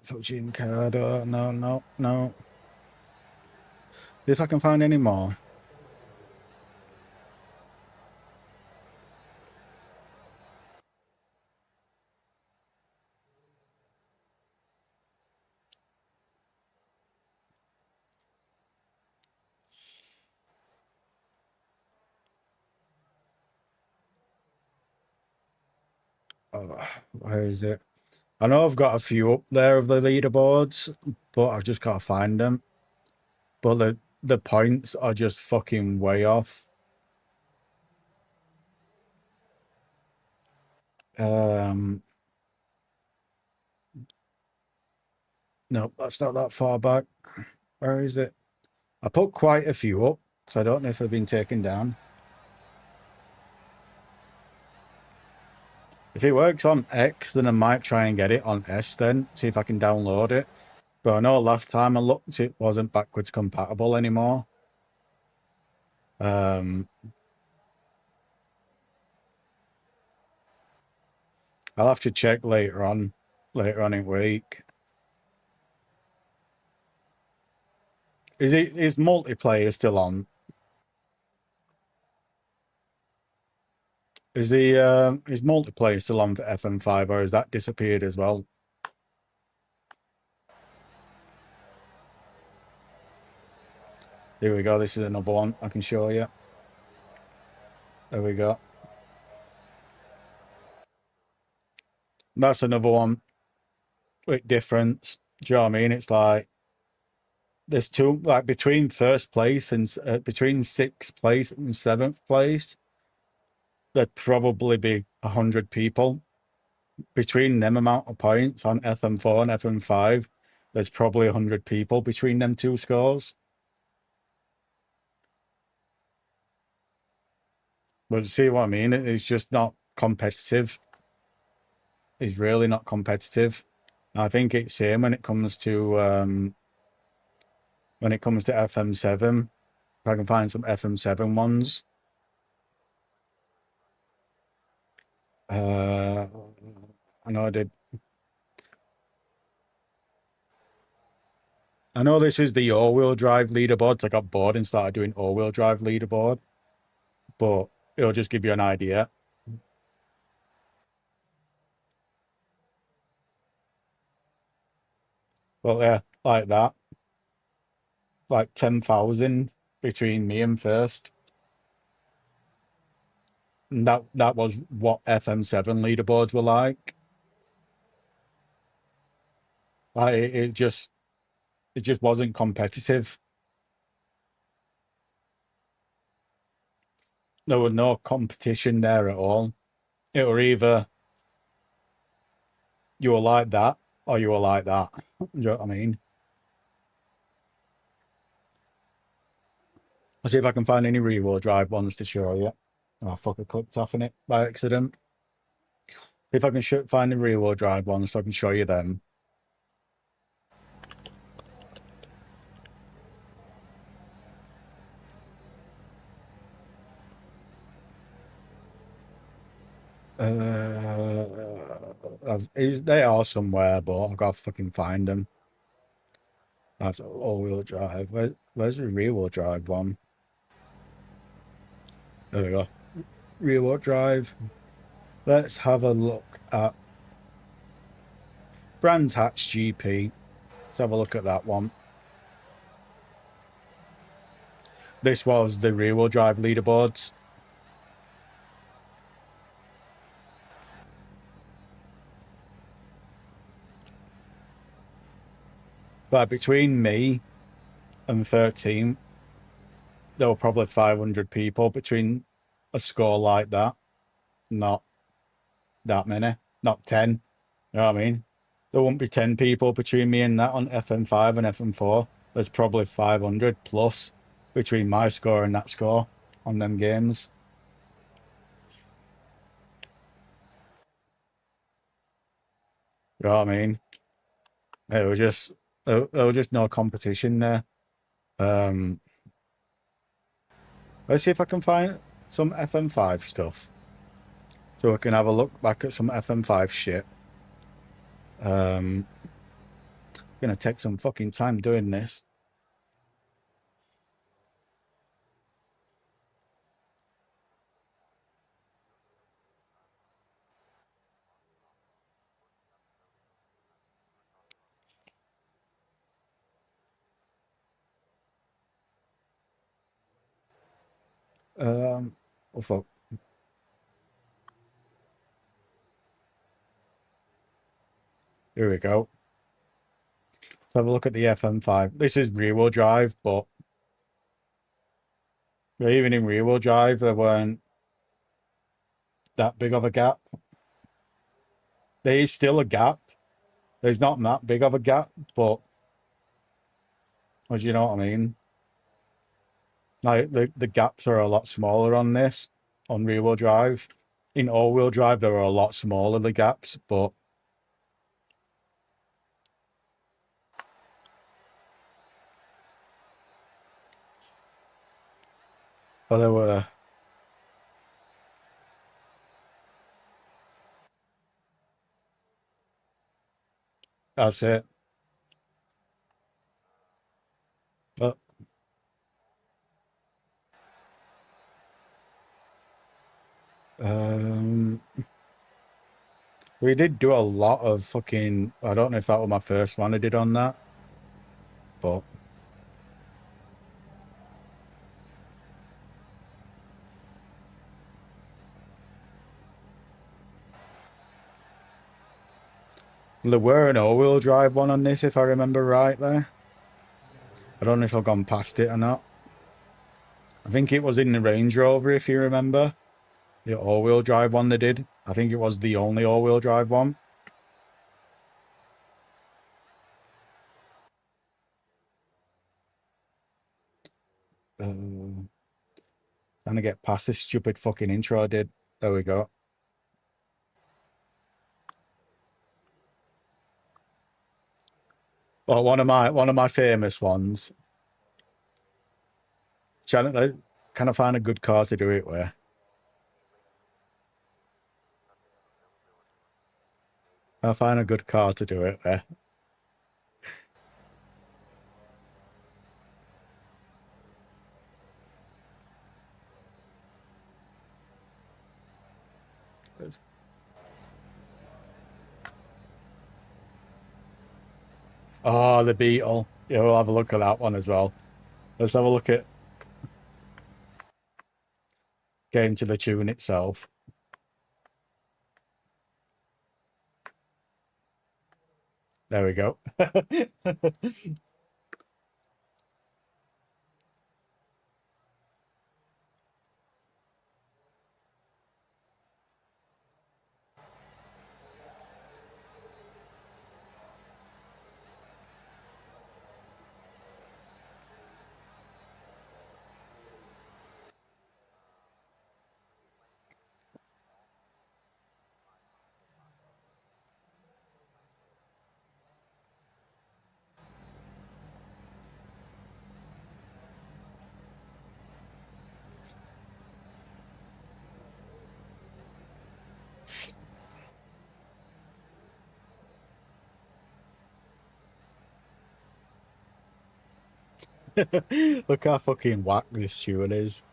A: Fujin card, no. If I can find any more. Oh, where is it? I know I've got a few up there of the leaderboards, but I've just got to find them. But the points are just fucking way off. No, that's not that far back. Where is it? I put quite a few up, so I don't know if they've been taken down. If it works on X, then I might try and get it on S then, see if I can download it. But I know last time I looked, it wasn't backwards compatible anymore. I'll have to check later on in week. Is multiplayer still on? Is multiplayer still on for FM5, or has that disappeared as well? Here we go. This is another one I can show you. There we go. That's another one with difference. Do you know what I mean? It's like there's two, like between first place and between 6th place and 7th place, there'd probably be 100 people. Between them amount of points on FM4 and FM5, there's probably 100 people between them two scores. But see what I mean? It's just not competitive. It's really not competitive. I think it's same when it comes to FM7. If I can find some FM7 ones. I know I did. I know this is the all-wheel drive leaderboards. I got bored and started doing all-wheel drive leaderboard, but it'll just give you an idea. Well, yeah, like that. Like 10,000 between me and first. And that was what FM7 leaderboards were like. Like it just wasn't competitive. There was no competition there at all. It were either you were like that or you were like that. Do you know what I mean? I'll see if I can find any rear-wheel drive ones to show you. Oh, fuck, I clicked off in it by accident. If I can find the rear-wheel drive ones so I can show you them. They are somewhere, but I've got to fucking find them. That's all-wheel drive. Where's the rear-wheel drive one? There we go. Rear-wheel drive. Let's have a look at Brands Hatch GP. Let's have a look at that one. This was the rear-wheel drive leaderboards. But between me and 13, there were probably 500 people between a score like that. Not that many. Not 10. You know what I mean? There won't be 10 people between me and that on FM5 and FM4. There's probably 500 plus between my score and that score on them games. You know what I mean? There was just no competition there. Let's see if I can find some FM5 stuff. So we can have a look back at some FM5 shit. Gonna take some fucking time doing this. Oh fuck. Here we go. Let's have a look at the FM5. This is rear-wheel drive, but even in rear-wheel drive, there weren't that big of a gap. There is still a gap. There's not that big of a gap, but as you know what I mean? Like the gaps are a lot smaller on this, on rear-wheel drive. in all-wheel drive, there are a lot smaller, the gaps, but there were. That's it. But we did do a lot of fucking. I don't know if that was my first one I did on that, but there were an all-wheel drive one on this, if I remember right. There, I don't know if I've gone past it or not. I think it was in the Range Rover, if you remember. The all-wheel drive one they did. I think it was the only all-wheel drive one. Trying to get past this stupid fucking intro I did. There we go. Well, one of my famous ones. Can I find a good car to do it with? I'll find a good car to do it with. Oh, the Beetle. Yeah, we'll have a look at that one as well. Let's have a look at getting to the tune itself. There we go. Look how fucking whack this tune is.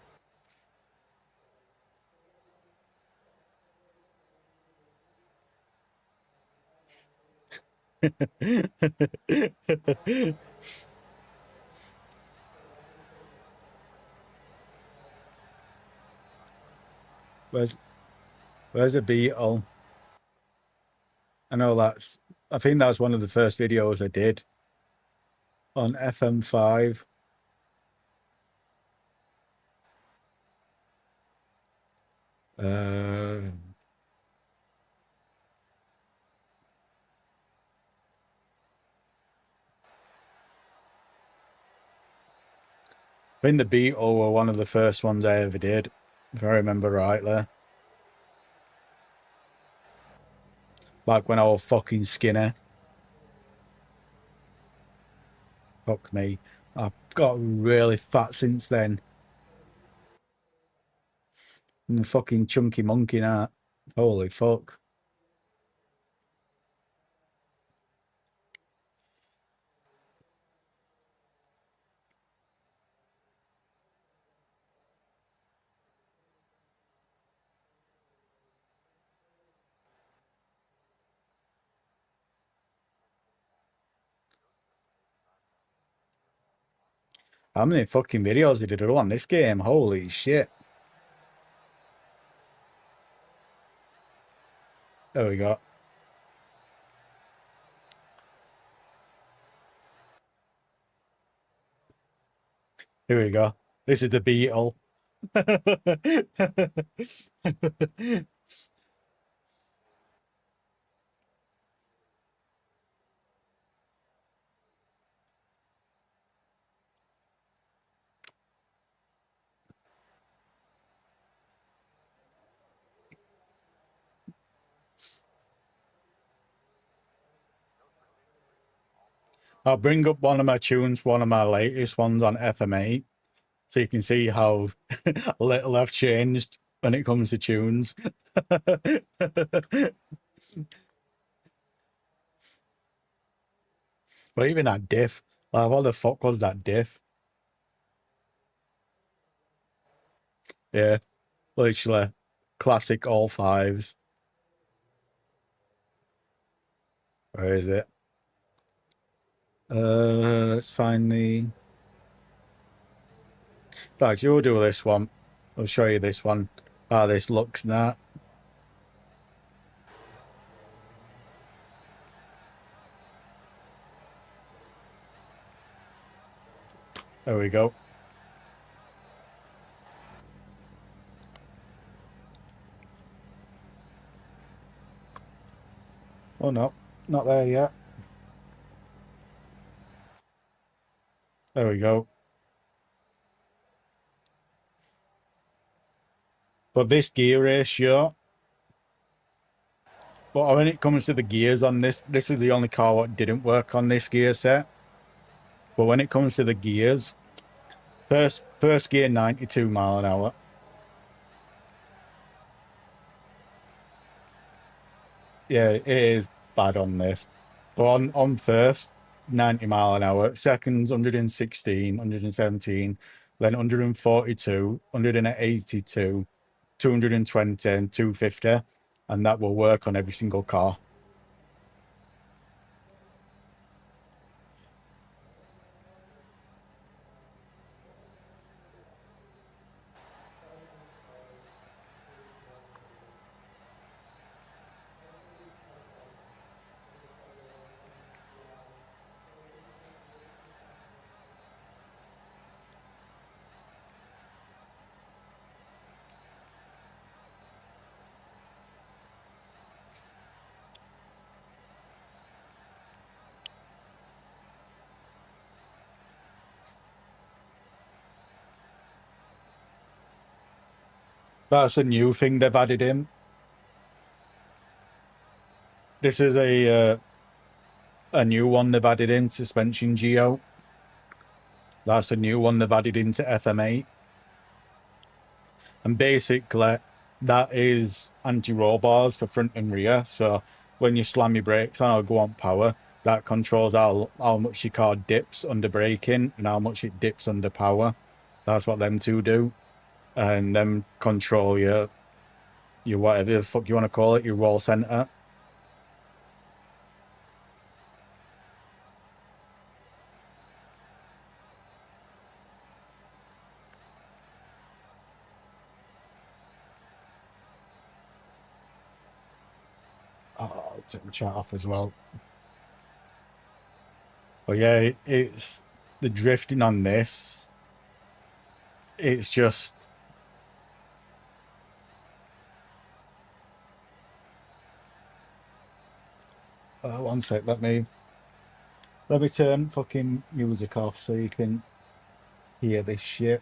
A: Where's a Beetle? I think that's one of the first videos I did on FM5. I think the Beetle were one of the first ones I ever did, if I remember rightly. Back when I was fucking skinny. Fuck me. I've got really fat since then. I'm a fucking chunky monkey now. Holy fuck. How many fucking videos did I do on this game? Holy shit. There we go. Here we go. This is the Beetle. I'll bring up one of my tunes, one of my latest ones on FM8, so you can see how little I've changed when it comes to tunes. But even that diff, like, what the fuck was that diff? Yeah, literally classic all fives. Where is it? Let's find the. In fact, you'll do this one. I'll show you this one. How this looks now. There we go. Oh no, not there yet. There we go. But this gear ratio, but when it comes to the gears on this is the only car that didn't work on this gear set. But when it comes to the gears, first gear 92 mile an hour. Yeah, it is bad on this. But on first, 90 mile an hour. Seconds, 116, 117, then 142, 182, 220, and 250. And that will work on every single car. That's a new thing they've added in. This is a new one they've added in, suspension geo. That's a new one they've added into FM8. And basically, that is anti-roll bars for front and rear. So when you slam your brakes on or go on power, that controls how much your car dips under braking and how much it dips under power. That's what them two do. And them control your whatever the fuck you want to call it, your roll center. Oh, I'll take the chat off as well. But yeah, it's the drifting on this. It's just one sec. Let me turn fucking music off so you can hear this shit.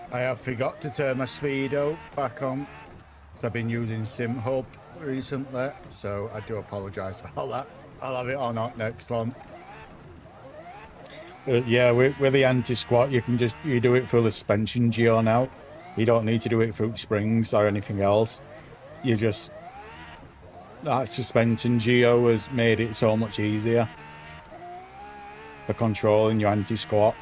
A: I have forgot to turn my speedo back on, because I've been using SimHub recently, so I do apologise about that. I'll have it on next one. Yeah, with the anti-squat, you do it through the suspension geo now. You don't need to do it through springs or anything else. That suspension geo has made it so much easier for controlling your anti-squat.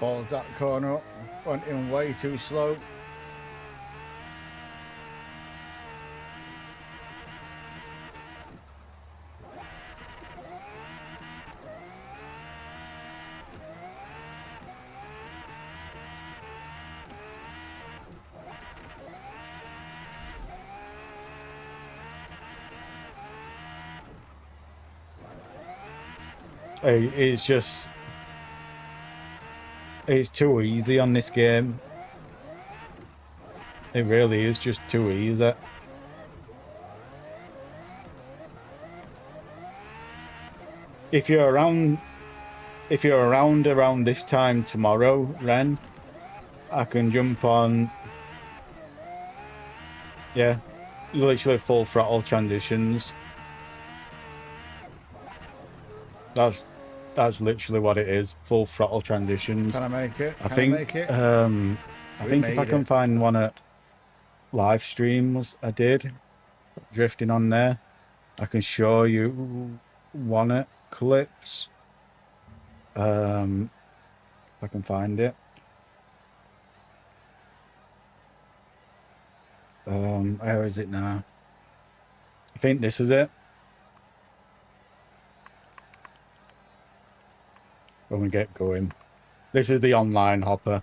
A: Balls that corner up, went in way too slow. It's just... It's too easy on this game. It really is just too easy. If you're around around this time tomorrow, Ren, I can jump on. Yeah, literally full throttle transitions. That's literally what it is. Full throttle transitions.
K: Can I make it?
A: I think if I can find one at live streams I did drifting on there, I can show you one at clips. If I can find it. Where is it now? I think this is it. When we get going. This is the online hopper.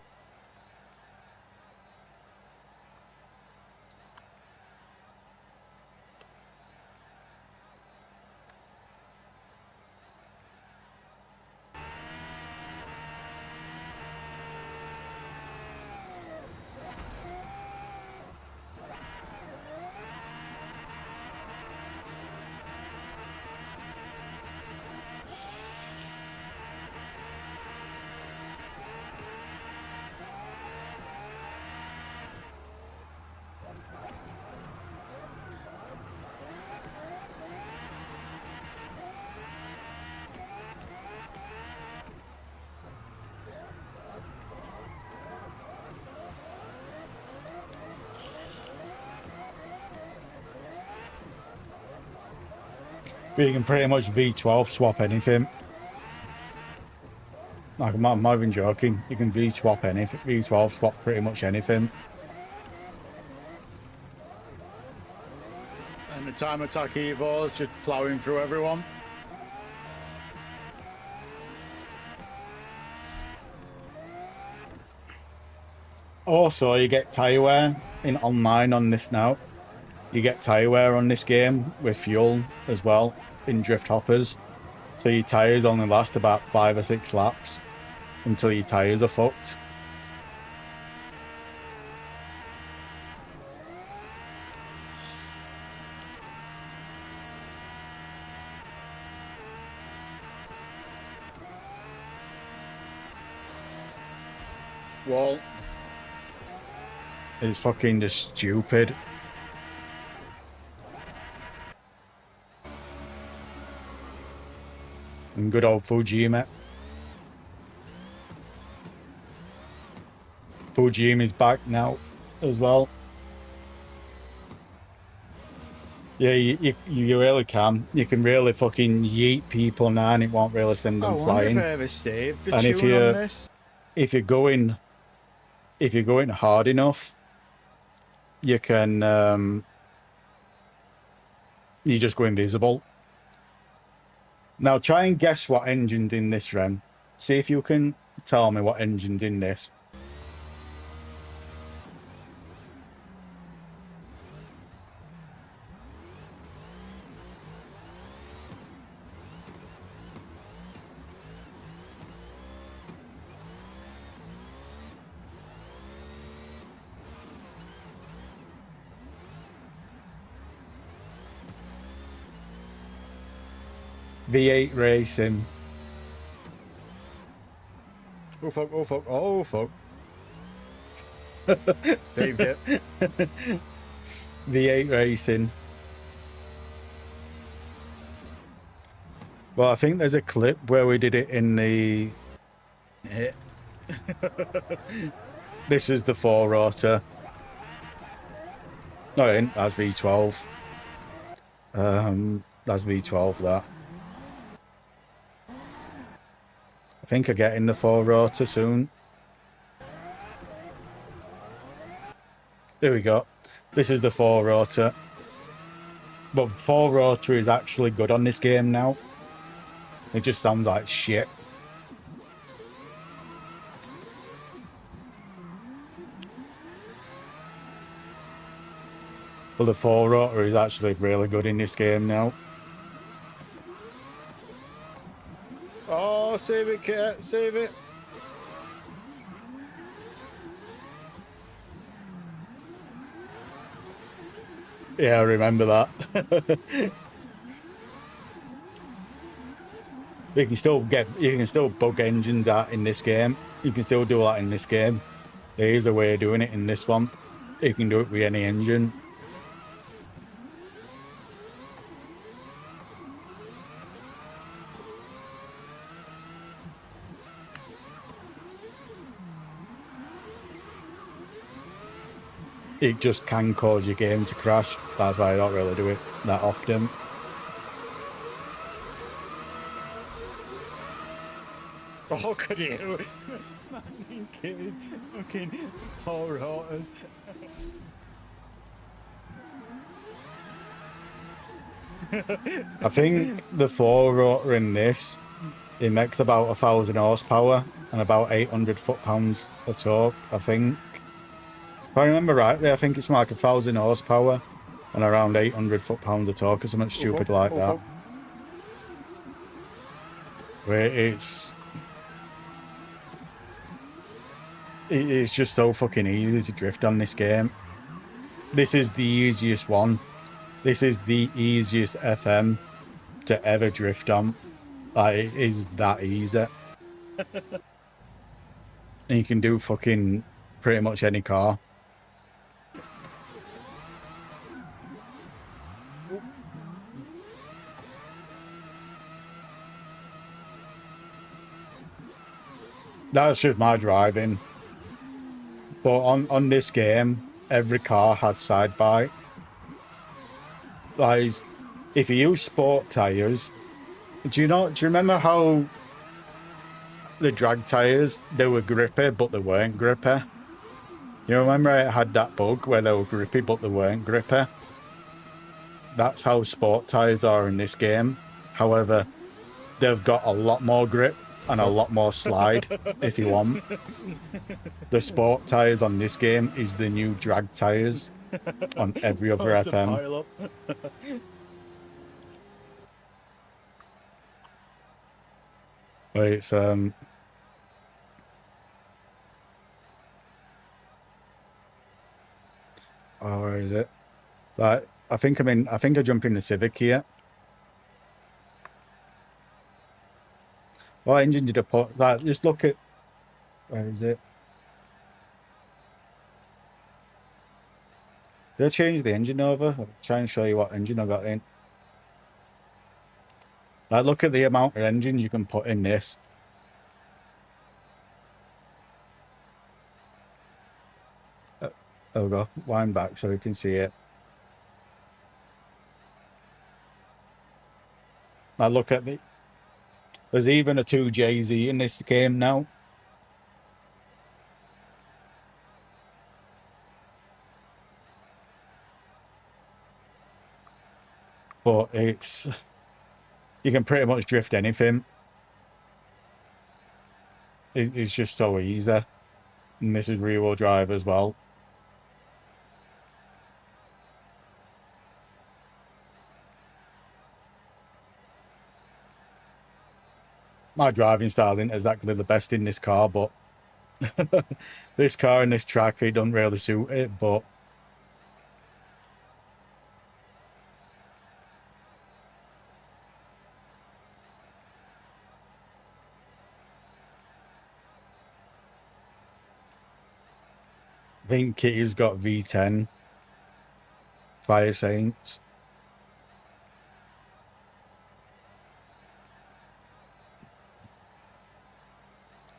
A: But you can pretty much V12 swap anything. Like, I'm not even joking. You can V-swap anything. V12 swap pretty much anything. And the time attack Evo is just ploughing through everyone. Also, you get tyre wear in online on this now. You get tyre wear on this game with fuel as well in drift hoppers. So your tyres only last about 5 or 6 laps until your tyres are fucked. Well, it's fucking just stupid. And good old Fujima. Fujima's back now as well. Yeah, you really can. You can really fucking yeet people now and it won't really send them flying.
K: I ever saved the
A: And
K: tune on this.
A: if you're going hard enough, you can you just go invisible. Now try and guess what engine's in this, Ren. See if you can tell me what engine's in this. V8 Racing. Oh fuck, oh fuck, oh fuck.
K: Saved it.
A: V8 Racing. Well, I think there's a clip where we did it in the... This is the 4-rotor. No, it ain't. That's V12. That's V12, that. I think I get in the 4-rotor soon. There we go. This is the 4-rotor. But 4-rotor is actually good on this game now. It just sounds like shit. But the 4-rotor is actually really good in this game now. Oh, save it, Kate. Save it. Yeah, I remember that. You can still bug engine that in this game. You can still do that in this game. There is a way of doing it in this one. You can do it with any engine. It just can cause your game to crash. That's why I don't really do it that often. Oh, could you? Man, kids, fucking poor rotors. I think the 4-rotor in this, it makes about 1,000 horsepower and about 800 foot-pounds of torque, I think. If I remember rightly, I think it's like 1,000 horsepower and around 800 foot-pounds of torque or something stupid like that. Where it's just so fucking easy to drift on this game. This is the easiest one. This is the easiest FM to ever drift on. Like, it is that easy. And you can do fucking pretty much any car. That's just my driving. But on this game, every car has side by. Like, if you use sport tires, do you remember how the drag tires, they were grippy but they weren't grippy? You remember it had that bug where they were grippy but they weren't grippy? That's how sport tires are in this game. However, they've got a lot more grip and a lot more slide if you want. The sport tires on this game is the new drag tires on every other FM. It's oh, where is it? Like, I think I jump in the Civic here. What engine did I put? Like, just look at, where is it? Did I change the engine over? I'll try and show you what engine I got in. Like, look at the amount of engines you can put in this. There we go. Wind back so you can see it. Now look at there's even a 2JZ in this game now. But you can pretty much drift anything. It's just so easy. And this is rear-wheel drive as well. My driving style isn't exactly the best in this car, but this car and this track, it doesn't really suit it, but I think Kitty's got V10 Fire Saints.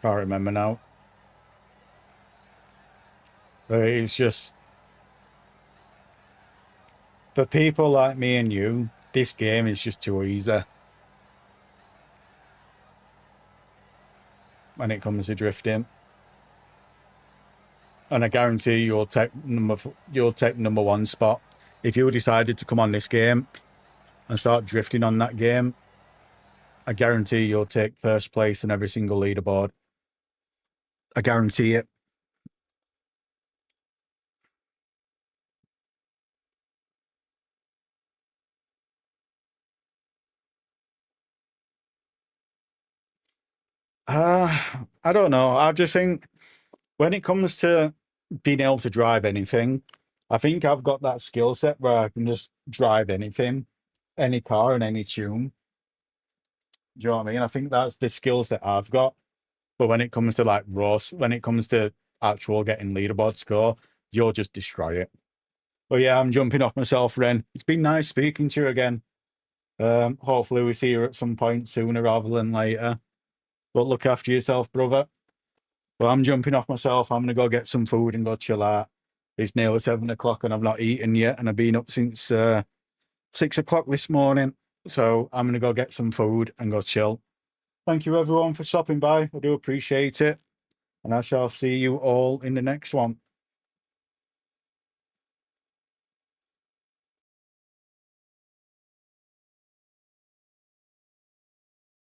A: Can't remember now. But it's just, for people like me and you, this game is just too easy when it comes to drifting. And I guarantee you'll take number one spot. If you decided to come on this game and start drifting on that game, I guarantee you'll take first place in every single leaderboard. I guarantee it. I don't know. I just think when it comes to being able to drive anything, I think I've got that skill set where I can just drive anything, any car and any tune. Do you know what I mean? I think that's the skills that I've got. But when it comes to like Ross, when it comes to actual getting leaderboard score, you'll just destroy it. But yeah, I'm jumping off myself, Ren. It's been nice speaking to you again. Hopefully we see you at some point sooner rather than later. But look after yourself, brother. Well, I'm jumping off myself. I'm gonna go get some food and go chill out. It's nearly 7 o'clock and I've not eaten yet, and I've been up since 6 o'clock this morning. So I'm gonna go get some food and go chill. Thank you everyone for stopping by. I do appreciate it. And I shall see you all in the next one.